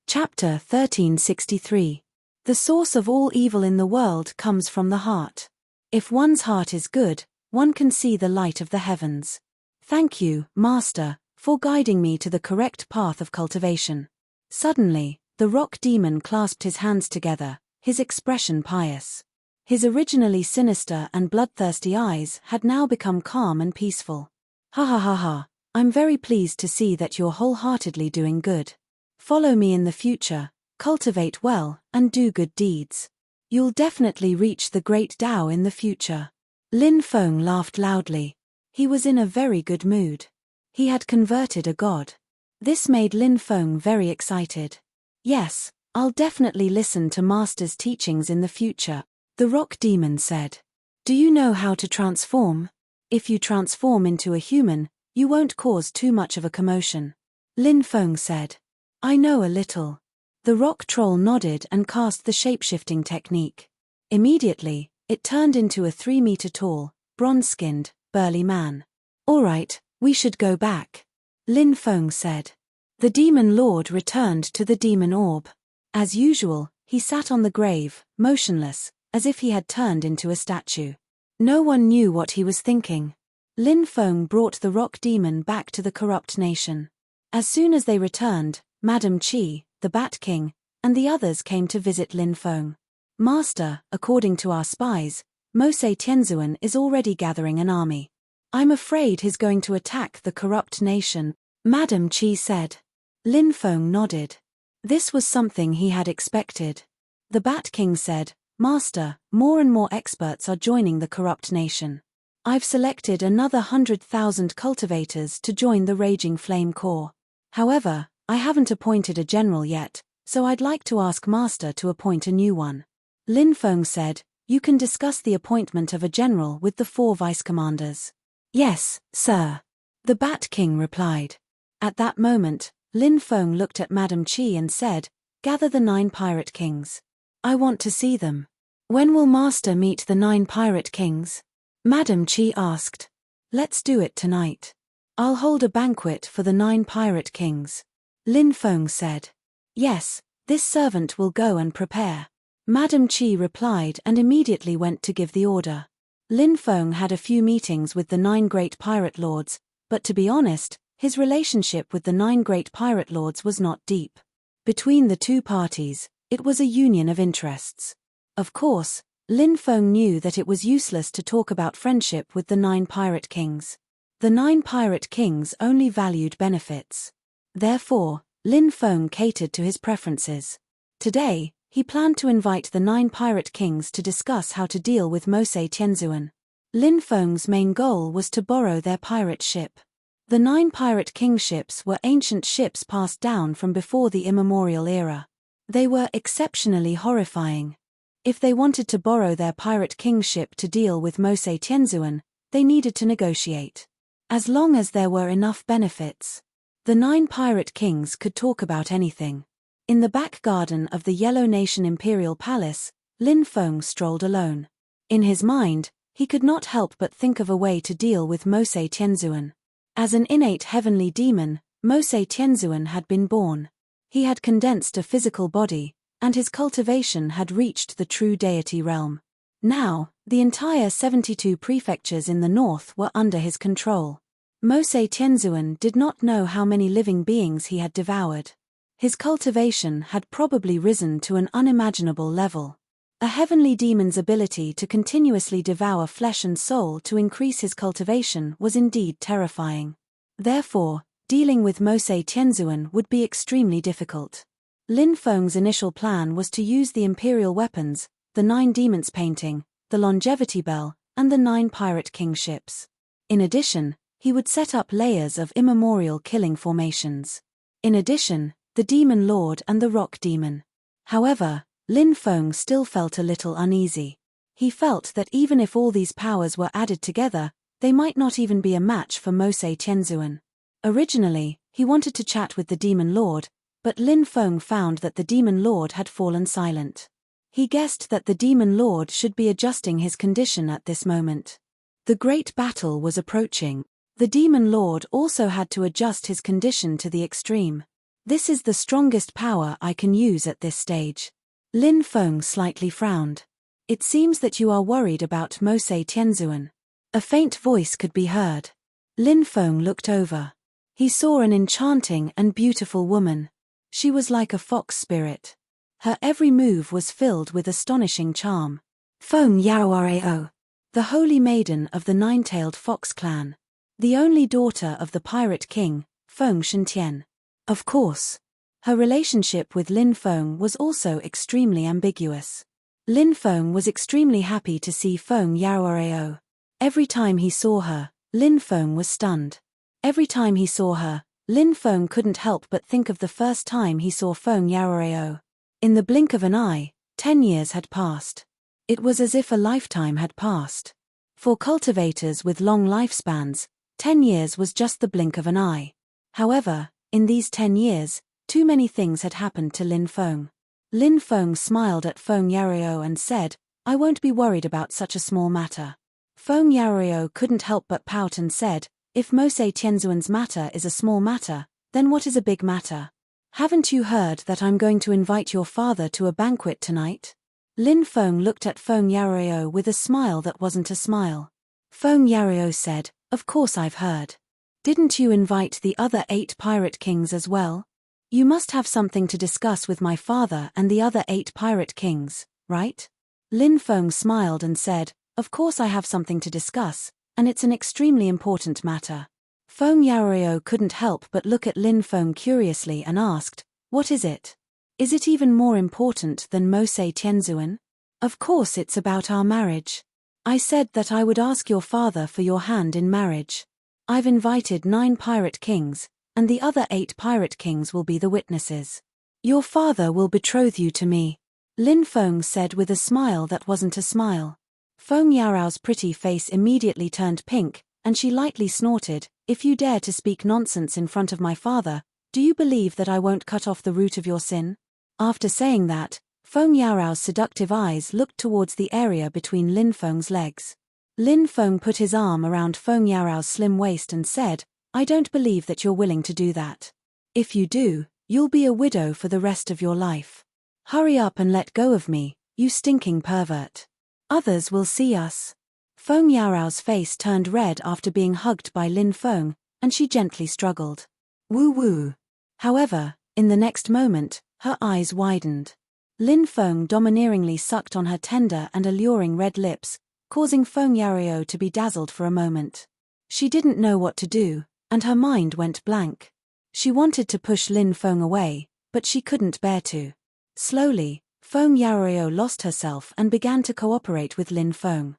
Chapter 1363. The source of all evil in the world comes from the heart. If one's heart is good, one can see the light of the heavens. Thank you, Master, for guiding me to the correct path of cultivation. Suddenly, the rock demon clasped his hands together, his expression pious. His originally sinister and bloodthirsty eyes had now become calm and peaceful. "Ha ha ha ha, I'm very pleased to see that you're wholeheartedly doing good. Follow me in the future, cultivate well, and do good deeds. You'll definitely reach the great Tao in the future." Lin Feng laughed loudly. He was in a very good mood. He had converted a god. This made Lin Feng very excited. "Yes, I'll definitely listen to Master's teachings in the future," the rock demon said. "Do you know how to transform? If you transform into a human, you won't cause too much of a commotion." Lin Feng said. "I know a little." The rock troll nodded and cast the shapeshifting technique. Immediately, it turned into a 3-meter-tall, bronze-skinned, burly man. "All right, we should go back," Lin Feng said. The Demon Lord returned to the demon orb. As usual, he sat on the grave, motionless, as if he had turned into a statue. No one knew what he was thinking. Lin Feng brought the rock demon back to the corrupt nation. As soon as they returned, Madam Qi, the Bat King, and the others came to visit Lin Feng. "Master, according to our spies, Mose Tianzuan is already gathering an army. I'm afraid he's going to attack the corrupt nation," Madam Qi said. Lin Feng nodded. This was something he had expected. The Bat King said, "Master, more and more experts are joining the corrupt nation. I've selected another 100,000 cultivators to join the Raging Flame Corps. However, I haven't appointed a general yet, so I'd like to ask Master to appoint a new one." Lin Feng said, "You can discuss the appointment of a general with the 4 vice commanders." "Yes, sir," the Bat King replied. At that moment, Lin Feng looked at Madam Qi and said, "Gather the 9 pirate kings. I want to see them." "When will Master meet the 9 pirate kings?" Madam Qi asked. "Let's do it tonight. I'll hold a banquet for the 9 pirate kings," Lin Feng said. Yes, this servant will go and prepare. Madam Chi replied and immediately went to give the order. Lin Feng had a few meetings with the 9 great pirate lords, but to be honest, his relationship with the 9 great pirate lords was not deep. Between the two parties, it was a union of interests. Of course, Lin Feng knew that it was useless to talk about friendship with the 9 pirate kings. The 9 pirate kings only valued benefits. Therefore, Lin Feng catered to his preferences. Today, he planned to invite the 9 pirate kings to discuss how to deal with Mose Tianzuan. Lin Feng's main goal was to borrow their pirate ship. The 9 pirate kingships were ancient ships passed down from before the immemorial era. They were exceptionally horrifying. If they wanted to borrow their pirate kingship to deal with Mose Tianzuan, they needed to negotiate. As long as there were enough benefits, the 9 pirate kings could talk about anything. In the back garden of the Yellow Nation Imperial Palace, Lin Feng strolled alone. In his mind, he could not help but think of a way to deal with Mose Tianzuan. As an innate heavenly demon, Mose Tianzuan had been born. He had condensed a physical body, and his cultivation had reached the true deity realm. Now, the entire 72 prefectures in the north were under his control. Mose Tianzuan did not know how many living beings he had devoured. His cultivation had probably risen to an unimaginable level. A heavenly demon's ability to continuously devour flesh and soul to increase his cultivation was indeed terrifying. Therefore, dealing with Mose Tianzuan would be extremely difficult. Lin Feng's initial plan was to use the imperial weapons, the 9 demons painting, the longevity bell, and the 9 pirate kingships. In addition, he would set up layers of immemorial killing formations. In addition, the Demon Lord and the Rock Demon. However, Lin Feng still felt a little uneasy. He felt that even if all these powers were added together, they might not even be a match for Mose Tianzuan. Originally, he wanted to chat with the Demon Lord, but Lin Feng found that the Demon Lord had fallen silent. He guessed that the Demon Lord should be adjusting his condition at this moment. The great battle was approaching. The Demon Lord also had to adjust his condition to the extreme. This is the strongest power I can use at this stage. Lin Feng slightly frowned. It seems that you are worried about Mose Tianzuan. A faint voice could be heard. Lin Feng looked over. He saw an enchanting and beautiful woman. She was like a fox spirit. Her every move was filled with astonishing charm. Feng Yaoareo, the holy maiden of the 9-tailed fox clan. The only daughter of the pirate king, Feng Shentian. Of course. Her relationship with Lin Feng was also extremely ambiguous. Lin Feng was extremely happy to see Feng Yaoareo. Every time he saw her, Lin Feng was stunned. Every time he saw her, Lin Feng couldn't help but think of the first time he saw Feng Yaoareo. In the blink of an eye, 10 years had passed. It was as if a lifetime had passed. For cultivators with long lifespans, 10 years was just the blink of an eye. However, in these 10 years, too many things had happened to Lin Feng. Lin Feng smiled at Feng Yaoareo and said, "I won't be worried about such a small matter." Feng Yaoareo couldn't help but pout and said, "If Mose Tianzuan's matter is a small matter, then what is a big matter? Haven't you heard that I'm going to invite your father to a banquet tonight?" Lin Feng looked at Feng Yaoareo with a smile that wasn't a smile. Feng Yaoareo said, "Of course I've heard. Didn't you invite the other 8 pirate kings as well? You must have something to discuss with my father and the other 8 pirate kings, right?" Lin Feng smiled and said, "Of course I have something to discuss, and it's an extremely important matter." Feng Yaoareo couldn't help but look at Lin Feng curiously and asked, "What is it? Is it even more important than Mose Tianzuan?" "Of course it's about our marriage. I said that I would ask your father for your hand in marriage. I've invited 9 pirate kings, and the other 8 pirate kings will be the witnesses. Your father will betroth you to me," Lin Feng said with a smile that wasn't a smile. Feng Yaoao's pretty face immediately turned pink, and she lightly snorted, "If you dare to speak nonsense in front of my father, do you believe that I won't cut off the root of your sin?" After saying that, Feng Yaoao's seductive eyes looked towards the area between Lin Feng's legs. Lin Feng put his arm around Feng Yaoao's slim waist and said, "I don't believe that you're willing to do that. If you do, You'll be a widow for the rest of your life. Hurry up and let go of me, you stinking pervert. Others will see us. Feng Yaorao's face turned red after being hugged by Lin Feng, and she gently struggled. Woo woo. However, in the next moment, her eyes widened. Lin Feng domineeringly sucked on her tender and alluring red lips, causing Feng Yaorao to be dazzled for a moment. She didn't know what to do, and her mind went blank. She wanted to push Lin Feng away, but she couldn't bear to. Slowly, Feng Yaorao lost herself and began to cooperate with Lin Feng.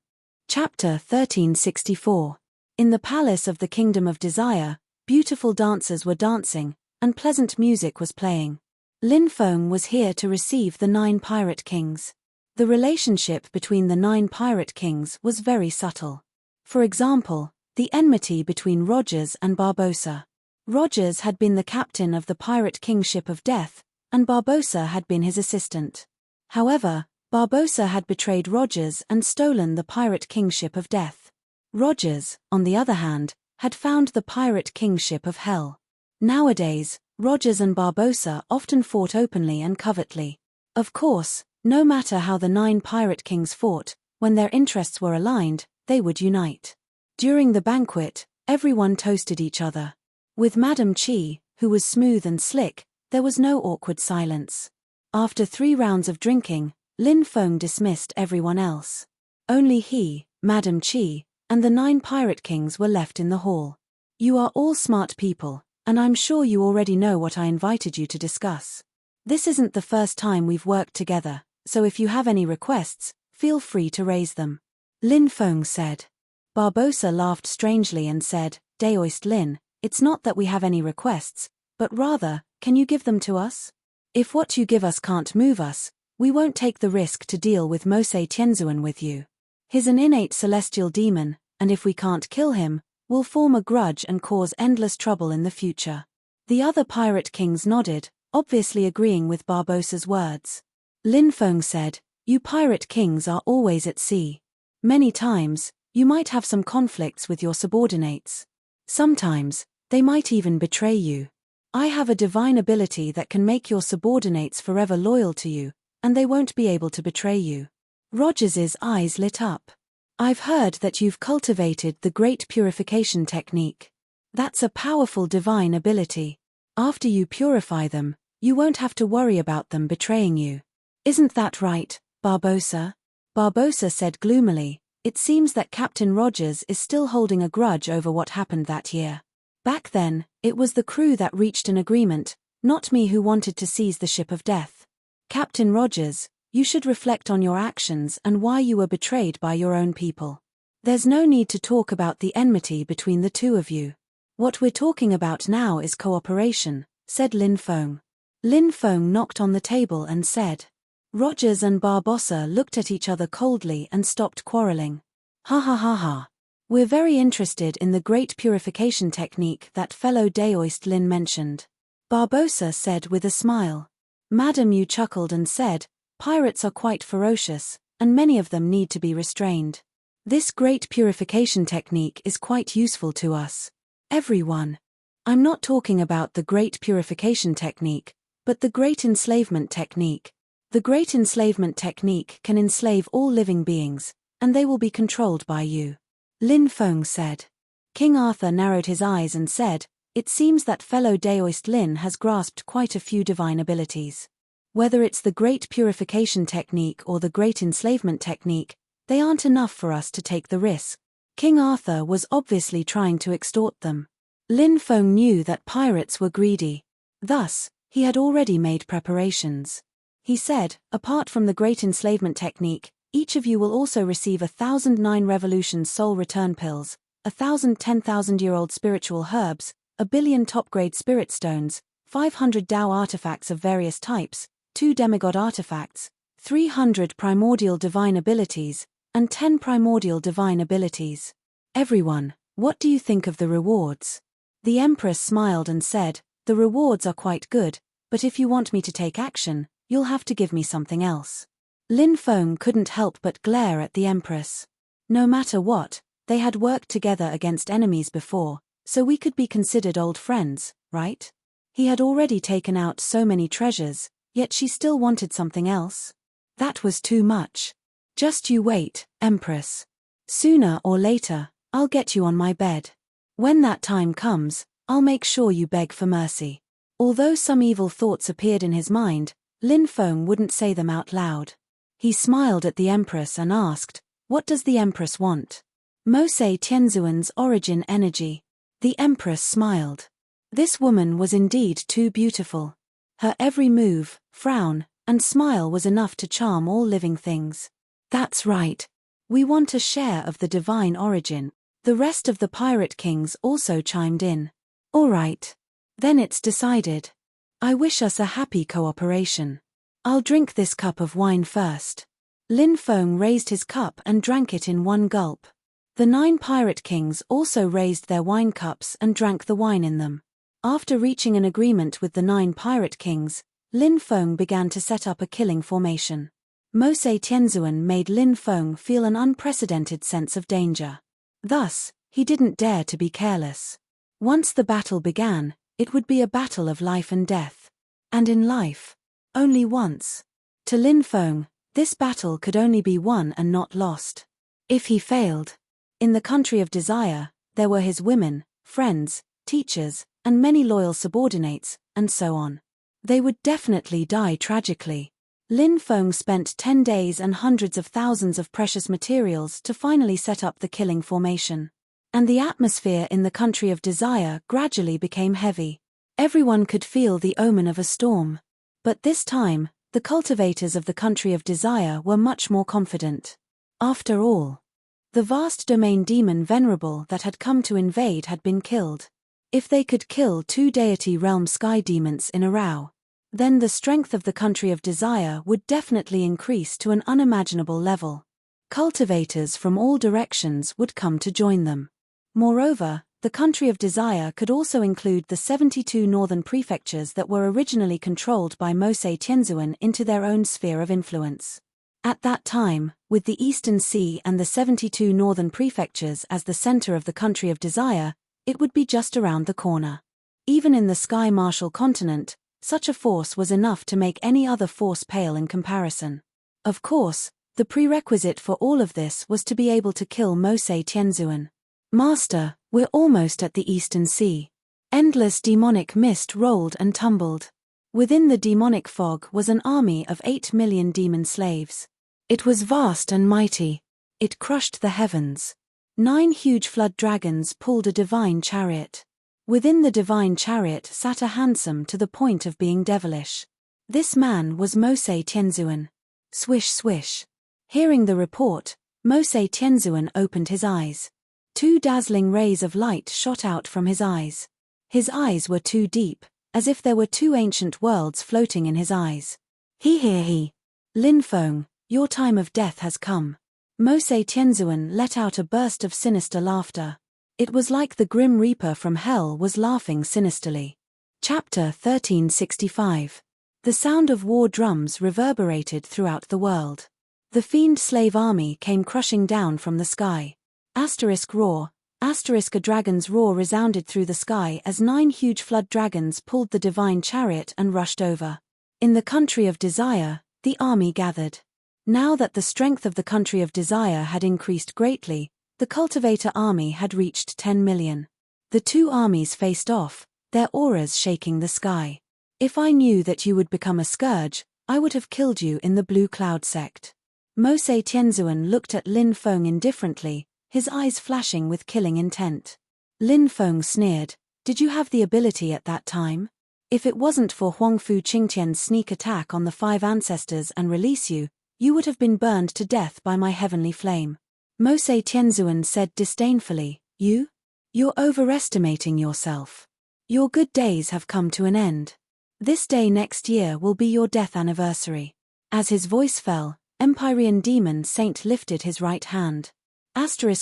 Chapter 1364. In the palace of the Kingdom of Desire, beautiful dancers were dancing, and pleasant music was playing. Lin Feng was here to receive the 9 pirate kings. The relationship between the 9 pirate kings was very subtle. For example, the enmity between Rogers and Barbossa. Rogers had been the captain of the pirate kingship of Death, and Barbossa had been his assistant. However, Barbossa had betrayed Rogers and stolen the pirate kingship of Death. Rogers, on the other hand, had found the pirate kingship of Hell. Nowadays, Rogers and Barbossa often fought openly and covertly. Of course, no matter how the 9 pirate kings fought, when their interests were aligned, they would unite. During the banquet, everyone toasted each other. With Madame Chi, who was smooth and slick, there was no awkward silence. After 3 rounds of drinking, Lin Feng dismissed everyone else. Only he, Madame Chi, and the 9 pirate kings were left in the hall. You are all smart people, and I'm sure you already know what I invited you to discuss. This isn't the first time we've worked together, so if you have any requests, feel free to raise them. Lin Feng said. Barbossa laughed strangely and said, Daoist Lin, it's not that we have any requests, but rather, can you give them to us? If what you give us can't move us, we won't take the risk to deal with Mose Tianzuan with you. He's an innate celestial demon, and if we can't kill him, we'll form a grudge and cause endless trouble in the future. The other pirate kings nodded, obviously agreeing with Barbossa's words. Lin Feng said, You pirate kings are always at sea. Many times, you might have some conflicts with your subordinates. Sometimes, they might even betray you. I have a divine ability that can make your subordinates forever loyal to you, and they won't be able to betray you. Rogers's eyes lit up. I've heard that you've cultivated the Great Purification Technique. That's a powerful divine ability. After you purify them, you won't have to worry about them betraying you. Isn't that right, Barbossa? Barbossa said gloomily, It seems that Captain Rogers is still holding a grudge over what happened that year. Back then, it was the crew that reached an agreement, not me who wanted to seize the ship of death. Captain Rogers, you should reflect on your actions and why you were betrayed by your own people. There's no need to talk about the enmity between the two of you. What we're talking about now is cooperation, said Lin Feng. Lin Feng knocked on the table and said. Rogers and Barbossa looked at each other coldly and stopped quarreling. Ha ha ha ha. We're very interested in the Great Purification Technique that fellow Daoist Lin mentioned. Barbossa said with a smile. Madame Yu chuckled and said, Pirates are quite ferocious, and many of them need to be restrained. This Great Purification Technique is quite useful to us. Everyone. I'm not talking about the Great Purification Technique, but the Great Enslavement Technique. The Great Enslavement Technique can enslave all living beings, and they will be controlled by you. Lin Feng said. King Arthur narrowed his eyes and said, It seems that fellow Daoist Lin has grasped quite a few divine abilities. Whether it's the Great Purification Technique or the Great Enslavement Technique, they aren't enough for us to take the risk. King Arthur was obviously trying to extort them. Lin Feng knew that pirates were greedy. Thus, he had already made preparations. He said, apart from the Great Enslavement Technique, each of you will also receive 1,009 Revolutions Soul Return Pills, 1,000 10,000-year-old spiritual herbs, 1 billion top-grade spirit stones, 500 Dao artifacts of various types, 2 demigod artifacts, 300 primordial divine abilities, and 10 primordial divine abilities. Everyone, what do you think of the rewards? The Empress smiled and said, The rewards are quite good, but if you want me to take action, you'll have to give me something else. Lin Feng couldn't help but glare at the Empress. No matter what, they had worked together against enemies before, so we could be considered old friends, right? He had already taken out so many treasures, yet she still wanted something else. That was too much. Just you wait, Empress. Sooner or later, I'll get you on my bed. When that time comes, I'll make sure you beg for mercy. Although some evil thoughts appeared in his mind, Lin Feng wouldn't say them out loud. He smiled at the Empress and asked, "What does the Empress want?" Mosei Tianzuan's origin energy. The Empress smiled. This woman was indeed too beautiful. Her every move, frown, and smile was enough to charm all living things. That's right. We want a share of the divine origin. The rest of the pirate kings also chimed in. All right. Then it's decided. I wish us a happy cooperation. I'll drink this cup of wine first. Lin Feng raised his cup and drank it in one gulp. The 9 pirate kings also raised their wine cups and drank the wine in them. After reaching an agreement with the 9 pirate kings, Lin Feng began to set up a killing formation. Mosei Tianzuan made Lin Feng feel an unprecedented sense of danger. Thus, he didn't dare to be careless. Once the battle began, it would be a battle of life and death. And in life, only once. To Lin Feng, this battle could only be won and not lost. If he failed, in the country of desire, there were his women, friends, teachers, and many loyal subordinates, and so on. They would definitely die tragically. Lin Feng spent 10 days and hundreds of thousands of precious materials to finally set up the killing formation. And the atmosphere in the country of desire gradually became heavy. Everyone could feel the omen of a storm. But this time, the cultivators of the country of desire were much more confident. After all, the vast domain demon Venerable that had come to invade had been killed. If they could kill 2 deity realm sky demons in a row, then the strength of the country of desire would definitely increase to an unimaginable level. Cultivators from all directions would come to join them. Moreover, the country of desire could also include the 72 northern prefectures that were originally controlled by Mosei Tianzuan into their own sphere of influence. At that time, with the Eastern Sea and the 72 northern prefectures as the center of the country of desire, it would be just around the corner. Even in the Sky Martial continent, such a force was enough to make any other force pale in comparison. Of course, the prerequisite for all of this was to be able to kill Mosei Tianzuan. Master, we're almost at the Eastern Sea. Endless demonic mist rolled and tumbled. Within the demonic fog was an army of 8 million demon slaves. It was vast and mighty. It crushed the heavens. 9 huge flood dragons pulled a divine chariot. Within the divine chariot sat a handsome to the point of being devilish. This man was Mosei Tianzuan. Swish swish. Hearing the report, Mosei Tianzuan opened his eyes. 2 dazzling rays of light shot out from his eyes. His eyes were too deep, as if there were 2 ancient worlds floating in his eyes. He. Lin Feng, your time of death has come. Mosei Tianzuan let out a burst of sinister laughter. It was like the Grim Reaper from hell was laughing sinisterly. Chapter 1365. The sound of war drums reverberated throughout the world. The fiend slave army came crushing down from the sky. Roar. A dragon's roar resounded through the sky as 9 huge flood dragons pulled the divine chariot and rushed over. In the country of desire, the army gathered. Now that the strength of the country of desire had increased greatly, the cultivator army had reached 10 million. The 2 armies faced off, their auras shaking the sky. If I knew that you would become a scourge, I would have killed you in the Blue Cloud sect. Mosei Tianzuan looked at Lin Feng indifferently, his eyes flashing with killing intent. Lin Feng sneered, did you have the ability at that time? If it wasn't for Huangfu Qingtian's sneak attack on the 5 ancestors and release you, you would have been burned to death by my heavenly flame. Mosei Tianzuan said disdainfully, You're overestimating yourself. Your good days have come to an end. This day next year will be your death anniversary. As his voice fell, Empyrean demon Saint lifted his right hand.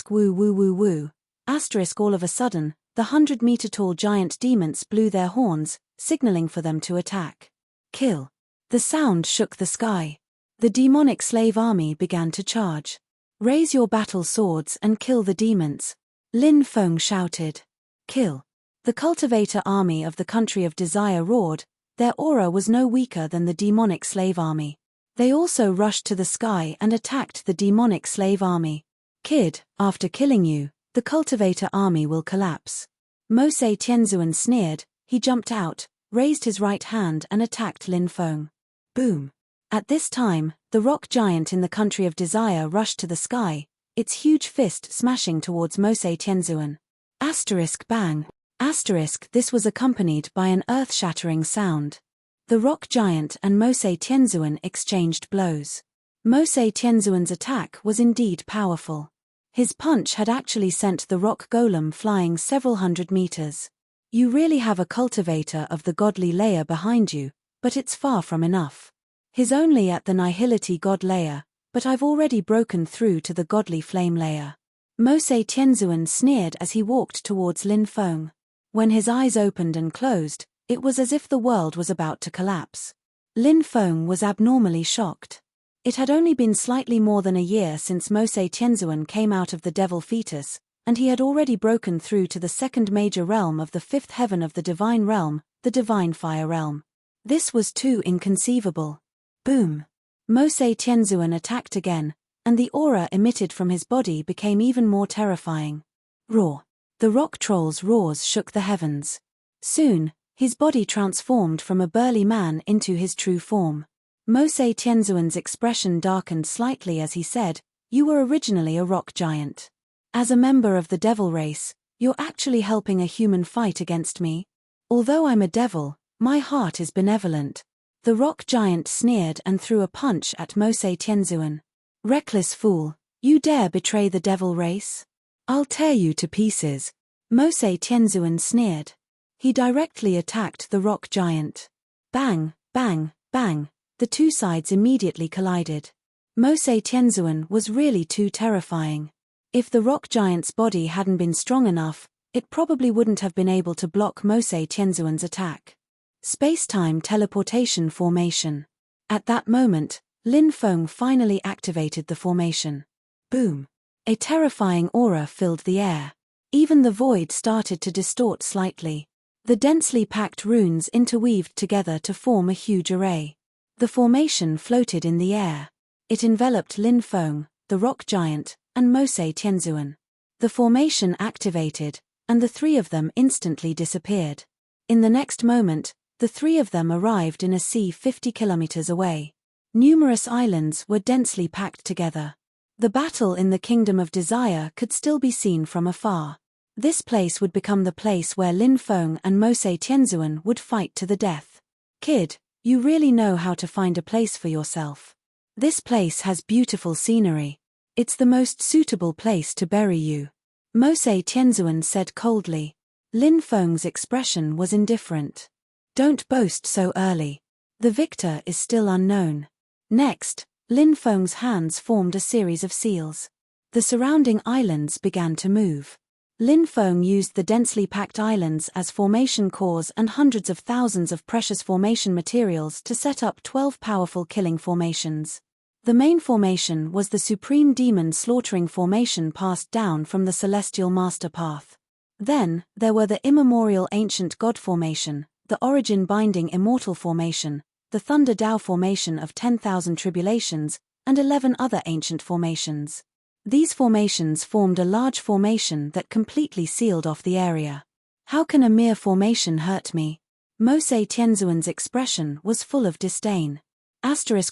Woo woo woo woo. All of a sudden, the 100-meter-tall giant demons blew their horns, signaling for them to attack. Kill. The sound shook the sky. The demonic slave army began to charge. Raise your battle swords and kill the demons. Lin Feng shouted. Kill. The cultivator army of the country of desire roared. Their aura was no weaker than the demonic slave army. They also rushed to the sky and attacked the demonic slave army. Kid, after killing you, the cultivator army will collapse. Mose Tianzuan sneered. He jumped out, raised his right hand and attacked Lin Feng. Boom. At this time, the rock giant in the country of desire rushed to the sky, its huge fist smashing towards Mose Tianzuan. Bang. This was accompanied by an earth-shattering sound. The rock giant and Mose Tianzuan exchanged blows. Mose Tianzuan's attack was indeed powerful. His punch had actually sent the rock golem flying several hundred meters. You really have a cultivator of the godly layer behind you, but it's far from enough. He's only at the nihility god layer, but I've already broken through to the godly flame layer. Mose Tianzuan sneered as he walked towards Lin Feng. When his eyes opened and closed, it was as if the world was about to collapse. Lin Feng was abnormally shocked. It had only been slightly more than a year since Mose Tianzuan came out of the devil fetus, and he had already broken through to the second major realm of the fifth heaven of the divine realm, the divine fire realm. This was too inconceivable. Boom! Mose Tianzuan attacked again, and the aura emitted from his body became even more terrifying. Roar! The rock troll's roars shook the heavens. Soon, his body transformed from a burly man into his true form. Mose Tianzuan's expression darkened slightly as he said, "You were originally a rock giant. As a member of the devil race, you're actually helping a human fight against me? Although I'm a devil, my heart is benevolent." The rock giant sneered and threw a punch at Mose Tianzuan. "Reckless fool, you dare betray the devil race? I'll tear you to pieces." Mose Tianzuan sneered. He directly attacked the rock giant. Bang, bang, bang. The two sides immediately collided. Mose Tianzuan was really too terrifying. If the rock giant's body hadn't been strong enough, it probably wouldn't have been able to block Mose Tianzuan's attack. Space-time teleportation formation. At that moment, Lin Feng finally activated the formation. Boom! A terrifying aura filled the air. Even the void started to distort slightly. The densely packed runes interweaved together to form a huge array. The formation floated in the air. It enveloped Lin Feng, the rock giant, and Mose Tianzuan. The formation activated, and the three of them instantly disappeared. In the next moment, the three of them arrived in a sea 50 kilometers away. Numerous islands were densely packed together. The battle in the Kingdom of Desire could still be seen from afar. This place would become the place where Lin Feng and Mose Tianzuan would fight to the death. "Kid, you really know how to find a place for yourself. This place has beautiful scenery. It's the most suitable place to bury you," Mose Tianzuan said coldly. Lin Feng's expression was indifferent. "Don't boast so early. The victor is still unknown." Next, Lin Feng's hands formed a series of seals. The surrounding islands began to move. Lin Feng used the densely packed islands as formation cores and hundreds of thousands of precious formation materials to set up 12 powerful killing formations. The main formation was the Supreme Demon Slaughtering Formation passed down from the Celestial Master Path. Then, there were the Immemorial Ancient God Formation, the Origin Binding Immortal Formation, the Thunder Dao Formation of 10,000 Tribulations, and 11 other ancient formations. These formations formed a large formation that completely sealed off the area. "How can a mere formation hurt me?" Mose Tianzuan's expression was full of disdain.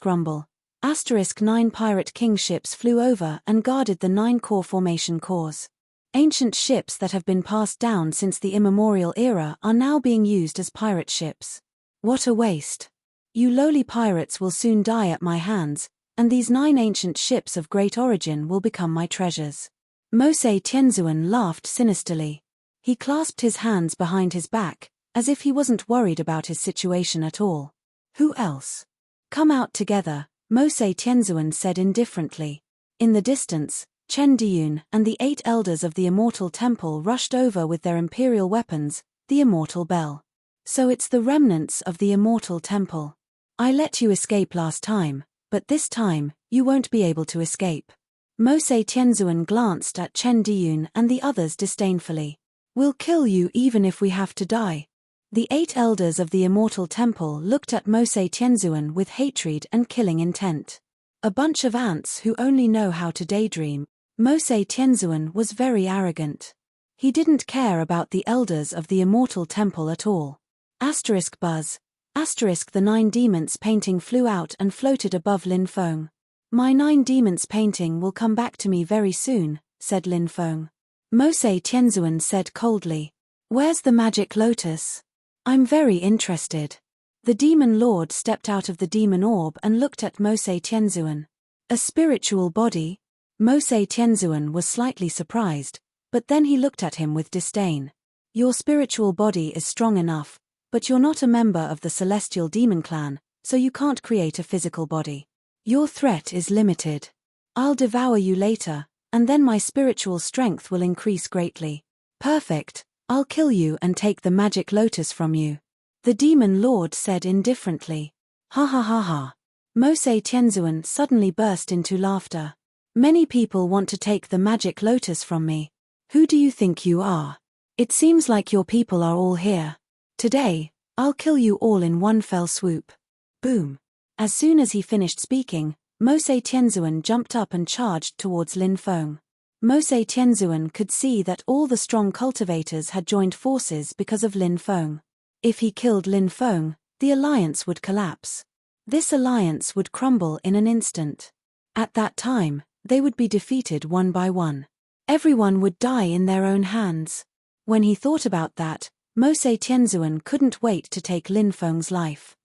Rumble. 9 pirate king ships flew over and guarded the 9 core formation cores. Ancient ships that have been passed down since the immemorial era are now being used as pirate ships. What a waste. You lowly pirates will soon die at my hands, and these 9 ancient ships of great origin will become my treasures. Mose Tianzuan laughed sinisterly. He clasped his hands behind his back, as if he wasn't worried about his situation at all. "Who else? Come out together," Mose Tianzuan said indifferently. In the distance, Chen Diyun and the 8 elders of the Immortal Temple rushed over with their imperial weapons, the Immortal Bell. "So it's the remnants of the Immortal Temple. I let you escape last time, but this time, you won't be able to escape." Mose Tianzuan glanced at Chen Diyun and the others disdainfully. We'll kill you even if we have to die. The 8 elders of the immortal temple looked at Mose Tianzuan with hatred and killing intent. A bunch of ants who only know how to daydream. Mose Tianzuan was very arrogant. He didn't care about the elders of the immortal temple at all. Buzz. The 9 demons painting flew out and floated above Lin Feng. My 9 demons painting will come back to me very soon, said Lin Feng. Mose Tianzuan said coldly. Where's the magic lotus? I'm very interested. The demon lord stepped out of the demon orb and looked at Mose Tianzuan. A spiritual body? Mose Tianzuan was slightly surprised, but then he looked at him with disdain. Your spiritual body is strong enough, but you're not a member of the celestial demon clan, so you can't create a physical body. Your threat is limited. I'll devour you later, and then my spiritual strength will increase greatly. Perfect. I'll kill you and take the magic lotus from you. The demon lord said indifferently. Ha ha ha ha. Mose Tianzuan suddenly burst into laughter. Many people want to take the magic lotus from me. Who do you think you are? It seems like your people are all here. Today, I'll kill you all in one fell swoop. Boom. As soon as he finished speaking, Mose Tianzuan jumped up and charged towards Lin Feng. Mose Tianzuan could see that all the strong cultivators had joined forces because of Lin Feng. If he killed Lin Feng, the alliance would collapse. This alliance would crumble in an instant. At that time, they would be defeated one by one. Everyone would die in their own hands. When he thought about that, Mose Tianzuan couldn't wait to take Lin Feng's life.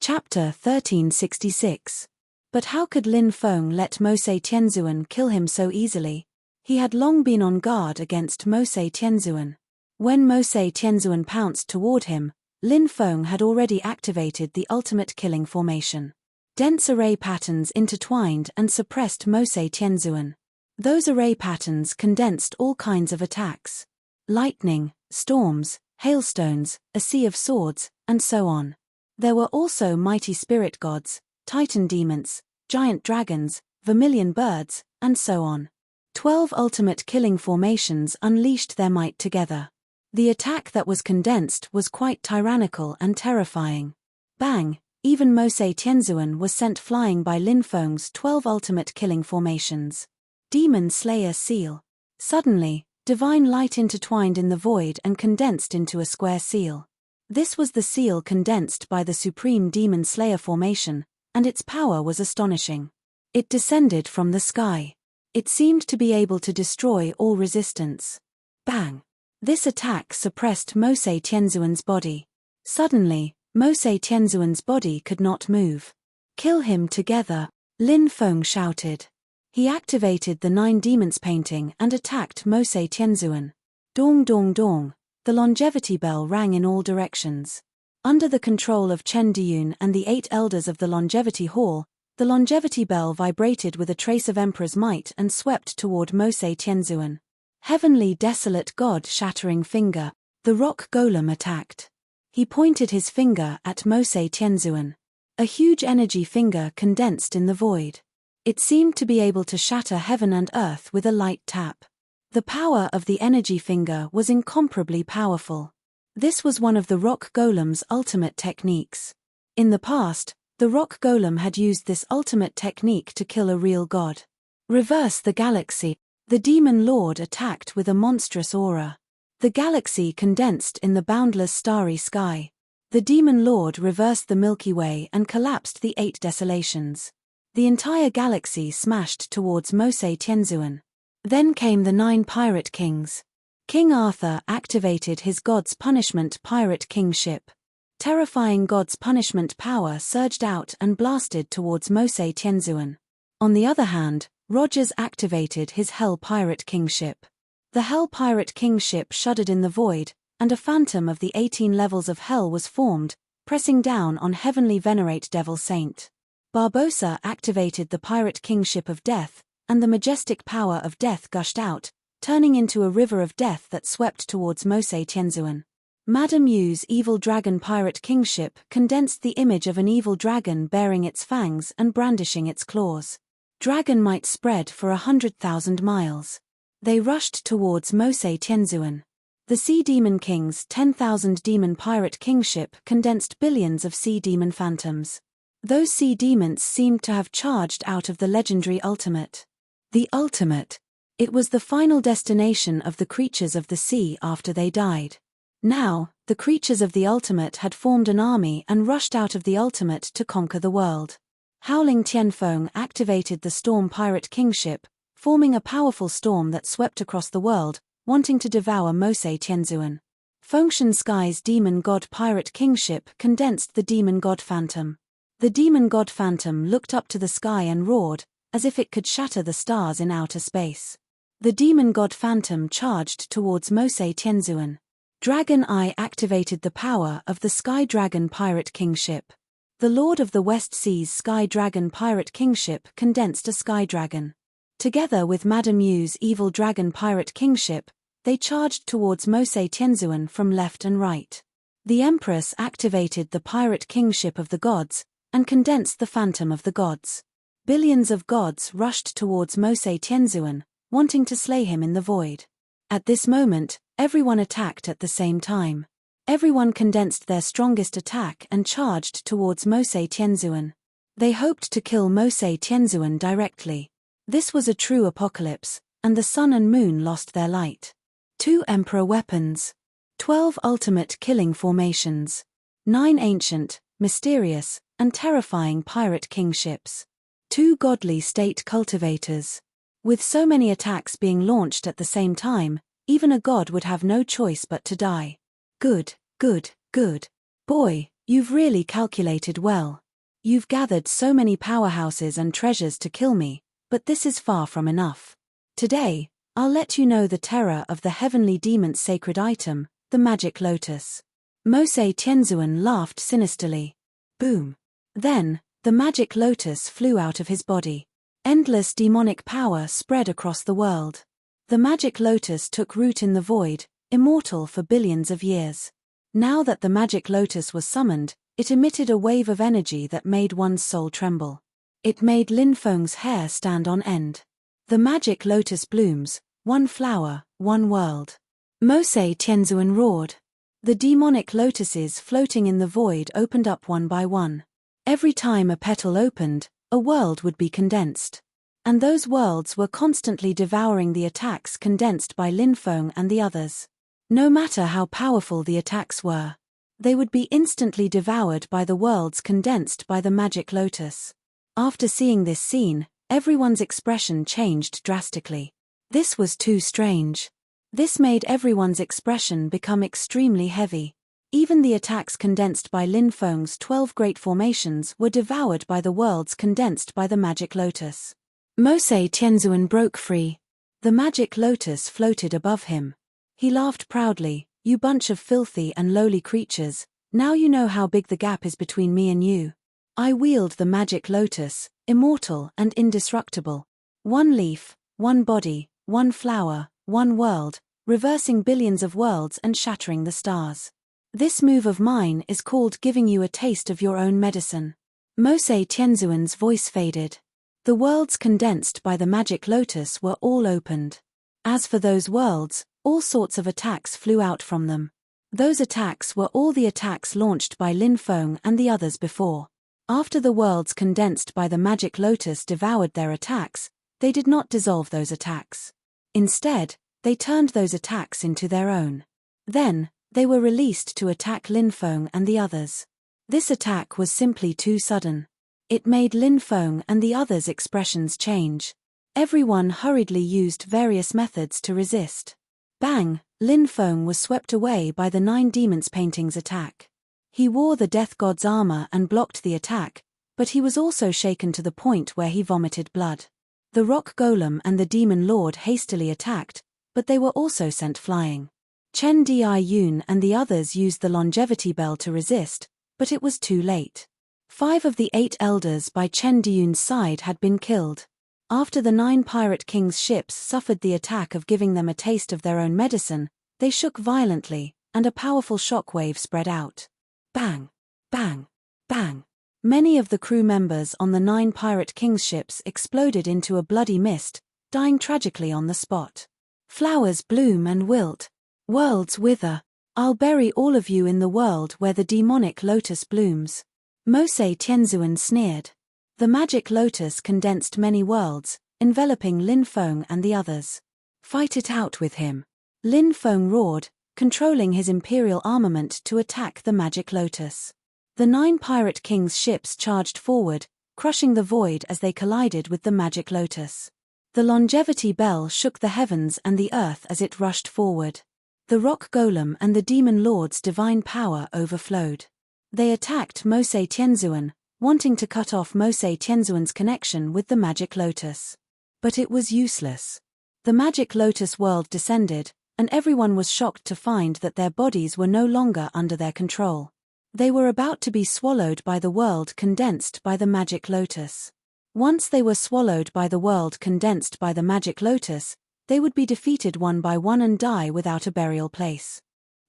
Chapter 1366. But how could Lin Feng let Mose Tianzuan kill him so easily? He had long been on guard against Mose Tianzuan. When Mose Tianzuan pounced toward him, Lin Feng had already activated the ultimate killing formation. Dense array patterns intertwined and suppressed Mose Tianzuan. Those array patterns condensed all kinds of attacks. Lightning, storms, hailstones, a sea of swords, and so on. There were also mighty spirit gods, titan demons, giant dragons, vermilion birds, and so on. 12 ultimate killing formations unleashed their might together. The attack that was condensed was quite tyrannical and terrifying. Bang! Even Mose Tianzuan was sent flying by Lin Feng's 12 ultimate killing formations. Demon Slayer Seal. Suddenly, divine light intertwined in the void and condensed into a square seal. This was the seal condensed by the Supreme Demon Slayer formation, and its power was astonishing. It descended from the sky. It seemed to be able to destroy all resistance. Bang! This attack suppressed Mose Tianzuan's body. Suddenly, Mose Tianzuan's body could not move. Kill him together, Lin Feng shouted. He activated the 9 demons painting and attacked Mose Tianzuan. Dong dong dong, the longevity bell rang in all directions. Under the control of Chen Diyun and the 8 elders of the longevity hall, the longevity bell vibrated with a trace of Emperor's might and swept toward Mose Tianzuan. Heavenly desolate god shattering finger, the rock golem attacked. He pointed his finger at Mose Tianzuan. A huge energy finger condensed in the void. It seemed to be able to shatter heaven and earth with a light tap. The power of the energy finger was incomparably powerful. This was one of the rock golem's ultimate techniques. In the past, the rock golem had used this ultimate technique to kill a real god. Reverse the galaxy. The demon lord attacked with a monstrous aura. The galaxy condensed in the boundless starry sky. The demon lord reversed the Milky Way and collapsed the 8 desolations. The entire galaxy smashed towards Mose Tianzuan. Then came the 9 pirate kings. King Arthur activated his God's Punishment pirate kingship. Terrifying God's Punishment power surged out and blasted towards Mose Tianzuan. On the other hand, Rogers activated his Hell pirate kingship. The Hell pirate kingship shuddered in the void, and a phantom of the 18 levels of hell was formed, pressing down on heavenly venerate devil saint. Barbossa activated the pirate kingship of death, and the majestic power of death gushed out, turning into a river of death that swept towards Mose Tianzuan. Madame Yu's evil dragon pirate kingship condensed the image of an evil dragon bearing its fangs and brandishing its claws. Dragon might spread for 100,000 miles. They rushed towards Mose Tianzuan. The Sea Demon King's 10,000 demon pirate kingship condensed billions of sea demon phantoms. Those sea demons seemed to have charged out of the legendary ultimate. The ultimate. It was the final destination of the creatures of the sea after they died. Now, the creatures of the ultimate had formed an army and rushed out of the ultimate to conquer the world. Howling Tianfeng activated the Storm Pirate Kingship, forming a powerful storm that swept across the world, wanting to devour Mose Tianzuan. Fengshan Sky's Demon God Pirate Kingship condensed the Demon God Phantom. The Demon God Phantom looked up to the sky and roared, as if it could shatter the stars in outer space. The Demon God Phantom charged towards Mose Tianzuan. Dragon Eye activated the power of the Sky Dragon Pirate Kingship. The Lord of the West Sea's Sky Dragon Pirate Kingship condensed a Sky Dragon. Together with Madame Yu's Evil Dragon Pirate Kingship, they charged towards Mose Tianzuan from left and right. The Empress activated the Pirate Kingship of the Gods, and condensed the Phantom of the Gods. Billions of gods rushed towards Mose Tianzuan, wanting to slay him in the void. At this moment, everyone attacked at the same time. Everyone condensed their strongest attack and charged towards Mose Tianzuan. They hoped to kill Mose Tianzuan directly. This was a true apocalypse, and the sun and moon lost their light. 2 Emperor weapons. 12 ultimate killing formations. 9 ancient, mysterious, and terrifying pirate kingships. 2 godly state cultivators. With so many attacks being launched at the same time, even a god would have no choice but to die. Good, good, good. Boy, you've really calculated well. You've gathered so many powerhouses and treasures to kill me, but this is far from enough. Today, I'll let you know the terror of the heavenly demon's sacred item, the magic lotus. Mose Tianzuan laughed sinisterly. Boom. Then, the magic lotus flew out of his body. Endless demonic power spread across the world. The magic lotus took root in the void, immortal for billions of years. Now that the magic lotus was summoned, it emitted a wave of energy that made one's soul tremble. It made Lin Feng's hair stand on end. The magic lotus blooms, one flower, one world. Mose Tianzuan roared. The demonic lotuses floating in the void opened up one by one. Every time a petal opened, a world would be condensed. And those worlds were constantly devouring the attacks condensed by Lin Feng and the others. No matter how powerful the attacks were, they would be instantly devoured by the worlds condensed by the magic lotus. After seeing this scene, everyone's expression changed drastically. This was too strange. This made everyone's expression become extremely heavy. Even the attacks condensed by Lin Feng's 12 great formations were devoured by the worlds condensed by the magic lotus. Mose Tianzuan broke free. The magic lotus floated above him. He laughed proudly. You bunch of filthy and lowly creatures, now you know how big the gap is between me and you. I wield the magic lotus, immortal and indestructible. One leaf, one body, one flower, one world, reversing billions of worlds and shattering the stars. This move of mine is called giving you a taste of your own medicine. Mose Tianzuan's voice faded. The worlds condensed by the magic lotus were all opened. As for those worlds, all sorts of attacks flew out from them. Those attacks were all the attacks launched by Lin Feng and the others before. After the worlds condensed by the magic lotus devoured their attacks, they did not dissolve those attacks. Instead, they turned those attacks into their own. Then, they were released to attack Lin Feng and the others. This attack was simply too sudden. It made Lin Feng and the others' expressions change. Everyone hurriedly used various methods to resist. Bang! Lin Feng was swept away by the 9 demons painting's attack. He wore the death god's armor and blocked the attack, but he was also shaken to the point where he vomited blood. The rock golem and the demon lord hastily attacked, but they were also sent flying. Chen Diyun and the others used the longevity bell to resist, but it was too late. 5 of the 8 elders by Chen Diyun's side had been killed. After the 9 pirate kings' ships suffered the attack of giving them a taste of their own medicine, they shook violently, and a powerful shock wave spread out. Bang! Bang! Bang! Many of the crew members on the 9 pirate kings' ships exploded into a bloody mist, dying tragically on the spot. Flowers bloom and wilt. Worlds wither. I'll bury all of you in the world where the demonic lotus blooms. Mose Tianzuan sneered. The magic lotus condensed many worlds, enveloping Lin Feng and the others. Fight it out with him. Lin Feng roared, controlling his imperial armament to attack the magic lotus. The 9 pirate kings' ships charged forward, crushing the void as they collided with the magic lotus. The longevity bell shook the heavens and the earth as it rushed forward. The rock golem and the demon lord's divine power overflowed. They attacked Mose Tianzuan, wanting to cut off Mose Tianzuan's connection with the magic lotus. But it was useless. The magic lotus world descended, and everyone was shocked to find that their bodies were no longer under their control. They were about to be swallowed by the world condensed by the magic lotus. Once they were swallowed by the world condensed by the magic lotus, they would be defeated one by one and die without a burial place.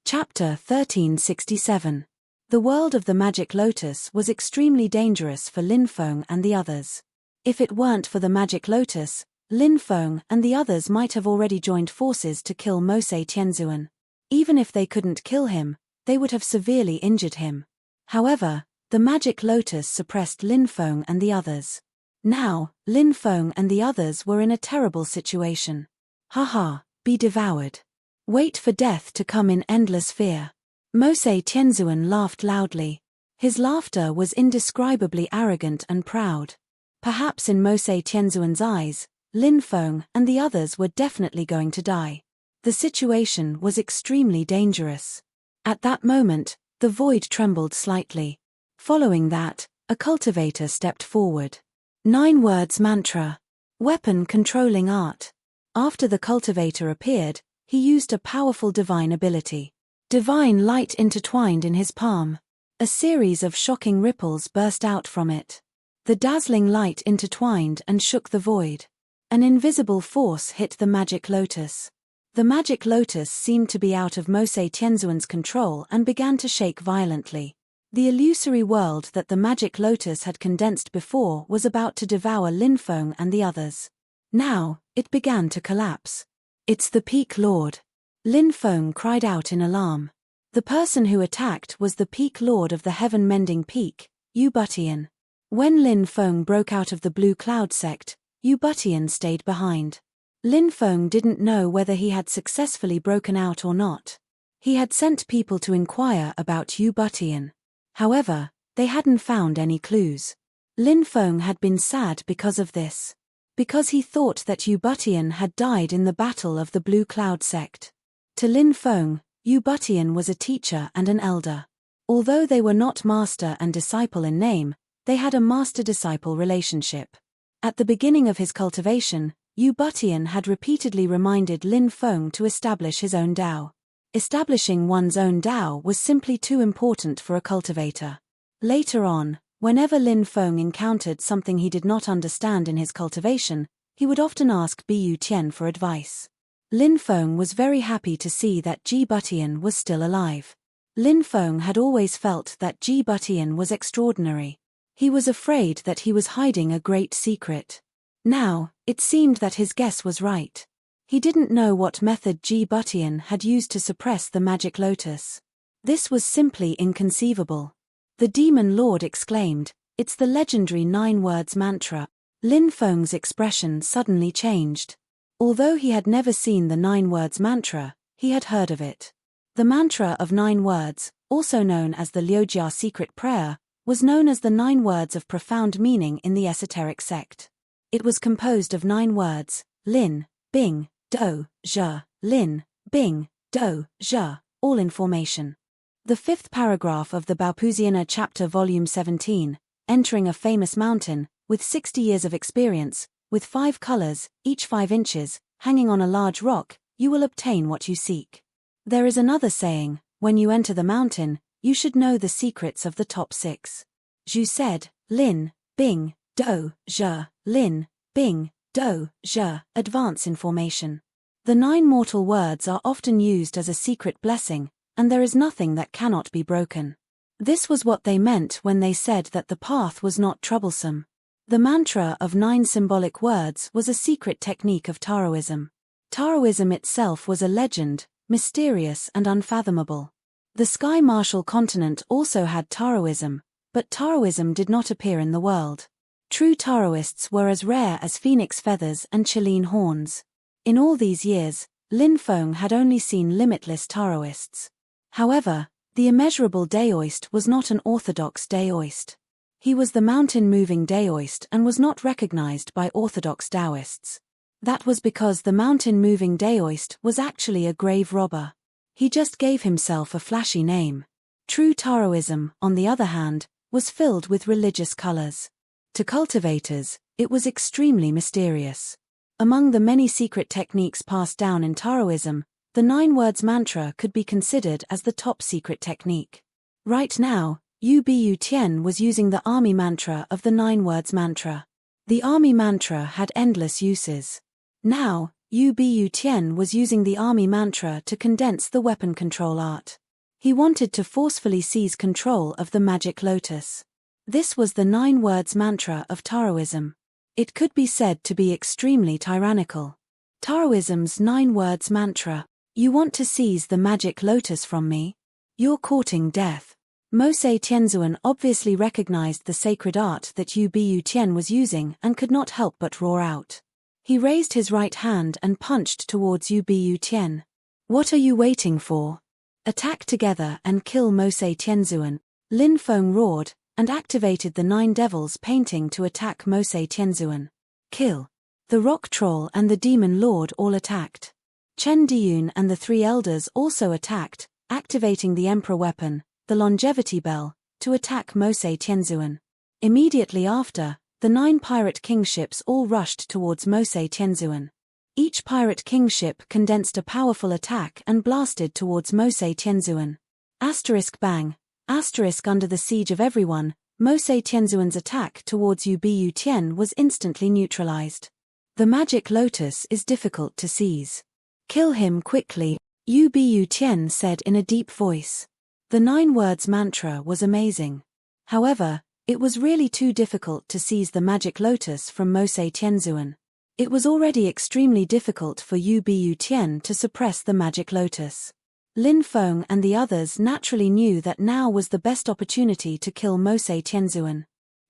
Chapter 1367. The world of the magic lotus was extremely dangerous for Lin Feng and the others. If it weren't for the magic lotus, Lin Feng and the others might have already joined forces to kill Mose Tianzuan. Even if they couldn't kill him, they would have severely injured him. However, the magic lotus suppressed Lin Feng and the others. Now, Lin Feng and the others were in a terrible situation. Haha, be devoured. Wait for death to come in endless fear. Mose Tianzuan laughed loudly. His laughter was indescribably arrogant and proud. Perhaps in Mose Tianzuan's eyes, Lin Feng and the others were definitely going to die. The situation was extremely dangerous. At that moment, the void trembled slightly. Following that, a cultivator stepped forward. 9 words mantra. Weapon controlling art. After the cultivator appeared, he used a powerful divine ability. Divine light intertwined in his palm. A series of shocking ripples burst out from it. The dazzling light intertwined and shook the void. An invisible force hit the magic lotus. The magic lotus seemed to be out of Mose Tianzuan's control and began to shake violently. The illusory world that the magic lotus had condensed before was about to devour Lin Feng and the others. Now, it began to collapse. It's the Peak Lord. Lin Feng cried out in alarm. The person who attacked was the Peak Lord of the Heaven-Mending Peak, Yu Butian. When Lin Feng broke out of the Blue Cloud sect, Yu Butian stayed behind. Lin Feng didn't know whether he had successfully broken out or not. He had sent people to inquire about Yu Butian. However, they hadn't found any clues. Lin Feng had been sad because of this. Because he thought that Yu Butian had died in the battle of the Blue Cloud sect. To Lin Feng, Yu Butian was a teacher and an elder. Although they were not master and disciple in name, they had a master-disciple relationship. At the beginning of his cultivation, Yu Butian had repeatedly reminded Lin Feng to establish his own Dao. Establishing one's own Dao was simply too important for a cultivator. Later on, whenever Lin Feng encountered something he did not understand in his cultivation, he would often ask Bu Tian for advice. Lin Feng was very happy to see that Ji Butian was still alive. Lin Feng had always felt that Ji Butian was extraordinary. He was afraid that he was hiding a great secret. Now, it seemed that his guess was right. He didn't know what method Ji Butian had used to suppress the magic lotus. This was simply inconceivable. The demon lord exclaimed, "It's the legendary 9 words mantra." Lin Feng's expression suddenly changed. Although he had never seen the 9 words mantra, he had heard of it. The mantra of 9 words, also known as the Liujia secret prayer, was known as the 9 words of profound meaning in the esoteric sect. It was composed of 9 words, Lin, Bing, Do, Zhe, Lin, Bing, Do, Zhe, all in formation. The 5th paragraph of the Baopuziana chapter volume 17, entering a famous mountain, with 60 years of experience, with 5 colors, each 5 inches, hanging on a large rock, you will obtain what you seek. There is another saying, when you enter the mountain, you should know the secrets of the top 6. Zhu said, Lin, Bing, Do, Zhe, Lin, Bing, Do, Zhe, advance in formation. The 9 mortal words are often used as a secret blessing, and there is nothing that cannot be broken. This was what they meant when they said that the path was not troublesome. The mantra of 9 symbolic words was a secret technique of Taoism. Taoism itself was a legend, mysterious and unfathomable. The Sky Martial continent also had Taoism, but Taoism did not appear in the world. True Taoists were as rare as phoenix feathers and Chilean horns. In all these years, Lin Feng had only seen limitless Taoists. However, the immeasurable Daoist was not an orthodox Daoist. He was the mountain-moving Daoist and was not recognized by orthodox Taoists. That was because the mountain-moving Daoist was actually a grave robber. He just gave himself a flashy name. True Taoism, on the other hand, was filled with religious colors. To cultivators, it was extremely mysterious. Among the many secret techniques passed down in Taoism, the 9 words mantra could be considered as the top secret technique. Right now, Yu Bu Tian was using the army mantra of the 9 words mantra. The army mantra had endless uses. Now, Yu Bu Tian was using the army mantra to condense the weapon control art. He wanted to forcefully seize control of the magic lotus. This was the 9 words mantra of Taoism. It could be said to be extremely tyrannical. Taoism's 9 words mantra: "You want to seize the magic lotus from me? You're courting death." Mosei Tianzuan obviously recognized the sacred art that Yu Bu Tian was using and could not help but roar out. He raised his right hand and punched towards Yu Bu Tian. "What are you waiting for? Attack together and kill Mosei Tianzuan," Lin Feng roared, and activated the 9 devils painting to attack Mosei Tianzuan. "Kill." The rock troll and the demon lord all attacked. Chen Diyun and the 3 elders also attacked, activating the emperor weapon, the longevity bell, to attack Mosei Tianzuan. Immediately after, the 9 pirate kingships all rushed towards Mosei Tianzuan. Each pirate kingship condensed a powerful attack and blasted towards Mosei Tianzuan. Asterisk bang, asterisk under the siege of everyone, Mosei Tianzuan's attack towards Yu Bu Tian was instantly neutralized. The magic lotus is difficult to seize. "Kill him quickly," Yu Bu Tian said in a deep voice. The 9 words mantra was amazing. However, it was really too difficult to seize the magic lotus from Mosei Tianzuan. It was already extremely difficult for Yu Bu Tian to suppress the magic lotus. Lin Feng and the others naturally knew that now was the best opportunity to kill Mosei Tianzuan.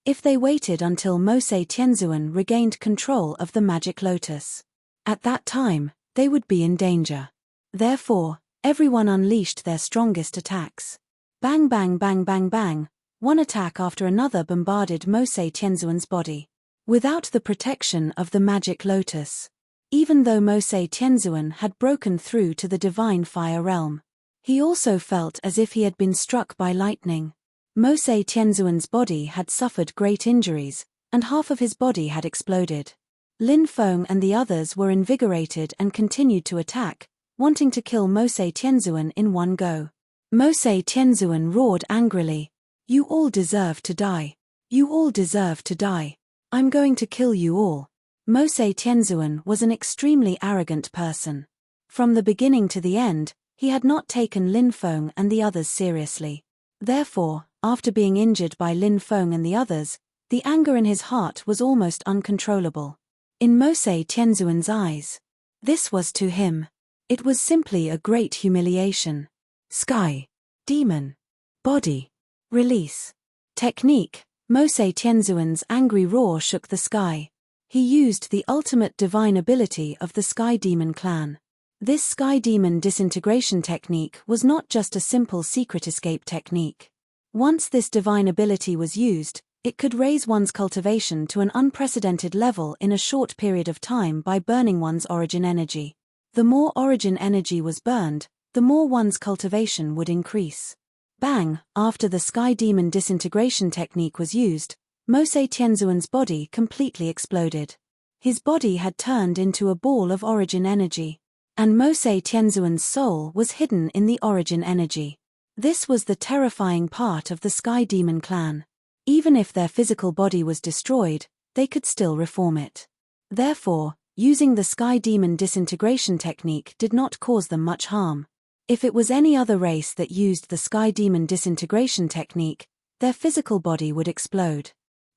If they waited until Mosei Tianzuan regained control of the magic lotus, at that time, they would be in danger. Therefore, everyone unleashed their strongest attacks. Bang bang bang bang bang, one attack after another bombarded Mosei Tianzuan's body. Without the protection of the magic lotus, even though Mosei Tianzuan had broken through to the divine fire realm, he also felt as if he had been struck by lightning. Mosei Tianzuan's body had suffered great injuries, and half of his body had exploded. Lin Feng and the others were invigorated and continued to attack, wanting to kill Mosei Tianzuan in one go. Mosei Tianzuan roared angrily, "You all deserve to die. You all deserve to die. I'm going to kill you all." Mosei Tianzuan was an extremely arrogant person. From the beginning to the end, he had not taken Lin Feng and the others seriously. Therefore, after being injured by Lin Feng and the others, the anger in his heart was almost uncontrollable. In Mosei Tianzuan's eyes, this was to him. It was simply a great humiliation. Sky. Demon. Body. Release. Technique. Mosei Tianzuan's angry roar shook the sky. He used the ultimate divine ability of the Sky Demon clan. This Sky Demon disintegration technique was not just a simple secret escape technique. Once this divine ability was used, it could raise one's cultivation to an unprecedented level in a short period of time by burning one's origin energy. The more origin energy was burned, the more one's cultivation would increase. Bang! After the Sky Demon disintegration technique was used, Mosei Tianzuan's body completely exploded. His body had turned into a ball of origin energy. And Mosei Tianzuan's soul was hidden in the origin energy. This was the terrifying part of the Sky Demon clan. Even if their physical body was destroyed, they could still reform it. Therefore, using the Sky Demon disintegration technique did not cause them much harm. If it was any other race that used the Sky Demon disintegration technique, their physical body would explode.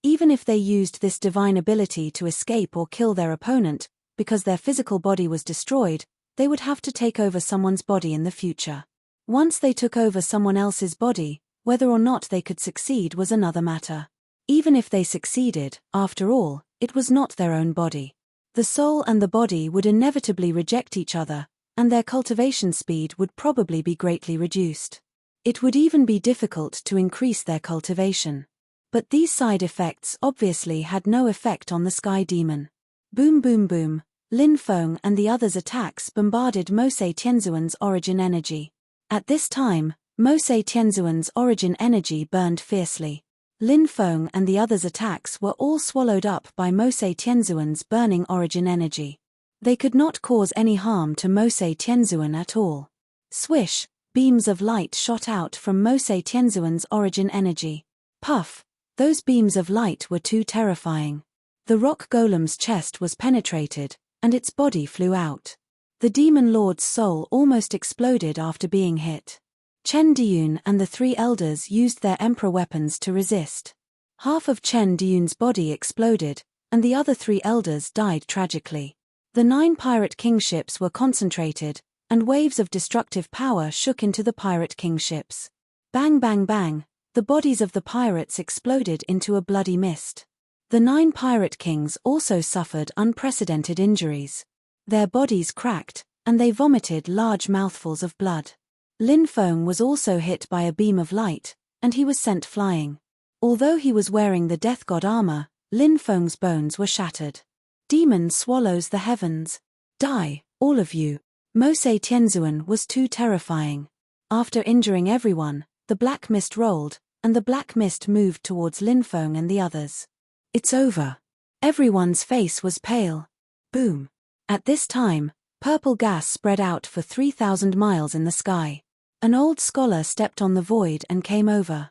Even if they used this divine ability to escape or kill their opponent, because their physical body was destroyed, they would have to take over someone's body in the future. Once they took over someone else's body, whether or not they could succeed was another matter. Even if they succeeded, after all, it was not their own body. The soul and the body would inevitably reject each other, and their cultivation speed would probably be greatly reduced. It would even be difficult to increase their cultivation. But these side effects obviously had no effect on the sky demon. Boom boom boom, Lin Feng and the others' attacks bombarded Mosei Tianzuan's origin energy. At this time, Mosei Tianzuan's origin energy burned fiercely. Lin Feng and the others' attacks were all swallowed up by Mosei Tianzuan's burning origin energy. They could not cause any harm to Mosei Tianzuan at all. Swish, beams of light shot out from Mosei Tianzuan's origin energy. Puff, those beams of light were too terrifying. The rock golem's chest was penetrated, and its body flew out. The demon lord's soul almost exploded after being hit. Chen Diyun and the three elders used their emperor weapons to resist. Half of Chen Diyun's body exploded, and the other three elders died tragically. The 9 pirate kingships were concentrated, and waves of destructive power shook into the pirate kingships. Bang bang bang, the bodies of the pirates exploded into a bloody mist. The 9 pirate kings also suffered unprecedented injuries. Their bodies cracked, and they vomited large mouthfuls of blood. Lin Feng was also hit by a beam of light, and he was sent flying. Although he was wearing the death god armor, Lin Feng's bones were shattered. Demon swallows the heavens. Die, all of you. Mosei Tianzuan was too terrifying. After injuring everyone, the black mist rolled, and the black mist moved towards Lin Feng and the others. It's over. Everyone's face was pale. Boom. At this time, purple gas spread out for 3,000 miles in the sky. An old scholar stepped on the void and came over.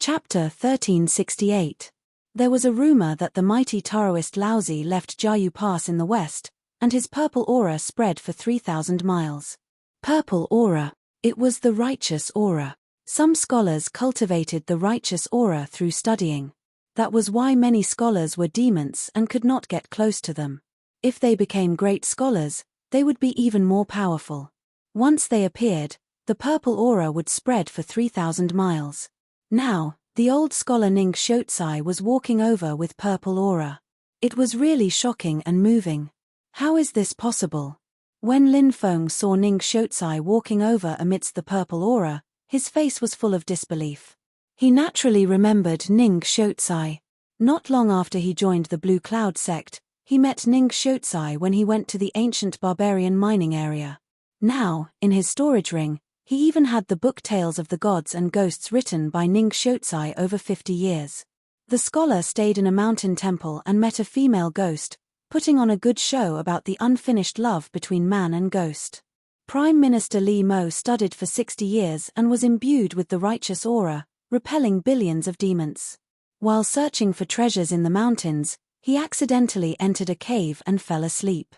Chapter 1368. There was a rumor that the mighty Taoist Laozi left Jiayu Pass in the west, and his purple aura spread for 3,000 miles. Purple aura. It was the righteous aura. Some scholars cultivated the righteous aura through studying. That was why many scholars were demons and could not get close to them. If they became great scholars, they would be even more powerful. Once they appeared, the purple aura would spread for 3,000 miles. Now, the old scholar Ning Xiaozai was walking over with purple aura. It was really shocking and moving. How is this possible? When Lin Feng saw Ning Xiaozai walking over amidst the purple aura, his face was full of disbelief. He naturally remembered Ning Xiaozai. Not long after he joined the Blue Cloud sect, he met Ning Xiaozai when he went to the ancient barbarian mining area. Now, in his storage ring, he even had the book Tales of the Gods and Ghosts written by Ning Xiaozai over 50 years. The scholar stayed in a mountain temple and met a female ghost, putting on a good show about the unfinished love between man and ghost. Prime Minister Li Mo studied for 60 years and was imbued with the righteous aura, repelling billions of demons. While searching for treasures in the mountains, he accidentally entered a cave and fell asleep.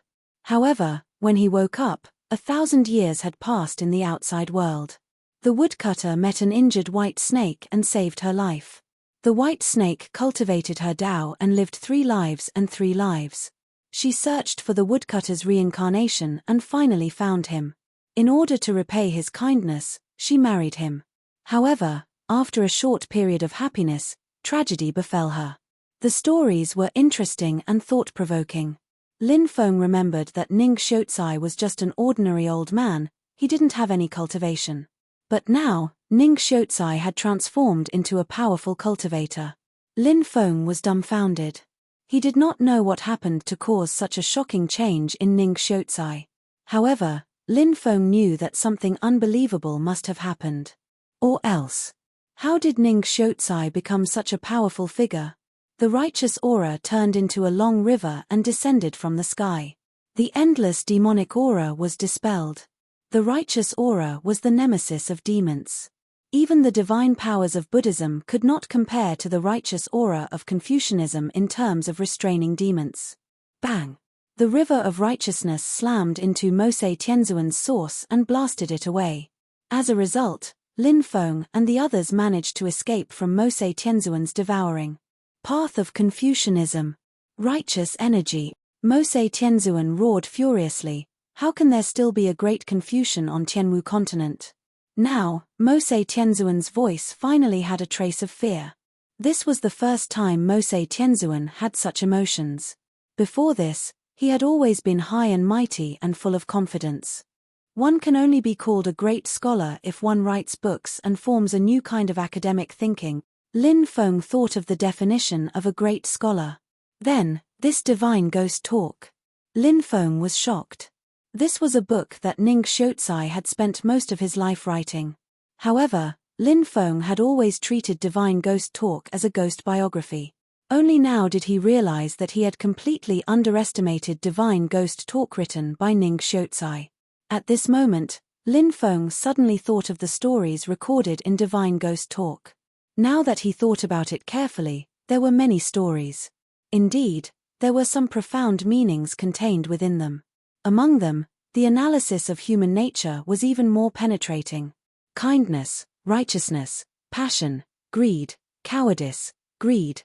However, when he woke up, 1,000 years had passed in the outside world. The woodcutter met an injured white snake and saved her life. The white snake cultivated her Tao and lived 3 lives and 3 lives. She searched for the woodcutter's reincarnation and finally found him. In order to repay his kindness, she married him. However, after a short period of happiness, tragedy befell her. The stories were interesting and thought-provoking. Lin Feng remembered that Ning Xiaozai was just an ordinary old man, he didn't have any cultivation. But now, Ning Xiaozai had transformed into a powerful cultivator. Lin Feng was dumbfounded. He did not know what happened to cause such a shocking change in Ning Xiaozai. However, Lin Feng knew that something unbelievable must have happened. Or else. How did Ning Xiaozai become such a powerful figure? The righteous aura turned into a long river and descended from the sky. The endless demonic aura was dispelled. The righteous aura was the nemesis of demons. Even the divine powers of Buddhism could not compare to the righteous aura of Confucianism in terms of restraining demons. Bang! The river of righteousness slammed into Mosei Tianzuan's source and blasted it away. As a result, Lin Feng and the others managed to escape from Mosei Tianzuan's devouring path of Confucianism. Righteous energy. Mosei Tianzuan roared furiously, How can there still be a great Confucian on Tianwu continent? Now, Mose Tianzuan's voice finally had a trace of fear. This was the first time Mose Tianzuan had such emotions. Before this, he had always been high and mighty and full of confidence. One can only be called a great scholar if one writes books and forms a new kind of academic thinking. Lin Feng thought of the definition of a great scholar. Then, this divine ghost talk. Lin Feng was shocked. This was a book that Ning Xiaozai had spent most of his life writing. However, Lin Feng had always treated divine ghost talk as a ghost biography. Only now did he realize that he had completely underestimated divine ghost talk written by Ning Xiaozai. At this moment, Lin Feng suddenly thought of the stories recorded in divine ghost talk. Now that he thought about it carefully, there were many stories. Indeed, there were some profound meanings contained within them. Among them, the analysis of human nature was even more penetrating. Kindness, righteousness, passion, greed, cowardice, greed,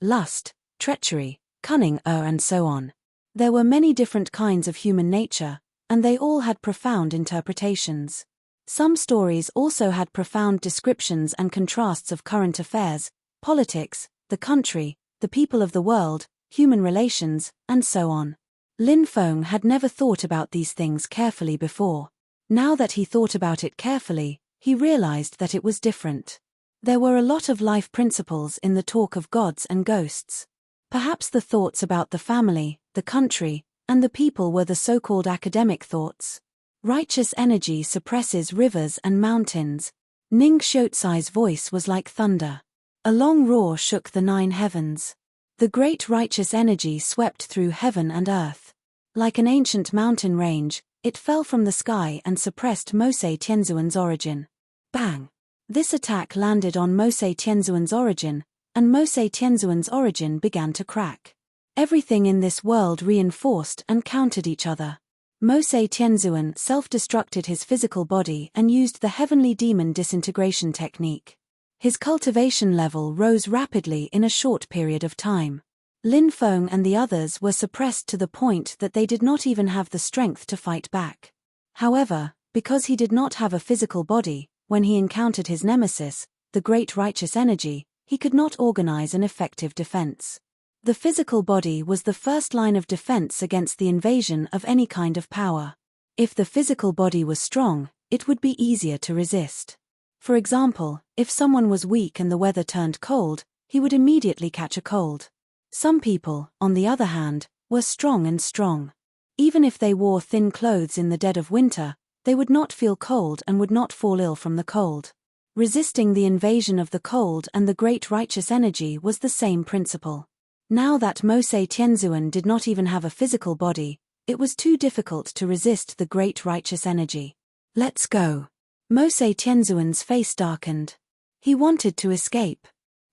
lust, treachery, cunning, and so on. There were many different kinds of human nature, and they all had profound interpretations. Some stories also had profound descriptions and contrasts of current affairs, politics, the country, the people of the world, human relations, and so on. Lin Feng had never thought about these things carefully before. Now that he thought about it carefully, he realized that it was different. There were a lot of life principles in the talk of gods and ghosts. Perhaps the thoughts about the family, the country, and the people were the so-called academic thoughts. Righteous energy suppresses rivers and mountains. Ning Xiaozai's voice was like thunder. A long roar shook the 9 heavens. The great righteous energy swept through heaven and earth. Like an ancient mountain range, it fell from the sky and suppressed Mose Tianzuan's origin. Bang! This attack landed on Mose Tianzuan's origin, and Mose Tianzuan's origin began to crack. Everything in this world reinforced and countered each other. Mose Tianzuan self-destructed his physical body and used the heavenly demon disintegration technique. His cultivation level rose rapidly in a short period of time. Lin Feng and the others were suppressed to the point that they did not even have the strength to fight back. However, because he did not have a physical body, when he encountered his nemesis, the great righteous energy, he could not organize an effective defense. The physical body was the first line of defense against the invasion of any kind of power. If the physical body was strong, it would be easier to resist. For example, if someone was weak and the weather turned cold, he would immediately catch a cold. Some people, on the other hand, were strong and strong. Even if they wore thin clothes in the dead of winter, they would not feel cold and would not fall ill from the cold. Resisting the invasion of the cold and the great righteous energy was the same principle. Now that Mose Tianzuan did not even have a physical body, it was too difficult to resist the great righteous energy. Let's go. Mose Tianzuan's face darkened. He wanted to escape.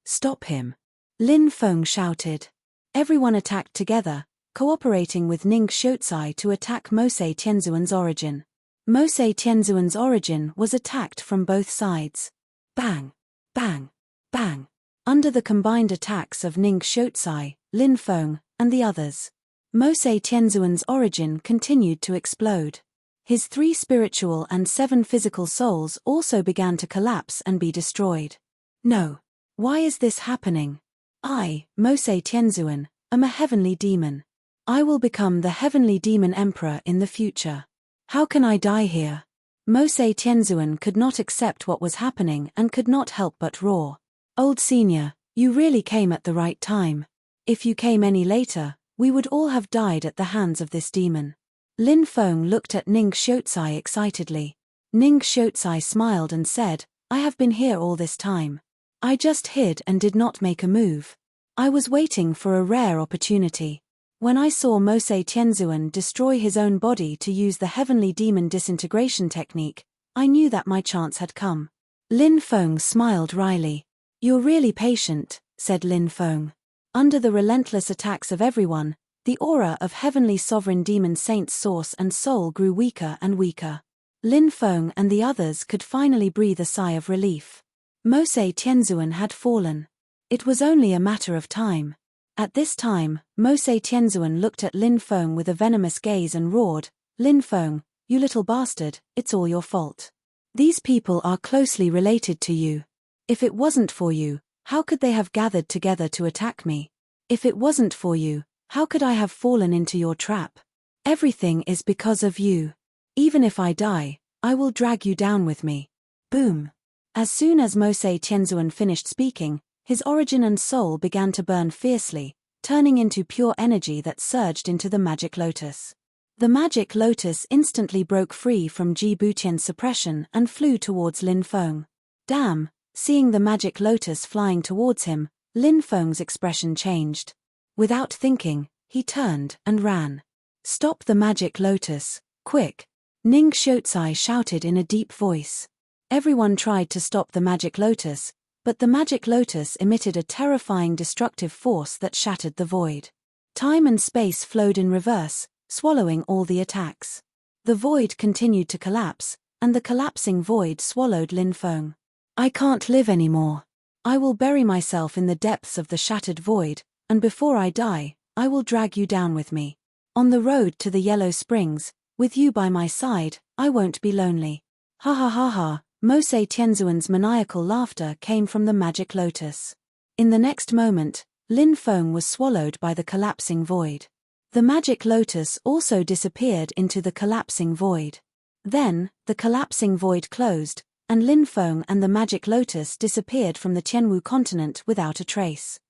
Stop him. Lin Feng shouted. Everyone attacked together, cooperating with Ning Xiaozai to attack Mose Tianzuan's origin. Mose Tianzuan's origin was attacked from both sides. Bang! Bang! Bang! Under the combined attacks of Ning Xiaozai, Lin Feng, and the others, Mose Tianzuan's origin continued to explode. His 3 spiritual and 7 physical souls also began to collapse and be destroyed. No. Why is this happening? I, Mose Tianzuan, am a heavenly demon. I will become the heavenly demon emperor in the future. How can I die here? Mose Tianzuan could not accept what was happening and could not help but roar. Old senior, you really came at the right time. If you came any later, we would all have died at the hands of this demon. Lin Feng looked at Ning Xiaozai excitedly. Ning Xiaozai smiled and said, I have been here all this time. I just hid and did not make a move. I was waiting for a rare opportunity. When I saw Mose Tianzuan destroy his own body to use the heavenly demon disintegration technique, I knew that my chance had come. Lin Feng smiled wryly. You're really patient, said Lin Feng. Under the relentless attacks of everyone, the aura of heavenly sovereign demon saint's source and soul grew weaker and weaker. Lin Feng and the others could finally breathe a sigh of relief. Mose Tianzuan had fallen. It was only a matter of time. At this time, Mose Tianzuan looked at Lin Feng with a venomous gaze and roared, Lin Feng, you little bastard, it's all your fault. These people are closely related to you. If it wasn't for you, how could they have gathered together to attack me? If it wasn't for you, how could I have fallen into your trap? Everything is because of you. Even if I die, I will drag you down with me. Boom. As soon as Mosei Tianzuan finished speaking, his origin and soul began to burn fiercely, turning into pure energy that surged into the magic lotus. The magic lotus instantly broke free from Ji Buqian's suppression and flew towards Lin Feng. Damn, seeing the magic lotus flying towards him, Lin Feng's expression changed. Without thinking, he turned and ran. Stop the magic lotus, quick! Ning Xiaocai shouted in a deep voice. Everyone tried to stop the magic lotus, but the magic lotus emitted a terrifying destructive force that shattered the void. Time and space flowed in reverse, swallowing all the attacks. The void continued to collapse, and the collapsing void swallowed Lin Feng. I can't live anymore. I will bury myself in the depths of the shattered void, and before I die, I will drag you down with me. On the road to the Yellow Springs, with you by my side, I won't be lonely. Ha ha ha ha, Mosei Tianzuan's maniacal laughter came from the magic lotus. In the next moment, Lin Feng was swallowed by the collapsing void. The magic lotus also disappeared into the collapsing void. Then, the collapsing void closed, and Lin Feng and the magic lotus disappeared from the Tianwu continent without a trace.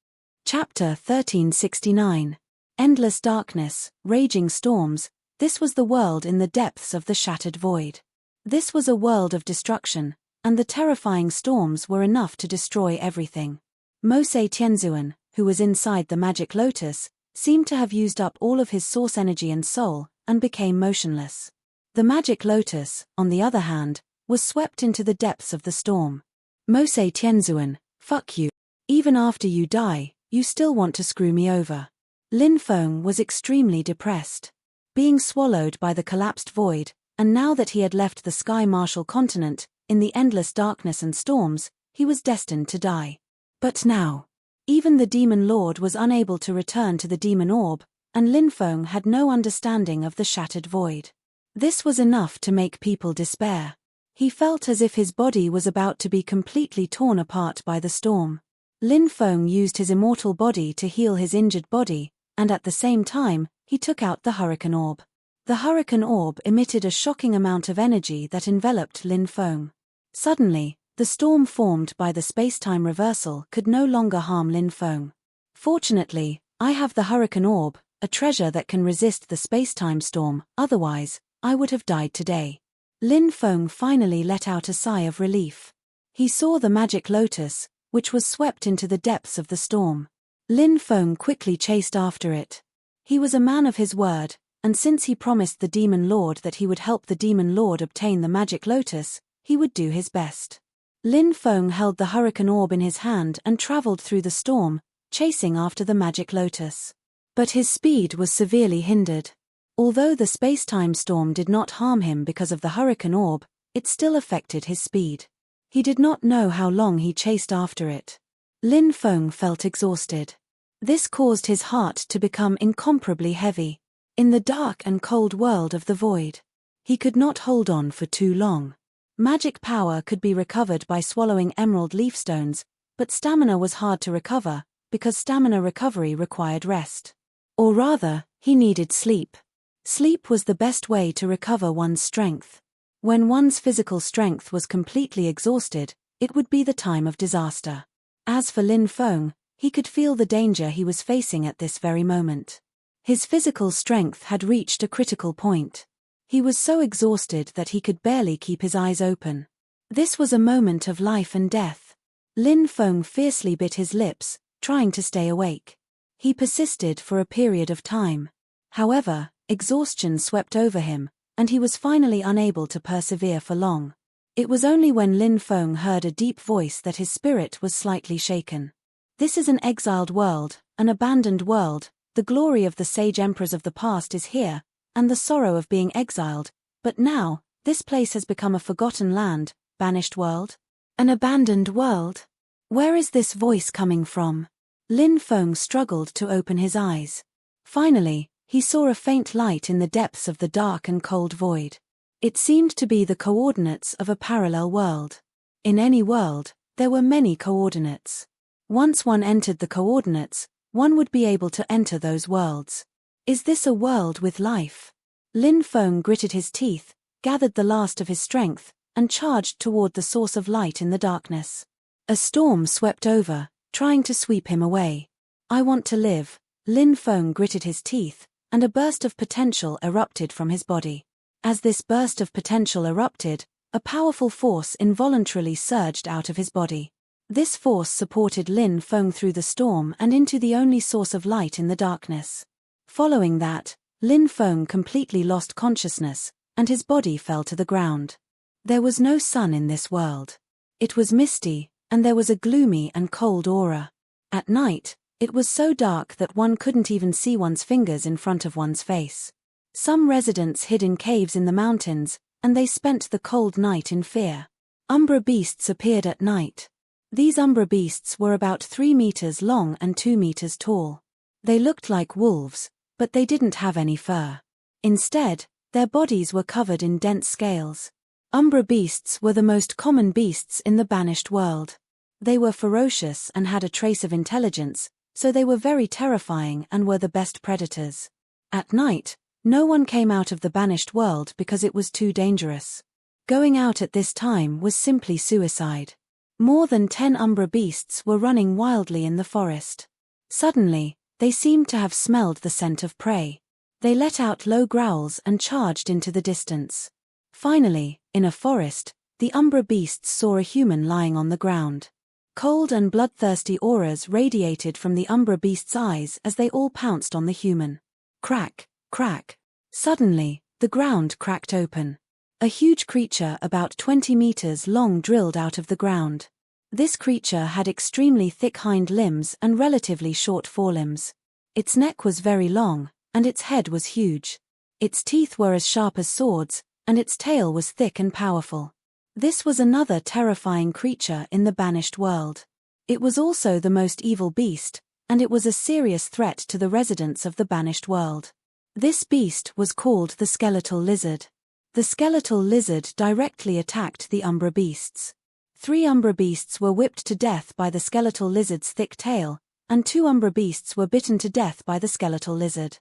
Chapter 1369. Endless darkness, raging storms. This was the world in the depths of the shattered void. This was a world of destruction, and the terrifying storms were enough to destroy everything. Mosei Tianzuan, who was inside the magic lotus, seemed to have used up all of his source energy and soul, and became motionless. The magic lotus, on the other hand, was swept into the depths of the storm. Mosei Tianzuan, fuck you. Even after you die, you still want to screw me over. Lin Feng was extremely depressed. Being swallowed by the collapsed void, and now that he had left the Sky Martial continent, in the endless darkness and storms, he was destined to die. But now, even the Demon Lord was unable to return to the Demon Orb, and Lin Feng had no understanding of the shattered void. This was enough to make people despair. He felt as if his body was about to be completely torn apart by the storm. Lin Feng used his immortal body to heal his injured body, and at the same time, he took out the Hurricane Orb. The Hurricane Orb emitted a shocking amount of energy that enveloped Lin Feng. Suddenly, the storm formed by the space-time reversal could no longer harm Lin Feng. Fortunately, I have the Hurricane Orb, a treasure that can resist the space-time storm, otherwise, I would have died today. Lin Feng finally let out a sigh of relief. He saw the magic lotus, which was swept into the depths of the storm. Lin Feng quickly chased after it. He was a man of his word, and since he promised the Demon Lord that he would help the Demon Lord obtain the magic lotus, he would do his best. Lin Feng held the Hurricane Orb in his hand and traveled through the storm, chasing after the magic lotus. But his speed was severely hindered. Although the space-time storm did not harm him because of the Hurricane Orb, it still affected his speed. He did not know how long he chased after it. Lin Feng felt exhausted. This caused his heart to become incomparably heavy. In the dark and cold world of the void, he could not hold on for too long. Magic power could be recovered by swallowing emerald leaf stones, but stamina was hard to recover, because stamina recovery required rest. Or rather, he needed sleep. Sleep was the best way to recover one's strength. When one's physical strength was completely exhausted, it would be the time of disaster. As for Lin Feng, he could feel the danger he was facing at this very moment. His physical strength had reached a critical point. He was so exhausted that he could barely keep his eyes open. This was a moment of life and death. Lin Feng fiercely bit his lips, trying to stay awake. He persisted for a period of time. However, exhaustion swept over him, and he was finally unable to persevere for long. It was only when Lin Feng heard a deep voice that his spirit was slightly shaken. This is an exiled world, an abandoned world. The glory of the sage emperors of the past is here, and the sorrow of being exiled, but now, this place has become a forgotten land, banished world? An abandoned world? Where is this voice coming from? Lin Feng struggled to open his eyes. Finally, He saw a faint light in the depths of the dark and cold void. It seemed to be the coordinates of a parallel world. In any world, there were many coordinates. Once one entered the coordinates, one would be able to enter those worlds. Is this a world with life? Lin Feng gritted his teeth, gathered the last of his strength, and charged toward the source of light in the darkness. A storm swept over, trying to sweep him away. I want to live. Lin Feng gritted his teeth, and a burst of potential erupted from his body. As this burst of potential erupted, a powerful force involuntarily surged out of his body. This force supported Lin Feng through the storm and into the only source of light in the darkness. Following that, Lin Feng completely lost consciousness, and his body fell to the ground. There was no sun in this world. It was misty, and there was a gloomy and cold aura. At night, it was so dark that one couldn't even see one's fingers in front of one's face. Some residents hid in caves in the mountains, and they spent the cold night in fear. Umbra beasts appeared at night. These Umbra beasts were about 3 meters long and 2 meters tall. They looked like wolves, but they didn't have any fur. Instead, their bodies were covered in dense scales. Umbra beasts were the most common beasts in the banished world. They were ferocious and had a trace of intelligence, so they were very terrifying and were the best predators. At night, no one came out of the banished world because it was too dangerous. Going out at this time was simply suicide. More than 10 Umbra beasts were running wildly in the forest. Suddenly, they seemed to have smelled the scent of prey. They let out low growls and charged into the distance. Finally, in a forest, the Umbra beasts saw a human lying on the ground. Cold and bloodthirsty auras radiated from the Umbra beast's eyes as they all pounced on the human. Crack, crack. Suddenly, the ground cracked open. A huge creature about 20 meters long drilled out of the ground. This creature had extremely thick hind limbs and relatively short forelimbs. Its neck was very long, and its head was huge. Its teeth were as sharp as swords, and its tail was thick and powerful. This was another terrifying creature in the banished world. It was also the most evil beast, and it was a serious threat to the residents of the banished world. This beast was called the skeletal lizard. The skeletal lizard directly attacked the Umbra beasts. 3 Umbra beasts were whipped to death by the skeletal lizard's thick tail, and 2 Umbra beasts were bitten to death by the skeletal lizard.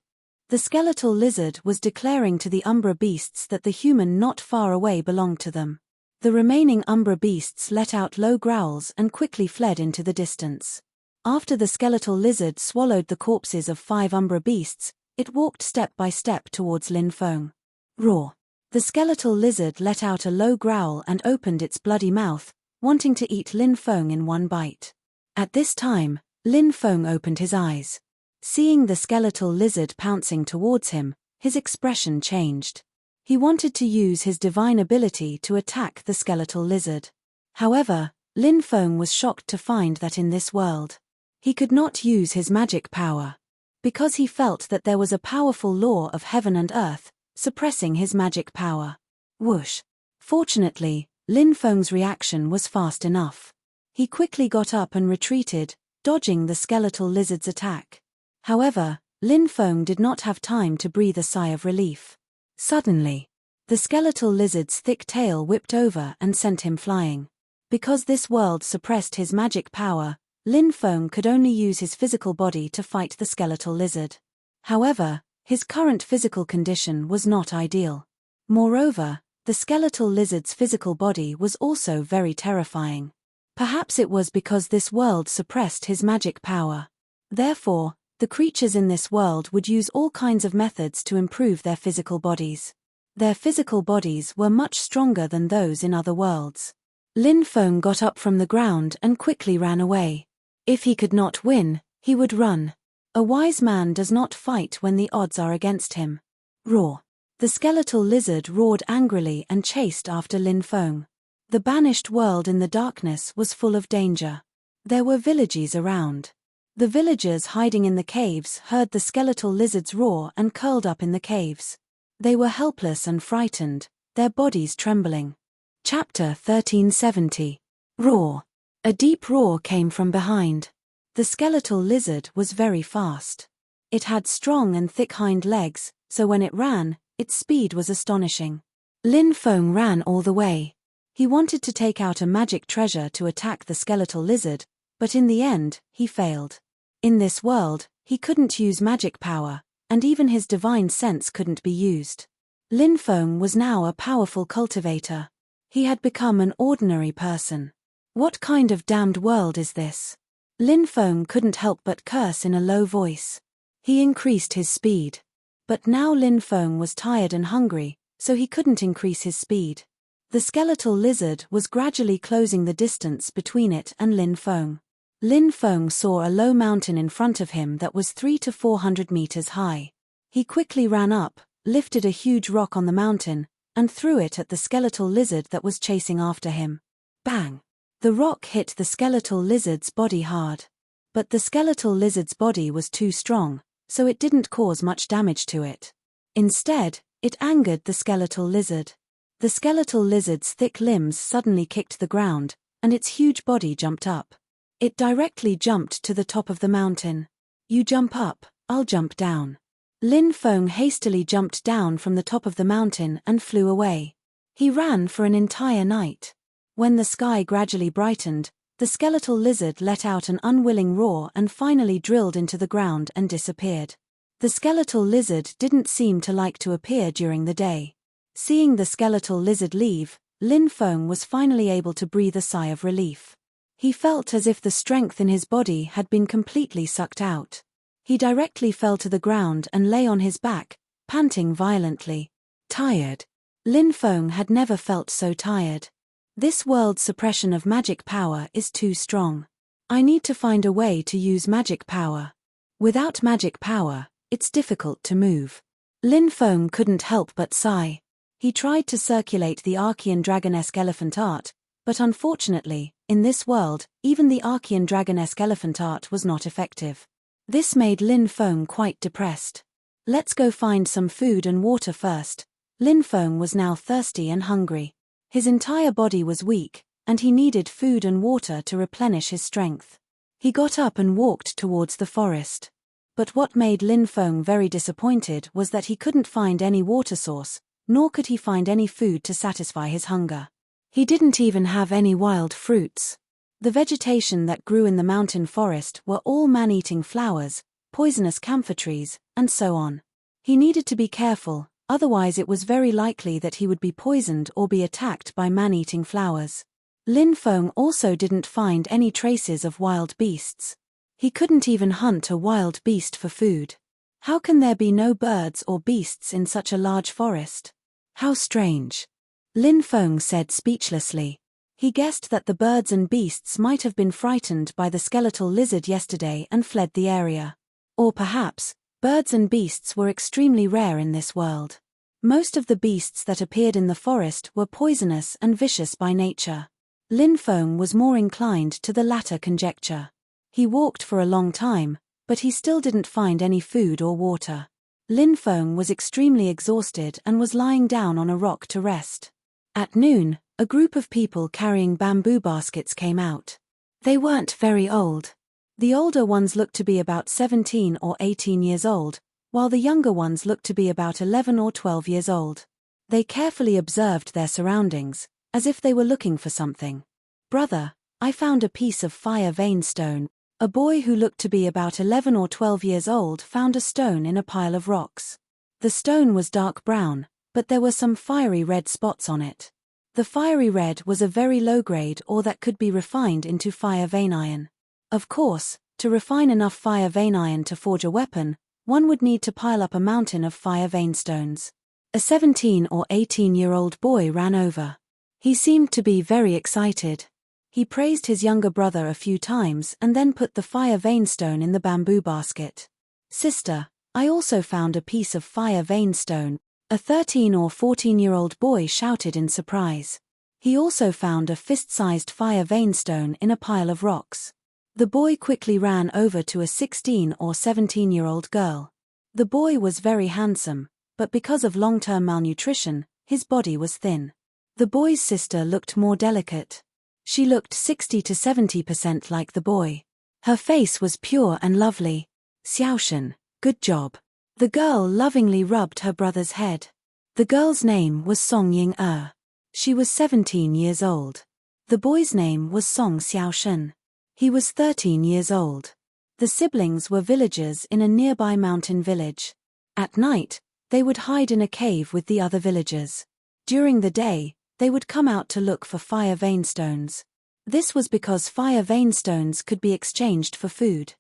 The skeletal lizard was declaring to the Umbra beasts that the human not far away belonged to them. The remaining Umbra beasts let out low growls and quickly fled into the distance. After the skeletal lizard swallowed the corpses of 5 Umbra beasts, it walked step by step towards Lin Feng. Roar! The skeletal lizard let out a low growl and opened its bloody mouth, wanting to eat Lin Feng in one bite. At this time, Lin Feng opened his eyes. Seeing the skeletal lizard pouncing towards him, his expression changed. He wanted to use his divine ability to attack the skeletal lizard. However, Lin Feng was shocked to find that in this world, he could not use his magic power. Because he felt that there was a powerful law of heaven and earth, suppressing his magic power. Whoosh! Fortunately, Lin Feng's reaction was fast enough. He quickly got up and retreated, dodging the skeletal lizard's attack. However, Lin Feng did not have time to breathe a sigh of relief. Suddenly, the skeletal lizard's thick tail whipped over and sent him flying. Because this world suppressed his magic power, Lin Feng could only use his physical body to fight the skeletal lizard. However, his current physical condition was not ideal. Moreover, the skeletal lizard's physical body was also very terrifying. Perhaps it was because this world suppressed his magic power. Therefore, the creatures in this world would use all kinds of methods to improve their physical bodies. Their physical bodies were much stronger than those in other worlds. Lin Feng got up from the ground and quickly ran away. If he could not win, he would run. A wise man does not fight when the odds are against him. Roar! The skeletal lizard roared angrily and chased after Lin Feng. The banished world in the darkness was full of danger. There were villages around. The villagers hiding in the caves heard the skeletal lizard's roar and curled up in the caves. They were helpless and frightened, their bodies trembling. Chapter 1370. Roar! A deep roar came from behind. The skeletal lizard was very fast. It had strong and thick hind legs, so when it ran, its speed was astonishing. Lin Feng ran all the way. He wanted to take out a magic treasure to attack the skeletal lizard, but in the end, he failed. In this world, he couldn't use magic power, and even his divine sense couldn't be used. Lin Feng was now a powerful cultivator. He had become an ordinary person. What kind of damned world is this? Lin Feng couldn't help but curse in a low voice. He increased his speed. But now Lin Feng was tired and hungry, so he couldn't increase his speed. The skeletal lizard was gradually closing the distance between it and Lin Feng. Lin Feng saw a low mountain in front of him that was 300 to 400 meters high. He quickly ran up, lifted a huge rock on the mountain, and threw it at the skeletal lizard that was chasing after him. Bang! The rock hit the skeletal lizard's body hard. But the skeletal lizard's body was too strong, so it didn't cause much damage to it. Instead, it angered the skeletal lizard. The skeletal lizard's thick limbs suddenly kicked the ground, and its huge body jumped up. It directly jumped to the top of the mountain. You jump up, I'll jump down. Lin Feng hastily jumped down from the top of the mountain and flew away. He ran for an entire night. When the sky gradually brightened, the skeletal lizard let out an unwilling roar and finally drilled into the ground and disappeared. The skeletal lizard didn't seem to like to appear during the day. Seeing the skeletal lizard leave, Lin Feng was finally able to breathe a sigh of relief. He felt as if the strength in his body had been completely sucked out. He directly fell to the ground and lay on his back, panting violently. Tired. Lin Feng had never felt so tired. This world's suppression of magic power is too strong. I need to find a way to use magic power. Without magic power, it's difficult to move. Lin Feng couldn't help but sigh. He tried to circulate the Archean dragonesque elephant art, but unfortunately, in this world, even the Archean dragonesque elephant art was not effective. This made Lin Feng quite depressed. Let's go find some food and water first. Lin Feng was now thirsty and hungry. His entire body was weak, and he needed food and water to replenish his strength. He got up and walked towards the forest. But what made Lin Feng very disappointed was that he couldn't find any water source, nor could he find any food to satisfy his hunger. He didn't even have any wild fruits. The vegetation that grew in the mountain forest were all man-eating flowers, poisonous camphor trees, and so on. He needed to be careful, otherwise it was very likely that he would be poisoned or be attacked by man-eating flowers. Lin Feng also didn't find any traces of wild beasts. He couldn't even hunt a wild beast for food. How can there be no birds or beasts in such a large forest? How strange. Lin Feng said speechlessly. He guessed that the birds and beasts might have been frightened by the skeletal lizard yesterday and fled the area. Or perhaps, birds and beasts were extremely rare in this world. Most of the beasts that appeared in the forest were poisonous and vicious by nature. Lin Feng was more inclined to the latter conjecture. He walked for a long time, but he still didn't find any food or water. Lin Feng was extremely exhausted and was lying down on a rock to rest. At noon, a group of people carrying bamboo baskets came out. They weren't very old. The older ones looked to be about 17 or 18 years old, while the younger ones looked to be about 11 or 12 years old. They carefully observed their surroundings, as if they were looking for something. "Brother, I found a piece of fire vein stone." A boy who looked to be about 11 or 12 years old found a stone in a pile of rocks. The stone was dark brown, but there were some fiery red spots on it. The fiery red was a very low grade ore that could be refined into fire vein iron. Of course, to refine enough fire vein iron to forge a weapon, one would need to pile up a mountain of fire vein stones. A 17 or 18-year-old boy ran over. He seemed to be very excited. He praised his younger brother a few times and then put the fire vein stone in the bamboo basket. "Sister, I also found a piece of fire vein stone," a 13 or 14-year-old boy shouted in surprise. He also found a fist-sized fire vein stone in a pile of rocks. The boy quickly ran over to a 16 or 17-year-old girl. The boy was very handsome, but because of long-term malnutrition, his body was thin. The boy's sister looked more delicate. She looked 60 to 70% like the boy. Her face was pure and lovely. "Xiaoshan, Good job. The girl lovingly rubbed her brother's head. The girl's name was Song Ying-er. She was 17 years old. The boy's name was Song Xiaoshen. He was 13 years old. The siblings were villagers in a nearby mountain village. At night, they would hide in a cave with the other villagers. During the day, they would come out to look for fire vein stones. This was because fire vein stones could be exchanged for food.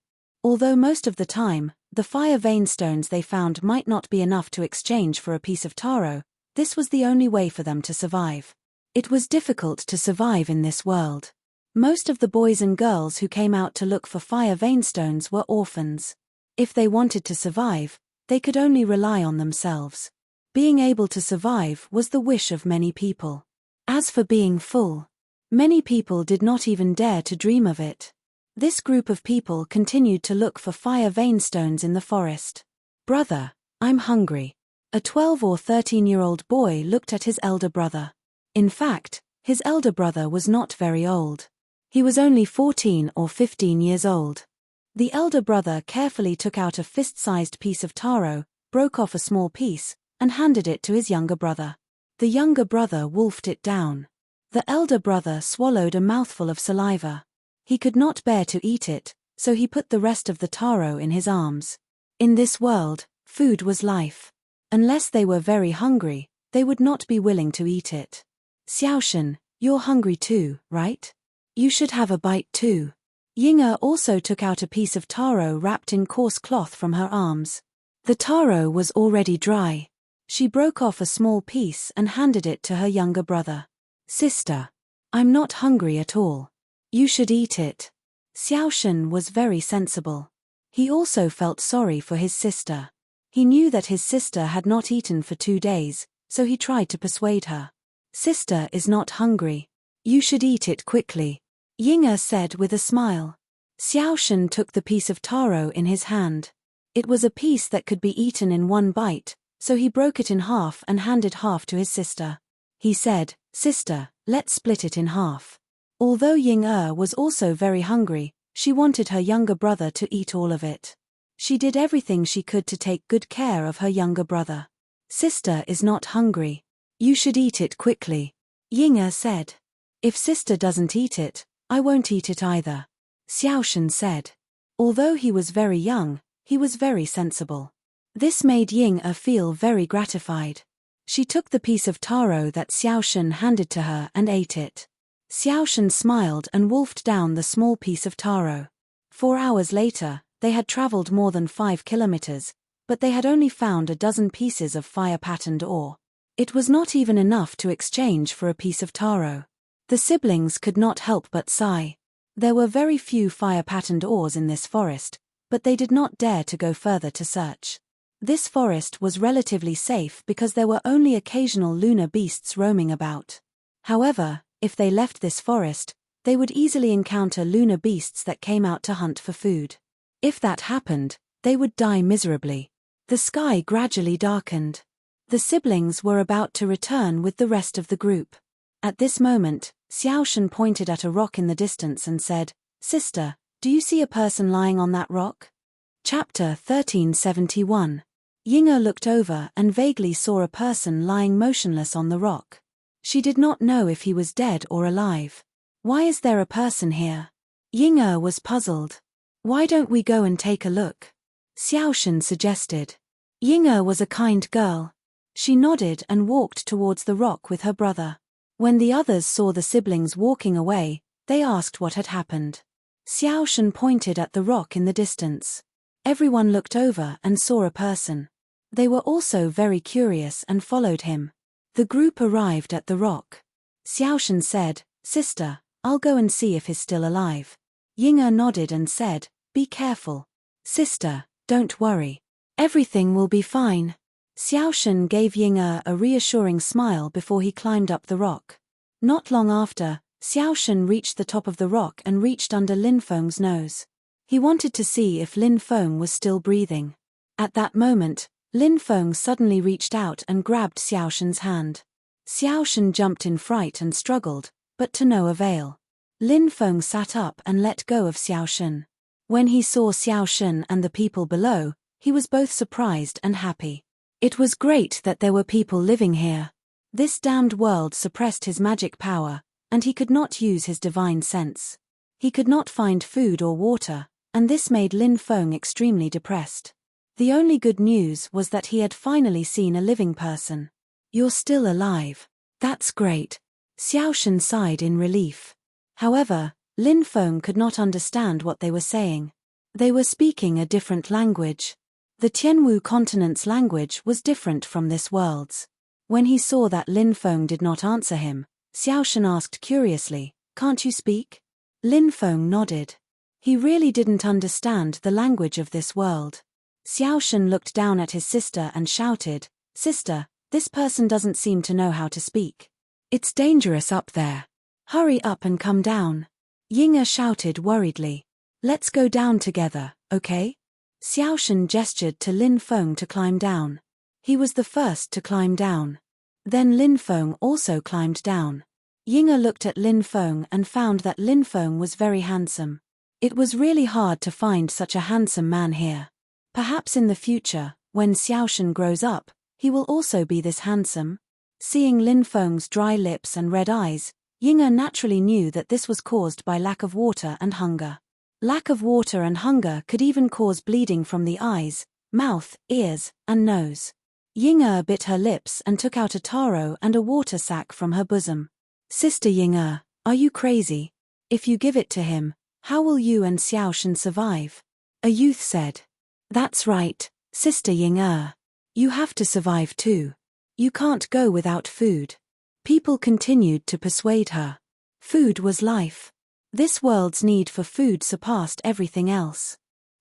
Although most of the time, the fire vein stones they found might not be enough to exchange for a piece of taro, this was the only way for them to survive. It was difficult to survive in this world. Most of the boys and girls who came out to look for fire vein stones were orphans. If they wanted to survive, they could only rely on themselves. Being able to survive was the wish of many people. As for being full, many people did not even dare to dream of it. This group of people continued to look for fire vein stones in the forest. Brother, I'm hungry. A 12 or 13-year-old boy looked at his elder brother. In fact, his elder brother was not very old. He was only 14 or 15 years old. The elder brother carefully took out a fist-sized piece of taro, broke off a small piece, and handed it to his younger brother. The younger brother wolfed it down. The elder brother swallowed a mouthful of saliva. He could not bear to eat it, so he put the rest of the taro in his arms. In this world, food was life. Unless they were very hungry, they would not be willing to eat it. Xiaoshen, you're hungry too, right? You should have a bite too. Ying-er also took out a piece of taro wrapped in coarse cloth from her arms. The taro was already dry. She broke off a small piece and handed it to her younger brother. Sister, I'm not hungry at all. You should eat it. Xiaoshen was very sensible. He also felt sorry for his sister. He knew that his sister had not eaten for 2 days, so he tried to persuade her. Sister is not hungry. You should eat it quickly, Ying-er said with a smile. Xiaoshen took the piece of taro in his hand. It was a piece that could be eaten in one bite, so he broke it in half and handed half to his sister. He said, Sister, let's split it in half. Although Ying-er was also very hungry, she wanted her younger brother to eat all of it. She did everything she could to take good care of her younger brother. Sister is not hungry. You should eat it quickly, Ying-er said. If sister doesn't eat it, I won't eat it either, Xiaoshen said. Although he was very young, he was very sensible. This made Ying-er feel very gratified. She took the piece of taro that Xiaoshen handed to her and ate it. Xiaoshen smiled and wolfed down the small piece of taro. 4 hours later, they had traveled more than 5 kilometers, but they had only found a dozen pieces of fire-patterned ore. It was not even enough to exchange for a piece of taro. The siblings could not help but sigh. There were very few fire-patterned ores in this forest, but they did not dare to go further to search. This forest was relatively safe because there were only occasional lunar beasts roaming about. However, if they left this forest, they would easily encounter lunar beasts that came out to hunt for food. If that happened, they would die miserably. The sky gradually darkened. The siblings were about to return with the rest of the group. At this moment, Xiaoshen pointed at a rock in the distance and said, Sister, do you see a person lying on that rock? Chapter 1371. Ying-er looked over and vaguely saw a person lying motionless on the rock. She did not know if he was dead or alive. Why is there a person here? Ying-er was puzzled. Why don't we go and take a look? Xiaoshen suggested. Ying-er was a kind girl. She nodded and walked towards the rock with her brother. When the others saw the siblings walking away, they asked what had happened. Xiaoshen pointed at the rock in the distance. Everyone looked over and saw a person. They were also very curious and followed him. The group arrived at the rock. Xiaoshen said, Sister, I'll go and see if he's still alive. Ying-er nodded and said, Be careful. Sister, don't worry. Everything will be fine. Xiaoshen gave Ying-er a reassuring smile before he climbed up the rock. Not long after, Xiaoshen reached the top of the rock and reached under Lin Feng's nose. He wanted to see if Lin Feng was still breathing. At that moment, Lin Feng suddenly reached out and grabbed Xiaoshen's hand. Xiaoshen jumped in fright and struggled, but to no avail. Lin Feng sat up and let go of Xiaoshen. When he saw Xiaoshen and the people below, He was both surprised and happy. It was great that there were people living here. This damned world suppressed his magic power, and he could not use his divine sense. He could not find food or water, and this made Lin Feng extremely depressed. The only good news was that he had finally seen a living person. "You're still alive. That's great." Xiaoshen sighed in relief. However, Lin Feng could not understand what they were saying. They were speaking a different language. The Tianwu continent's language was different from this world's. When he saw that Lin Feng did not answer him, Xiaoshen asked curiously, "Can't you speak?" Lin Feng nodded. He really didn't understand the language of this world. Xiaoshen looked down at his sister and shouted, "Sister, this person doesn't seem to know how to speak. It's dangerous up there. Hurry up and come down." Ying'er shouted worriedly, "Let's go down together, okay?" Xiaoshen gestured to Lin Feng to climb down. He was the first to climb down. Then Lin Feng also climbed down. Ying'er looked at Lin Feng and found that Lin Feng was very handsome. It was really hard to find such a handsome man here. Perhaps in the future, when Xiaoshen grows up, he will also be this handsome. Seeing Lin Feng's dry lips and red eyes, Ying'er naturally knew that this was caused by lack of water and hunger. Lack of water and hunger could even cause bleeding from the eyes, mouth, ears, and nose. Ying'er bit her lips and took out a taro and a water sack from her bosom. "Sister Ying'er, are you crazy? If you give it to him, how will you and Xiaoshen survive?" A youth said. "That's right, Sister Ying'er. You have to survive too. You can't go without food." People continued to persuade her. Food was life. This world's need for food surpassed everything else.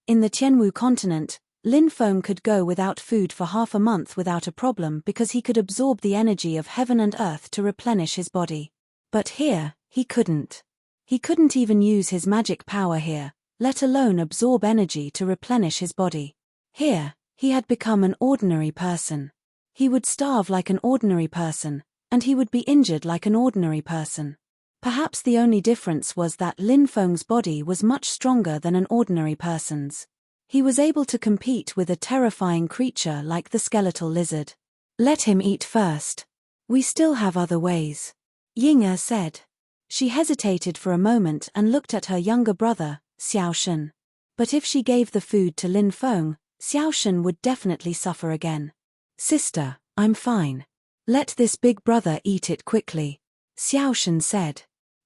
In the Tianwu continent, Lin Feng could go without food for half a month without a problem because he could absorb the energy of heaven and earth to replenish his body. But here, he couldn't. He couldn't even use his magic power here, let alone absorb energy to replenish his body. Here, he had become an ordinary person. He would starve like an ordinary person, and he would be injured like an ordinary person. Perhaps the only difference was that Lin Feng's body was much stronger than an ordinary person's. He was able to compete with a terrifying creature like the skeletal lizard. "Let him eat first. We still have other ways," Ying'er said. She hesitated for a moment and looked at her younger brother, Xiaoshen. But if she gave the food to Lin Feng, Xiaoshen would definitely suffer again. "Sister, I'm fine. Let this big brother eat it quickly," Xiaoshen said.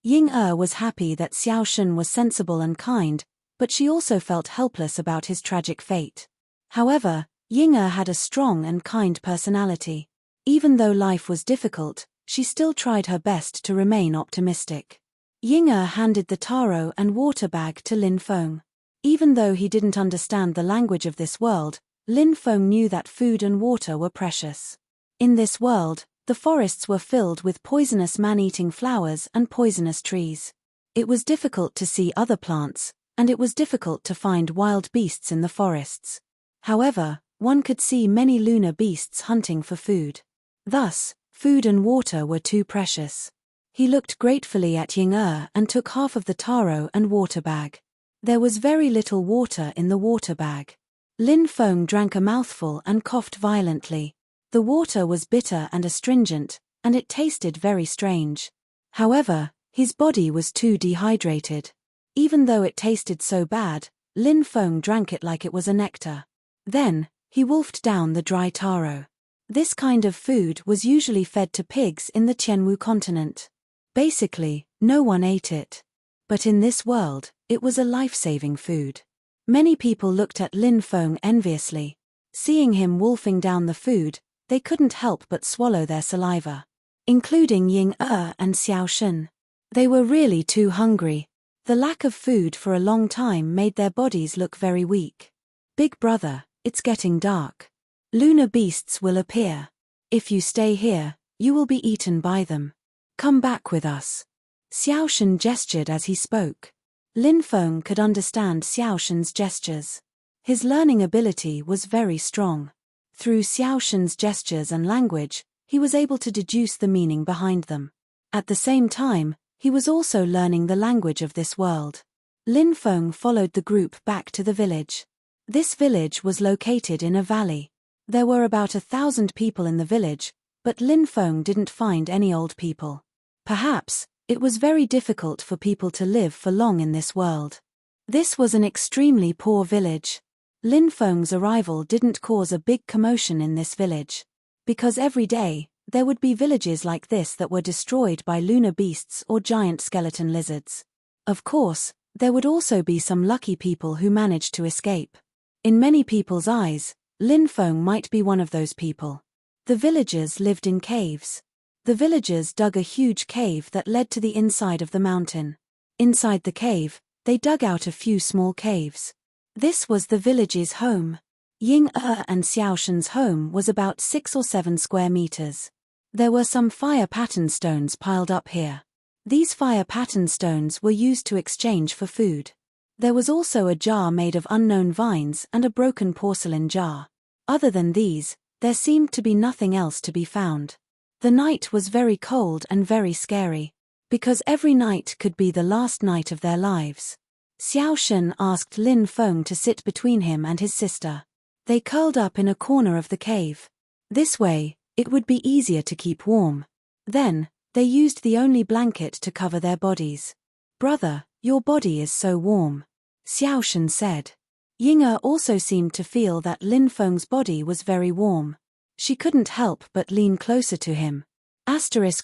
Ying'er was happy that Xiaoshen was sensible and kind, but she also felt helpless about his tragic fate. However, Ying'er had a strong and kind personality. Even though life was difficult, she still tried her best to remain optimistic. Ying'er handed the taro and water bag to Lin Feng. Even though he didn't understand the language of this world, Lin Feng knew that food and water were precious. In this world, the forests were filled with poisonous man-eating flowers and poisonous trees. It was difficult to see other plants, and it was difficult to find wild beasts in the forests. However, one could see many lunar beasts hunting for food. Thus, food and water were too precious. He looked gratefully at Ying'er and took half of the taro and water bag. There was very little water in the water bag. Lin Feng drank a mouthful and coughed violently. The water was bitter and astringent, and it tasted very strange. However, his body was too dehydrated. Even though it tasted so bad, Lin Feng drank it like it was a nectar. Then, he wolfed down the dry taro. This kind of food was usually fed to pigs in the Tianwu continent. Basically, no one ate it. But in this world, it was a life-saving food. Many people looked at Lin Feng enviously. Seeing him wolfing down the food, they couldn't help but swallow their saliva. Including Ying'er and Xiaoshen. They were really too hungry. The lack of food for a long time made their bodies look very weak. "Big brother, it's getting dark. Lunar beasts will appear. If you stay here, you will be eaten by them. Come back with us." Xiaoshen gestured as he spoke. Lin Feng could understand Xiaoshen's gestures. His learning ability was very strong. Through Xiaoshen's gestures and language, he was able to deduce the meaning behind them. At the same time, he was also learning the language of this world. Lin Feng followed the group back to the village. This village was located in a valley. There were about 1,000 people in the village, but Lin Feng didn't find any old people. Perhaps, it was very difficult for people to live for long in this world. This was an extremely poor village. Lin Feng's arrival didn't cause a big commotion in this village. Because every day, there would be villages like this that were destroyed by lunar beasts or giant skeleton lizards. Of course, there would also be some lucky people who managed to escape. In many people's eyes, Lin Feng might be one of those people. The villagers lived in caves. The villagers dug a huge cave that led to the inside of the mountain. Inside the cave, they dug out a few small caves. This was the village's home. Ying and Xiaoshen's home was about 6 or 7 square meters. There were some fire pattern stones piled up here. These fire pattern stones were used to exchange for food. There was also a jar made of unknown vines and a broken porcelain jar. Other than these, there seemed to be nothing else to be found. The night was very cold and very scary, because every night could be the last night of their lives. Xiaoshen asked Lin Feng to sit between him and his sister. They curled up in a corner of the cave. This way, it would be easier to keep warm. Then, they used the only blanket to cover their bodies. "Brother, your body is so warm," Xiaoshen said. Ying'er also seemed to feel that Lin Feng's body was very warm. She couldn't help but lean closer to him.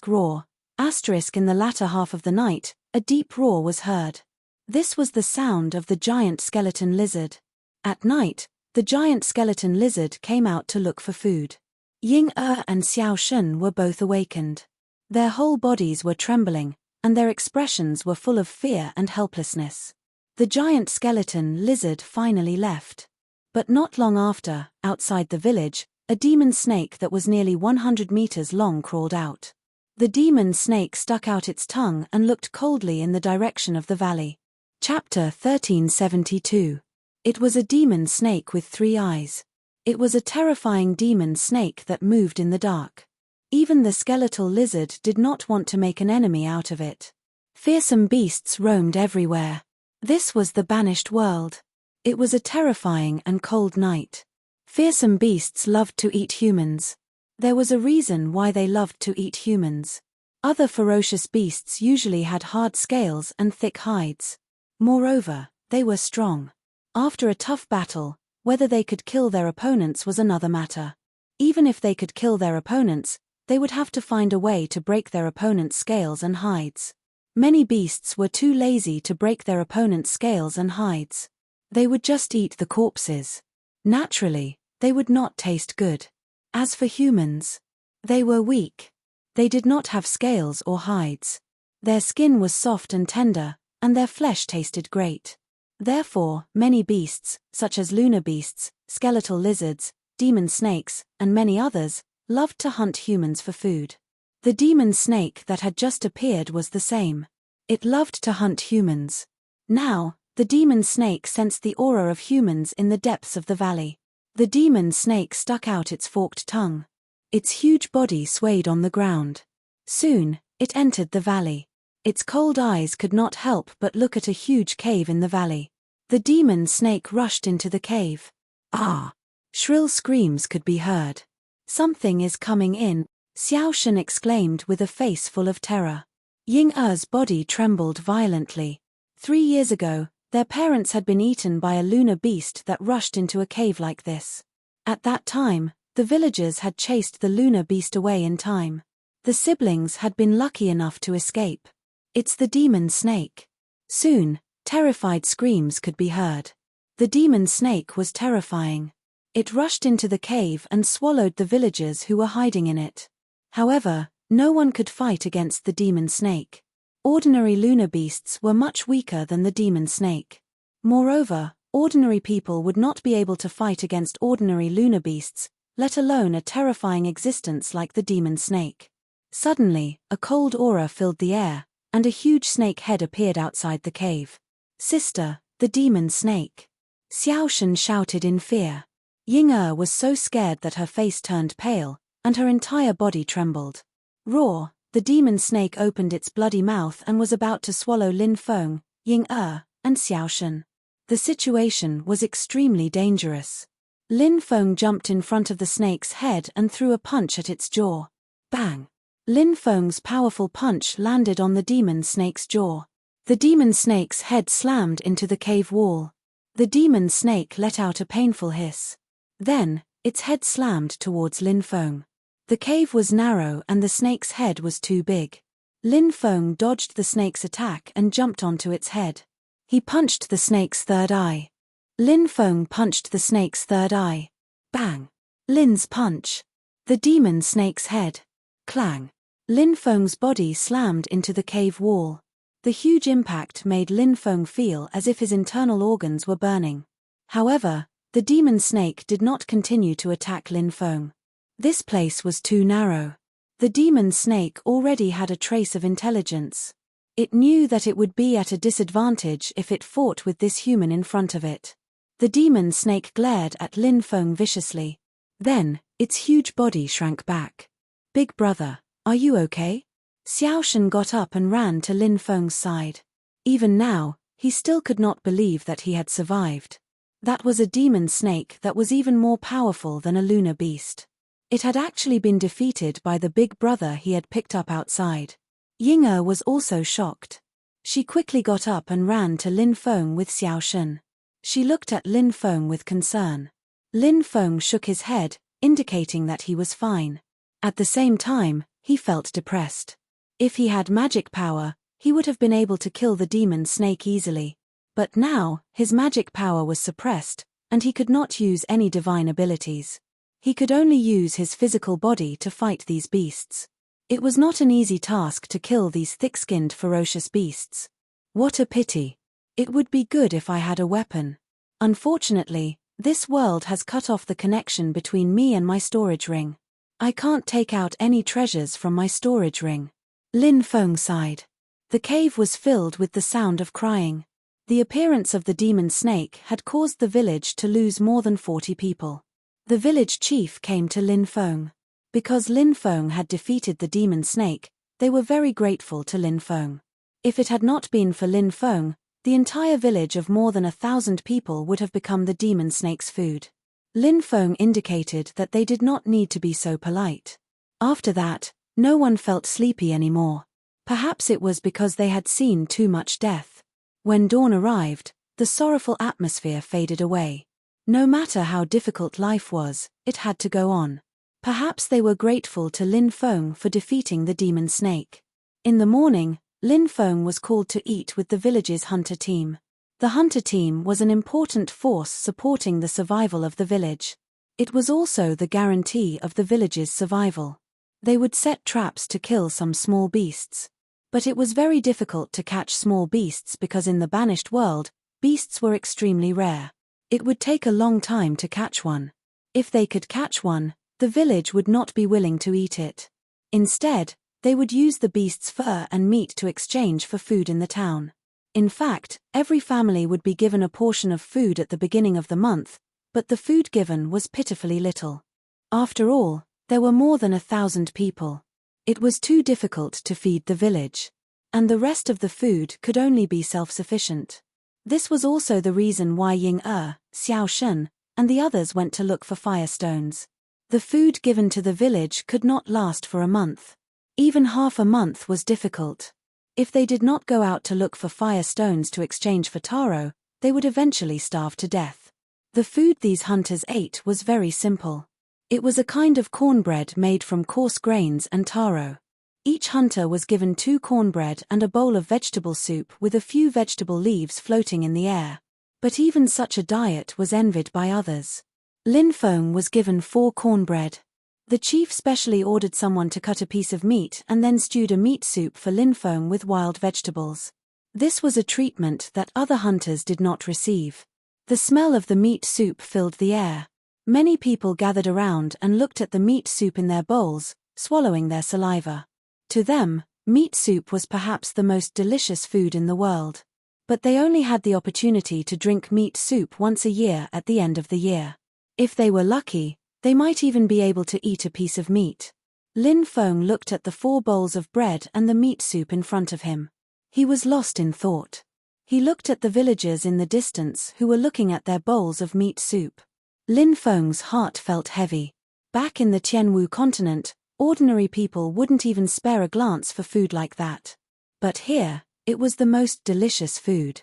Roar. In the latter half of the night, a deep roar was heard. This was the sound of the giant skeleton lizard. At night, the giant skeleton lizard came out to look for food. Ying'er and Xiaoshen were both awakened. Their whole bodies were trembling, and their expressions were full of fear and helplessness. The giant skeleton lizard finally left. But not long after, outside the village, a demon snake that was nearly 100 meters long crawled out. The demon snake stuck out its tongue and looked coldly in the direction of the valley. Chapter 1372. It was a demon snake with 3 eyes. It was a terrifying demon snake that moved in the dark. Even the skeletal lizard did not want to make an enemy out of it. Fearsome beasts roamed everywhere. This was the banished world. It was a terrifying and cold night. Fearsome beasts loved to eat humans. There was a reason why they loved to eat humans. Other ferocious beasts usually had hard scales and thick hides. Moreover, they were strong. After a tough battle, whether they could kill their opponents was another matter. Even if they could kill their opponents, they would have to find a way to break their opponent's scales and hides. Many beasts were too lazy to break their opponent's scales and hides. They would just eat the corpses. Naturally, they would not taste good. As for humans, they were weak. They did not have scales or hides. Their skin was soft and tender, and their flesh tasted great. Therefore, many beasts, such as lunar beasts, skeletal lizards, demon snakes, and many others, loved to hunt humans for food. The demon snake that had just appeared was the same. It loved to hunt humans. Now, the demon snake sensed the aura of humans in the depths of the valley. The demon snake stuck out its forked tongue. Its huge body swayed on the ground. Soon, it entered the valley. Its cold eyes could not help but look at a huge cave in the valley. The demon snake rushed into the cave. "Ah!" Shrill screams could be heard. "Something is coming in," Xiaoshen exclaimed with a face full of terror. Ying'er's body trembled violently. 3 years ago, their parents had been eaten by a lunar beast that rushed into a cave like this. At that time, the villagers had chased the lunar beast away in time. The siblings had been lucky enough to escape. "It's the demon snake." Soon, terrified screams could be heard. The demon snake was terrifying. It rushed into the cave and swallowed the villagers who were hiding in it. However, no one could fight against the demon snake. Ordinary lunar beasts were much weaker than the demon snake. Moreover, ordinary people would not be able to fight against ordinary lunar beasts, let alone a terrifying existence like the demon snake. Suddenly, a cold aura filled the air, and a huge snake head appeared outside the cave. "Sister, the demon snake!" Xiaoshen shouted in fear. Ying'er was so scared that her face turned pale, and her entire body trembled. Roar! The demon snake opened its bloody mouth and was about to swallow Lin Feng, Ying'er, and Xiaoshen. The situation was extremely dangerous. Lin Feng jumped in front of the snake's head and threw a punch at its jaw. Bang! Lin Feng's powerful punch landed on the demon snake's jaw. The demon snake's head slammed into the cave wall. The demon snake let out a painful hiss. Then, its head slammed towards Lin Feng. The cave was narrow and the snake's head was too big. Lin Feng dodged the snake's attack and jumped onto its head. He punched the snake's third eye. Lin Feng punched the snake's third eye. Bang! Lin's punch. The demon snake's head. Clang! Lin Feng's body slammed into the cave wall. The huge impact made Lin Feng feel as if his internal organs were burning. However, the demon snake did not continue to attack Lin Feng. This place was too narrow. The demon snake already had a trace of intelligence. It knew that it would be at a disadvantage if it fought with this human in front of it. The demon snake glared at Lin Feng viciously. Then, its huge body shrank back. "Big brother, are you okay?" Xiao Shen got up and ran to Lin Feng's side. Even now, he still could not believe that he had survived. That was a demon snake that was even more powerful than a lunar beast. It had actually been defeated by the big brother he had picked up outside. Ying'er was also shocked. She quickly got up and ran to Lin Feng with Xiao Shen. She looked at Lin Feng with concern. Lin Feng shook his head, indicating that he was fine. At the same time, he felt depressed. If he had magic power, he would have been able to kill the demon snake easily. But now, his magic power was suppressed, and he could not use any divine abilities. He could only use his physical body to fight these beasts. It was not an easy task to kill these thick-skinned ferocious beasts. What a pity. It would be good if I had a weapon. Unfortunately, this world has cut off the connection between me and my storage ring. I can't take out any treasures from my storage ring. Lin Feng sighed. The cave was filled with the sound of crying. The appearance of the demon snake had caused the village to lose more than 40 people. The village chief came to Lin Feng. Because Lin Feng had defeated the demon snake, they were very grateful to Lin Feng. If it had not been for Lin Feng, the entire village of more than 1,000 people would have become the demon snake's food. Lin Feng indicated that they did not need to be so polite. After that, no one felt sleepy anymore. Perhaps it was because they had seen too much death. When dawn arrived, the sorrowful atmosphere faded away. No matter how difficult life was, it had to go on. Perhaps they were grateful to Lin Feng for defeating the demon snake. In the morning, Lin Feng was called to eat with the village's hunter team. The hunter team was an important force supporting the survival of the village. It was also the guarantee of the village's survival. They would set traps to kill some small beasts. But it was very difficult to catch small beasts because in the banished world, beasts were extremely rare. It would take a long time to catch one. If they could catch one, the village would not be willing to eat it. Instead, they would use the beast's fur and meat to exchange for food in the town. In fact, every family would be given a portion of food at the beginning of the month, but the food given was pitifully little. After all, there were more than 1,000 people. It was too difficult to feed the village. And the rest of the food could only be self-sufficient. This was also the reason why Ying'er, Xiao Shen, and the others went to look for firestones. The food given to the village could not last for a month. Even half a month was difficult. If they did not go out to look for firestones to exchange for taro, they would eventually starve to death. The food these hunters ate was very simple. It was a kind of cornbread made from coarse grains and taro. Each hunter was given 2 cornbread and a bowl of vegetable soup with a few vegetable leaves floating in the air. But even such a diet was envied by others. Lin Feng was given 4 cornbread. The chief specially ordered someone to cut a piece of meat and then stewed a meat soup for Lin Feng with wild vegetables. This was a treatment that other hunters did not receive. The smell of the meat soup filled the air. Many people gathered around and looked at the meat soup in their bowls, swallowing their saliva. To them, meat soup was perhaps the most delicious food in the world. But they only had the opportunity to drink meat soup once a year at the end of the year. If they were lucky, they might even be able to eat a piece of meat. Lin Feng looked at the 4 bowls of bread and the meat soup in front of him. He was lost in thought. He looked at the villagers in the distance who were looking at their bowls of meat soup. Lin Feng's heart felt heavy. Back in the Tianwu continent, ordinary people wouldn't even spare a glance for food like that. But here, it was the most delicious food.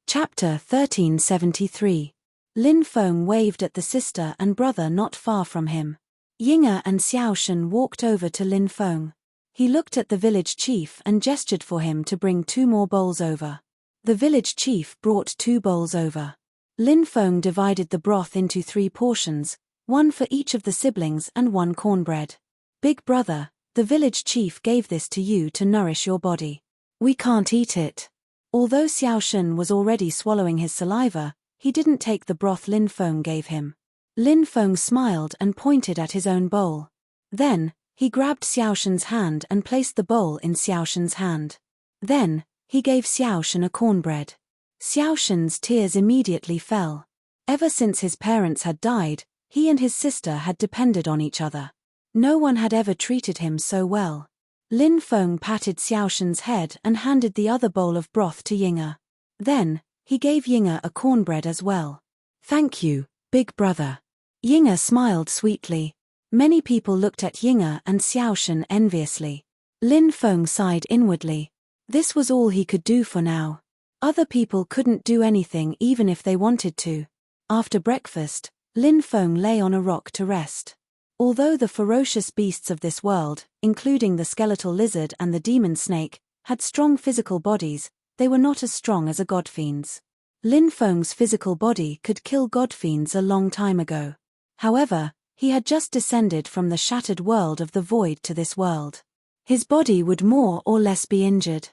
Chapter 1373. Lin Feng waved at the sister and brother not far from him. Ying'er and Xiaoshen walked over to Lin Feng. He looked at the village chief and gestured for him to bring 2 more bowls over. The village chief brought 2 bowls over. Lin Feng divided the broth into 3 portions, 1 for each of the siblings and 1 cornbread. Big brother, the village chief gave this to you to nourish your body. We can't eat it. Although Xiaoshen was already swallowing his saliva, he didn't take the broth Lin Feng gave him. Lin Feng smiled and pointed at his own bowl. Then, he grabbed Xiaoshen's hand and placed the bowl in Xiaoshen's hand. Then, he gave Xiaoshen a cornbread. Xiaoshen's tears immediately fell. Ever since his parents had died, he and his sister had depended on each other. No one had ever treated him so well. Lin Feng patted Xiaoshen's head and handed the other bowl of broth to Ying'er. Then, he gave Ying'er a cornbread as well. Thank you, big brother. Ying'er smiled sweetly. Many people looked at Ying'er and Xiaoshen enviously. Lin Feng sighed inwardly. This was all he could do for now. Other people couldn't do anything even if they wanted to. After breakfast, Lin Feng lay on a rock to rest. Although the ferocious beasts of this world, including the skeletal lizard and the demon snake, had strong physical bodies, they were not as strong as a godfiend's. Lin Feng's physical body could kill godfiends a long time ago. However, he had just descended from the shattered world of the void to this world. His body would more or less be injured.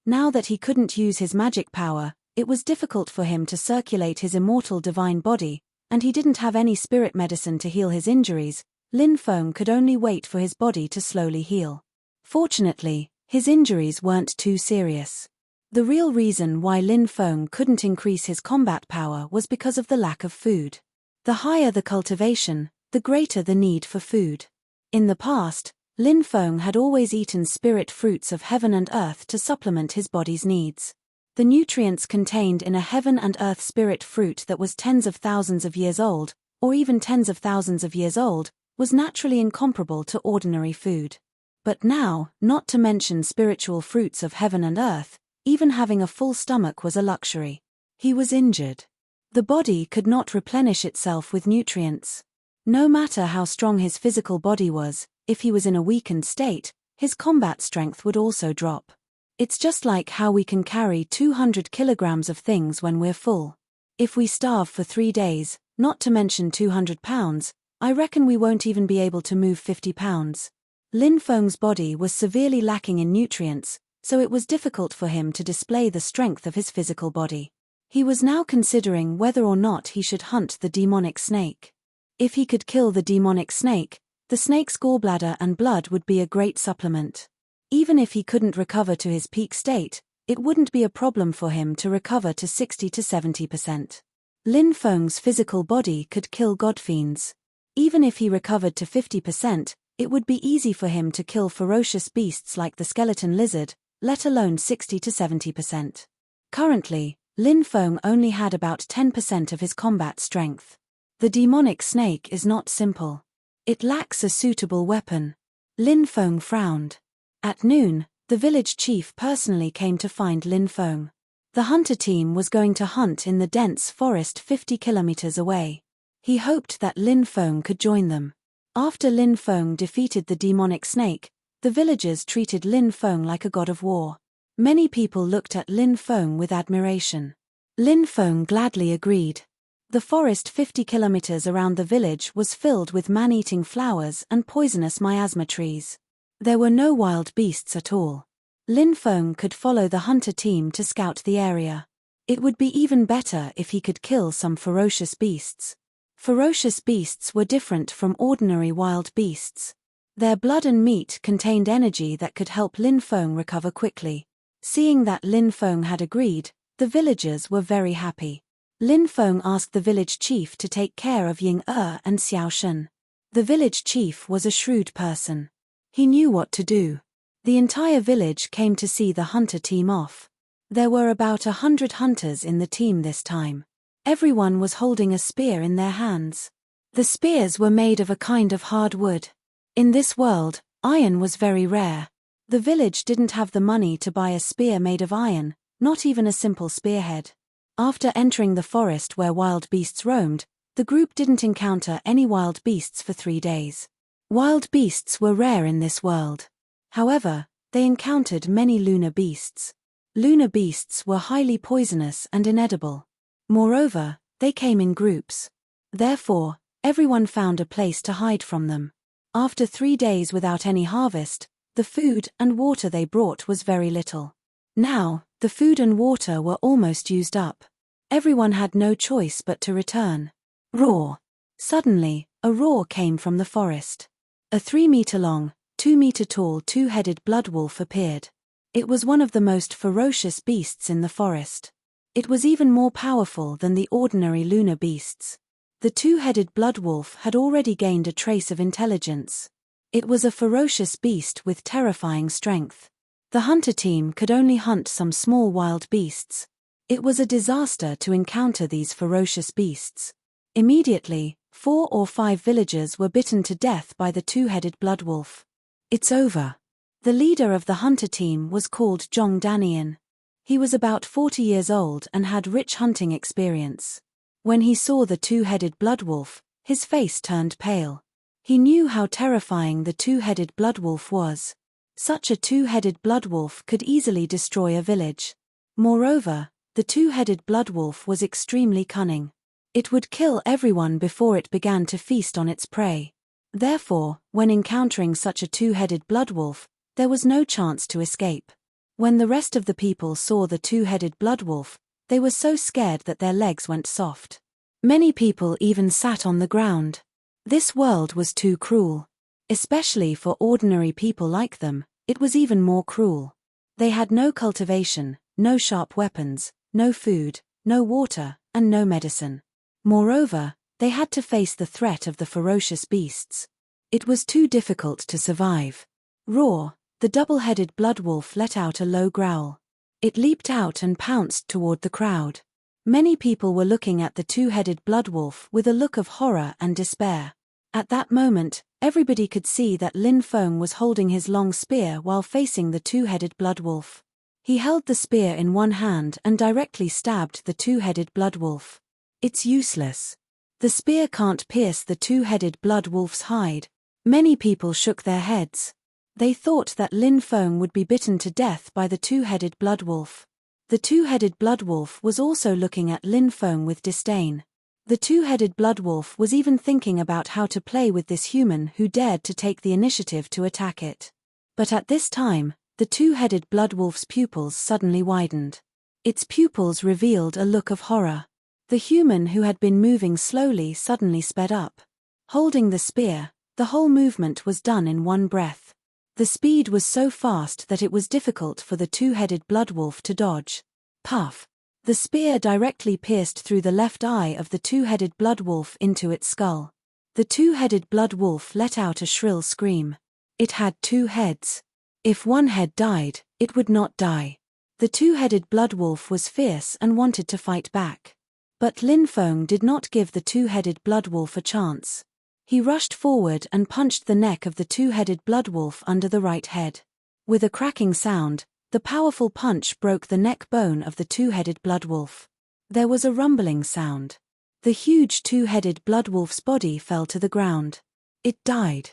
Now that he couldn't use his magic power, it was difficult for him to circulate his immortal divine body, and he didn't have any spirit medicine to heal his injuries. Lin Feng could only wait for his body to slowly heal. Fortunately, his injuries weren't too serious. The real reason why Lin Feng couldn't increase his combat power was because of the lack of food. The higher the cultivation, the greater the need for food. In the past, Lin Feng had always eaten spirit fruits of heaven and earth to supplement his body's needs. The nutrients contained in a heaven and earth spirit fruit that was tens of thousands of years old, or even tens of thousands of years old, was naturally incomparable to ordinary food. But now, not to mention spiritual fruits of heaven and earth, even having a full stomach was a luxury. He was injured. The body could not replenish itself with nutrients. No matter how strong his physical body was, if he was in a weakened state, his combat strength would also drop. It's just like how we can carry 200 kilograms of things when we're full. If we starve for 3 days, not to mention 200 pounds, I reckon we won't even be able to move 50 pounds. Lin Feng's body was severely lacking in nutrients, so it was difficult for him to display the strength of his physical body. He was now considering whether or not he should hunt the demonic snake. If he could kill the demonic snake, the snake's gallbladder and blood would be a great supplement. Even if he couldn't recover to his peak state, it wouldn't be a problem for him to recover to 60 to 70%. Lin Feng's physical body could kill godfiends. Even if he recovered to 50%, it would be easy for him to kill ferocious beasts like the skeleton lizard, let alone 60 to 70%. Currently, Lin Feng only had about 10% of his combat strength. The demonic snake is not simple. It lacks a suitable weapon. Lin Feng frowned. At noon, the village chief personally came to find Lin Feng. The hunter team was going to hunt in the dense forest 50 kilometers away. He hoped that Lin Feng could join them. After Lin Feng defeated the demonic snake, the villagers treated Lin Feng like a god of war. Many people looked at Lin Feng with admiration. Lin Feng gladly agreed. The forest 50 kilometers around the village was filled with man-eating flowers and poisonous miasma trees. There were no wild beasts at all. Lin Feng could follow the hunter team to scout the area. It would be even better if he could kill some ferocious beasts. Ferocious beasts were different from ordinary wild beasts. Their blood and meat contained energy that could help Lin Feng recover quickly. Seeing that Lin Feng had agreed, the villagers were very happy. Lin Feng asked the village chief to take care of Ying'er and Xiaoshen. The village chief was a shrewd person. He knew what to do. The entire village came to see the hunter team off. There were about 100 hunters in the team this time. Everyone was holding a spear in their hands. The spears were made of a kind of hard wood. In this world, iron was very rare. The village didn't have the money to buy a spear made of iron, not even a simple spearhead. After entering the forest where wild beasts roamed, the group didn't encounter any wild beasts for 3 days. Wild beasts were rare in this world. However, they encountered many lunar beasts. Lunar beasts were highly poisonous and inedible. Moreover, they came in groups. Therefore, everyone found a place to hide from them. After 3 days without any harvest, the food and water they brought was very little. Now, the food and water were almost used up. Everyone had no choice but to return. Roar! Suddenly, a roar came from the forest. A 3-meter-long, 2-meter-tall two-headed bloodwolf appeared. It was one of the most ferocious beasts in the forest. It was even more powerful than the ordinary lunar beasts. The two-headed bloodwolf had already gained a trace of intelligence. It was a ferocious beast with terrifying strength. The hunter team could only hunt some small wild beasts. It was a disaster to encounter these ferocious beasts. Immediately, 4 or 5 villagers were bitten to death by the two-headed bloodwolf. It's over. The leader of the hunter team was called Zhong Danian. He was about 40 years old and had rich hunting experience. When he saw the two-headed bloodwolf, his face turned pale. He knew how terrifying the two-headed bloodwolf was. Such a two-headed bloodwolf could easily destroy a village. Moreover, the two-headed bloodwolf was extremely cunning. It would kill everyone before it began to feast on its prey. Therefore, when encountering such a two-headed bloodwolf, there was no chance to escape. When the rest of the people saw the two-headed bloodwolf, they were so scared that their legs went soft. Many people even sat on the ground. This world was too cruel. Especially for ordinary people like them, it was even more cruel. They had no cultivation, no sharp weapons, no food, no water, and no medicine. Moreover, they had to face the threat of the ferocious beasts. It was too difficult to survive. Roar! The double-headed bloodwolf let out a low growl. It leaped out and pounced toward the crowd. Many people were looking at the two-headed bloodwolf with a look of horror and despair. At that moment, everybody could see that Lin Feng was holding his long spear while facing the two-headed bloodwolf. He held the spear in one hand and directly stabbed the two-headed bloodwolf. It's useless. The spear can't pierce the two-headed bloodwolf's hide. Many people shook their heads. They thought that Lin Feng would be bitten to death by the two-headed bloodwolf. The two-headed bloodwolf was also looking at Lin Feng with disdain. The two-headed bloodwolf was even thinking about how to play with this human who dared to take the initiative to attack it. But at this time, the two-headed bloodwolf's pupils suddenly widened. Its pupils revealed a look of horror. The human who had been moving slowly suddenly sped up. Holding the spear, the whole movement was done in one breath. The speed was so fast that it was difficult for the two-headed bloodwolf to dodge. Puff! The spear directly pierced through the left eye of the two-headed bloodwolf into its skull. The two-headed bloodwolf let out a shrill scream. It had 2 heads. If one head died, it would not die. The two-headed bloodwolf was fierce and wanted to fight back. But Lin Feng did not give the two-headed bloodwolf a chance. He rushed forward and punched the neck of the two-headed bloodwolf under the right head. With a cracking sound, the powerful punch broke the neck bone of the two-headed bloodwolf. There was a rumbling sound. The huge two-headed bloodwolf's body fell to the ground. It died.